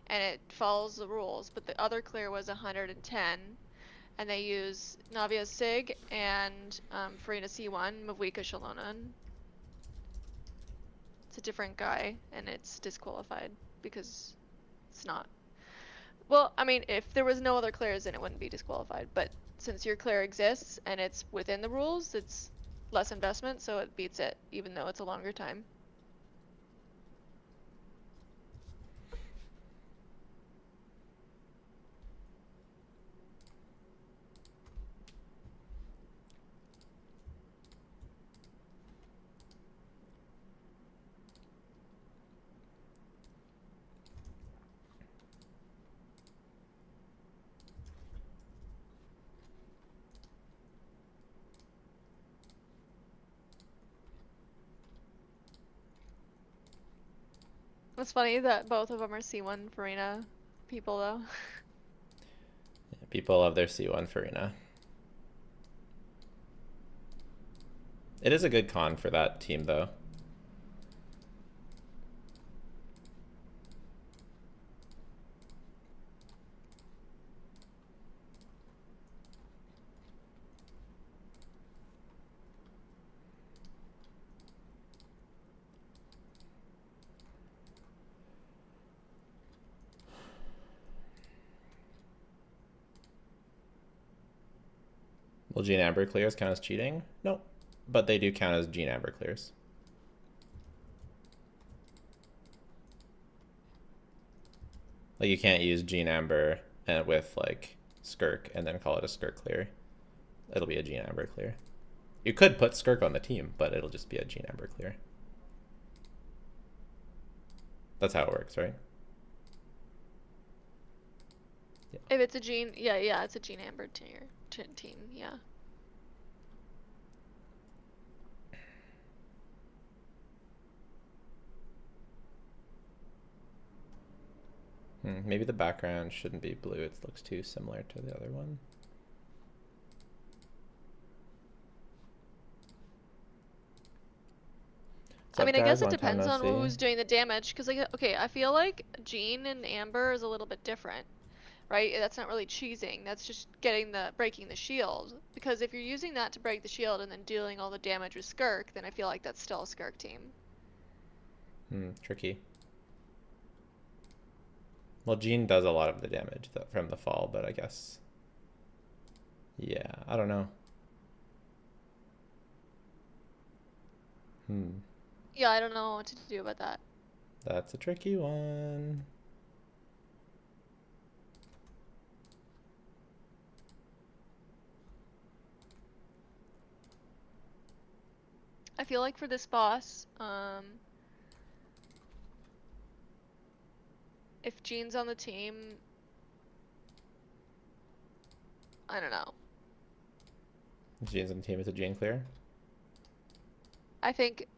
and it follows the rules, but the other clear was 110, and they use Navia Sig and Farina C1, Mavwika Xilonen. It's a different guy, and it's disqualified because it's not. Well, I mean, if there was no other clears, then it wouldn't be disqualified, but since your clear exists and it's within the rules, it's less investment, so it beats it, even though it's a longer time. It's funny that both of them are C1 Farina people, though. Yeah, people love their C1 Farina. It is a good con for that team, though. Will Gene Amber clears count as cheating? No, but they do count as Gene Amber clears. Like you can't use Gene Amber with like Skirk and then call it a Skirk clear. It'll be a Gene Amber clear. You could put Skirk on the team, but it'll just be a Gene Amber clear. That's how it works, right? Yeah. If it's a Gene, yeah, it's a Gene Amber team, yeah. Maybe the background shouldn't be blue. It looks too similar to the other one. I mean, I guess it depends on who's doing the damage, because, like, okay, I feel like Gene and Amber is a little bit different, right? That's not really cheesing, that's just breaking the shield, because if you're using that to break the shield and then dealing all the damage with Skirk, then I feel like that's still a Skirk team. Tricky. Well, Gene does a lot of the damage from the fall, but I guess... Yeah, I don't know. Yeah, I don't know what to do about that. That's a tricky one. I feel like for this boss, if Gene's on the team, I don't know. Gene's on the team, is a Gene clear? I think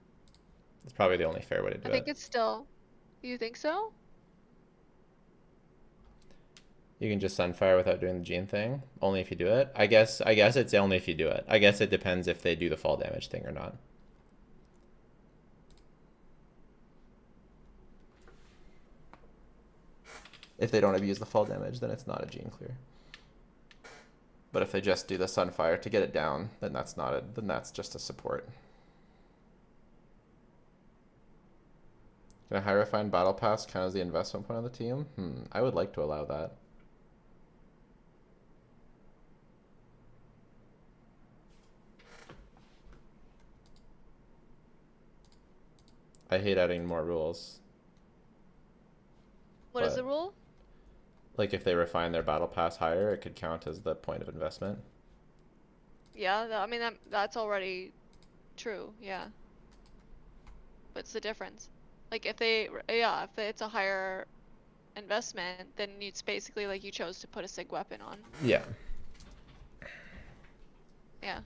it's probably the only fair way to do it. I think it's still. You think so? You can just Sunfire without doing the Gene thing. Only if you do it. I guess it's only if you do it. I guess it depends if they do the fall damage thing or not. If they don't abuse the fall damage, then it's not a Gene clear. But if they just do the Sunfire to get it down, then that's not it. Then that's just a support. Can a high refined battle pass count as the investment point on the team? I would like to allow that. I hate adding more rules. What is But- the rule? Like if they refine their battle pass higher, it could count as the point of investment. Yeah, I mean that's already true. Yeah. What's the difference? Like if it's a higher investment, then it's basically like you chose to put a sig weapon on. Yeah. Yeah.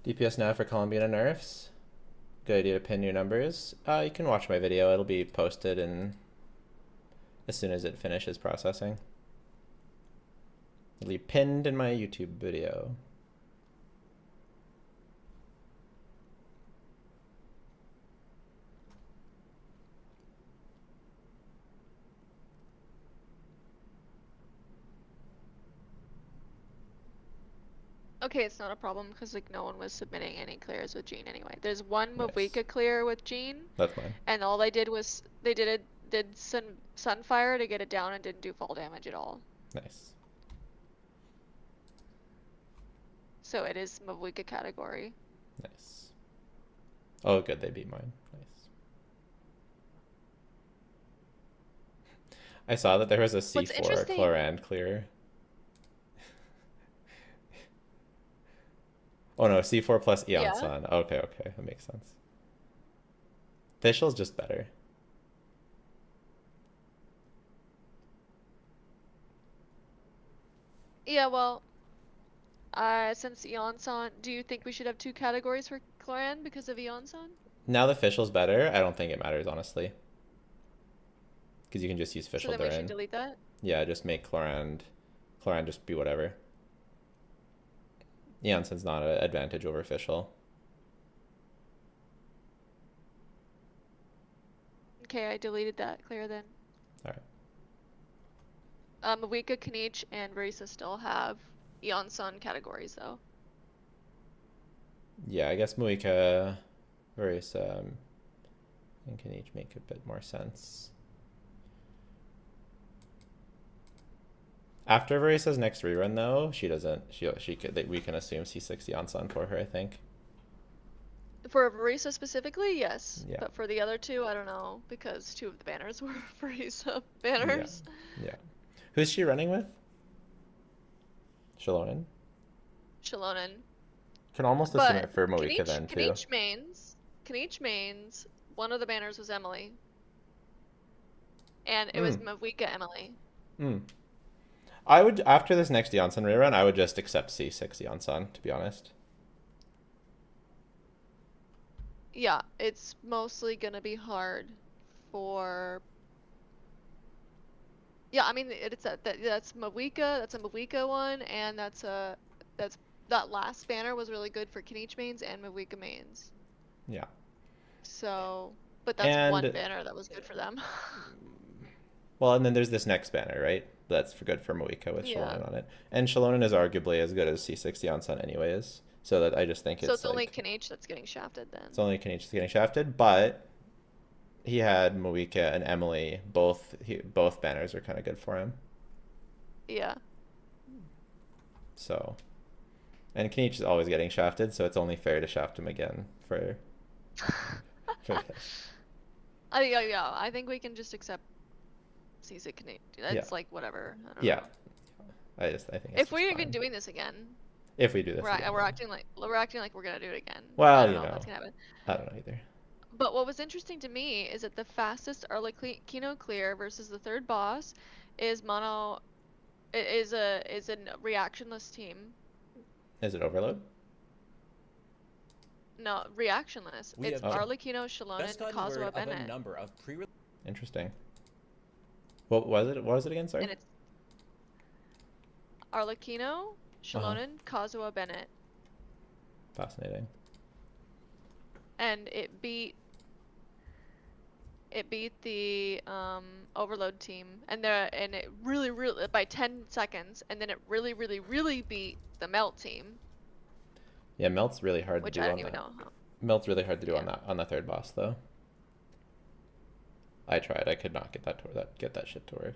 DPS now for Columbina nerfs. Good idea to pin new numbers. You can watch my video. It'll be posted as soon as it finishes processing. It'll be pinned in my YouTube video. Okay, it's not a problem because like no one was submitting any clears with Jean anyway. There's one Nice. Mavika clear with Jean, That's mine. and all they did was they did Sunfire to get it down and didn't do fall damage at all. Nice. So it is Mavika category. Nice. Oh, good. They beat mine. Nice. I saw that there was a C4 interesting- Chlorand clear. Oh no, C4 plus Eon Yeah. Sun. Okay, okay, that makes sense. Fischl's just better. Yeah, well, since Eon-san, do you think we should have two categories for Clan because of Eon-san? Now the Fischl's better, I don't think it matters, honestly. Because you can just use So Fischl then we should Durin. delete that? Yeah, just make Chlorand just be whatever. Eonsen's not an advantage over Fischl. Okay, I deleted that clear then. Alright. Mavika, Kanich, and Risa still have Eon-san categories though. Yeah, I guess Muika, Verisa, and can each make a bit more sense. After Verisa's next rerun, though, she doesn't. She could. We can assume C6 Eon-san for her, I think. For Risa specifically, yes. Yeah. But for the other two, I don't know because two of the banners were Risa banners. Yeah. Who's she running with? Xilonen. Xilonen. Can almost assume But it for Moika then too. Kanich mains, one of the banners was Emily. And it was Mavika Emily. I would, after this next Eon-san rerun, I would just accept C6 Eon-san, to be honest. Yeah, it's mostly gonna be hard for. Yeah, I mean that's Mavika, that's a Mavika one, and that last banner was really good for Kanich mains and Mavika mains. Yeah. So, but that's one And- banner that was good for them. Well, and then there's this next banner, right? That's good for Moika with Yeah. Xilonen on it. And Xilonen is arguably as good as C6 Eon-san anyways. So that I just think So it's it's only like, Kanich that's getting shafted then. it's only Kanich getting shafted, but he had Moika and Emily, both banners are kind of good for him. Yeah. So, and Kanich is always getting shafted, so it's only fair to shaft him again for this. I think we can just accept CZ Kanich. That's Yeah. like whatever. I don't Yeah. know. I think it's If just we're even fine. doing this again, If we do this we're again, yeah. acting like we're gonna do it again. Well, I don't you know if know. that's gonna happen. I don't know either. But what was interesting to me is that the fastest Arlecchino clear versus the third boss is is a reactionless team. Is it Overload? No, reactionless. We It's have Arlecchino, Xilonen, Best gotten word Kazuha, of a Bennett. number of pre Interesting. What was it? What was it again? Sorry. And it's Arlecchino, Xilonen, Kazuha, Bennett. Fascinating. and it beat the Overload team, and it really by 10 seconds, and then it really beat the Melt team, Yeah, Melt's really hard to which do I on don't even that. know how. Melt's really hard to do Yeah. on the third boss though. I tried. I could not get that shit to work.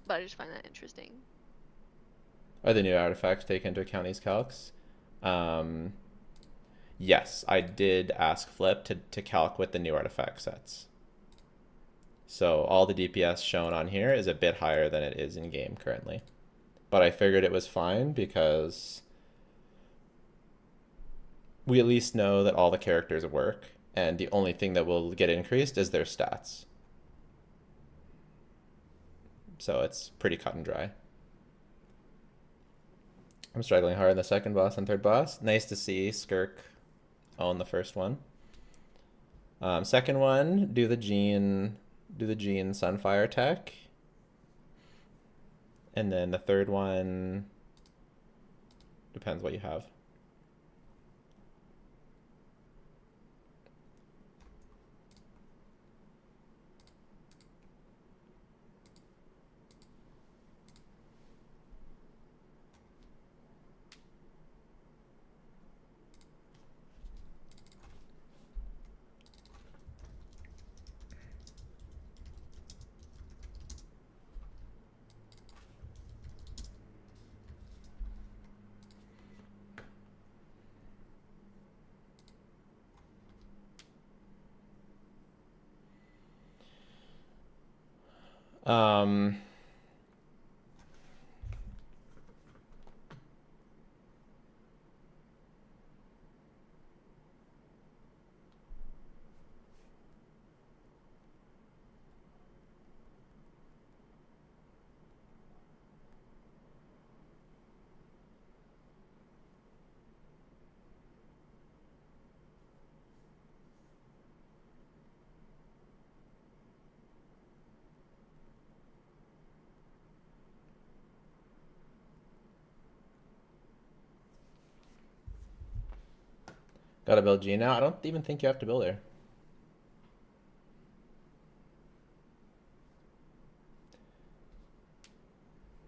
But I just find that interesting. Are the new artifacts taken into account these calcs? Yes, I did ask Flip to calc with the new artifact sets. So all the DPS shown on here is a bit higher than it is in game currently. But I figured it was fine because we at least know that all the characters work, and the only thing that will get increased is their stats. So it's pretty cut and dry. I'm struggling hard in the second boss and third boss. Nice to see Skirk own the first one. Second one, do the Gene Sunfire tech. And then the third one depends what you have. Um, Gotta build G now? I don't even think you have to build her.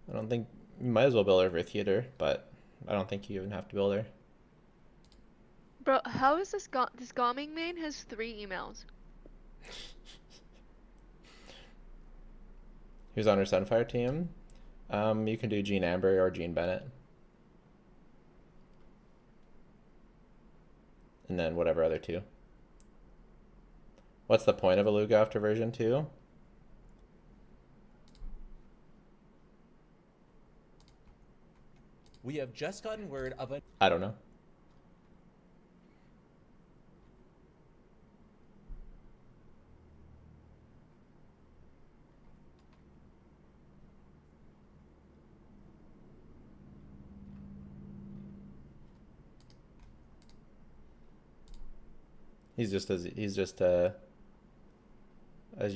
I don't think... You might as well build her for theater, but I don't think you even have to build her. Bro, how is this Gomming main has 3 emails? Who's on her Sunfire team? You can do Jean Amber or Jean Bennett. And then whatever other 2. What's the point of Illuga after version 2? We have just gotten word of a... I don't know. He's just as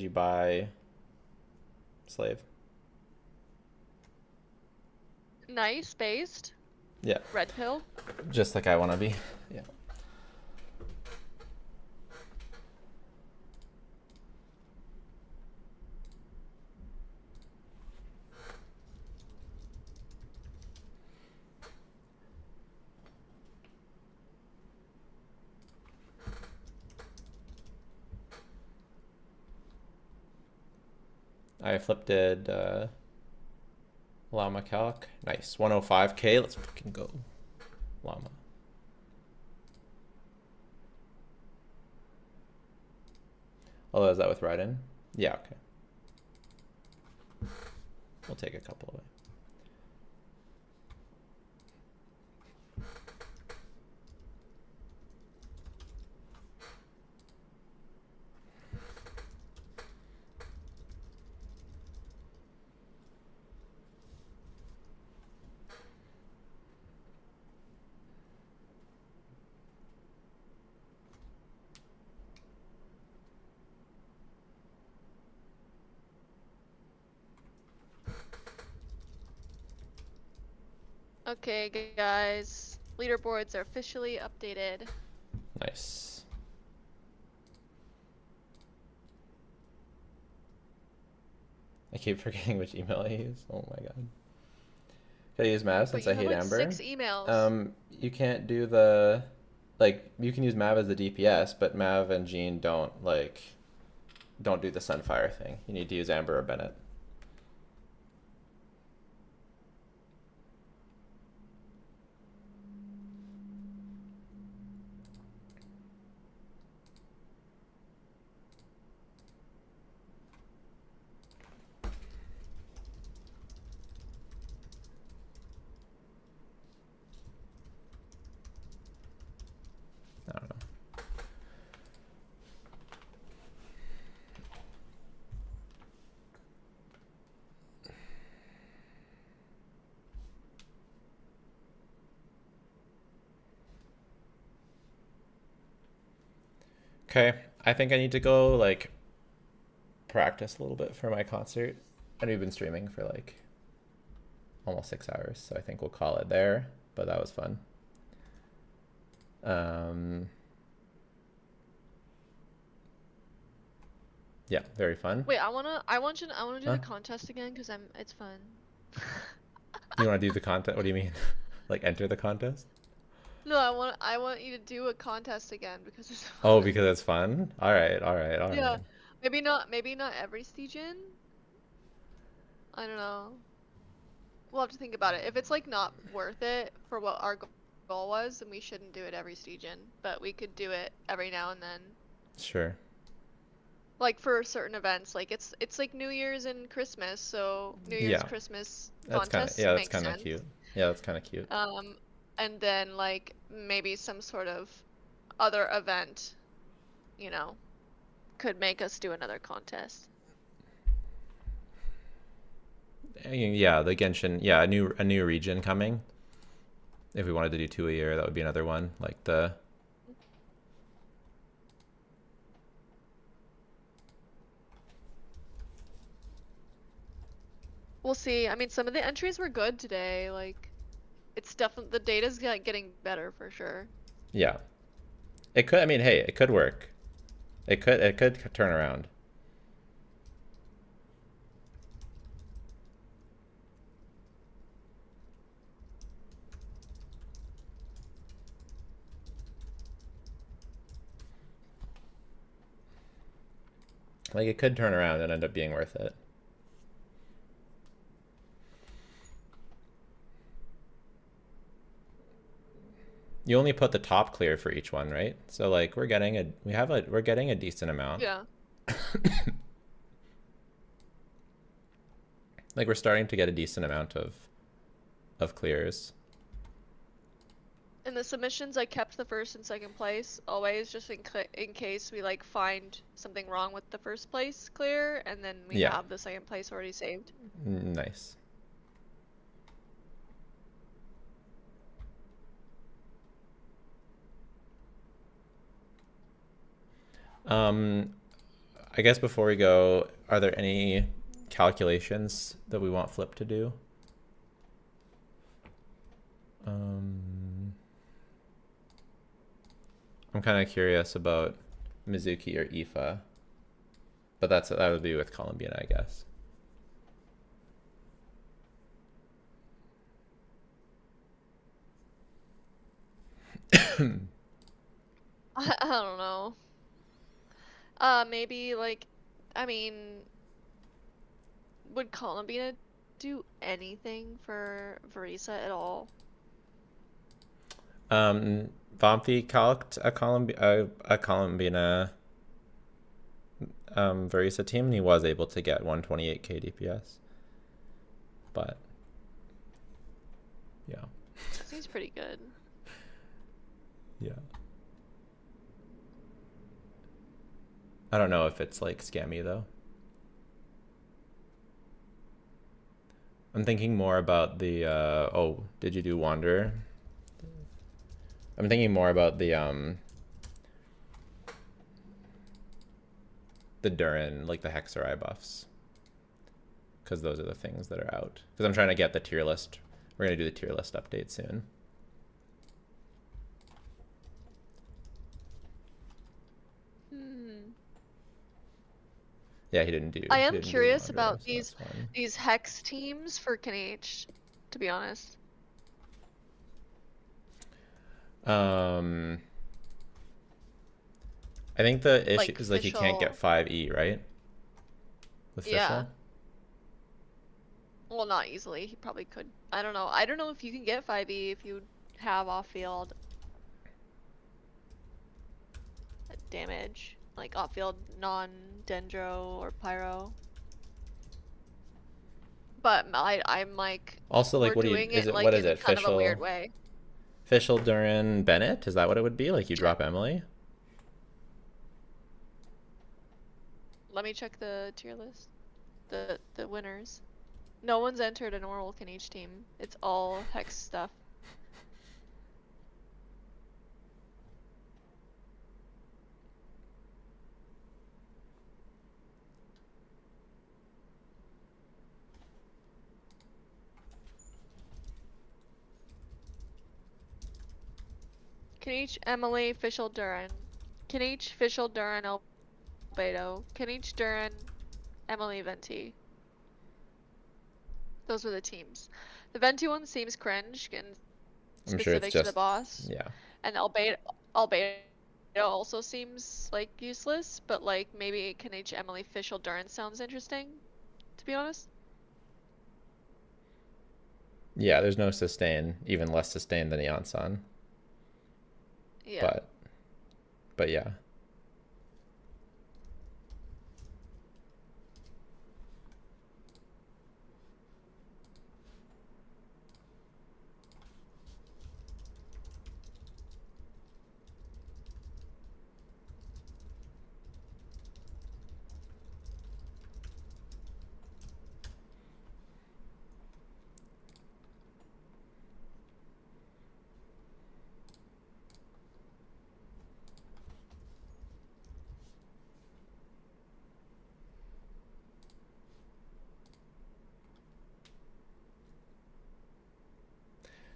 you buy slave. Nice, based. Yeah. Red pill. Just like I want to be. Yeah. I flipped it, Llama Calc. Nice. 105k. Let's fucking go. Llama. Oh, is that with Raiden? Yeah, okay. We'll take a couple away. Okay, guys. Leaderboards are officially updated. Nice. I keep forgetting which email I use. Oh my god. Should I use Mav But since you I have hate like Amber? 6 emails. You can't do the... Like, you can use Mav as the DPS, but Mav and Jean don't do the Sunfire thing. You need to use Amber or Bennett. I don't know. Okay, I think I need to go like practice a little bit for my concert. And we've been streaming for like almost 6 hours, so I think we'll call it there. But that was fun. Yeah, very fun. Wait, I want you to do Huh? the contest again because it's fun. You want to do the contest? What do you mean? Like enter the contest? No, I want you to do a contest again because it's fun. Oh, because it's fun? All right, all right, all Yeah. right. Maybe not every Stygian. I don't know. We'll have to think about it. If it's like not worth it for what our goal was, then we shouldn't do it every Stygian. But we could do it every now and then. Sure. Like for certain events, like it's like New Year's and Christmas, so New Year's Yeah. Christmas That's kind of contests that's make kind of sense. cute. Yeah, that's kind of cute. And then like maybe some sort of other event, you know, could make us do another contest. Yeah, the Genshin. Yeah, a new region coming. If we wanted to do 2 a year, that would be another one. Like the. We'll see. I mean, some of the entries were good today. Like, it's definitely the data's getting better for sure. Yeah. It could. I mean, hey, it could work. It could turn around. Like it could turn around and end up being worth it. You only put the top clear for each one, right? So like we're getting a decent amount. Yeah. Like we're starting to get a decent amount of clears. In the submissions, I kept the first and second place always, just in case we like find something wrong with the first place clear, and then we Yeah. have the second place already saved. Nice. I guess before we go, are there any calculations that we want Flip to do? I'm kind of curious about Mizuki or Ifa, but that would be with Columbina, I guess. I don't know. Maybe like, I mean, would Columbina do anything for Verisa at all? Vampi calced a Columbina Verisa team, and he was able to get 128k DPS. But yeah. Seems pretty good. Yeah. I don't know if it's like scammy though. I'm thinking more about the oh, did you do Wander? I'm thinking more about the Durin, like the Hexer eye buffs. Because those are the things that are out. Because I'm trying to get the tier list We're gonna do the tier list update soon. Yeah, he didn't do. I he am didn't do curious Wanderer, about so that's fine. these hex teams for Knight, to be honest. I think the issue Like is like you can't get official- 5E, right? With Yeah. Fischl? Well, not easily. He probably could. I don't know. I don't know if you can get 5e if you have off-field damage, like off-field non-dendro or pyro. But I'm like, Also, like, we're what do you? doing Is it like what is in it? kind of a weird Fischl, way. Fischl, Duran, Bennett? Is that what it would be? Like you drop Emily? Let me check the tier list. The winners. No one's entered a normal Knight team. It's all hex stuff. Knight, Emily, Fischl, Duran. Knight, Fischl, Duran, Albedo. Knight, Duran, Emily, Venti. Those were the teams. The Venti one seems cringe and I'm sure it's specific to the just boss. yeah. And Albedo also seems like useless, but like maybe Knight, Emily, Fischl, Duran sounds interesting, to be honest. Yeah, there's no sustain, even less sustain than Yansan. Yeah. But yeah.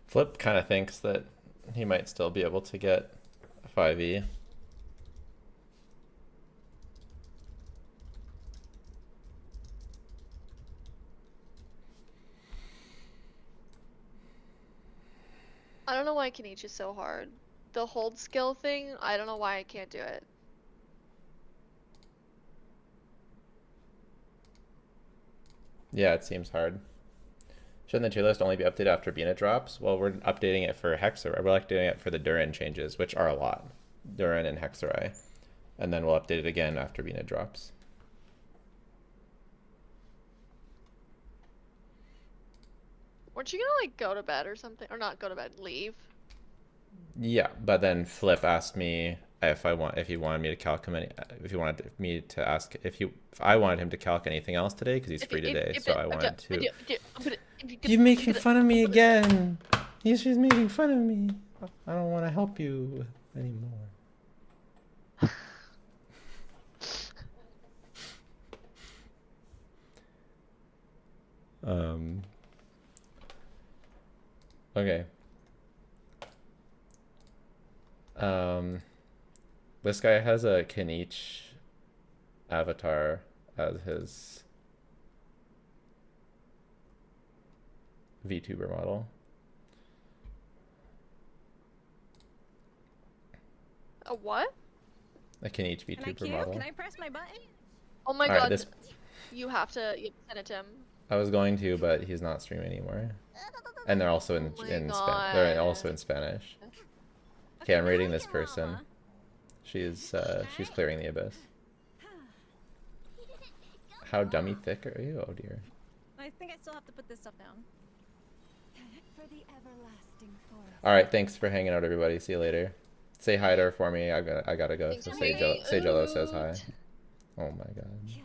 Flip kind of thinks that he might still be able to get a 5e. I don't know why Knight is so hard. The hold skill thing, I don't know why I can't do it. Yeah, it seems hard. Shouldn't the tier list only be updated after Bina drops? Well, we're updating it for Hexer. We're updating it for the Duran changes, which are a lot. Duran and Hexerai. And then we'll update it again after Bina drops. Weren't you gonna like go to bed or something? Or not go to bed, leave? Yeah, but then Flip asked me if he wanted me to calc if he wanted me to ask if I wanted him to calc anything else today because he's free today. So I wanted to. You're making fun of me again. He's just making fun of me. I don't want to help you anymore. Okay. This guy has a Knight avatar as his VTuber model. A what? A Knight VTuber model. Can I press my button? Oh my Alright, god. You have to send it to him. I was going to, but he's not streaming anymore. And they're also in Oh my they're God. also in Spanish. Okay, I'm rating this person. She's clearing the abyss. How dummy thick are you? Oh dear. I think I still have to put this stuff down. For the everlasting forest. All right, thanks for hanging out, everybody. See you later. Say hi to her for me. I gotta go. Thanks So for say hanging Jello says out. hi. Oh my god. Yeah.